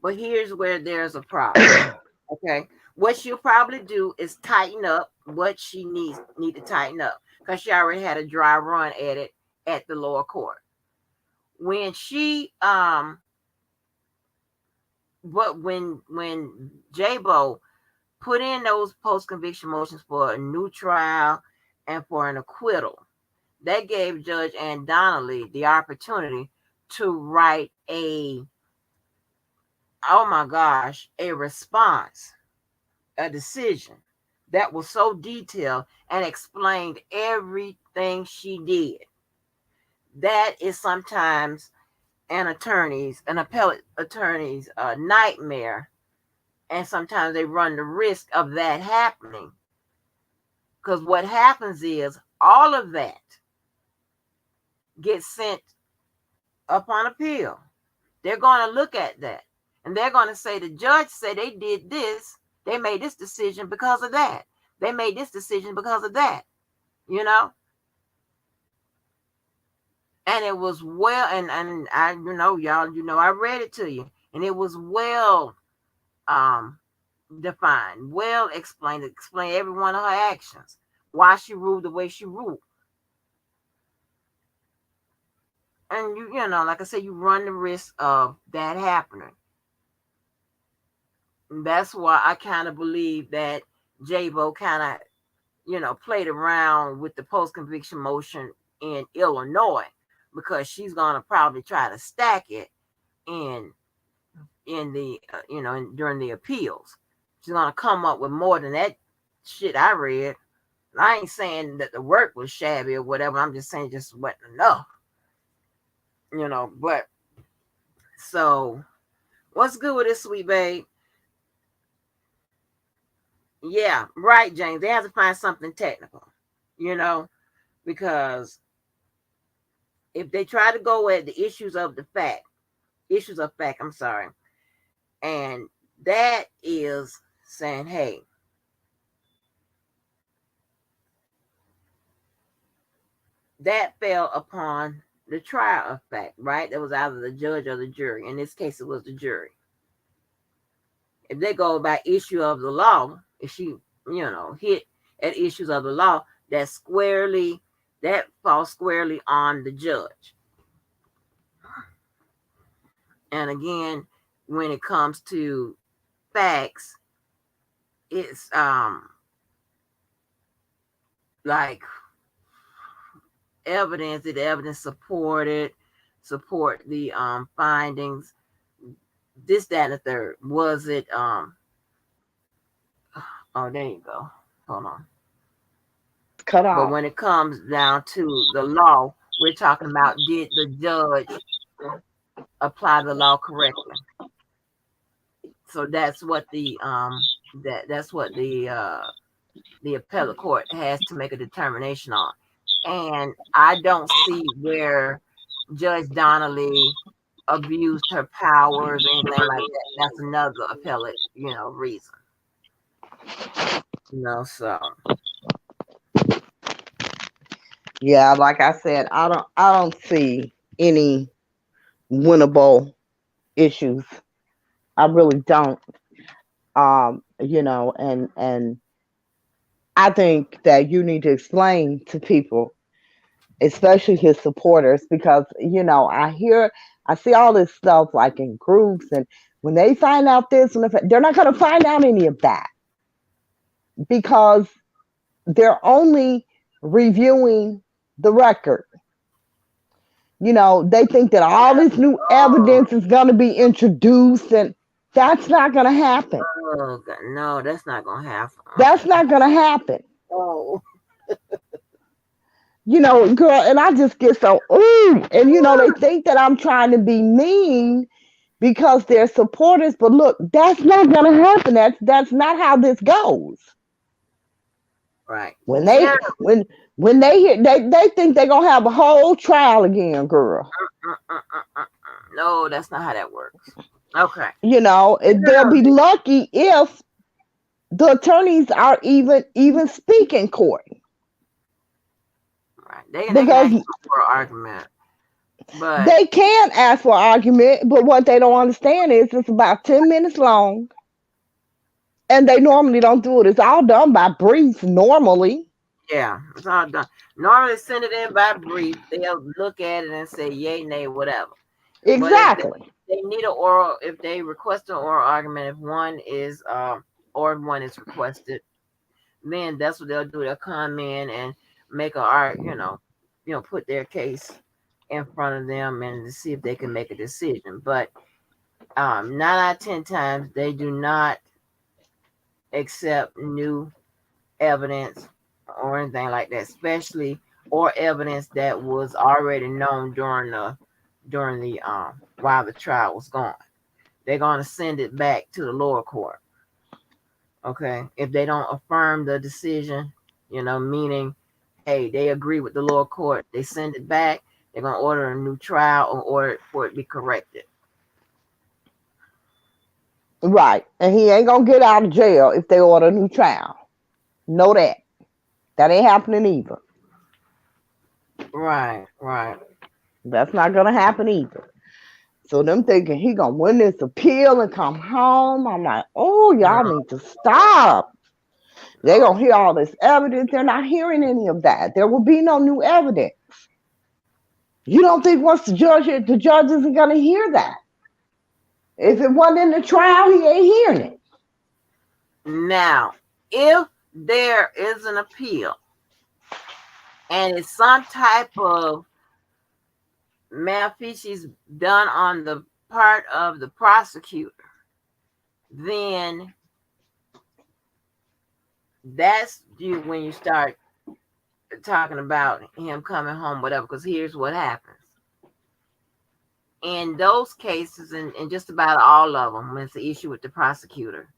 But here's where there's a problem. Okay. What she'll probably do is tighten up what she need to tighten up because she already had a dry run at it at the lower court. When she but when J-Bo put in those post conviction motions for a new trial and for an acquittal, that gave Judge Ann Donnelly the opportunity to write oh my gosh, a response, a decision that was so detailed and explained everything she did. That is sometimes an appellate attorney's nightmare, and sometimes they run the risk of that happening. Because what happens is all of that gets sent up on appeal. They're going to look at that and they're going to say the judge said they did this. They made this decision because of that. They made this decision because of that, you know? And it was well, and I, y'all, I read it to you, and it was well defined, well explained, explain every one of her actions, why she ruled the way she ruled. And like I said, you run the risk of that happening. And that's why I kind of believe that J-Bo kind of, played around with the post-conviction motion in Illinois, because she's going to probably try to stack it in the during the appeals. She's going to come up with more than that shit I read. I ain't saying that the work was shabby or whatever. I'm just saying just wasn't enough. But so what's good with this, sweet babe? Yeah, right, James. They have to find something technical, because if they try to go at the issues of fact, I'm sorry, and that is saying, hey, that fell upon the trial of fact, right? That was either the judge or the jury. In this case, it was the jury. If they go by issue of the law, if she, hit at issues of the law, that falls squarely on the judge. And again, when it comes to facts, it's like evidence. Did the evidence support the findings? This, that, and the third. Was it oh, there you go. Hold on. Cut But off. when it comes down to the law, we're talking about, did the judge apply the law correctly? So that's what the appellate court has to make a determination on. And I don't see where Judge Donnelly abused her powers or anything like that. That's another appellate, reason. So Yeah, like I said, I don't see any winnable issues. I really don't. And I think that you need to explain to people, especially his supporters, because I see all this stuff like in groups, and when they find out this, and they're not going to find out any of that, because they're only reviewing the record. They think that all this new evidence is going to be introduced, and that's not going to happen. oh God, no, that's not gonna happen. That's not going to happen. Oh, Girl, and I just get so, ooh, and they think that I'm trying to be mean because they're supporters, but look, that's not going to happen. That's not how this goes. right. When they hear, they think they're going to have a whole trial again, girl. No, that's not how that works. Okay. They'll be lucky if the attorneys are even speak in court. they can because ask for an argument, but they can ask for argument, but what they don't understand is it's about 10 minutes long, and they normally don't do it. It's all done by brief normally. yeah, it's all done. Normally, send it in by brief. They'll look at it and say yay, nay, whatever. But if Exactly. they need an oral, if they request an oral argument, if one is or one is requested, then that's what they'll do. They'll come in and make a art, put their case in front of them and to see if they can make a decision. But 9 out of 10 times they do not accept new evidence or anything like that, especially or evidence that was already known during the while the trial was going. They're gonna send it back to the lower court. Okay. If they don't affirm the decision, meaning hey, they agree with the lower court, they send it back, they're gonna order a new trial or order for it to be corrected. Right. And he ain't gonna get out of jail if they order a new trial. Know that. That ain't happening either. Right, right. That's not gonna happen either. So them thinking he gonna win this appeal and come home. I'm like, oh, y'all No, need to stop. They no. gonna hear all this evidence. They're not hearing any of that. There will be no new evidence. You don't think once the judge isn't gonna hear that. If it wasn't in the trial, he ain't hearing it. Now, if there is an appeal and it's some type of malfeasance done on the part of the prosecutor, then that's you when you start talking about him coming home, whatever. Because here's what happens in those cases, and just about all of them, when it's an issue with the prosecutor,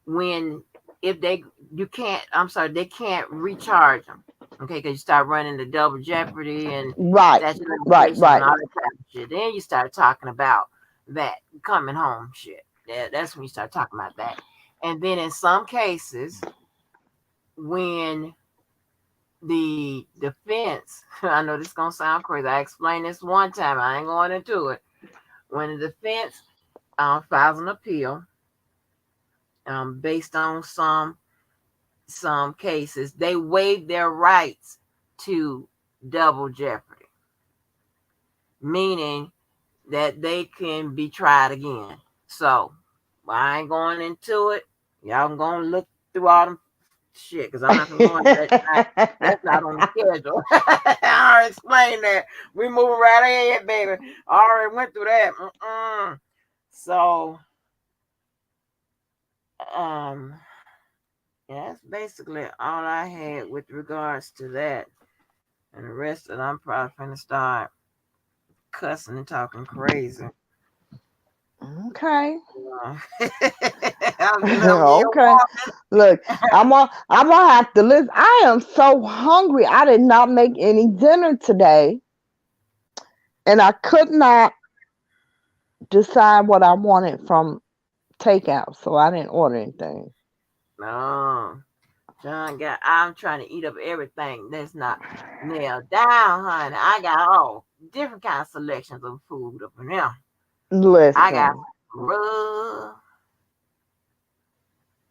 when if they you can't, I'm sorry, they can't recharge them. Okay, because you start running the double jeopardy and Right, statute of right, limitations and right. all that type of shit. Then you start talking about that coming home shit. That's when you start talking about that. And then in some cases, when the defense, I know this is gonna sound crazy. I explained this one time. I ain't going into it. When the defense files an appeal based on some cases, they waive their rights to double jeopardy, meaning that they can be tried again. So I ain't going into it. Y'all gonna look through all them shit because I'm not gonna go into that tonight. That's not on the schedule. I already explained that. We moving right ahead, baby. I already went through that. So, um, yeah, that's basically all I had with regards to that. And the rest of it, I'm probably gonna start cussing and talking crazy. Okay. Let me Okay. Look, I'm gonna have to listen. I am so hungry. I did not make any dinner today, and I could not decide what I wanted from takeout, so I didn't order anything. No, John got. I'm trying to eat up everything that's not nailed down, honey. I got all different kind of selections of food up in there. I got Listen, rub.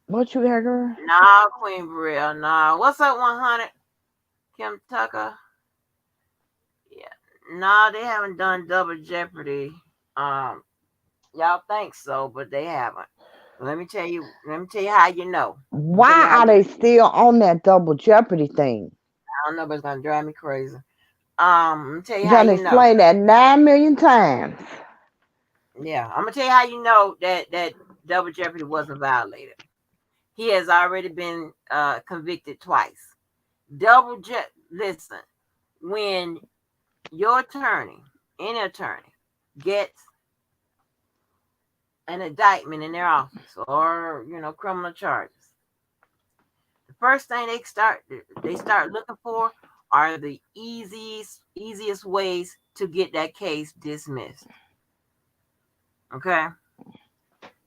what you got, girl? Nah, Queen Brielle. Nah, what's up, 100? Kim Tucker. Yeah. Nah, they haven't done Double Jeopardy. Um, y'all think so, but they haven't. Let me tell you. Let me tell you how you know. Let me tell you Why how are you. they still on that double jeopardy thing? I don't know, but it's gonna drive me crazy. Let me tell you how Done you know. explained that 9 million times. Yeah, I'm gonna tell you how you know that Double Jeopardy wasn't violated. He has already been convicted twice. Listen, when your attorney, any attorney, gets an indictment in their office or criminal charges, the first thing they start looking for are the easiest ways to get that case dismissed. Okay,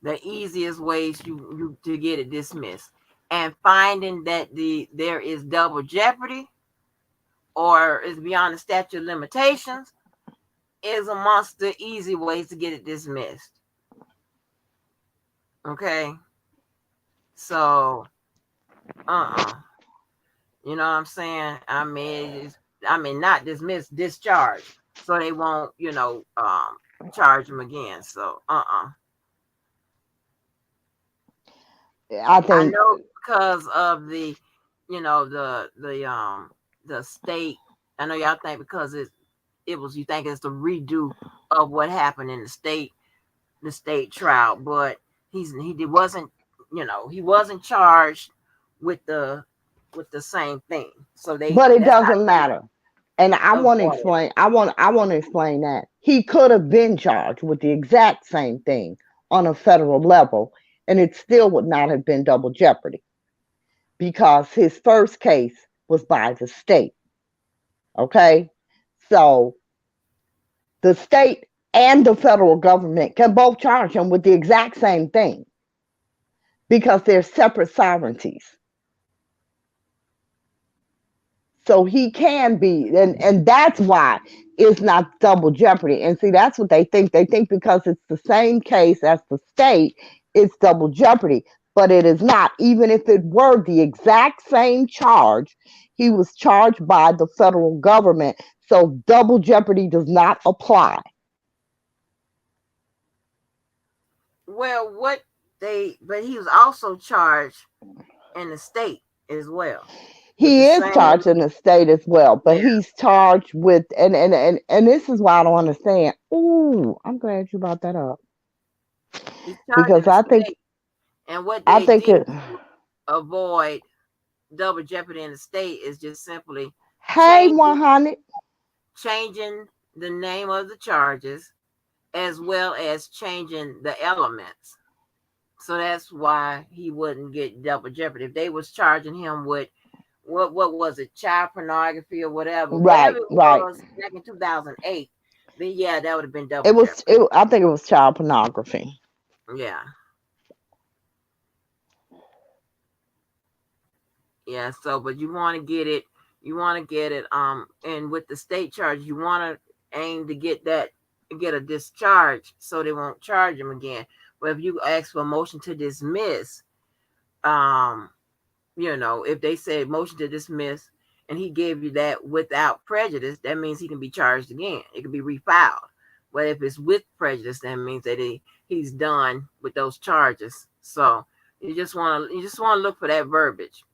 the easiest ways you to get it dismissed, and finding that there is double jeopardy or is beyond the statute of limitations is amongst the easy ways to get it dismissed. Okay, so you know what I'm saying? I mean, not dismiss, discharge, so they won't, charge them again. So I I think, know because of the, the state. I know y'all think because it was, you think it's the redo of what happened in the state trial, but wasn't, he wasn't charged with the same thing. So but it that's how doesn't matter. And I they want to avoid it. explain. I want to explain that he could have been charged with the exact same thing on a federal level, and it still would not have been double jeopardy because his first case was by the state. Okay, so the state and the federal government can both charge him with the exact same thing because they're separate sovereignties. So he can be, and that's why it's not double jeopardy. And see, that's what they think. They think because it's the same case as the state, it's double jeopardy. But it is not. Even if it were the exact same charge, he was charged by the federal government. So double jeopardy does not apply. Well, but he was also charged in the state as well with the He is same. charged in the state as well, but Yeah, he's charged with, and this is why I don't understand. Ooh, I'm glad you brought that up he's charged in because the I think state, and what I they think did it. to avoid double jeopardy in the state is just simply Hey, changing 100. changing the name of the charges as well as changing the elements. So that's why he wouldn't get double jeopardy. If they was charging him with what was it, child pornography or whatever Right, it right. was back in 2008, then yeah, that would have been double It was. jeopardy. I think it was child pornography. Yeah, yeah. So, but you want to get it, and with the state charge, you want to aim to get a discharge so they won't charge him again. But if you ask for a motion to dismiss, um, if they said motion to dismiss and he gave you that without prejudice, that means he can be charged again. It can be refiled. But if it's with prejudice, that means that he's done with those charges. So you just want to look for that verbiage.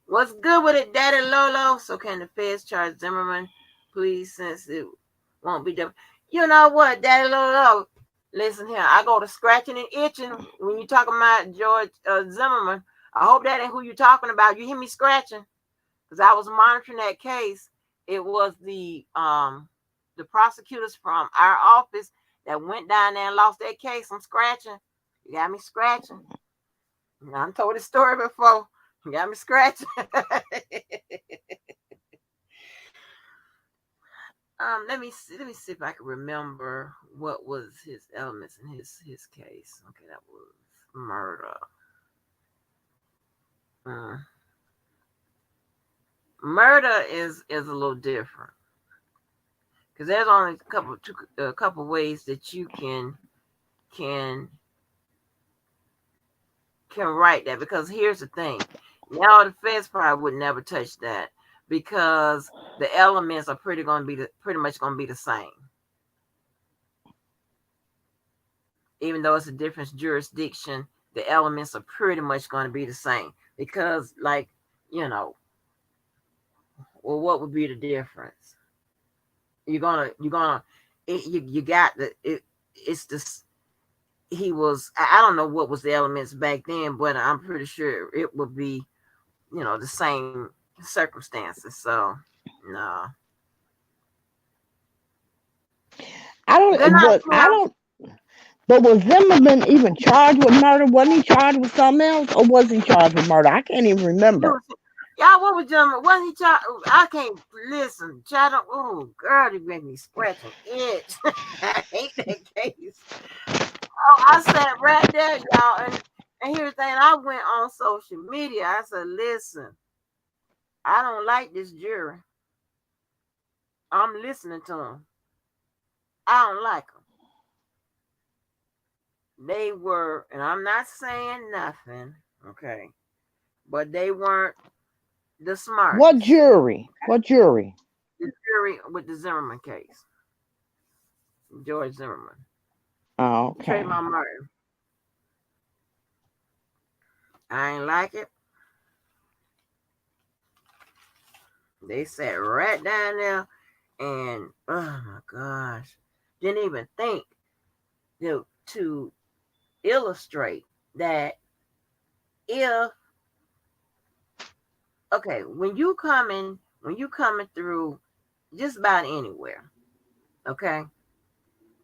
What's good with it, Daddy Lolo? So can the feds charge Zimmerman, please, since it won't be done? You know what, Daddy Lolo? Listen here, I go to scratching and itching when you talking about George Zimmerman. I hope that ain't who you talking about. You hear me scratching? Because I was monitoring that case. It was the prosecutors from our office that went down there and lost that case. I'm scratching. You got me scratching. I've told this story before. You got me scratching. Let me see if I can remember what was his elements in his case. Okay, that was murder. Mm. Murder is a little different because there's only a couple ways that you can write that. Because here's the thing, now the feds probably would never touch that because the elements are pretty much going to be the same, even though it's a different jurisdiction. The elements are pretty much going to be the same because, like, you know, well, what would be the difference? You're gonna you got it's this. He was, I don't know what was the elements back then, but I'm pretty sure it would be, the same circumstances. So no, I they're don't. not But I close. don't. But was Zimmerman even charged with murder? Wasn't he charged with something else, or was he charged with murder? I can't even He remember. was, y'all, what was John? Wasn't he child? I can't listen. Child, oh girl, he make me scratch and itch. I hate that case. Oh, I sat right there, y'all, and And here's the thing, I went on social media. I said, listen, I don't like this jury. I'm listening to them. I don't like them. They were, and I'm not saying nothing, okay, but they weren't the What smartest. jury? What jury? The jury with the Zimmerman case, George Zimmerman, Oh, okay. Trayvon Martin. I ain't like it. They sat right down there and, oh my gosh, didn't even think to illustrate that if, okay, when you coming through just about anywhere, okay,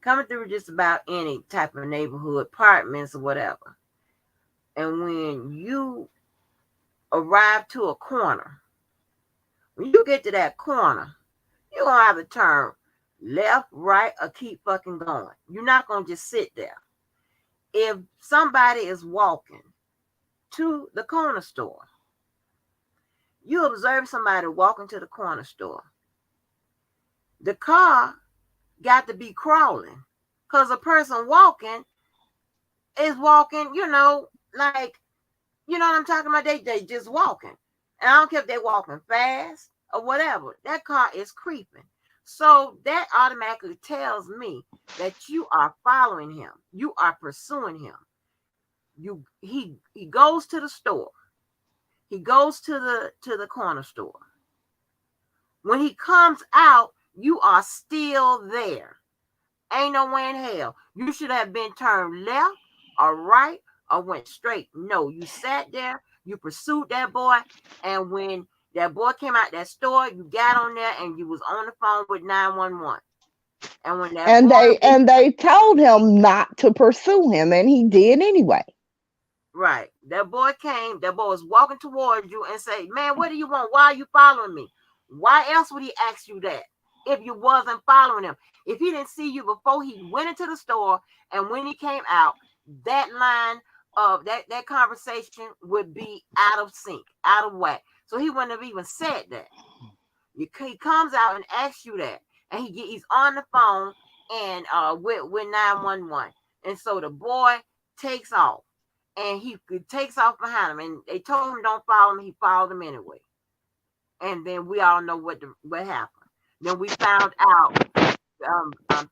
coming through just about any type of neighborhood, apartments or whatever, and when you arrive to a corner, when you get to that corner, you're gonna have to turn left, right, or keep fucking going. You're not gonna just sit there. If somebody is walking to the corner store, you observe somebody walking to the corner store, the car got to be crawling because a person walking is walking, like, you know what I'm talking about? They just walking. And I don't care if they're walking fast or whatever. That car is creeping. So that automatically tells me that you are following him. You are pursuing him. He goes to the store. He goes to the corner store. When he comes out, you are still there. Ain't no way in hell. You should have been turned left or right or went straight. No, you sat there, you pursued that boy, and when that boy came out that store, you got on there and you was on the phone with 911. And when that And boy they was and they told him not to pursue him, and he did anyway. right, that boy was walking towards you and say, man, what do you want? Why are you following me? Why else would he ask you that if you wasn't following him? If he didn't see you before he went into the store and when he came out, that line of that conversation would be out of sync, out of whack. So he wouldn't have even said that. He comes out and asks you that, and he's on the phone and with 911, and so the boy takes off, and he takes off behind him, and they told him don't follow him. He followed him anyway, and then we all know what happened. Then we found out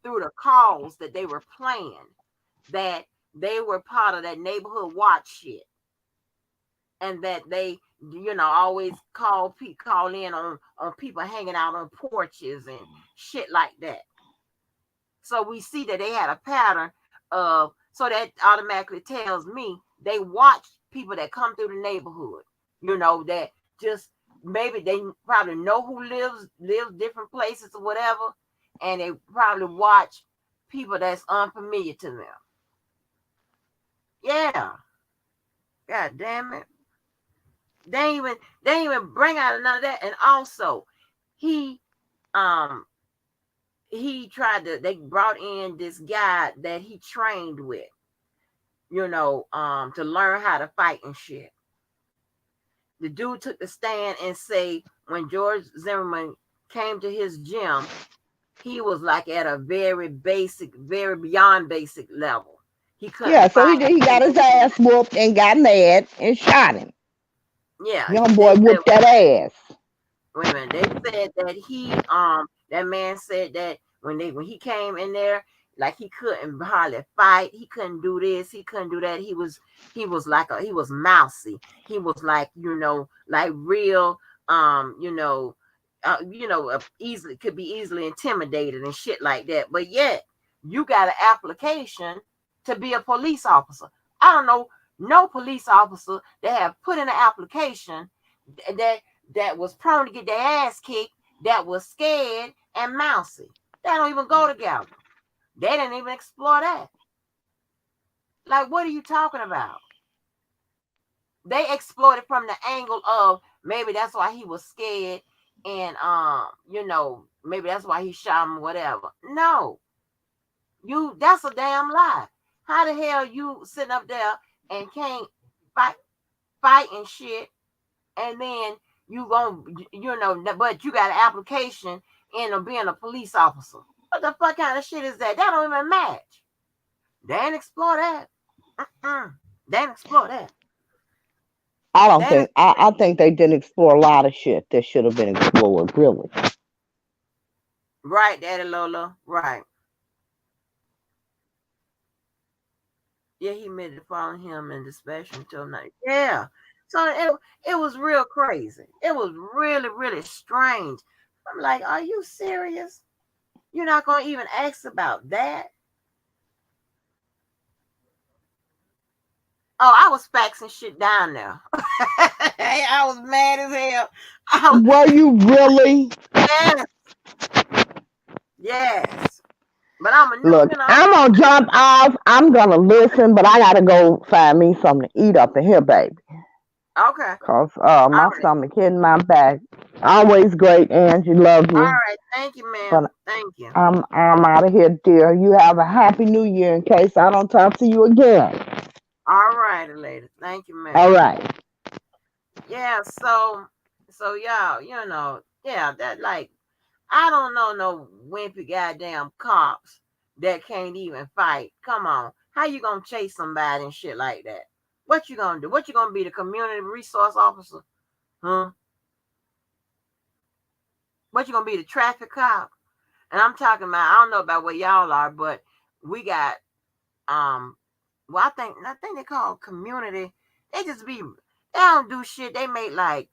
through the calls that they were playing that they were part of that neighborhood watch shit, and that they always call in on people hanging out on porches and shit like that. So we see that they had a pattern of, so that automatically tells me they watch people that come through the neighborhood, that just maybe they probably know who lives different places or whatever, and they probably watch people that's unfamiliar to them. Yeah. God damn it. They ain't even bring out none of that. And also, he um they brought in this guy that he trained with, to learn how to fight and shit. The dude took the stand and say when George Zimmerman came to his gym, he was like at a very basic, very beyond basic level. He Yeah, couldn't so he fight. did. He got his ass whooped and got mad and shot him. Yeah, Young boy they said, whooped that ass. wait a minute. They said that that man said that when he came in there, like he couldn't hardly fight. He couldn't do this. He couldn't do that. He was mousy. He was like real easily could be easily intimidated and shit like that. But yet you got an application to be a police officer. I don't know no police officer that have put in an application that was prone to get their ass kicked, that was scared and mousy. They don't even go together. They didn't even explore that. Like, what are you talking about? They explored it from the angle of maybe that's why he was scared and maybe that's why he shot him, whatever. No, that's a damn lie. How the hell you sitting up there and can't fight, fight and shit, and then you gon' but you got an application in being a police officer. What the fuck kind of shit is that? That don't even match. They ain't explore that. They ain't explore that. I don't They ain't, think. I think they didn't explore a lot of shit that should have been explored. Really. right, Daddy Lola. Right. Yeah, he made it follow him in the special until night. Yeah. So it was real crazy. It was really, really strange. I'm like, are you serious? You're not gonna even ask about that? Oh, I was faxing shit down there. I was mad as hell. I was, Were you really? yes, yes. But I'm a new, Look, I'm gonna jump off. I'm gonna listen, but I gotta go find me something to eat up in here, baby. okay. Cause All my right. stomach hitting my back. Always great, Angie. Love All you. right. Thank you, But ma'am. Thank you. I'm out of here, dear. You have a happy new year in case I don't talk to you again. All righty, lady. Thank you, All ma'am. right. Yeah, so y'all, yeah, that like I don't know no wimpy goddamn cops that can't even fight. Come on. How you gonna chase somebody and shit like that? What you gonna do? What you gonna be, the community resource officer? Huh? What you gonna be, the traffic cop? And I'm talking about, I don't know about where y'all are, but we got um well I think they call community. They just be, they don't do shit. They make like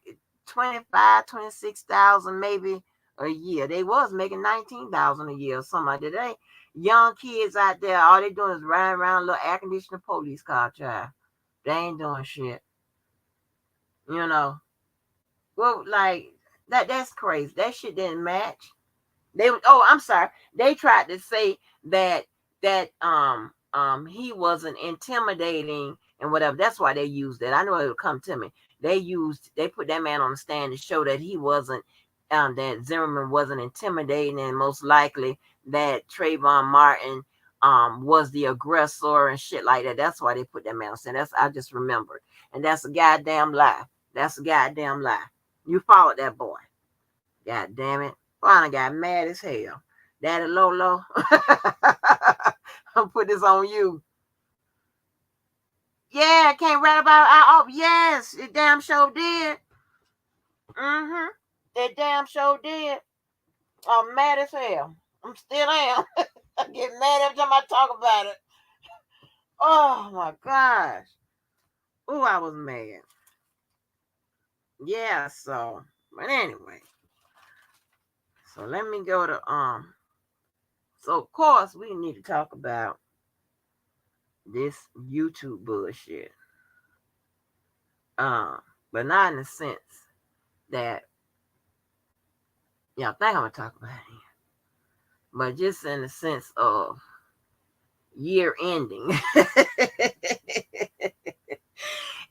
25, 26,000 maybe a year. They was making 19,000 a year or something like that. They young kids out there, all they doing is riding around a little air conditioned police car, child. They ain't doing shit. You know. Well, like that's crazy. That shit didn't match. I'm sorry. They tried to say that he wasn't intimidating and whatever. That's why they used it. I know it would come to me. They put that man on the stand to show that he wasn't that Zimmerman wasn't intimidating, and most likely that Trayvon Martin was the aggressor and shit like that. That's why they put that man on the stand. That's, I just remembered. And that's a goddamn lie. That's a goddamn lie. You followed that boy. God damn it. Finally got mad as hell. Daddy Lolo. I'm put this on you. Yeah, I can't rap about oh yes, it damn sure did. Mm-hmm. It damn sure did. I'm mad as hell. I'm still am. I get mad every time I talk about it. Oh my gosh. Ooh, I was mad. Yeah, so but anyway. So let me go to so of course we need to talk about this YouTube bullshit. But not in the sense that y'all think I'm gonna talk about it, but just in the sense of year ending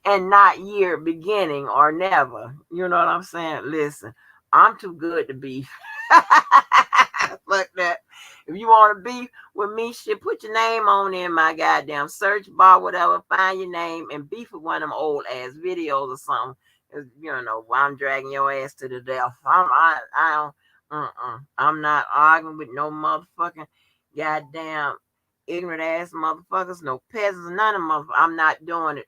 and not year beginning or never. You know what I'm saying? Listen, I'm too good to be. Fuck that. If you want to be with me, shit, put your name on in my goddamn search bar, whatever. Find your name and beef with one of them old ass videos or something. While I'm dragging your ass to the death. I don't. I'm not arguing with no motherfucking goddamn ignorant ass motherfuckers, no peasants, none of them. I'm not doing it.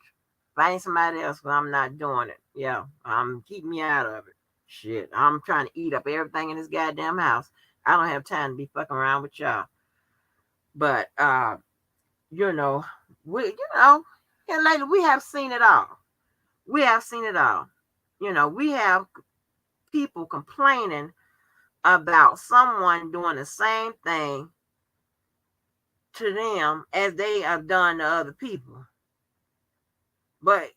Find somebody else, but I'm not doing it. Yeah, I'm keeping me out of it. Shit, I'm trying to eat up everything in this goddamn house. I don't have time to be fucking around with y'all. But you know, and lately we have seen it all. We have seen it all. We have people complaining about someone doing the same thing to them as they have done to other people. But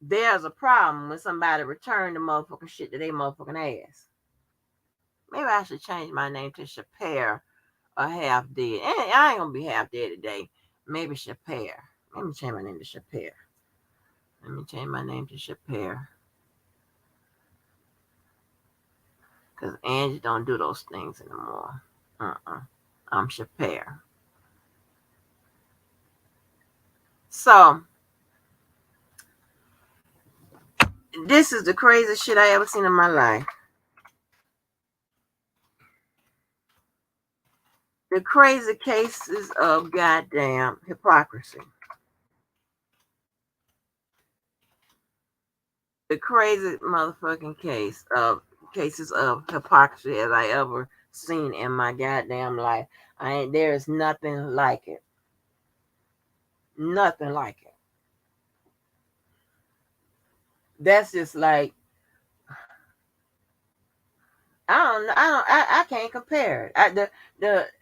there's a problem when somebody return the motherfucking shit to their motherfucking ass. Maybe I should change my name to Chappelle or Half Dead. I ain't gonna be half dead today. Maybe Chappelle. Let me change my name to Chappelle. Let me change my name to Chappelle. Because Angie don't do those things anymore. I'm Chappelle. So This is the craziest shit I ever seen in my life. The crazy cases of goddamn hypocrisy. The crazy motherfucking cases of hypocrisy as I ever seen in my goddamn life. There is nothing like it. Nothing like it. That's just like I can't compare it.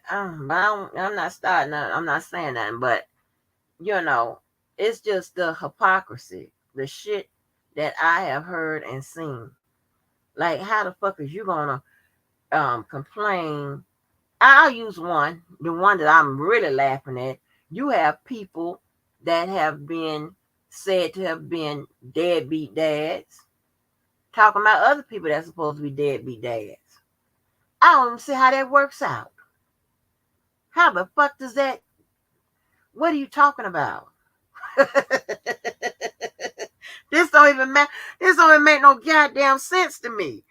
I'm not starting. I'm not saying nothing, but it's just the hypocrisy, the shit that I have heard and seen. Like, how the fuck is you gonna complain? I'll use the one that I'm really laughing at. You have people that have been said to have been deadbeat dads, talking about other people that's supposed to be deadbeat dads. I don't even see how that works out. How the fuck does that? What are you talking about? This don't even make. This don't even make no goddamn sense to me.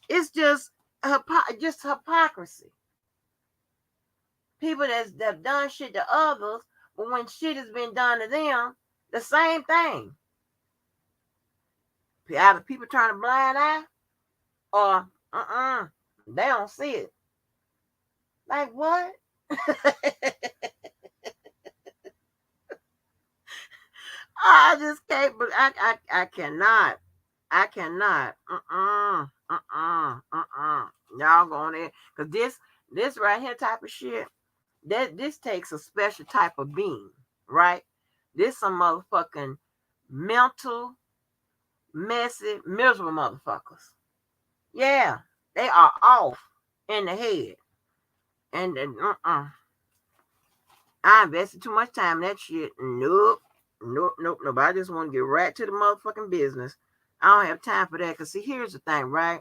It's just hypocrisy. People that have done shit to others, but when shit has been done to them, the same thing. Either people turn a blind eye, or they don't see it. Like what? I just can't. But I cannot. I cannot. Y'all going in because this right here type of shit. This takes a special type of being, right? This some motherfucking mental, messy, miserable motherfuckers. Yeah, they are off in the head. And I invested too much time in that shit. Nope. I just want to get right to the motherfucking business. I don't have time for that. Because, see, here's the thing, right?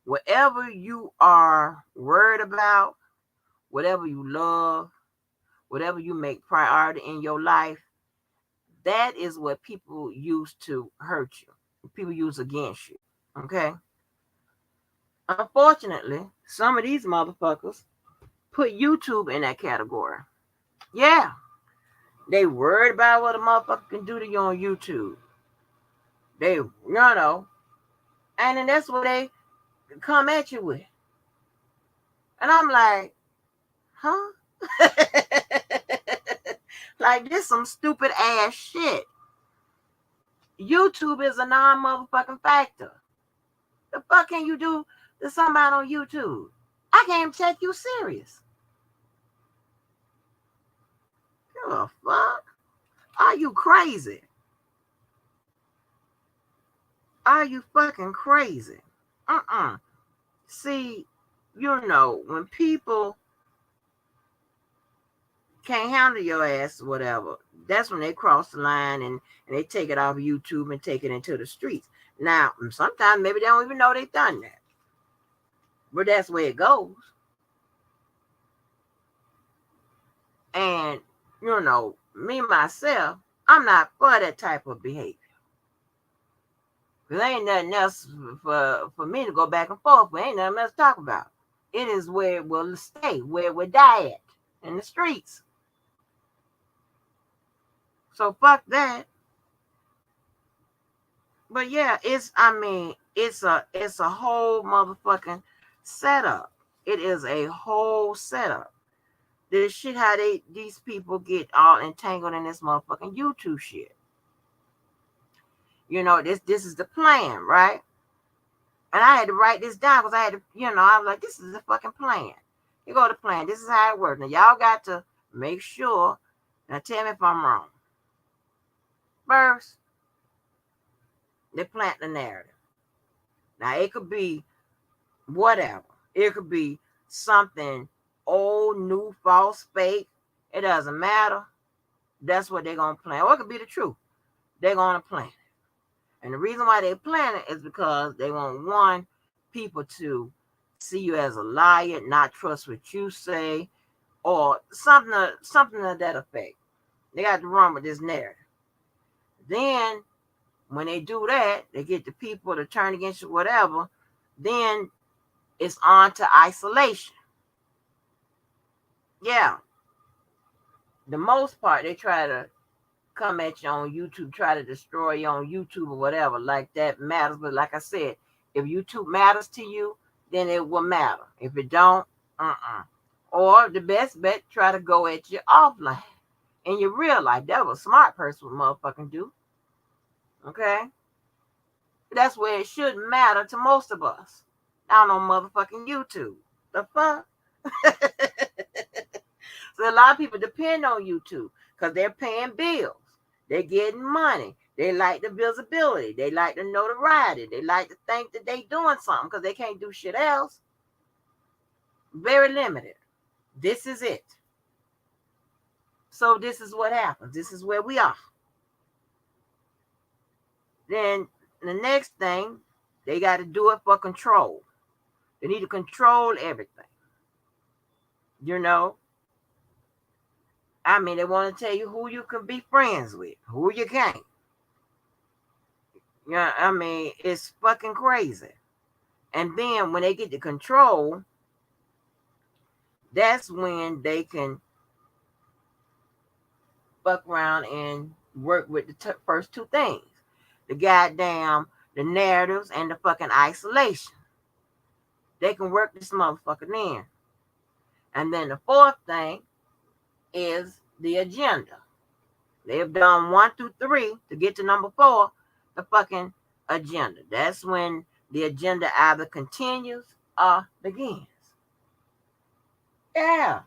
Whatever you are worried about, whatever you love, whatever you make priority in your life, that is what people use to hurt you. People use against you. Okay? Unfortunately, some of these motherfuckers put YouTube in that category. Yeah. They worried about what a motherfucker can do to you on YouTube. And then that's what they come at you with. And I'm like, huh? Like, this some stupid ass shit. YouTube is a non-motherfucking factor. The fuck can you do to somebody on YouTube? I can't even take you serious. Give a fuck? Are you crazy? Are you fucking crazy? See, when people can't handle your ass or whatever, that's when they cross the line and they take it off YouTube and take it into the streets. Now, sometimes maybe they don't even know they've done that. But that's where it goes. And, me, myself, I'm not for that type of behavior. There ain't nothing else for me to go back and forth. There ain't nothing else to talk about. It is where it will stay, where it will die at, in the streets. So fuck that. But yeah, it's a whole motherfucking setup. It is a whole setup. This shit how these people get all entangled in this motherfucking YouTube shit. This is the plan, right? And I had to write this down because I had to, I was like, this is the fucking plan. You go to plan. This is how it works. Now y'all got to make sure. Now tell me if I'm wrong. First, they plant the narrative. Now it could be whatever. It could be something old, new, false, fake. It doesn't matter. That's what they're going to plan. Or it could be the truth. They're going to plan it. And the reason why they plan it is because they want people to see you as a liar, not trust what you say, or something of that effect. They got to run with this narrative. Then, When they do that, they get the people to turn against you, whatever, then it's on to isolation. Yeah. The most part, they try to come at you on YouTube, try to destroy you on YouTube or whatever. Like that matters. But like I said, if YouTube matters to you, then it will matter. If it don't, Or the best bet, try to go at you offline. In your real life, that was a smart person would motherfucking do. Okay? That's where it shouldn't matter to most of us. Not on motherfucking YouTube. The fuck? So a lot of people depend on YouTube because they're paying bills. They're getting money. They like the visibility. They like the notoriety. They like to think that they doing something because they can't do shit else. Very limited. This is it. So this is what happens. This is where we are. Then the next thing, they got to do it for control. They need to control everything. You know? I mean, they want to tell you who you can be friends with, who you can't. Yeah, I mean, it's fucking crazy. And then when they get to control, that's when they can fuck around and work with the first two things. The the narratives and the fucking isolation. They can work this motherfucker in. And then the fourth thing is the agenda. They have done 1 through 3 to get to number 4, the fucking agenda. That's when the agenda either continues or begins. Yeah.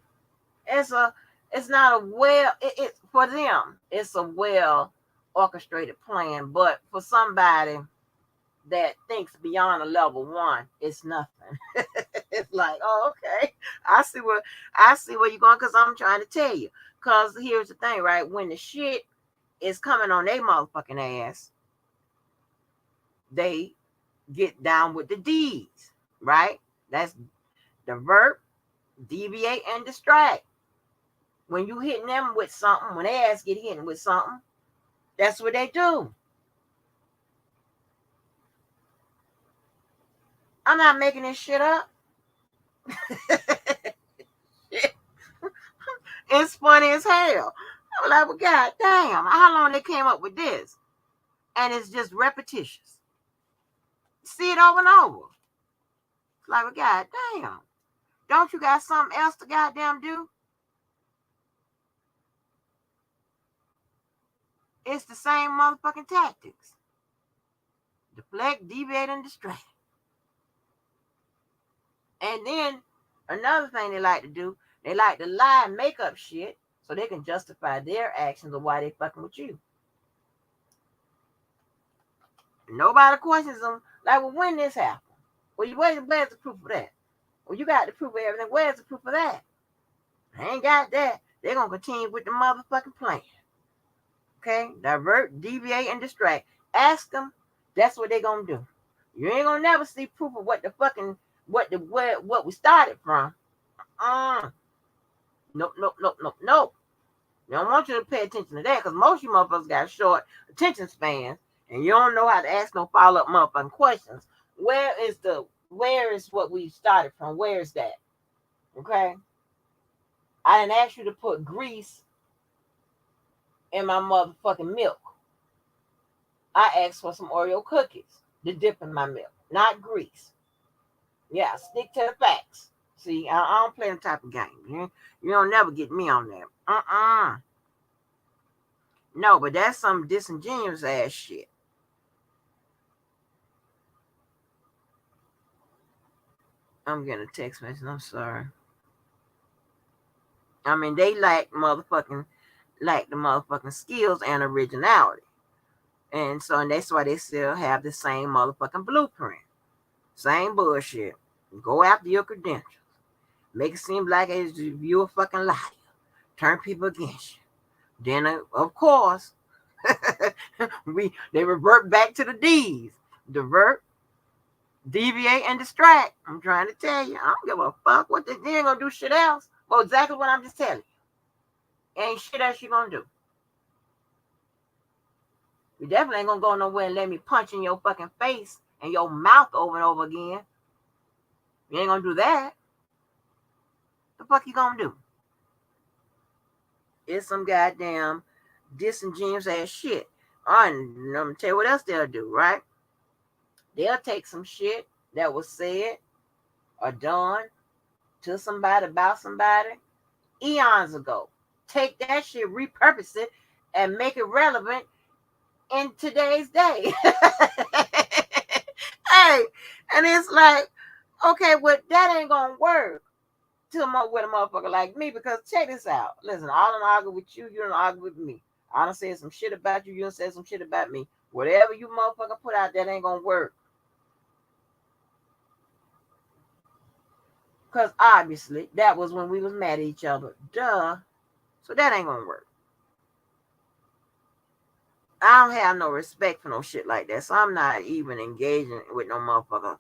It's not a it for them, it's a well orchestrated plan, but for somebody that thinks beyond a level 1, it's nothing. It's like, oh, okay, I see where you're going, because I'm trying to tell you. Because here's the thing, right? When the shit is coming on their motherfucking ass, they get down with the D's, right? That's divert, deviate, and distract. When you hitting them with something, when their ass get hit with something, that's what they do. I'm not making this shit up. It's funny as hell. I'm like, well, god damn, how long they came up with this? And it's just repetitious. See it over and over. It's like, well, god damn. Don't you got something else to goddamn do? It's the same motherfucking tactics. Deflect, deviate, and distract. And then another thing they like to do, they like to lie and make up shit so they can justify their actions of why they fucking with you. Nobody questions them. Like, well, when this happened? Well, where's the proof of that? Well, you got the proof of everything. Where's the proof of that? I ain't got that. They're going to continue with the motherfucking plan. Okay? Divert, deviate, and distract. Ask them. That's what they're going to do. You ain't going to never see proof of what we started from. Nope. They don't want you to pay attention to that, because most of you motherfuckers got short attention spans, and you don't know how to ask no follow-up motherfucking questions. Where is what we started from? Where is that? Okay? I didn't ask you to put grease in my motherfucking milk. I asked for some Oreo cookies to dip in my milk, not grease. Yeah, stick to the facts. See, I don't play them type of games. You don't never get me on that. No, but that's some disingenuous ass shit. I'm getting a text message. I'm sorry. I mean, they lack the motherfucking skills and originality. And that's why they still have the same motherfucking blueprint. Same bullshit. Go after your credentials. Make it seem like you a fucking liar. Turn people against you. Then, of course, they revert back to the D's. Divert, deviate, and distract. I'm trying to tell you. I don't give a fuck what they ain't gonna do shit else. Well, exactly what I'm just telling you. Ain't shit else you gonna do. You definitely ain't gonna go nowhere and let me punch in your fucking face and your mouth over and over again. You ain't gonna do that. The fuck you gonna do? It's some goddamn disingenuous ass shit. I'm gonna tell you what else they'll do, right? They'll take some shit that was said or done to somebody about somebody eons ago. Take that shit, repurpose it, and make it relevant in today's day. Hey, and it's like, okay, well, that ain't gonna work with a motherfucker like me, because check this out. Listen, I don't argue with you, you don't argue with me. I done said some shit about you, you done said some shit about me. Whatever you motherfucker put out, that ain't gonna work. Because obviously, that was when we was mad at each other. Duh. So that ain't gonna work. I don't have no respect for no shit like that. So I'm not even engaging with no motherfucker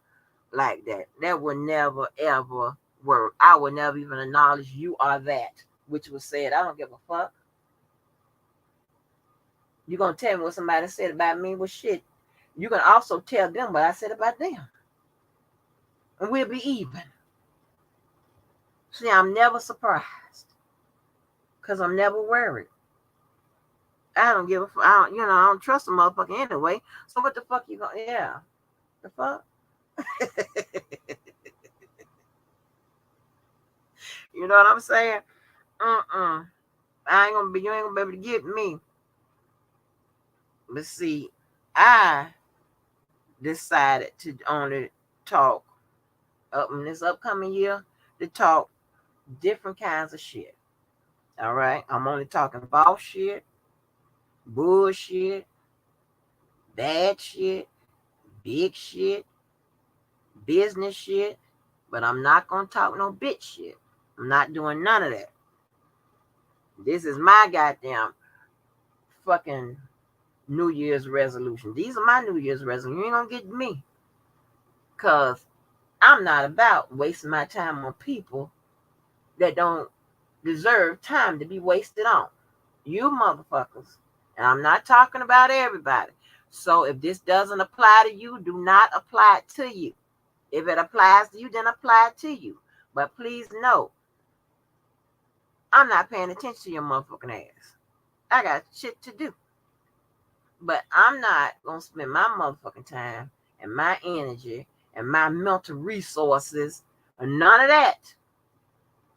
like that. That would never, ever work. I would never even acknowledge you are that, which was said. I don't give a fuck. You gonna tell me what somebody said about me? Well, shit. You can also tell them what I said about them. And we'll be even. See, I'm never surprised. Because I'm never worried. I don't give a fuck. I don't trust a motherfucker anyway. So what the fuck you gonna, yeah. The fuck? You know what I'm saying? You ain't gonna be able to get me. But see, I decided to only talk up in this upcoming year to talk different kinds of shit. All right? I'm only talking false shit, bullshit, bad shit, big shit, business shit, but I'm not gonna talk no bitch shit. I'm not doing none of that. This is my goddamn fucking New Year's resolution. These are my New Year's resolutions. You ain't gonna get me. Cause I'm not about wasting my time on people that don't deserve time to be wasted on. You motherfuckers. And I'm not talking about everybody. So if this doesn't apply to you, do not apply it to you. If it applies to you, then apply it to you. But please know, I'm not paying attention to your motherfucking ass. I got shit to do. But I'm not going to spend my motherfucking time and my energy and my mental resources and none of that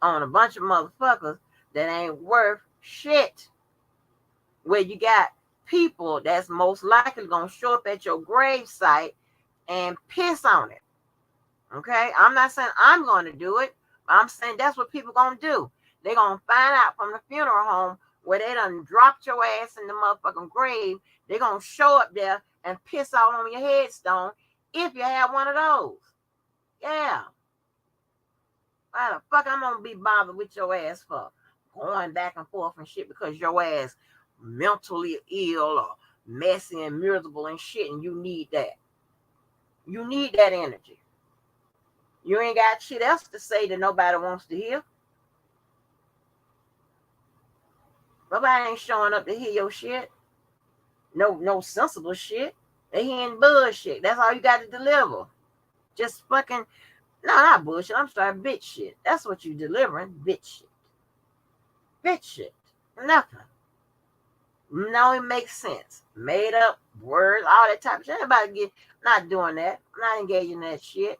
on a bunch of motherfuckers that ain't worth shit. Where you got people that's most likely going to show up at your grave site and piss on it. Okay? I'm not saying I'm going to do it. But I'm saying that's what people going to do. They're going to find out from the funeral home where they done dropped your ass in the motherfucking grave. They're going to show up there and piss out on your headstone if you have one of those. Yeah. Why the fuck I'm going to be bothered with your ass for? Going back and forth and shit because your ass mentally ill or messy and miserable and shit, and you need that. You need that energy. You ain't got shit else to say that nobody wants to hear. Nobody ain't showing up to hear your shit. No sensible shit. They hearing bullshit. That's all you got to deliver. Just fucking, no, not bullshit. I'm sorry, bitch shit. That's what you delivering, bitch shit. Bitch shit. Nothing. No, it makes sense. Made up words, all that type of shit. Everybody get, not doing that. I'm not engaging in that shit.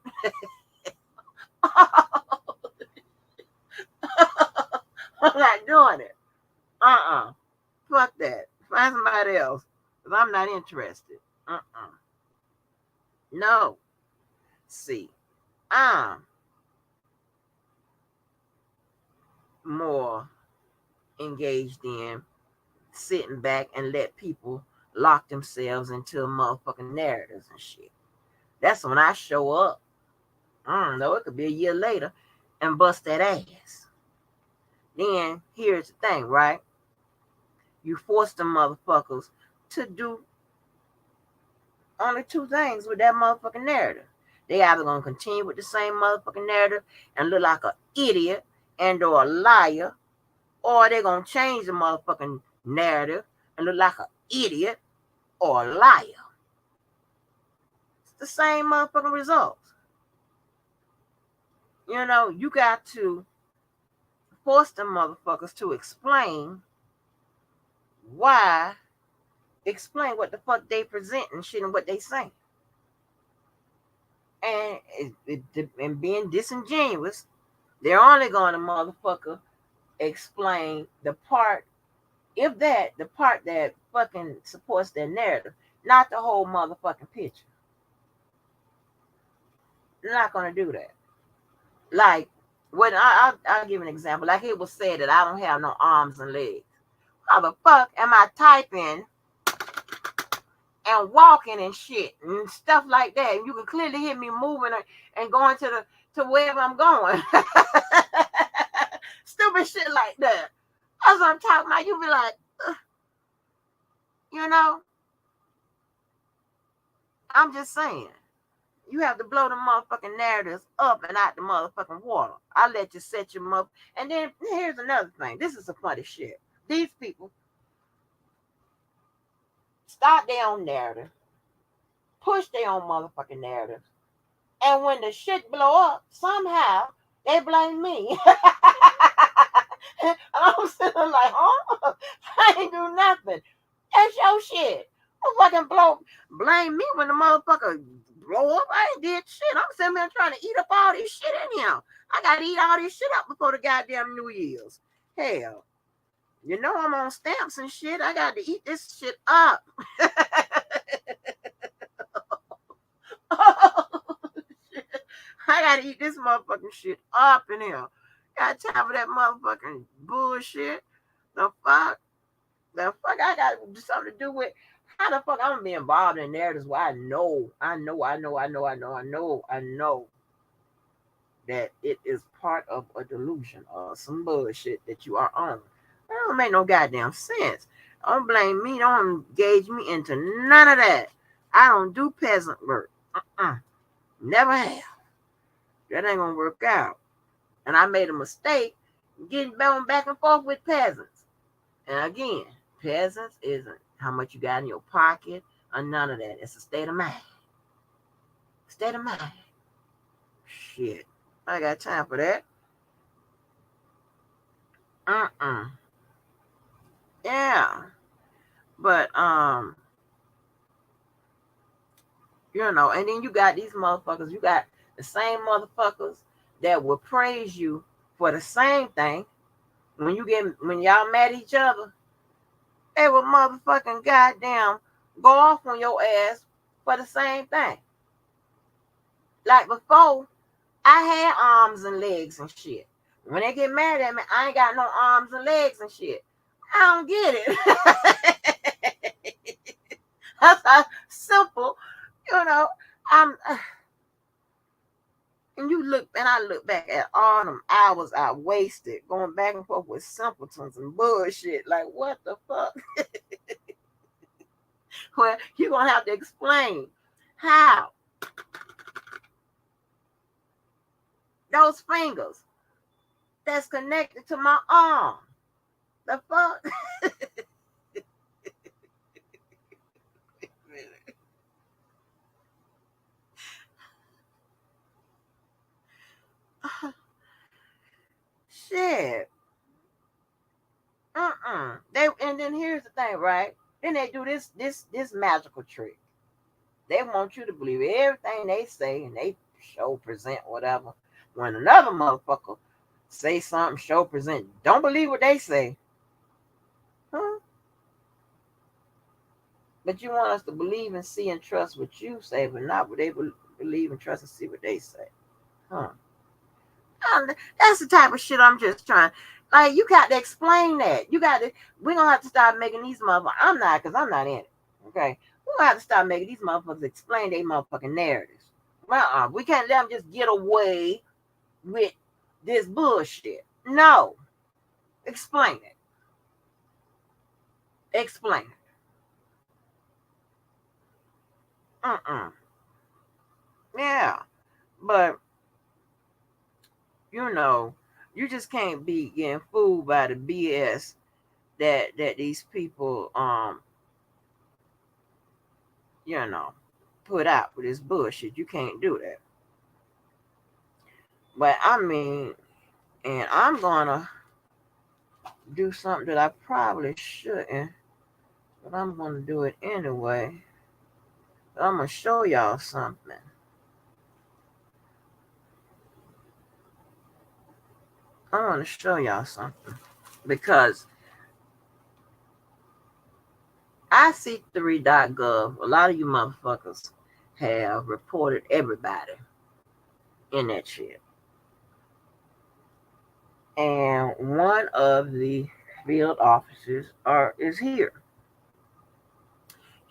I'm not doing it. Fuck that. Find somebody else. Because I'm not interested. No. See, I'm more engaged in sitting back and let people lock themselves into motherfucking narratives and shit. That's when I show up. I don't know, it could be a year later and bust that ass. Then here's the thing, right? You force the motherfuckers to do only two things with that motherfucking narrative. They either gonna continue with the same motherfucking narrative and look like an idiot and or a liar, or they gonna change the motherfucking narrative and look like an idiot or a liar. It's the same motherfucking results. You got to force them motherfuckers to why, explain what the fuck they present and shit and what they say. And and being disingenuous, they're only going to motherfucker explain the part that fucking supports their narrative, not the whole motherfucking picture. They're not gonna do that. Like when I'll give an example. Like it was said that I don't have no arms and legs. How the fuck am I typing and walking and shit and stuff like that? And you can clearly hear me moving and going to wherever I'm going. Stupid shit like that. That's what I'm talking about. You be like, you know, I'm just saying. You have to blow the motherfucking narratives up and out the motherfucking water. I let you set your up. And then here's another thing. This is some funny shit. These people start their own narrative, push their own motherfucking narrative, and when the shit blow up, somehow they blame me. And I'm sitting there like, huh? I ain't do nothing. That's your shit. Don't fucking blame me when the motherfucker blow up. I ain't did shit. I'm sitting there trying to eat up all this shit anyhow. I gotta eat all this shit up before the goddamn New Year's. Hell, I'm on stamps and shit. I got to eat this shit up. I gotta eat this motherfucking shit up in here. Got time for that motherfucking bullshit. The fuck? The fuck I got something to do with how the fuck I'm gonna be involved in narratives where I know that it is part of a delusion or some bullshit that you are on. That don't make no goddamn sense. Don't blame me. Don't engage me into none of that. I don't do peasant work. Never have. That ain't gonna work out. And I made a mistake getting back and forth with peasants. And again, peasants isn't how much you got in your pocket or none of that. It's a state of mind. State of mind. Shit. I got time for that. Yeah. But and then you got these motherfuckers, you got the same motherfuckers that will praise you for the same thing. When y'all mad at each other, they will motherfucking goddamn go off on your ass for the same thing. Like before, I had arms and legs and shit. When they get mad at me, I ain't got no arms and legs and shit. I don't get it. That's how simple, I'm. And I look back at all them hours I wasted going back and forth with simpletons and bullshit. Like, what the fuck? Well, you're gonna have to explain how those fingers that's connected to my arm. The fuck? Shit. And then here's the thing, right? Then they do this magical trick. They want you to believe everything they say and they show present whatever. When another motherfucker say something, show present, don't believe what they say. Huh? But you want us to believe and see and trust what you say, but not what they believe and trust and see what they say. Huh? That's the type of shit I'm just trying. Like, you got to explain that. We're going to have to start making these motherfuckers. I'm not, because I'm not in it. Okay? We're going to have to start making these motherfuckers explain their motherfucking narratives. We can't let them just get away with this bullshit. No. Explain it. Explain it. Yeah. But, you just can't be getting fooled by the BS that these people you know, put out with this bullshit. You can't do that. But I mean, and I'm gonna do something that I probably shouldn't, but I'm gonna do it anyway. But I'm gonna show y'all something. I want to show y'all something because IC3.gov, a lot of you motherfuckers have reported everybody in that shit. And one of the field officers is here.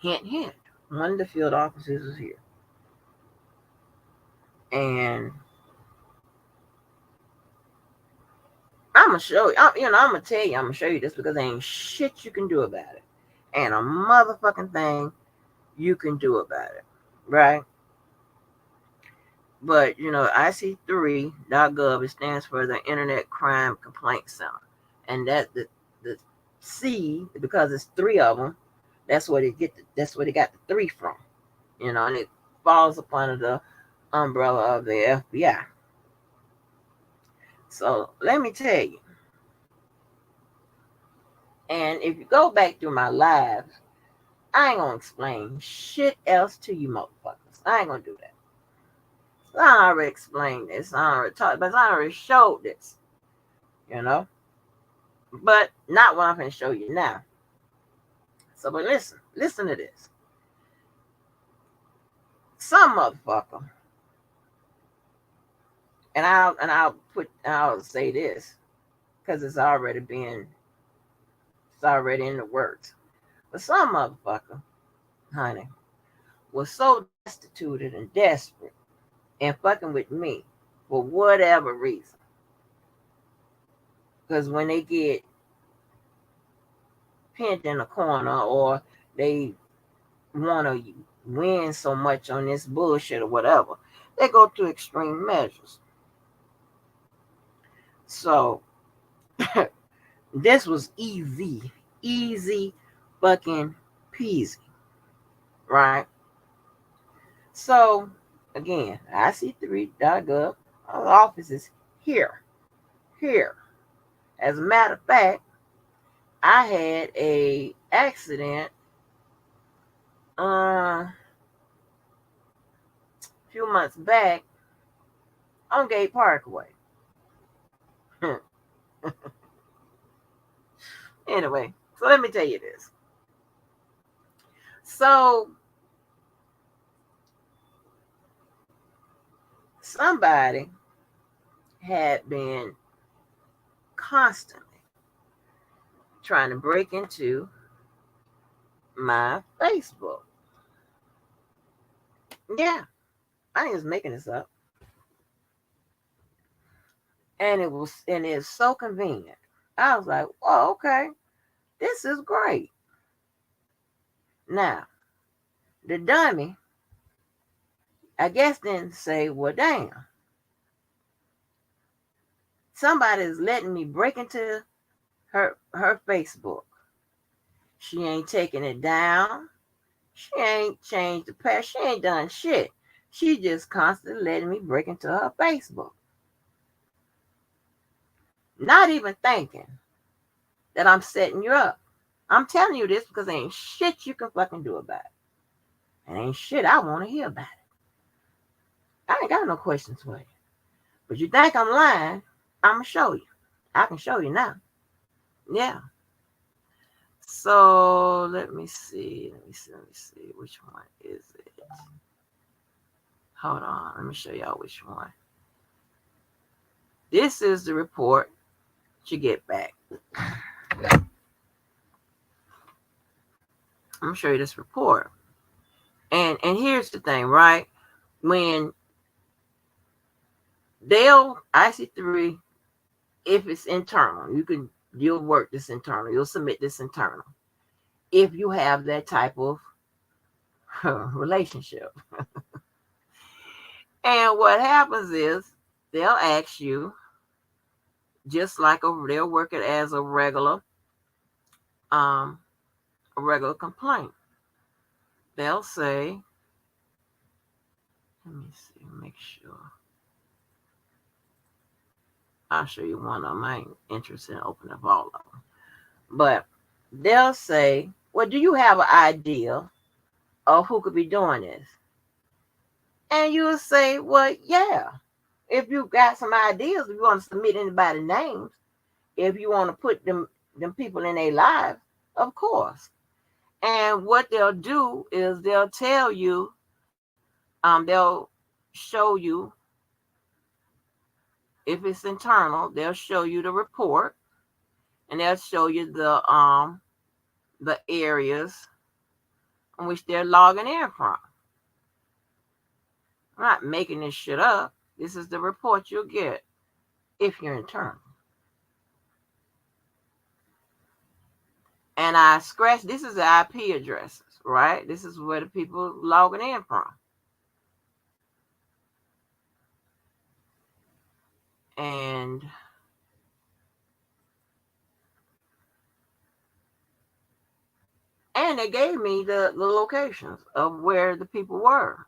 Hint, hint. One of the field officers is here. And I'm gonna show you. I'm gonna tell you. I'm gonna show you this because there ain't shit you can do about it, and a motherfucking thing you can do about it, right? But IC3.gov, it stands for the Internet Crime Complaint Center, and that the C, because it's three of them, that's where that's where they got the three from, and it falls up under the umbrella of the FBI. So let me tell you, and if you go back through my lives, I ain't gonna explain shit else to you motherfuckers. I ain't gonna do that. So I already explained this. I already talked, but I already showed this, you know. But not what I'm gonna show you now. So, but listen to this. Some motherfucker, and I'll say this because it's already in the works. But some motherfucker, honey, was so destituted and desperate and fucking with me for whatever reason. Because when they get pinned in a corner or they want to win so much on this bullshit or whatever, they go to extreme measures. So this was easy fucking peasy, right? So again, IC3.gov, our office is here. As a matter of fact, I had a accident a few months back on Gay Parkway. Anyway, so let me tell you this. So somebody had been constantly trying to break into my Facebook. Yeah, I ain't just making this up. And it's so convenient. I was like, oh, okay, this is great. Now, the dummy, I guess, didn't say, well, damn, somebody's letting me break into her Facebook. She ain't taking it down. She ain't changed the past. She ain't done shit. She just constantly letting me break into her Facebook. Not even thinking that I'm setting you up. I'm telling you this because there ain't shit you can fucking do about it. And ain't shit I want to hear about it. I ain't got no questions for you. But you think I'm lying, I'm going to show you. I can show you now. Yeah. So let me see. Which one is it? Hold on. Let me show y'all which one. This is the report you get back. I'm going to show you this report. And here's the thing, right? When IC3, if it's internal, you'll work this internal. You'll submit this internal. If you have that type of relationship. And what happens is they'll ask you, just like they'll work it as a regular complaint. they'll say, let me see, make sure. I'll show you one of them. I ain't interested in opening up all of them. But they'll say, well, do you have an idea of who could be doing this? And you'll say, well, yeah. If you got some ideas, if you want to submit anybody's names, if you want to put them people in their lives, of course. And what they'll do is they'll tell you, they'll show you if it's internal, they'll show you the report, and they'll show you the areas in which they're logging in from. I'm not making this shit up. This is the report you'll get if you're internal. And I scratch, this is the IP addresses, right? This is where the people logging in from. And they gave me the locations of where the people were.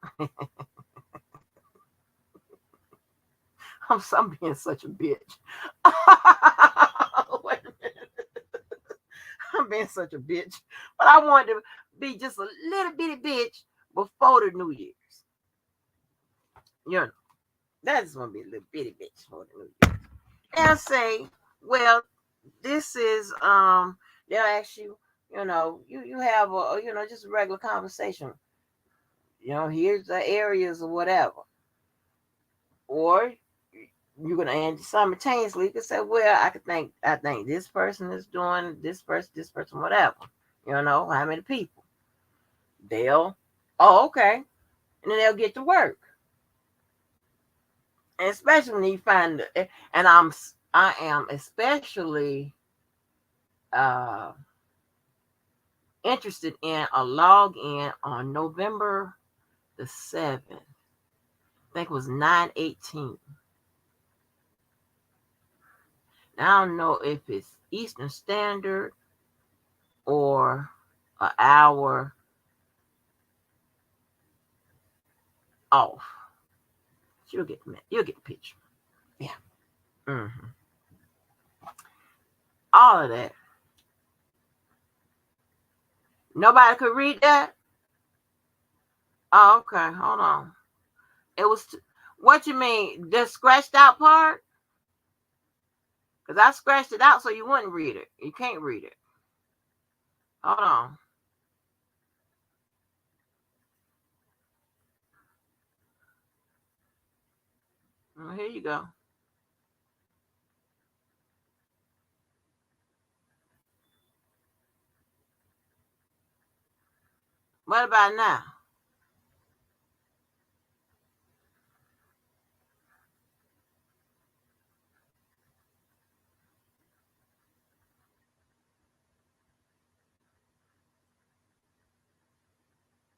I'm being such a bitch. Wait a minute. I'm being such a bitch. But I wanted to be just a little bitty bitch before the New Year's. You know, that just want to be a little bitty bitch before the New Year's. They'll say, well, this is they'll ask you, you have a just a regular conversation. Here's the areas or whatever. Or you're gonna and simultaneously you can say, well, I think this person is doing this person, whatever. How many people? They'll okay. And then they'll get to work. And especially when you find and I am especially interested in a login on November the 7th. I think it was 9/18. Now I don't know if it's Eastern Standard or an hour off. You'll get the picture. Yeah. Mm-hmm. All of that. Nobody could read that? Oh, okay. Hold on. It was what you mean? The scratched out part? Because I scratched it out so you wouldn't read it. You can't read it. Hold on. Well, here you go. What about now?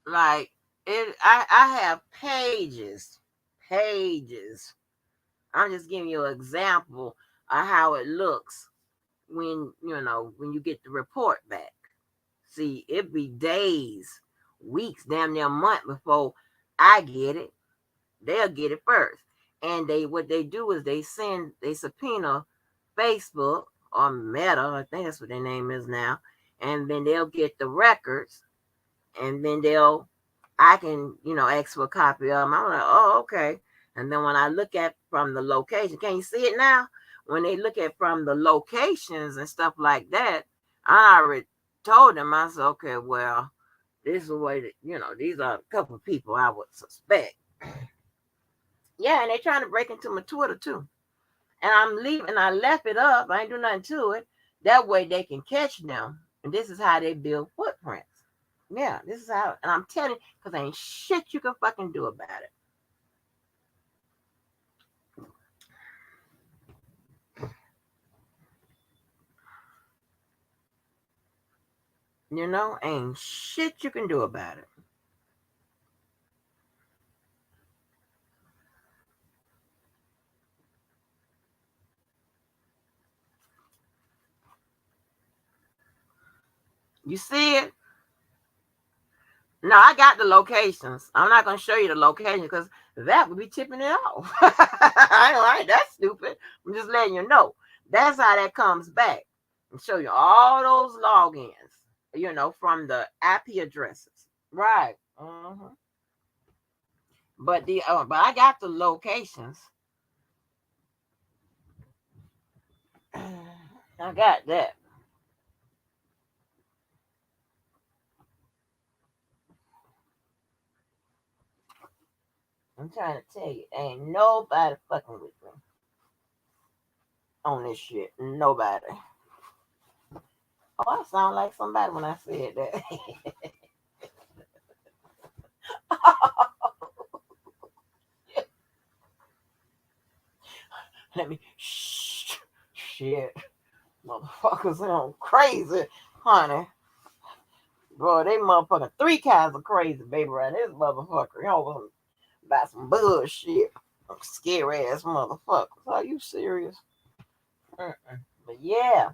Like I have pages. I'm just giving you an example of how it looks when when you get the report back. See, it be days, weeks, damn near a month before I get it. They'll get it first. And what they do is they subpoena Facebook or Meta, I think that's what their name is now, and then they'll get the records, and then I can ask for a copy of them. I'm like, oh, okay. And then when I look at from the location, can you see it now? When they look at from the locations and stuff like that, I already told them. I said, okay, well, this is the way that these are a couple of people I would suspect. Yeah, and they're trying to break into my Twitter too. And I'm leaving. I left it up. I ain't do nothing to it. That way they can catch them. And this is how they build footprints. Yeah, this is how. And I'm telling you, because ain't shit you can fucking do about it. Ain't shit you can do about it. You see it? No, I got the locations. I'm not gonna show you the location because that would be tipping it off. I ain't that stupid. I'm just letting you know. That's how that comes back. And show you all those logins, from the IP addresses. Right. But I got the locations. I got that. I'm trying to tell you, ain't nobody fucking with me on this shit. Nobody. Oh, I sound like somebody when I said that. Let me shit. Motherfuckers sound crazy, honey. Bro, they motherfucking three kinds of crazy, baby, right? This motherfucker, about some bullshit. Scary ass motherfuckers. Are you serious? But yeah.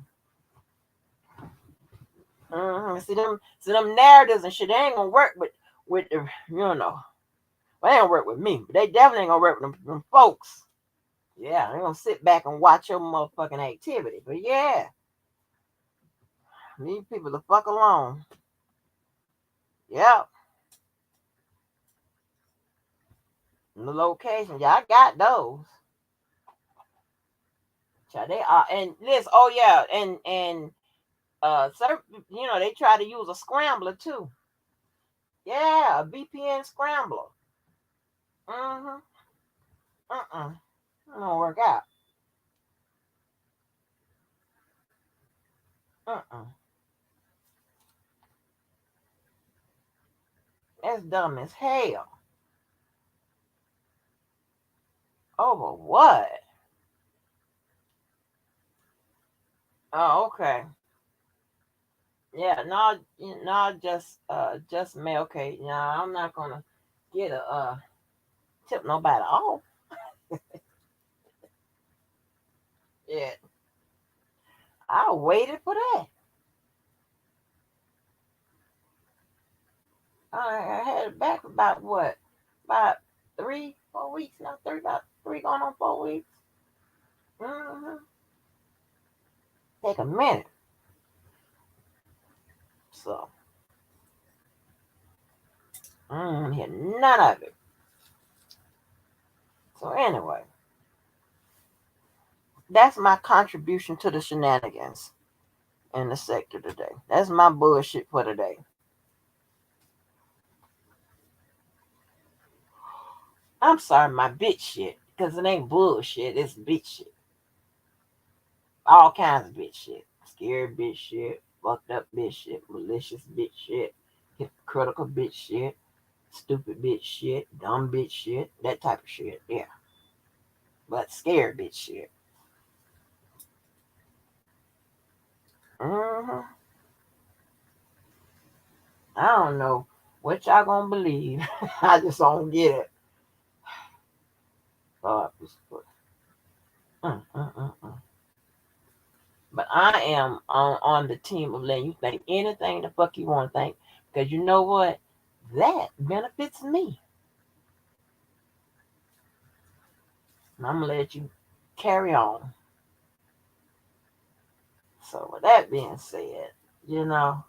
See them narratives and shit. They ain't gonna work with the Well, they don't work with me, but they definitely ain't gonna work with them folks. Yeah, they gonna sit back and watch your motherfucking activity. But yeah, leave people the fuck alone. Yep. And the location, yeah, I got those. Child, they are, and this, oh yeah, and they try to use a scrambler too. Yeah, a VPN scrambler. Mm-hmm. It don't work out. Uh-uh. That's dumb as hell. Over what? Oh, okay. Yeah, no, no, just mail. Okay, yeah, I'm not gonna get a tip nobody off. Yeah, I waited for that. I had it back about what, about 3, 4 weeks now. About three going on 4 weeks. Mm-hmm. Take a minute. So, hear none of it. So anyway, that's my contribution to the shenanigans in the sector today. That's my bullshit for today. I'm sorry, my bitch shit, because it ain't bullshit. It's bitch shit. All kinds of bitch shit. Scared bitch shit, fucked up bitch shit, malicious bitch shit, hypocritical bitch shit, stupid bitch shit, dumb bitch shit, that type of shit. Yeah. But scared bitch shit. hmm I don't know what y'all gonna believe. I just don't get it. God, mm, mm, mm, mm. But I am on the team of letting you think anything the fuck you want to think. Because you know what? That benefits me. And I'm going to let you carry on. So, with that being said, now,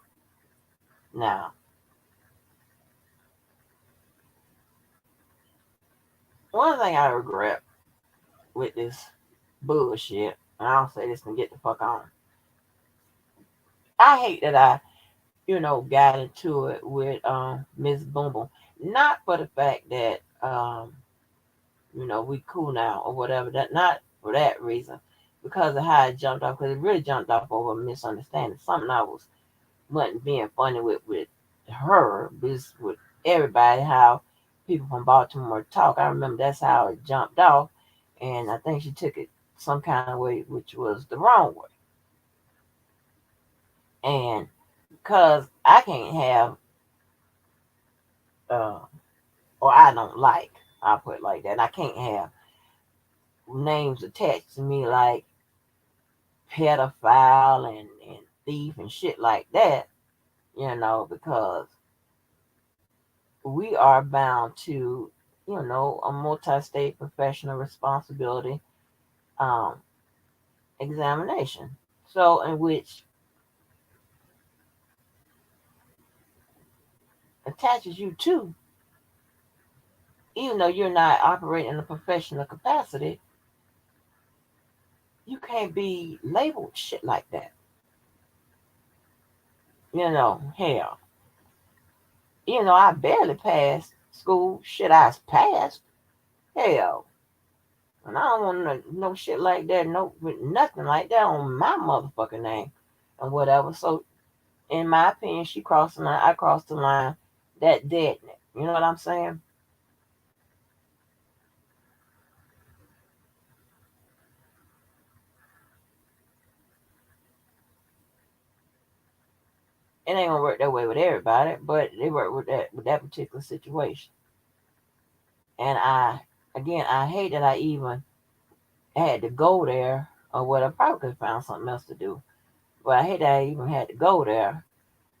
one thing I regret with this bullshit, and I'll say this and get the fuck on. I hate that I, got into it with Miss Boom Boom. Not for the fact that we cool now or whatever. That not for that reason, because of how it jumped off. Because it really jumped off over a misunderstanding. Something I wasn't being funny with her, but with everybody. How people from Baltimore talk. I remember that's how it jumped off, and I think she took it some kind of way, which was the wrong way. And because I can't have, uh, or I don't like, I'll put it like that. And I can't have names attached to me like pedophile and thief and shit like that, because we are bound to, a multi-state professional responsibility um, examination. So, in which attaches you to, even though you're not operating in a professional capacity, you can't be labeled shit like that. Hell, even though I barely passed school, shit, I passed. Hell, and I don't want no shit like that, no nothing like that on my motherfucking name and whatever. So, in my opinion, she crossed the line. I crossed the line. That dead. You know what I'm saying? It ain't gonna work that way with everybody, but they work with that particular situation. And again, I hate that I even had to go there or what. I probably could have found something else to do, but I hate that I even had to go there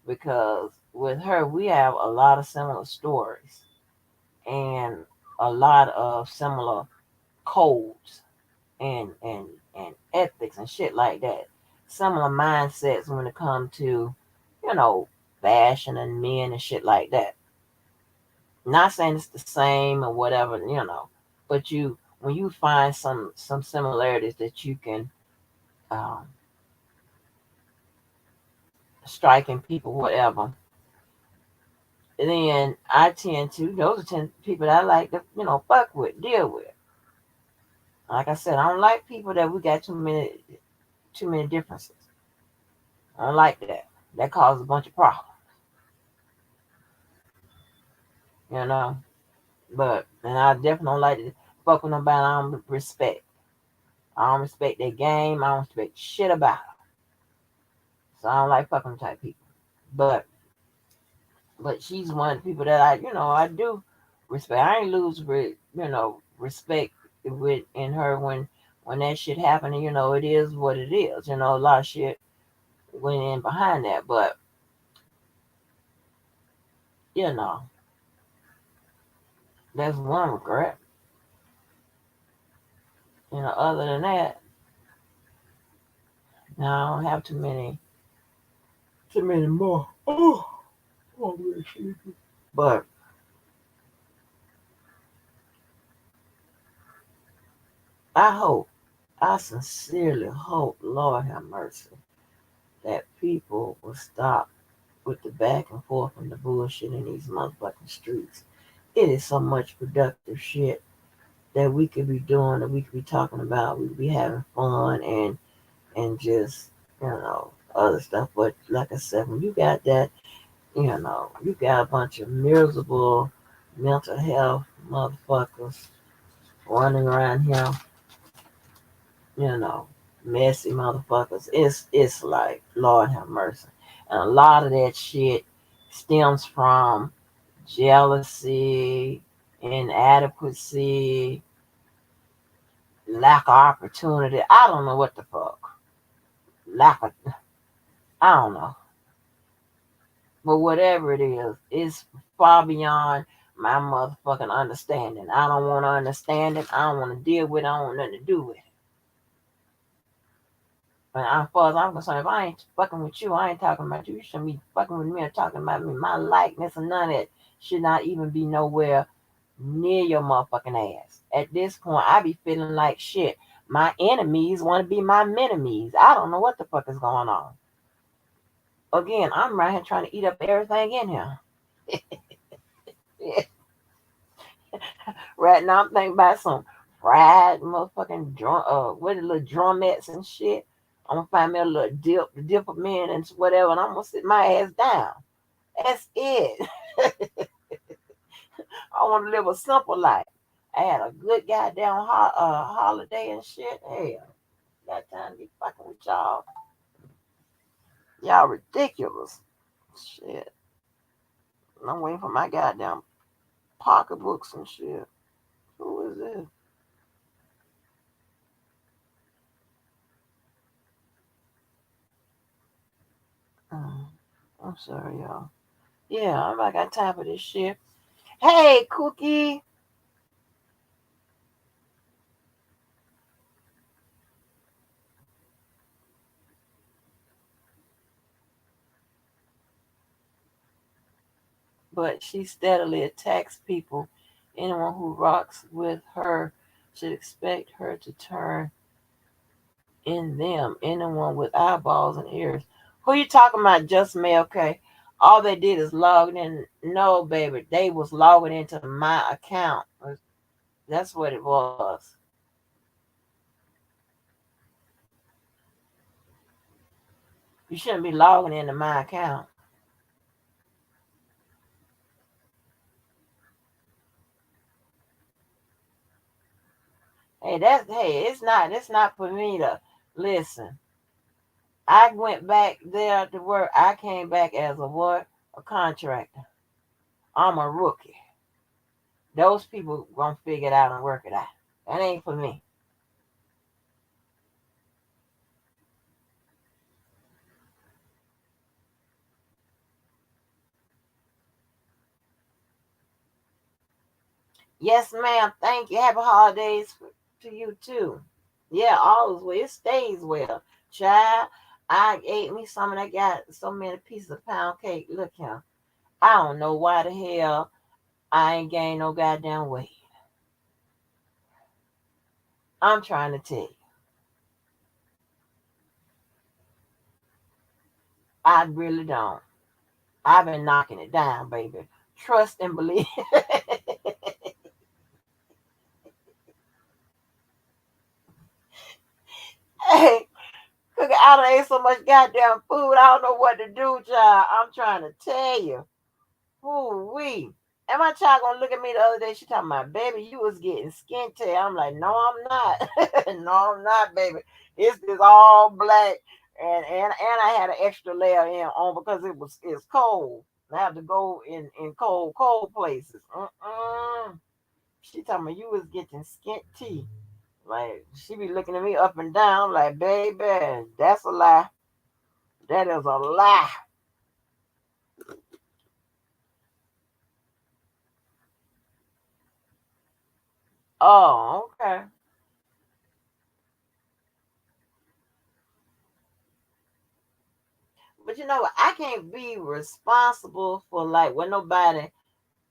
because with her, we have a lot of similar stories and a lot of similar codes and ethics and shit like that. Similar mindsets when it comes to, you know, fashion and men and shit like that. Not saying it's the same or whatever, but when you find some similarities that you can um, strike in people, whatever, then I tend to those are people that I like to fuck with, deal with. Like I said, I don't like people that we got too many differences. I don't like that. That causes a bunch of problems, you know. But and I definitely don't like to fuck with nobody I don't respect. I don't respect their game. I don't respect shit about them. So I don't like fucking type people. But she's one of the people that I do respect. I ain't lose respect with in her when that shit happened. And, it is what it is. A lot of shit went in behind that. But you know, that's one regret. Other than that, no, I don't have too many more. Oh, but I hope, I sincerely hope, Lord have mercy, that people will stop with the back and forth and the bullshit in these motherfucking streets. It is so much productive shit that we could be doing, that we could be talking about, we could be having fun and just, other stuff. But like I said, when you got that, you got a bunch of miserable mental health motherfuckers running around here, you know, messy motherfuckers. It's like Lord have mercy. And a lot of that shit stems from jealousy, inadequacy, lack of opportunity. I don't know what the fuck. Lack of, I don't know. But whatever it is, it's far beyond my motherfucking understanding. I don't want to understand it. I don't want to deal with it. I don't want nothing to do with it. But as far as I'm concerned, if I ain't fucking with you, I ain't talking about you. You shouldn't be fucking with me or talking about me. My likeness and none of it should not even be nowhere near your motherfucking ass. At this point, I be feeling like shit. My enemies want to be my menemies. I don't know what the fuck is going on. Again, I'm right here trying to eat up everything in here. Right now, I'm thinking about some fried motherfucking with the little drumettes and shit. I'm gonna find me a little dip of men and whatever, and I'm gonna sit my ass down. That's it. I want to live a simple life. I had a good goddamn holiday and shit. Hell, got time to be fucking with y'all. Y'all ridiculous. Shit. I'm waiting for my goddamn pocketbooks and shit. Who is this? Uh, I'm sorry, y'all. Yeah, I got time for this shit. Hey, Cookie. But she steadily attacks people. Anyone who rocks with her should expect her to turn in them. Anyone with eyeballs and ears. Who you talking about, Just me? Okay. All they did is log in. No, baby. They was logging into my account. That's what it was. You shouldn't be logging into my account. It's not for me to listen. I went back there to work. I came back as a what? A contractor. I'm a rookie. Those people gonna figure it out and work it out. That ain't for me. Yes, ma'am. Thank you. Happy holidays to you too. Yeah, all is well. It stays well. Child, I ate me some and I got so many pieces of pound cake. Look here. I don't know why the hell I ain't gained no goddamn weight. I'm trying to tell you. I really don't. I've been knocking it down, baby. Trust and believe. Hey, cookie, I done ate so much goddamn food. I don't know what to do, child. I'm trying to tell you. Ooh wee. And my child gonna look at me the other day. She talking about, baby, you was getting skinty. I'm like, no, I'm not. No, I'm not, baby. It's this all black, and I had an extra layer in on because it's cold. I have to go in cold places. She talking about you was getting skinty. Like she be looking at me up and down. I'm like, baby, that's a lie. That is a lie. Oh, okay. But you know what? I can't be responsible for like what nobody,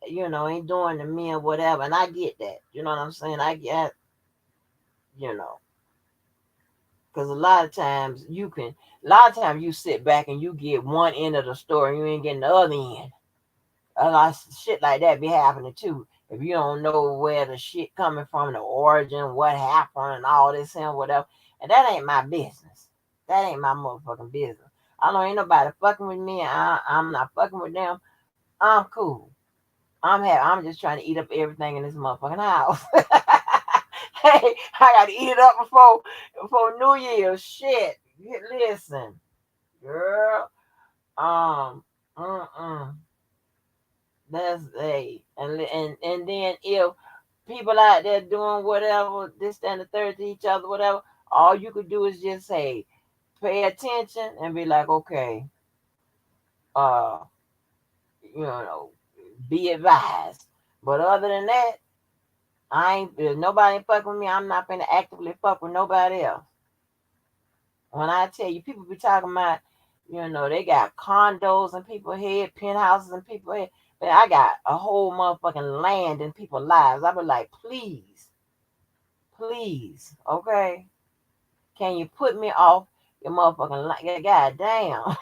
ain't doing to me or whatever. And I get that. You know what I'm saying? I get, you know, because a lot of times you sit back and you get one end of the story, you ain't getting the other end. A lot of shit like that be happening too. If you don't know where the shit coming from, the origin, what happened, and all this and whatever, and that ain't my business. That ain't my motherfucking business. I know ain't nobody fucking with me. I'm not fucking with them. I'm cool. I'm just trying to eat up everything in this motherfucking house. Hey, I gotta eat it up before New Year's. Shit. Listen, girl. Um. Mm-mm. That's and then if people out there doing whatever, this and the third to each other, whatever, all you could do is just say, pay attention and be like, okay, uh, you know, be advised. But other than that, I ain't if nobody ain't fucking with me. I'm not gonna actively fuck with nobody else. When I tell you, people be talking about, they got condos and people head, penthouses and people head. But I got a whole motherfucking land in people's lives. I be like, please, please, okay? Can you put me off your motherfucking land? God damn.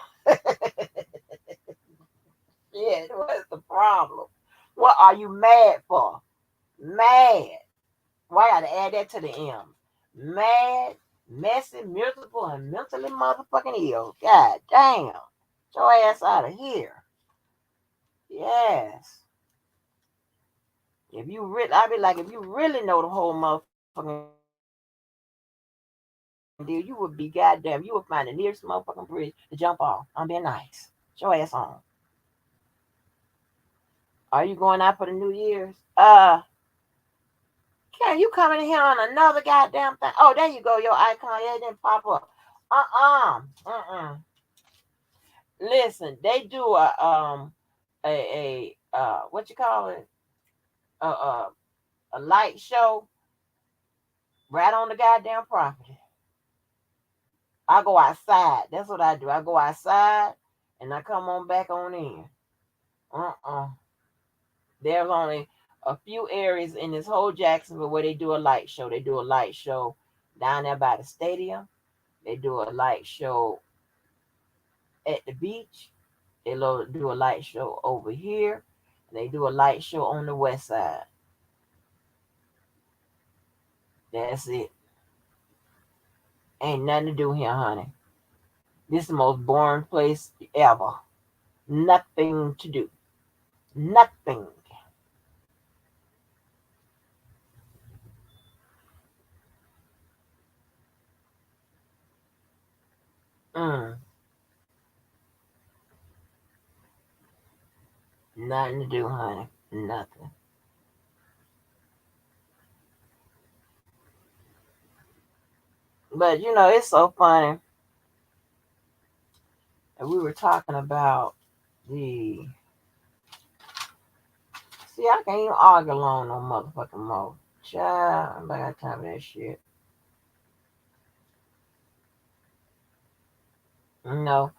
Yeah, what's the problem? What are you mad for? Mad. Why I gotta add that to the M? Mad, messy, miserable, and mentally motherfucking ill. God damn. Get your ass out of here. Yes. I be like, if you really know the whole motherfucking deal, you would be goddamn. You would find the nearest motherfucking bridge to jump off. I'm being nice. Get your ass on. Are you going out for the New Year's? Karen, you coming in here on another goddamn thing? Oh, there you go. Your icon. Yeah, it didn't pop up. Uh-uh. Listen, they do a what you call it? a a light show right on the goddamn property. I go outside. That's what I do. I go outside and I come on back on in. Uh-uh. There's only a few areas in this whole Jacksonville where they do a light show. They do a light show down there by the stadium. They do a light show at the beach. They do a light show over here. And they do a light show on the west side. That's it. Ain't nothing to do here, honey. This is the most boring place ever. Nothing to do. Nothing. Mm, nothing to do, honey. Nothing. But it's so funny. And we were talking about the. See, I can't even argue along no motherfucking more. Child, I got time for that shit. No,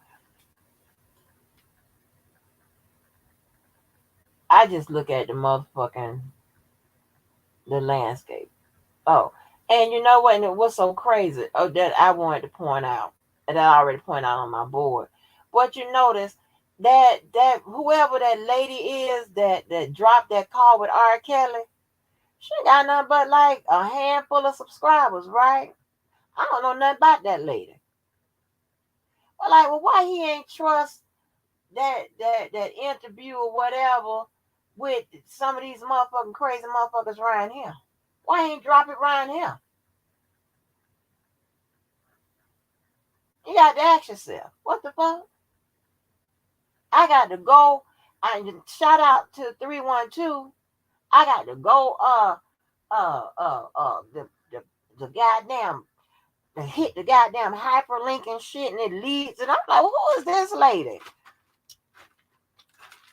I just look at the landscape. Oh, and you know what? And it was so crazy. Oh, that I wanted to point out, and I already pointed out on my board. But you notice that whoever that lady is that dropped that call with R. Kelly, she ain't got nothing but like a handful of subscribers, right? I don't know nothing about that lady. But like, well, why he ain't trust that interview or whatever with some of these motherfucking crazy motherfuckers around here? Why he ain't drop it around here? You got to ask yourself, what the fuck? I got to go. I shout out to 312. I got to go. The goddamn hit the goddamn hyperlink and shit, and it leads, and I'm like, well, who is this lady?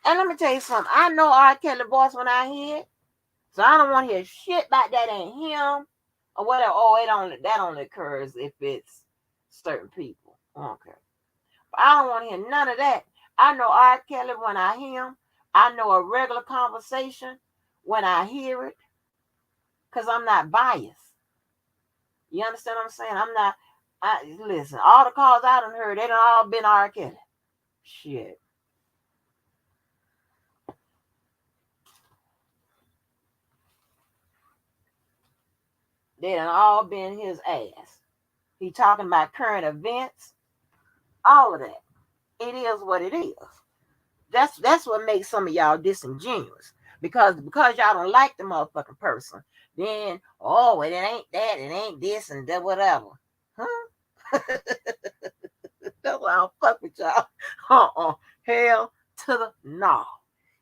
And let me tell you something. I know R. Kelly voice when I hear it, so I don't want to hear shit about that ain't him or whatever. Oh, that only occurs if it's certain people. Okay. I don't want to hear none of that. I know R. Kelly when I hear him. I know a regular conversation when I hear it because I'm not biased. You understand what I'm saying? I'm not. Listen, all the calls I done heard, they done all been R. Kelly. Shit. They done all been his ass. He talking about current events, all of that. It is what it is. That's what makes some of y'all disingenuous. Because y'all don't like the motherfucking person, then it ain't that, it ain't this and that, whatever. Huh? That's why I don't fuck with y'all. Hell to the no.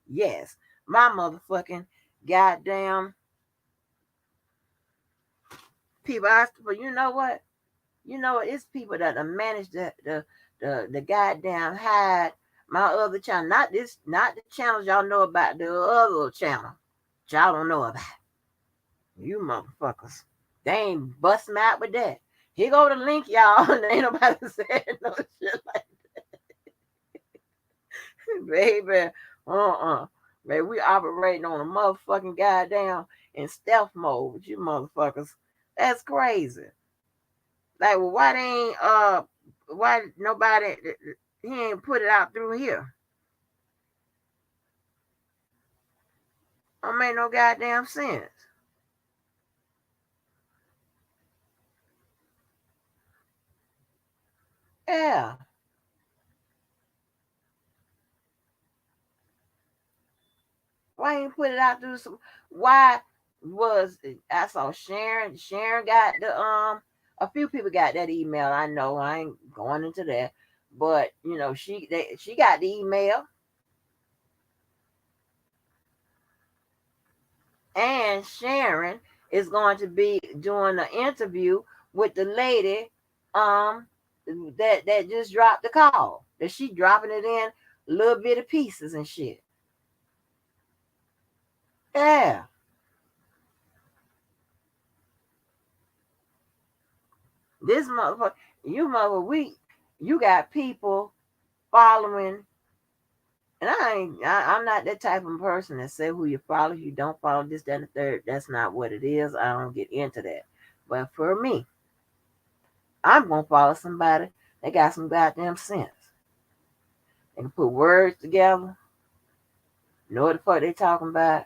Yes, my motherfucking goddamn people. But you know what? It's people that have managed the goddamn hide my other channel. Not the channels y'all know about, the other channel. Y'all don't know about. You motherfuckers. They ain't bust me out with that. Here go the link, y'all. And ain't nobody said no shit like that. Baby. Baby, we operating on a motherfucking goddamn in stealth mode with you motherfuckers. That's crazy. Like, well, why nobody, he ain't put it out through here? Don't make no goddamn sense. Yeah. Why ain't put it out through some? Why was I saw Sharon? Sharon got a few people got that email. I know I ain't going into that, but she got the email, and Sharon is going to be doing an interview with the lady that just dropped the call. That she dropping it in little bit of pieces and shit. Yeah. This motherfucker, you got people following, and I'm not that type of person that say who you follow, you don't follow this, that, and the third. That's not what it is. I don't get into that. But for me, I'm gonna follow somebody that got some goddamn sense. They can put words together, know what the fuck they talking about.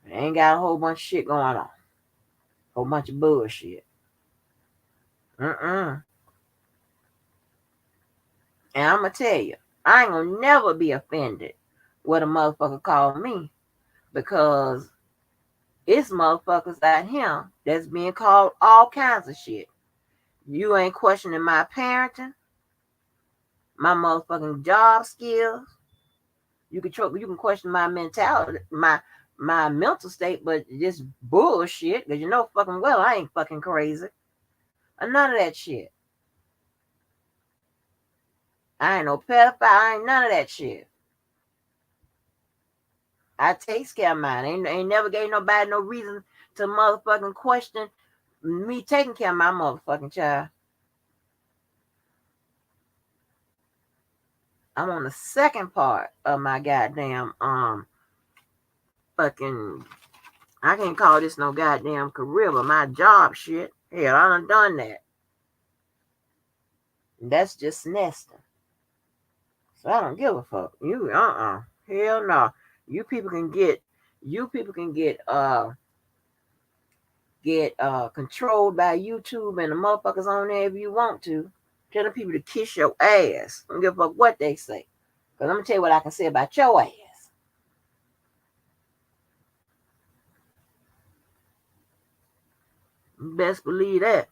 They ain't got a whole bunch of shit going on, whole bunch of bullshit. Mm-mm. And I'm gonna tell you, I ain't gonna never be offended what a motherfucker call me, because it's motherfuckers out here that's being called all kinds of shit. You ain't questioning my parenting, my motherfucking job skills. You can question my mentality, my mental state, but just bullshit, because you know fucking well I ain't fucking crazy. Or none of that shit. I ain't no pedophile. I ain't none of that shit. I takes care of mine. Ain't never gave nobody no reason to motherfucking question me taking care of my motherfucking child. I'm on the second part of my goddamn fucking, I can't call this no goddamn career, but my job shit. Hell, I done that. And that's just nesting. So I don't give a fuck. Hell no. You people can get you people can get controlled by YouTube and the motherfuckers on there if you want to. Tell the people to kiss your ass. I don't give a fuck what they say. Because I'm going to tell you what I can say about your ass. You best believe that.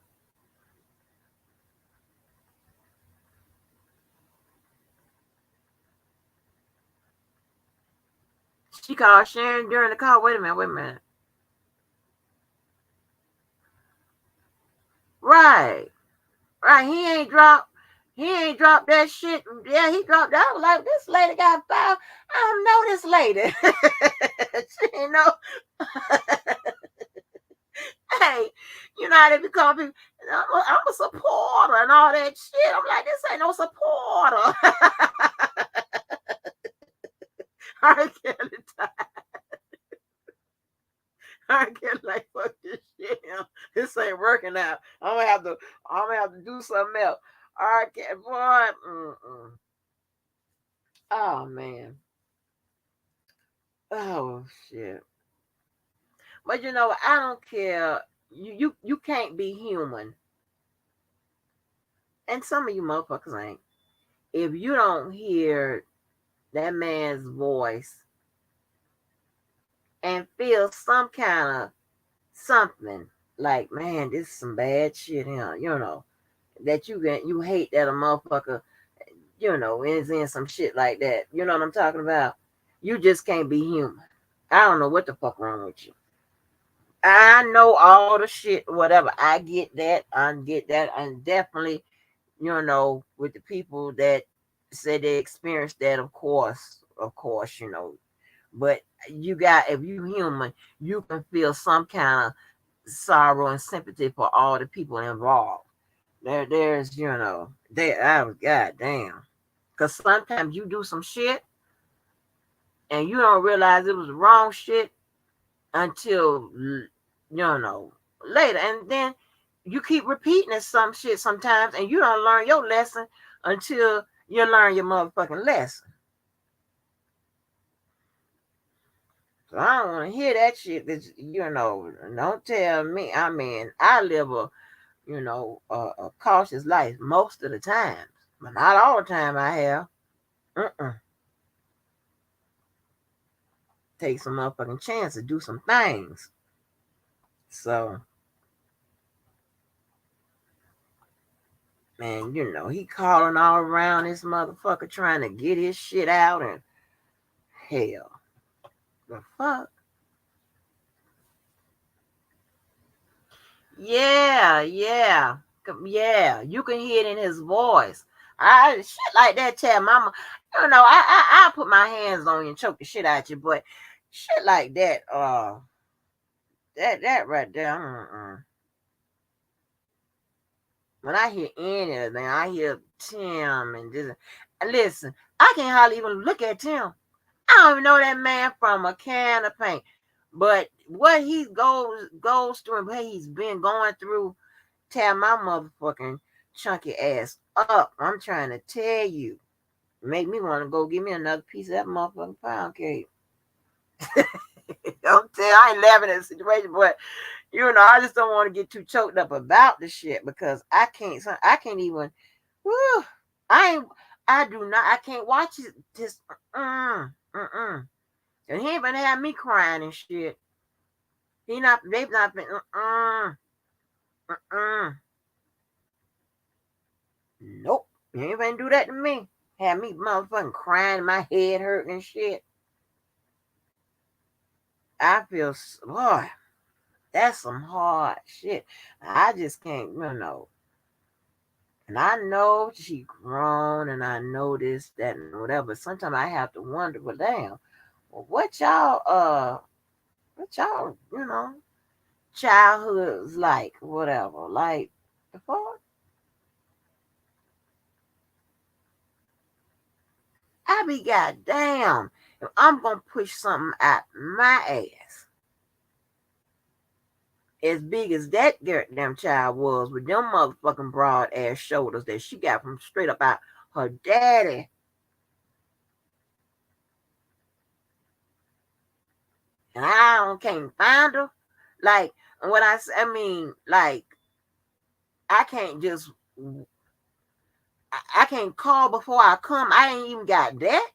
She called Sharon during the call. Wait a minute. Right. Right. He ain't dropped that shit. Yeah, he dropped that. I was like, this lady got fired. I don't know this lady. She ain't know. Hey, you know how they be calling people, I'm a supporter and all that shit. I'm like, this ain't no supporter. I can't like fuck this shit. This ain't working out. I'm gonna have to do something else. I can't, boy. Mm-mm. Oh man. Oh shit. But you know, I don't care. You can't be human, and some of you motherfuckers ain't. If you don't hear that man's voice and feel some kind of something like, man, this is some bad shit here, that you hate that a motherfucker, is in some shit like that. You know what I'm talking about? You just can't be human. I don't know what the fuck wrong with you. I know all the shit, whatever. I get that. And definitely, with the people that said they experienced that, of course, but if you human, you can feel some kind of sorrow and sympathy for all the people involved. There's, I was goddamn. Because sometimes you do some shit and you don't realize it was the wrong shit until, later. And then you keep repeating some shit sometimes and you don't learn your lesson until you learn your motherfucking lesson. So I don't want to hear that shit. Don't tell me. I mean, I live a cautious life most of the time, but not all the time. I have. Take some motherfucking chance to do some things. So, man, he calling all around this motherfucker trying to get his shit out, and hell, the fuck. Yeah. You can hear it in his voice. I shit like that. Tell mama, I put my hands on you and choke the shit out you, but shit like that, that right there. when I hear anything, I hear Tim and this. Listen, I can't hardly even look at Tim. I don't even know that man from a can of paint. But what he goes through and what he's been going through, tear my motherfucking chunky ass up. I'm trying to tell you. Make me want to go give me another piece of that motherfucking pound cake. I'm telling you, I ain't laughing at the situation, but I just don't want to get too choked up about the shit because I can't even. Whew, I ain't. I do not. I can't watch it. Just and he ain't gonna have me crying and shit. He not. They've not been. Nope. He ain't gonna do that to me. Have me motherfucking crying, my head hurting and shit. I feel, boy, that's some hard shit. I just can't, And I know she grown, and I know this, that, and whatever. Sometimes I have to wonder, well, damn, well, what y'all, childhoods like, whatever, like the fuck. I be goddamn if I'm gonna push something out my ass as big as that goddamn child was with them motherfucking broad ass shoulders that she got from straight up out her daddy. And can't find her. Like what I mean, like I can't just I can't call before I come. I ain't even got that.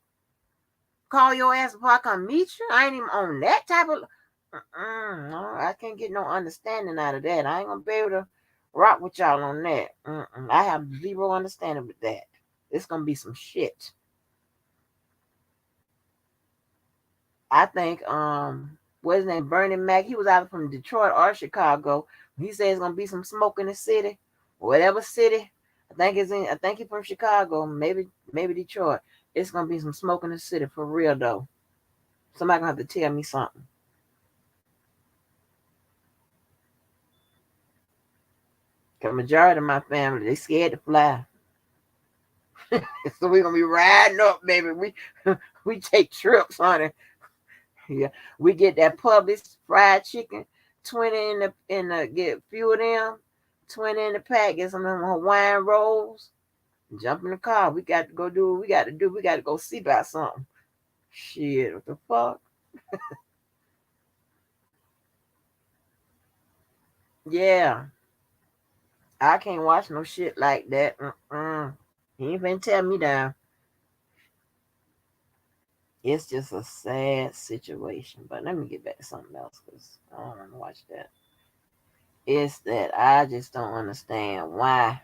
Call your ass before I come meet you. I ain't even on that type of. No, I can't get no understanding out of that. I ain't gonna be able to rock with y'all on that. I have zero understanding with that. It's gonna be some shit. I think what's his name, Bernie Mac. He was either from Detroit or Chicago. He said it's gonna be some smoke in the city, whatever city. I think he's from Chicago, maybe Detroit. It's gonna be some smoke in the city for real though. Somebody gonna have to tell me something. Cause majority of my family they scared to fly, so we gonna be riding up, baby. We take trips, honey. Yeah, we get that Publix fried chicken, 20 in the get few of them, 20 in the pack. Get some of them Hawaiian rolls. Jump in the car. We got to go do what we got to do. We got to go see about something. Shit, what the fuck? Yeah, I can't watch no shit like that. He ain't finna tell me down. It's just a sad situation. But let me get back to something else because I don't want to watch that. It's that I just don't understand why.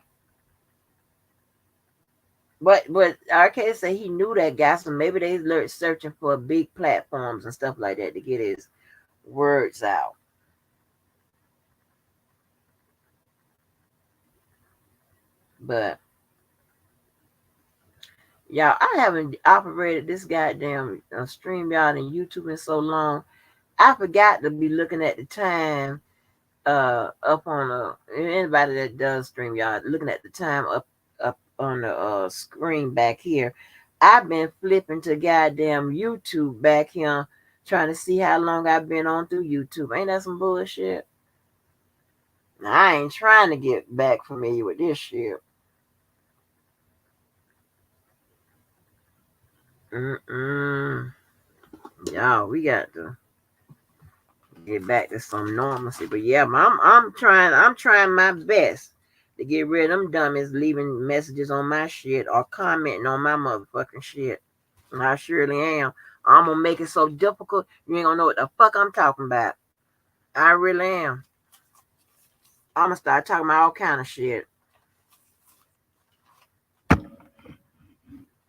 But RK said he knew that guy, so maybe they were searching for big platforms and stuff like that to get his words out. But y'all, I haven't operated this goddamn StreamYard and YouTube in so long. I forgot to be looking at the time up on anybody that does StreamYard looking at the time up on the screen back here. I've been flipping to goddamn YouTube back here trying to see how long I've been on through YouTube. Ain't that some bullshit? I ain't trying to get back familiar with this shit. Mm-mm. Y'all, we got to get back to some normalcy. But yeah, I'm trying my best to get rid of them dummies leaving messages on my shit or commenting on my motherfucking shit. I surely am. I'm gonna make it so difficult you ain't gonna know what the fuck I'm talking about. I really am. I'm gonna start talking about all kind of shit.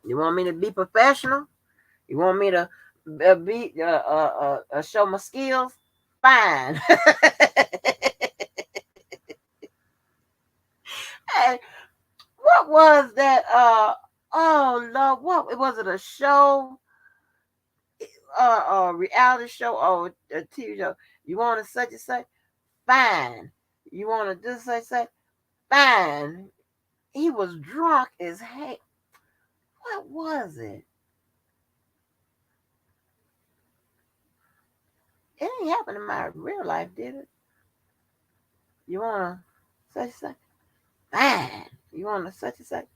You want me to be professional? You want me to be show my skills? Fine. Hey, what was that? Oh Lord, what was it? A show? Reality show or a TV show? You want to such and such? Fine. You want to do such and such? Man, he was drunk as heck. What was it? It didn't happen in my real life, did it? You wanna such and such? Fine. You wanna such and such?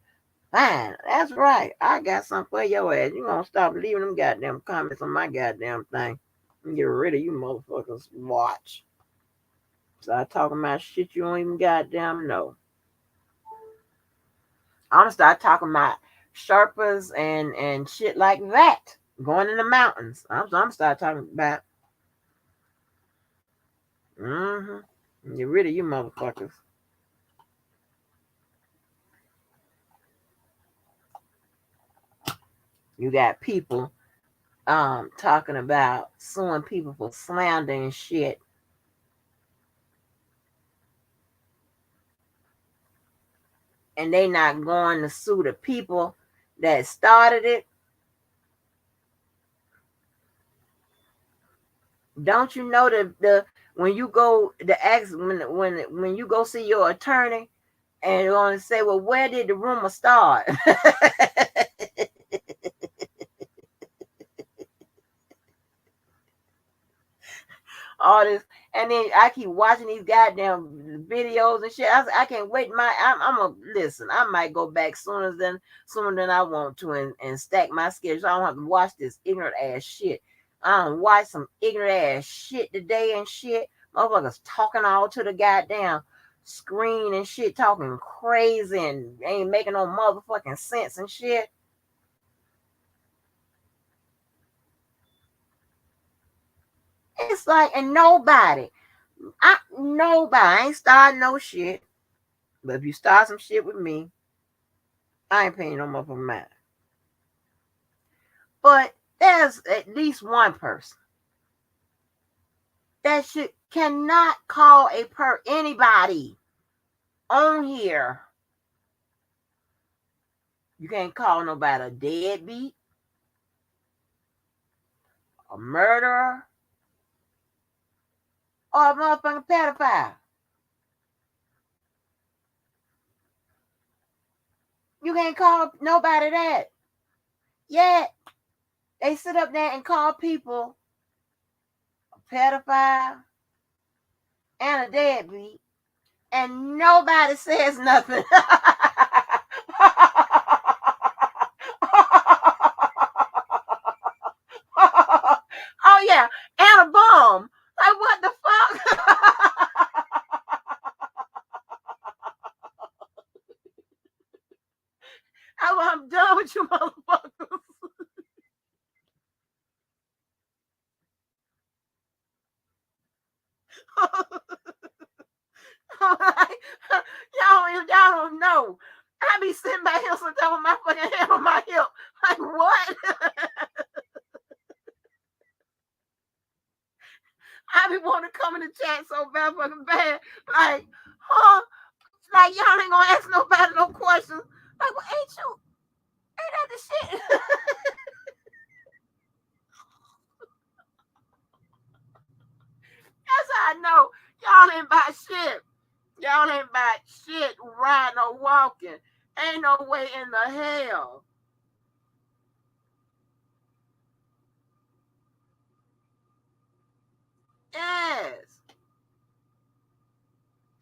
Fine. That's right. I got something for your ass. You gonna stop leaving them goddamn comments on my goddamn thing and get rid of you motherfuckers. Watch. Start talking about shit you don't even goddamn know. I'm gonna start talking about Sherpas and shit like that. Going in the mountains. I'm gonna start talking about. Get rid of you motherfuckers. You got people talking about suing people for slander and shit. And they not going to sue the people that started it. Don't you know the when you go the ask when you go see your attorney and you're gonna say, well, where did the rumor start? All this, and then I keep watching these goddamn videos and shit. I can't wait. I'm gonna listen. I might go back sooner than I want to, and stack my schedule. So I don't have to watch this ignorant ass shit. I don't watch some ignorant ass shit today and shit. Motherfuckers talking all to the goddamn screen and shit, talking crazy and ain't making no motherfucking sense and shit. It's like, and nobody, I ain't starting no shit. But if you start some shit with me, I ain't paying no more for mine. But there's at least one person that cannot call anybody on here. You can't call nobody a deadbeat, a murderer, or a motherfucking pedophile. You can't call nobody that. Yet they sit up there and call people a pedophile and a deadbeat, and nobody says nothing. Oh yeah, and a bomb. Like what the fuck? I'm done with you motherfuckers. y'all don't know. I be sitting back here sometimes with my fucking hand on my hip. Like what? I be wanting to come in the chat so bad fucking bad. Like, huh? Like y'all ain't gonna ask nobody no questions. Like, well, ain't that the shit? That's how I know y'all ain't about shit. Y'all ain't about shit riding or walking. Ain't no way in the hell. Yes.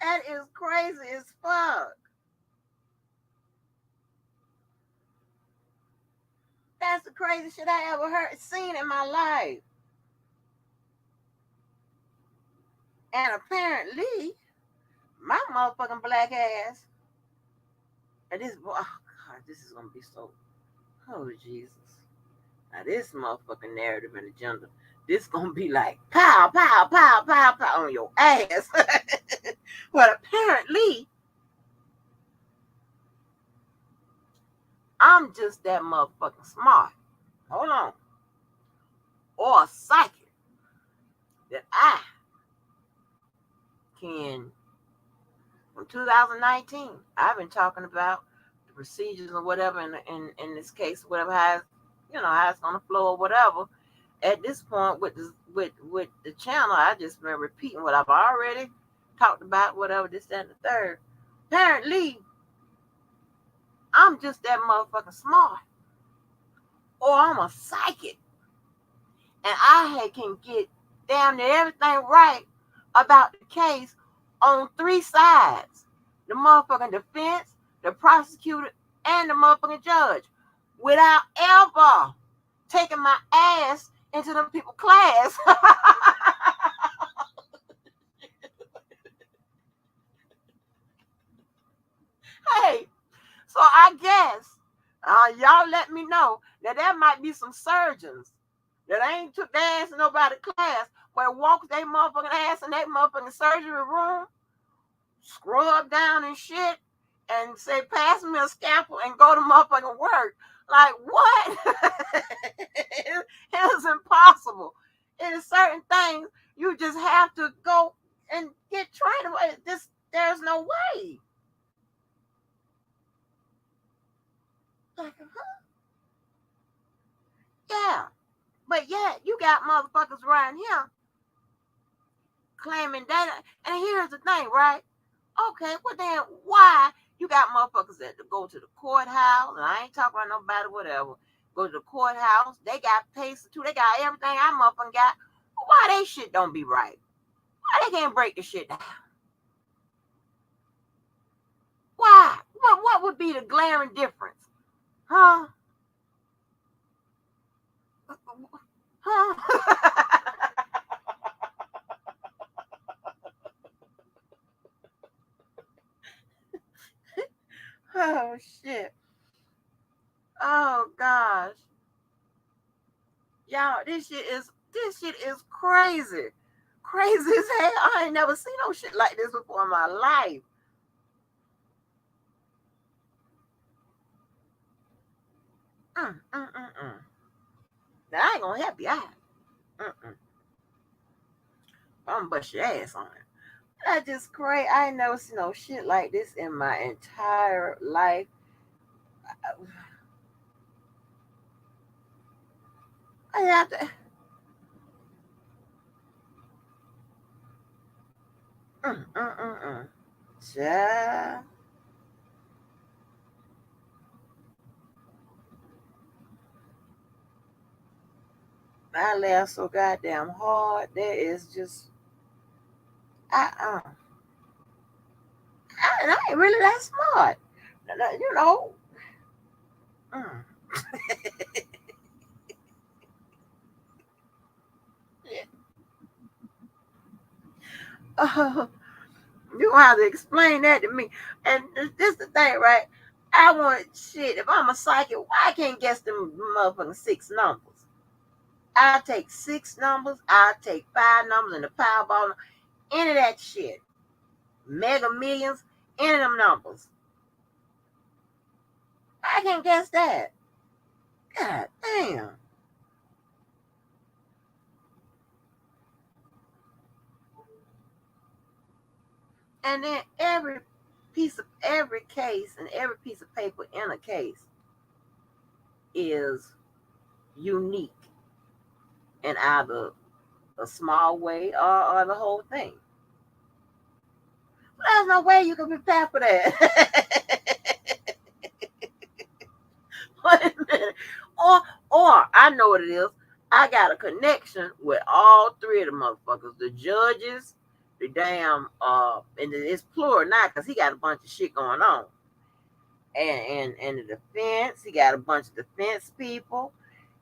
That is crazy as fuck. That's the craziest shit I ever seen in my life. And apparently, my motherfucking black ass, and oh God, this is gonna be so, oh Jesus. Now this motherfucking narrative and agenda, this gonna be like pow, pow, pow, pow, pow on your ass. But apparently, I'm just that motherfucking smart. Hold on. Or psychic that I can, from 2019, I've been talking about the procedures or whatever in this case, whatever how it's gonna flow or whatever. At this point with the channel, I just been repeating what I've already talked about, whatever, this, that, and the third. Apparently, I'm just that motherfucking smart. Or I'm a psychic. And I can get damn near everything right about the case on three sides. The motherfucking defense, the prosecutor, and the motherfucking judge. Without ever taking my ass into them people class. Hey, so I guess y'all let me know that there might be some surgeons that ain't took their ass in nobody's class, but walk their motherfucking ass in that motherfucking surgery room, scrub down and shit, and say, pass me a scalpel and go to motherfucking work. Like, what? It is impossible. It is certain things you just have to go and get trained. There's no way. Like, yeah. But yeah, you got motherfuckers around here claiming that. And here's the thing, right? Okay, well then why you got motherfuckers that go to the courthouse, and I ain't talking about nobody, whatever. Go to the courthouse, they got paces too, they got everything I motherfucking got. Why they shit don't be right? Why they can't break the shit down? Why? What would be the glaring difference? Huh? Huh? Oh shit. Oh gosh. Y'all, this shit is crazy. Crazy as hell. I ain't never seen no shit like this before in my life. Mm, mm, mm, mm. Now I ain't gonna help you out. Mm-mm. I'm gonna bust your ass on it. That's just crazy. I ain't never seen no shit like this in my entire life. I have to. Mm, mm, mm, mm. Child, I laugh so goddamn hard. There is just I and I ain't really that smart. You know. Mm. You gonna have to explain that to me. And this the thing, right? I want shit. If I'm a psychic, why I can't guess them motherfucking six numbers? I take six numbers. I take five numbers and the Powerball. Any of that shit. Mega Millions. Any of them numbers. I can't guess that. God damn. And then every case and every piece of paper in a case is unique in either a small way or the whole thing. There's no way you can prepare for that. Wait a minute. Or, or I know what it is. I got a connection with all three of the motherfuckers. The judges, the damn, and it's plural now because he got a bunch of shit going on. And the defense, he got a bunch of defense people.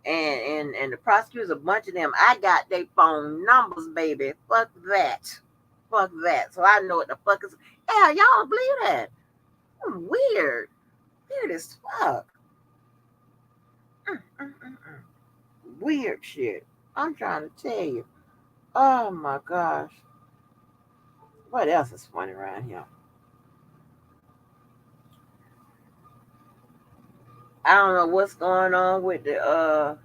And the prosecutors, a bunch of them. I got their phone numbers, baby. Fuck that. Fuck that. So I know what the fuck is. Yeah, y'all don't believe that. Weird. Weird as fuck. Mm, mm, mm, mm. Weird shit. I'm trying to tell you. Oh my gosh. What else is funny around here? I don't know what's going on with the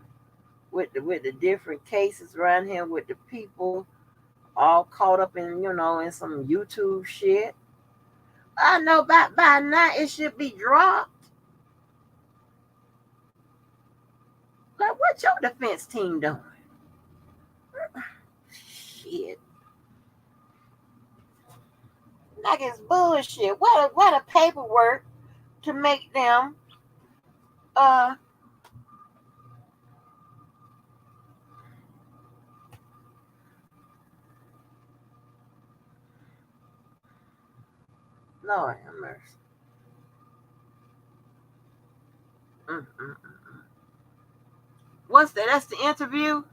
different cases around here with the people all caught up in some YouTube shit. I know by now it should be dropped. Like what your defense team doing? Shit. Like it's bullshit. What a paperwork to make them uh Lord have mercy. Mm. What's that? That's the interview.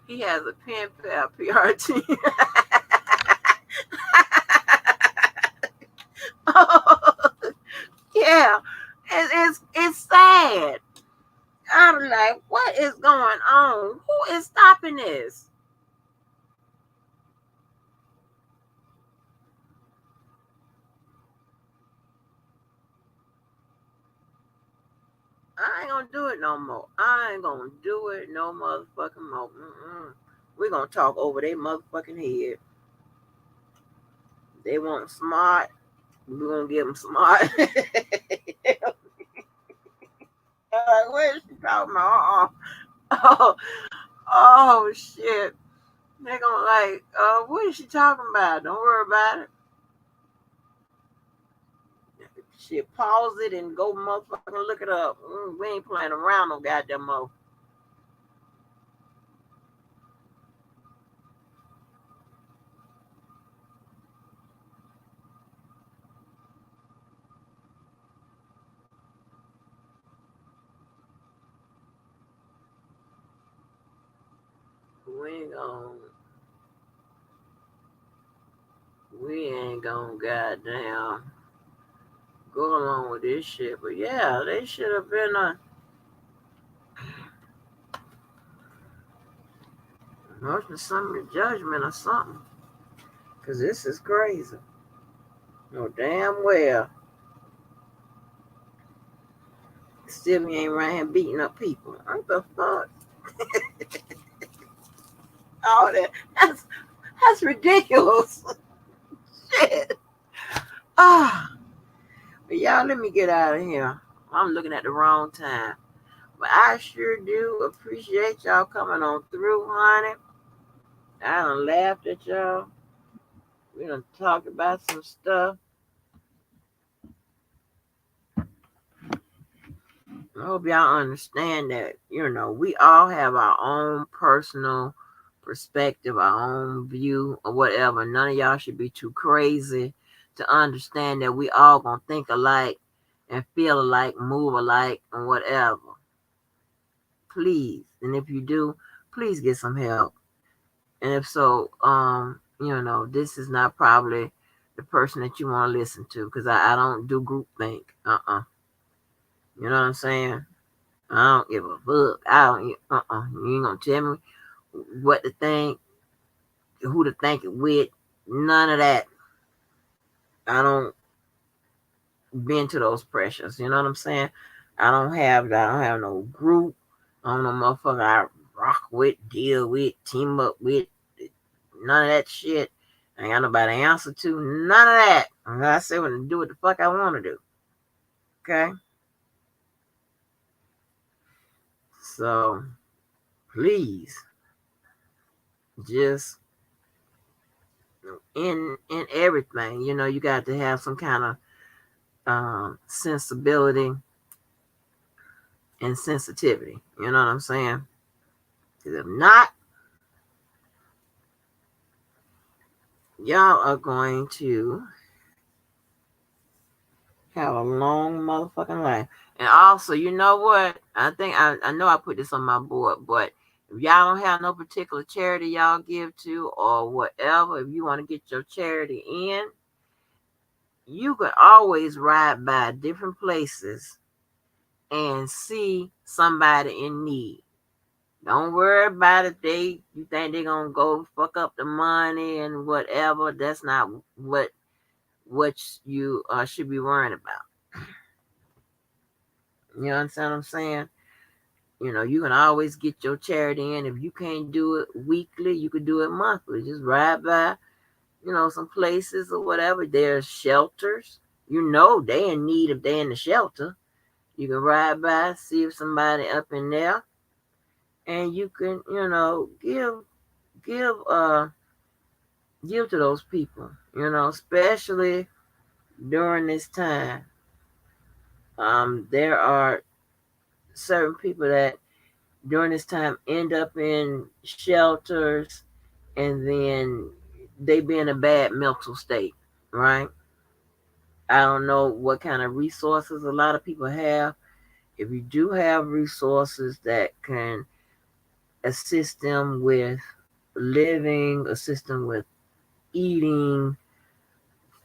He has a pen pal PRT. Yeah, it's sad. I'm like, what is going on? Who is stopping this? I ain't gonna do it no more. I ain't gonna do it no motherfucking more. We gonna talk over their motherfucking head. They want smart. We gonna give them smart. Like, what is she talking about? Oh, oh shit. They gonna like, what is she talking about? Don't worry about it. Shit, pause it and go motherfucking look it up. We ain't playing around no goddamn more. We ain't gonna, we ain't gonna goddamn go along with this shit. But yeah, they should have been a motion summary judgment or something. Cause this is crazy. No damn well. Still he ain't right here beating up people. What the fuck? All that. That's ridiculous. Shit. Ah. But y'all, let me get out of here. I'm looking at the wrong time. But I sure do appreciate y'all coming on through, honey. I done laughed at y'all. We done talked about some stuff. I hope y'all understand that, we all have our own personal perspective, our own view, or whatever. None of y'all should be too crazy to understand that we all gonna think alike and feel alike, move alike, and whatever. Please. And if you do, please get some help. And if so, this is not probably the person that you want to listen to because I don't do group think. You know what I'm saying? I don't give a fuck. I don't. You ain't gonna tell me what to think, who to think it with. None of that. I don't bend to those pressures. You know what I'm saying? I don't have no group. I don't know motherfucker I rock with, deal with, team up with. None of that shit. I ain't got nobody to answer to. None of that. I say when to do what the fuck I want to do. Okay? So please, just in everything, you got to have some kind of sensibility and sensitivity. You know what I'm saying? Because if not, y'all are going to have a long motherfucking life. And also, you know what? I think I know I put this on my board, but if y'all don't have no particular charity y'all give to or whatever, if you want to get your charity in, you can always ride by different places and see somebody in need. Don't worry about it. You think they're gonna go fuck up the money and whatever. That's not what you should be worrying about. You understand what I'm saying? You can always get your charity in. If you can't do it weekly, you could do it monthly. Just ride by, some places or whatever. There's shelters. They in need if they in the shelter. You can ride by, see if somebody up in there. and you can, give give to those people, especially during this time. There are certain people that during this time end up in shelters, and then they be in a bad mental state, right? I don't know what kind of resources a lot of people have. If you do have resources that can assist them with living, assist them with eating,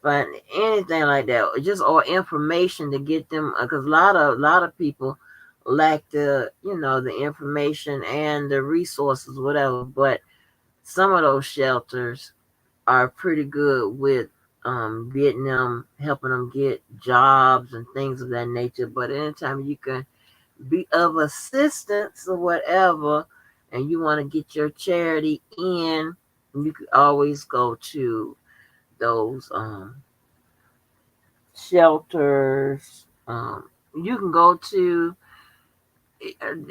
find anything like that, or information to get them, because a lot of people lack the information and the resources, whatever. But some of those shelters are pretty good with getting them, helping them get jobs and things of that nature. But anytime you can be of assistance or whatever, and you want to get your charity in, you could always go to those shelters. You can go to.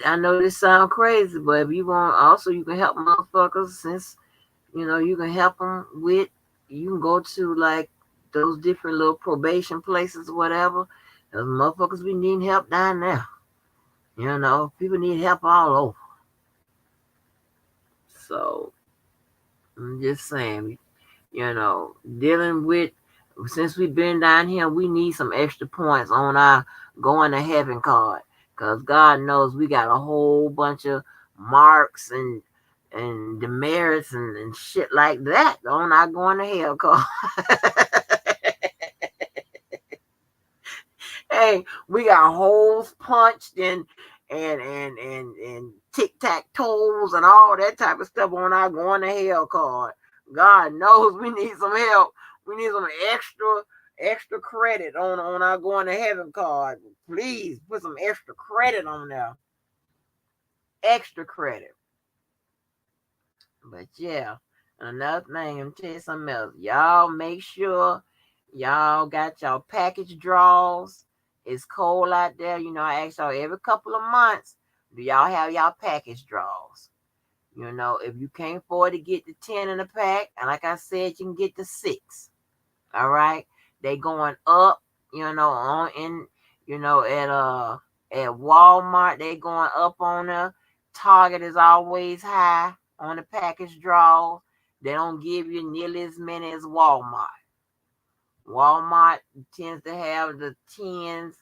I know this sounds crazy, but if you want, also you can help motherfuckers. Since you can help them with. You can go to like those different little probation places, or whatever. Those motherfuckers be needing help down there. People need help all over. So I'm just saying, dealing with, since we've been down here, we need some extra points on our going to heaven card. Because God knows we got a whole bunch of marks and demerits and shit like that on our going to hell card. Hey, we got holes punched and tic tac toes and all that type of stuff on our going to hell card. God knows we need some help. We need some extra credit on our going to heaven card. Please put some extra credit on there. Extra credit. But yeah, another thing, I'm tell you something else. Y'all make sure y'all got y'all package draws. It's cold out there. I ask y'all every couple of months, do y'all have y'all package draws? If you can't afford to get the 10 in a pack, and like I said, you can get the 6. All right. They going up, on in, at Walmart, they going up on there. Target is always high on the package draws. They don't give you nearly as many as Walmart. Walmart tends to have the 10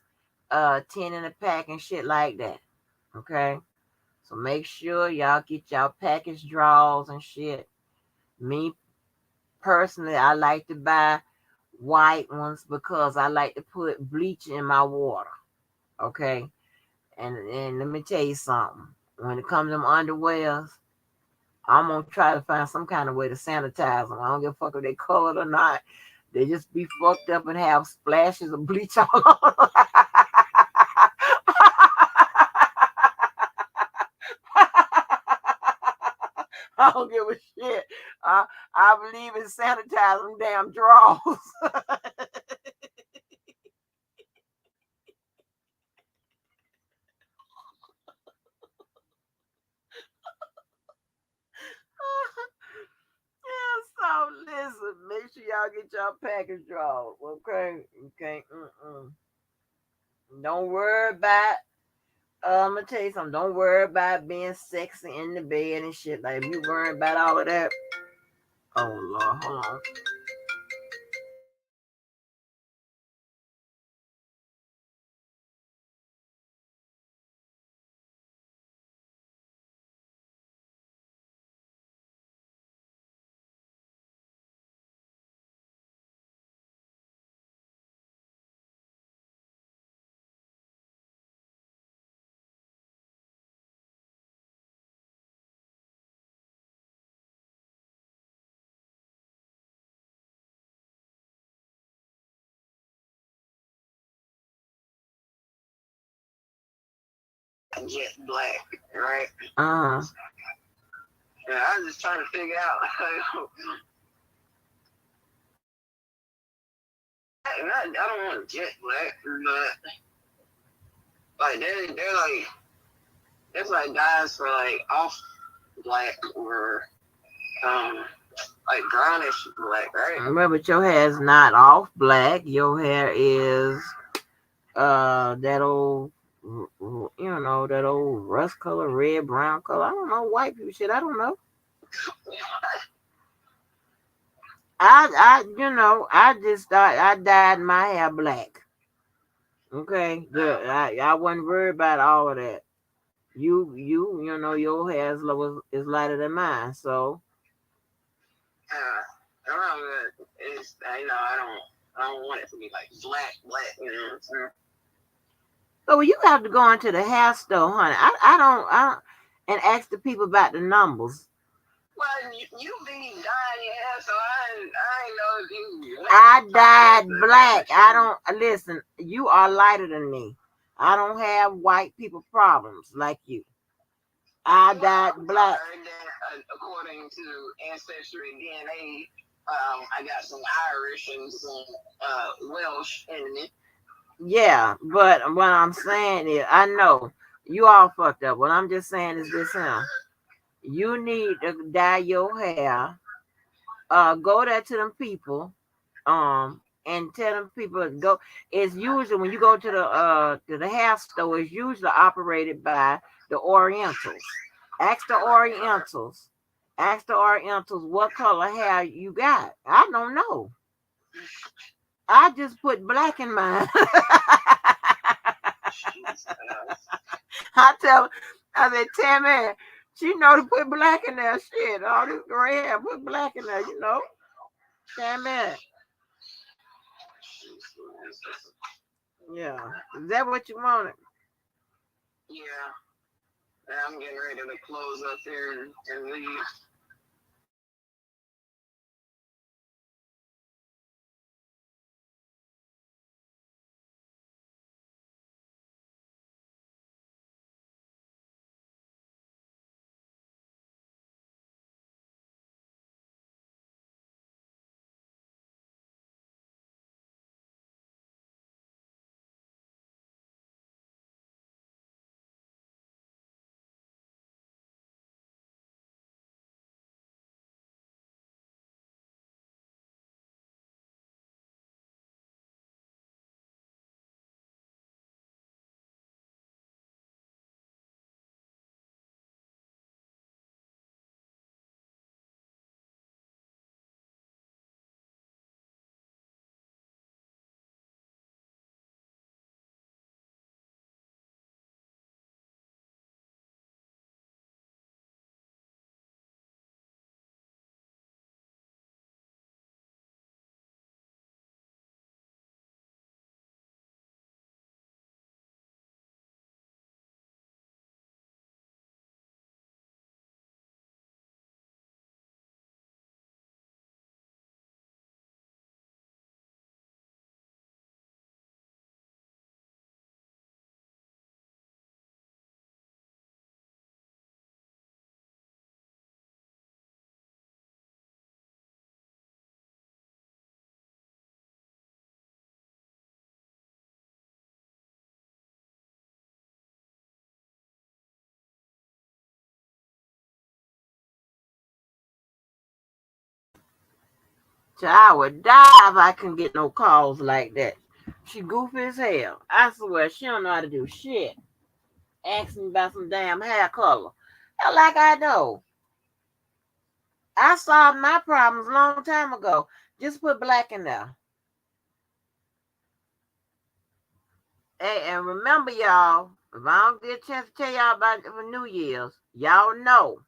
in a pack and shit like that. Okay. So make sure y'all get y'all package draws and shit. Me personally, I like to buy white ones because I like to put bleach in my water. Okay. And let me tell you something. When it comes to them underwears, I'm gonna try to find some kind of way to sanitize them. I don't give a fuck if they colored or not. They just be fucked up and have splashes of bleach all over. I don't give a shit. I believe in sanitizing damn drawers. Yeah, so listen, make sure y'all get y'all package drawers, okay? Okay, don't worry about. I'm gonna tell you something. Don't worry about being sexy in the bed and shit. Like if you worry about all of that. Oh Lord, hold on. Jet black, right? Yeah, I was just trying to figure out. I don't want jet black, but like they're like it's like guys for like off black or um like brownish black, right? Remember, your hair is not off black. Your hair is that old, that old rust color, red, brown color. I don't know, white people shit. I don't know. I just thought I dyed my hair black. Okay, good. I wasn't worried about all of that. Your hair is lighter than mine, so. It's I don't want it to be like black. You know what I'm saying? So you have to go into the hair store, honey. I don't, and ask the people about the numbers. Well, you be dyeing your hair, so I ain't know if you. I dyed black. I don't listen. You are lighter than me. I don't have white people problems like you. I dyed black. According to ancestry DNA, I got some Irish and some Welsh in me. Yeah, but what I'm saying is, I know you all fucked up. What I'm just saying is this here. You need to dye your hair. Go there to them people, and tell them people go. It's usually when you go to the hair store, it's usually operated by the Orientals. Ask the Orientals. Ask the Orientals what color hair you got. I don't know. I just put black in mine. I tell, I said, Tammy, she know to put black in there. Shit, all this gray hair, put black in there. Tammy. Yeah, is that what you wanted? Yeah, I'm getting ready to close up here and leave. So I would die if I couldn't get no calls like that. She goofy as hell. I swear she don't know how to do shit. Asking about some damn hair color. Hell, like I know. I solved my problems a long time ago. Just put black in there. Hey, and remember, y'all, if I don't get a chance to tell y'all about it for New Year's, y'all know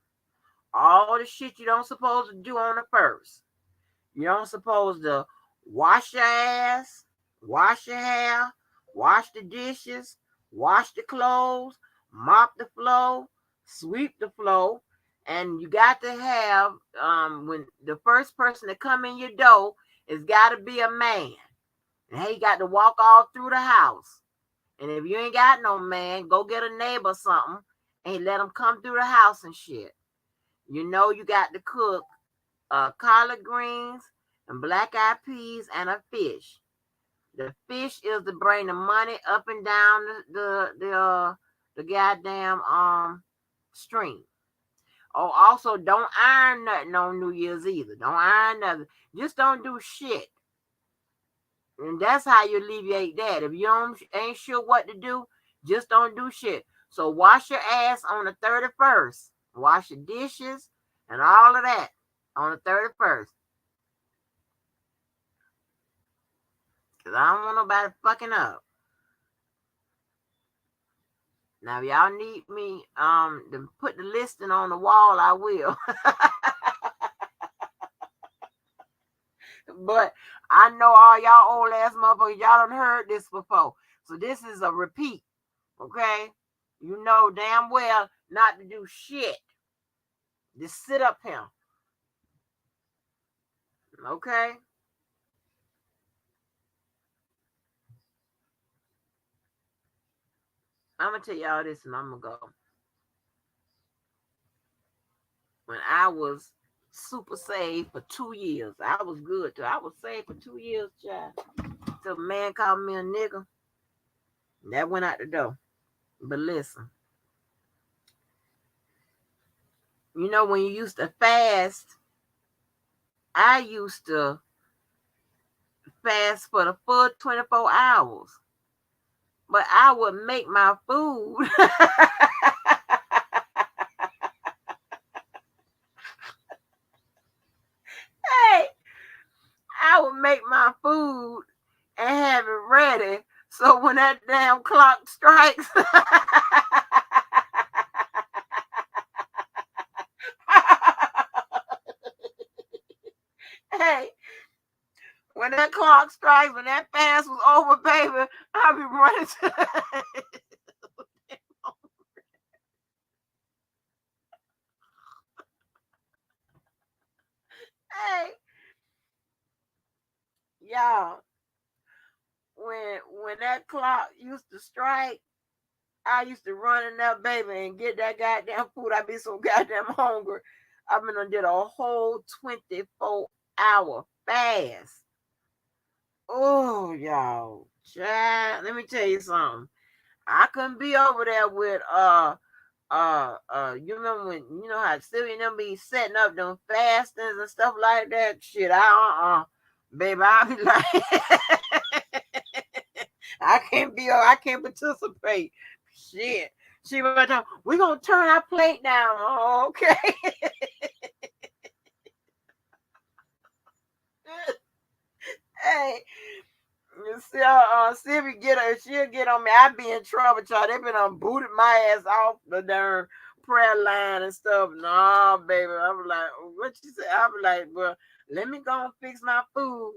all the shit you don't supposed to do on the first. You don't supposed to wash your ass, wash your hair, wash the dishes, wash the clothes, mop the floor, sweep the floor, and you got to have when the first person to come in your door is got to be a man, and he got to walk all through the house. And if you ain't got no man, go get a neighbor or something and let him come through the house and shit. You got to cook collard greens and black eyed peas and a fish. The fish is to bring the money up and down the goddamn string. Oh, also don't iron nothing on New Year's either. Don't iron nothing. Just don't do shit. And that's how you alleviate that. If you ain't sure what to do, just don't do shit. So wash your ass on the 31st. Wash your dishes and all of that on the 31st. Because I don't want nobody fucking up. Now, if y'all need me to put the listing on the wall, I will. But I know all y'all old ass motherfuckers, y'all done heard this before. So this is a repeat. Okay? You know damn well not to do shit. Just sit up here. Okay? I'm going to tell y'all this and I'm going to go. When I was super saved for 2 years, I was good too. I was saved for 2 years, child. Till a man called me a nigga. That went out the door. But listen. You know, when you used to fast, I used to fast for the full 24 hours. But I would make my food. Hey, I would make my food and have it ready. So when that damn clock strikes, hey, when that clock strikes, when that fast was over, baby, I'll be running to. Hey, y'all, when that clock used to strike, I used to run in that baby and get that goddamn food. I'd be so goddamn hungry. I've been on did a whole 24-hour fast. Oh, y'all. Child, let me tell you something. I couldn't be over there with you remember when you know how Sylvia and them be setting up them fastings and stuff like that? Shit, baby, I'll be like I can't participate. Shit. She was like, we're gonna turn our plate down. Oh, okay. Hey, you see, Sylvia she'll get on me. I be in trouble, child. They been booted my ass off the darn prayer line and stuff. No, baby. I was like, what you say? I was like, well, let me go and fix my food.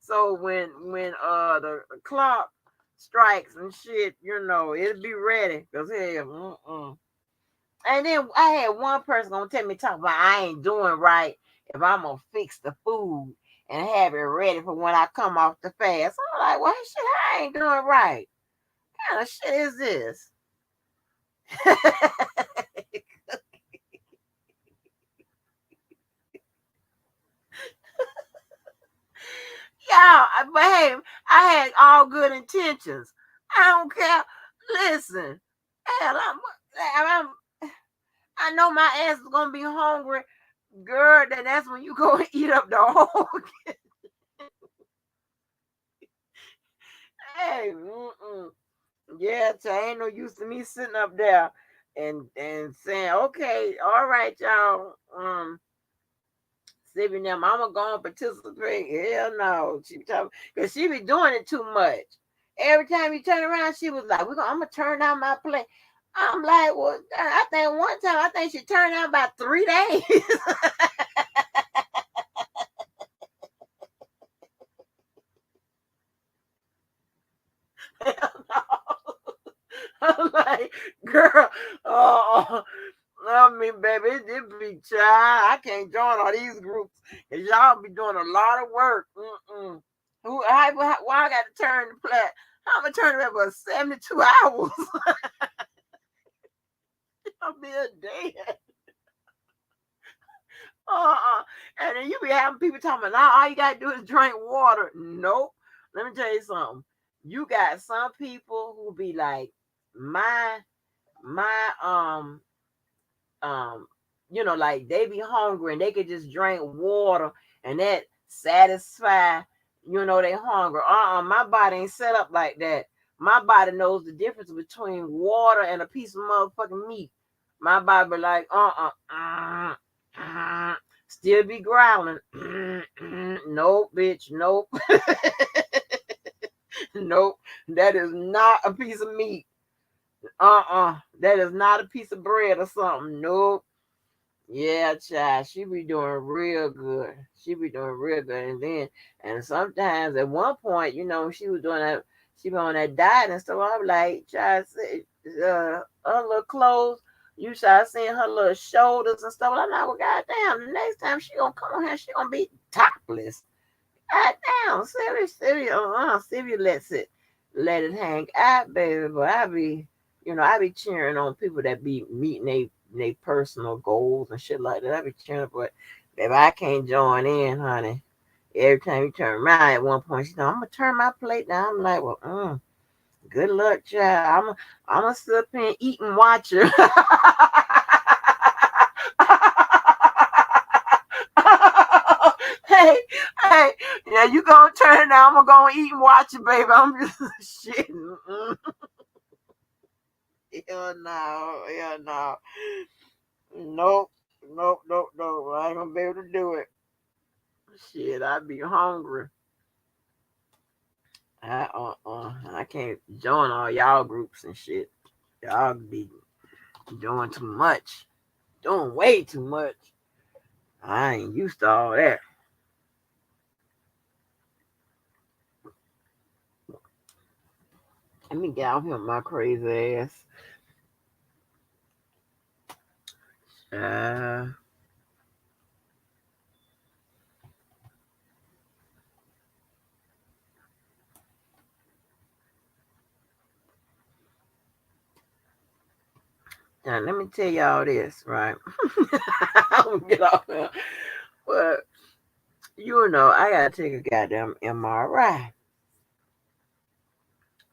So when the clock strikes and shit, you know, it'll be ready. Cause hell, And then I had one person gonna tell me talk about I ain't doing right if I'm gonna fix the food and have it ready for when I come off the fast. I'm like, well, shit, I ain't doing right. What kind of shit is this? Yeah, but hey, I had all good intentions. I don't care. Listen, hell, I know my ass is gonna be hungry, girl. That's when you go and eat up the whole. Hey, yeah, ain't no use to me sitting up there and saying, okay, all right, y'all. Sipping them, I'm gonna go and participate. Hell no, because she be doing it too much. Every time you turn around, she was like, I'm gonna turn out my plate. I'm like, well, I think one time she turned out about 3 days. Hell no. I'm like, girl, I mean, baby, it be child. I can't join all these groups because y'all be doing a lot of work. Why I got to turn the plate? I'm gonna turn it for 72 hours. I'll be a day. And then you be having people talking about, all you gotta do is drink water. Nope. Let me tell you something. You got some people who be like, my my um like they be hungry and they could just drink water and that satisfy they hunger. My body ain't set up like that. My body knows the difference between water and a piece of motherfucking meat. My body be like still be growling. Nope, bitch, nope. Nope, that is not a piece of meat. That is not a piece of bread or something. Nope. Yeah, child, she be doing real good. She be doing real good, and sometimes at one point, she was doing that. She be on that diet and stuff. I'm like, child, her little clothes. You start seeing her little shoulders and stuff. I'm like, well, goddamn, the next time she gonna come on here, she gonna be topless. God damn, Sylvia let it hang out, baby. But I be cheering on people that be meeting they personal goals and shit like that. I be cheering, but if I can't join in, honey, every time you turn around, at one point, she know I'm gonna turn my plate down. I'm like, well, good luck, child. I'm gonna sit up here and eat and watch her. hey, hey, yeah, you gonna turn now. I'm gonna go eat and watch it, baby. I'm just shitting. Hell no, hell no. Nope, nope. I ain't gonna be able to do it. Shit, I'd be hungry. I can't join all y'all groups and shit. Y'all be doing too much. Doing way too much. I ain't used to all that. Let me get out here with my crazy ass. Uh, Now, let me tell y'all this, right? I'm gonna get off here. But, I gotta take a goddamn MRI.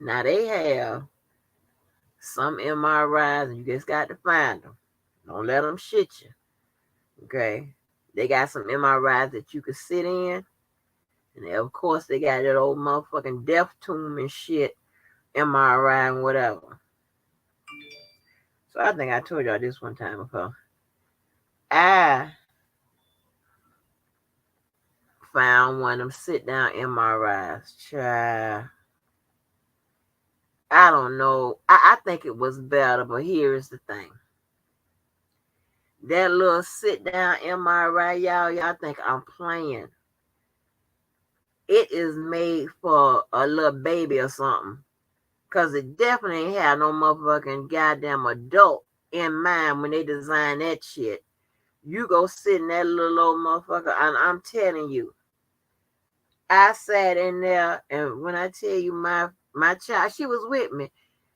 Now, they have some MRIs, and you just got to find them. Don't let them shit you, okay? They got some MRIs that you can sit in, and of course, they got that old motherfucking death tomb and shit, MRI and whatever. So, I think I told y'all this one time before. I found one of them sit down MRIs. Child, I don't know. I think it was better, but here's the thing. That little sit down MRI, y'all think I'm playing. It is made for a little baby or something. Cause it definitely ain't had no motherfucking goddamn adult in mind when they designed that shit. You go sit in that little old motherfucker, and I'm telling you, I sat in there, and when I tell you my child, she was with me.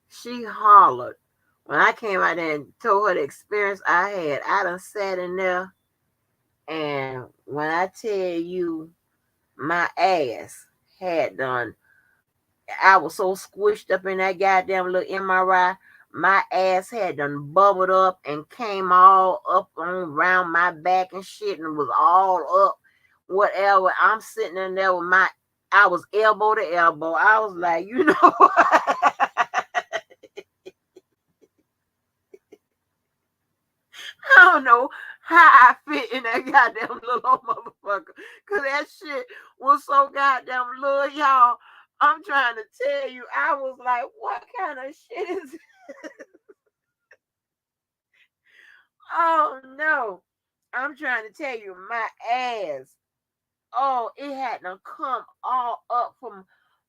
She hollered. When I came out there and told her the experience I had, I done sat in there, and when I tell you my ass had done, I was so squished up in that goddamn little MRI, my ass had done bubbled up and came all up on around my back and shit and was all up, whatever. I'm sitting in there with I was elbow to elbow. I was like, I don't know how I fit in that goddamn little old motherfucker. Cause that shit was so goddamn little, y'all. I'm trying to tell you, I was like, what kind of shit is this? Oh no. I'm trying to tell you, my ass. Oh, it had to come all up from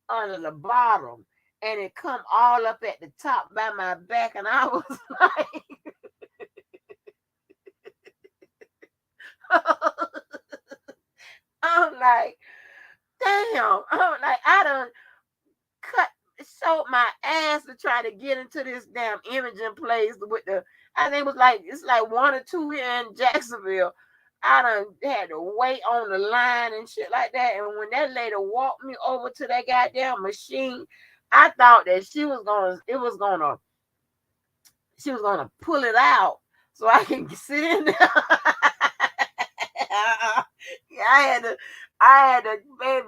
under the bottom. And it come all up at the top by my back. And I was like, I'm like, damn. I'm like, I done cut showed my ass to try to get into this damn imaging place with I think it's like one or two here in Jacksonville. I done had to wait on the line and shit like that. And when that lady walked me over to that goddamn machine, I thought that it was gonna she was gonna pull it out so I can sit in there. Yeah, I had to baby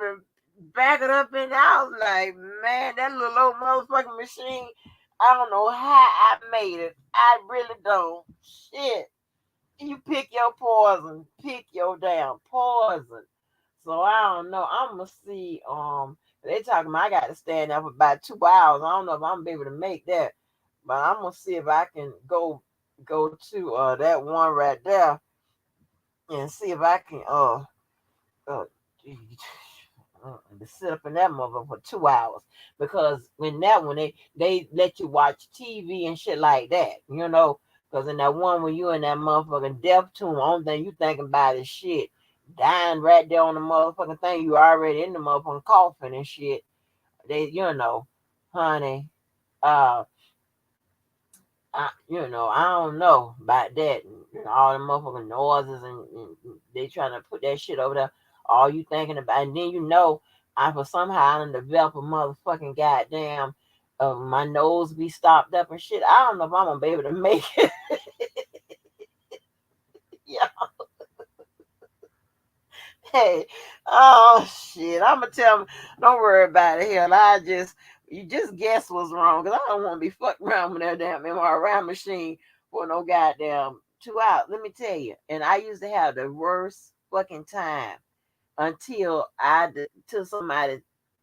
back it up in the house. Like, man, that little old motherfucking machine. I don't know how I made it. I really don't. Shit. You pick your poison. Pick your damn poison. So I don't know. I'm gonna see. They talking about I got to stand up for about 2 hours. I don't know if I'm gonna be able to make that, but I'm gonna see if I can go to that one right there and see if I can uh to sit up in that mother for 2 hours, because when that one they let you watch TV and shit like that. Because in that one when you in that motherfucking death tomb, only thing you thinking about is shit, dying right there on the motherfucking thing. You already in the motherfucking coffin and shit. Honey, uh, I don't know about that. And all the motherfucking noises and they trying to put that shit over there. All you thinking about, and then I for somehow I done develop a motherfucking goddamn. My nose be stopped up and shit. I don't know if I'm gonna be able to make it. Yeah. Hey, oh shit! I'm gonna tell them, don't worry about it. Hell, you just guess what's wrong, because I don't want to be fucked around with that damn MRI machine for no goddamn 2 hours. Let me tell you, and I used to have the worst fucking time till somebody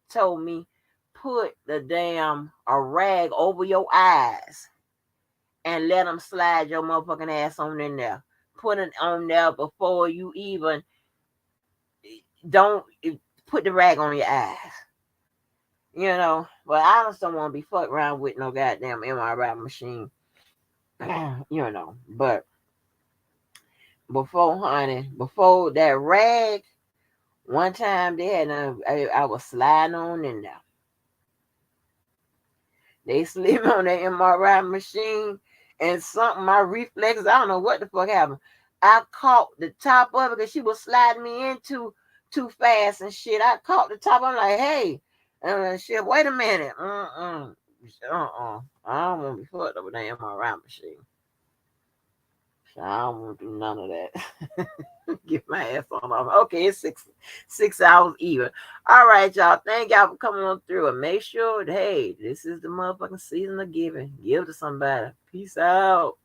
told me put the damn a rag over your eyes and let them slide your motherfucking ass on in there. Put it on there before you even don't put the rag on your eyes. But I just don't want to be fucked around with no goddamn MRI machine. But before that rag, one time they had I was sliding on in there. They slid me on that MRI machine and something, my reflexes, I don't know what the fuck happened. I caught the top of it because she was sliding me into too fast and shit. I caught the top. I'm like, hey, shit, wait a minute. I don't want to be fucked up with that MRI machine. So I don't want to do none of that. Get my ass on off. Okay, it's 6 hours even. All right, y'all. Thank y'all for coming on through. And make sure, hey, this is the motherfucking season of giving. Give to somebody. Peace out.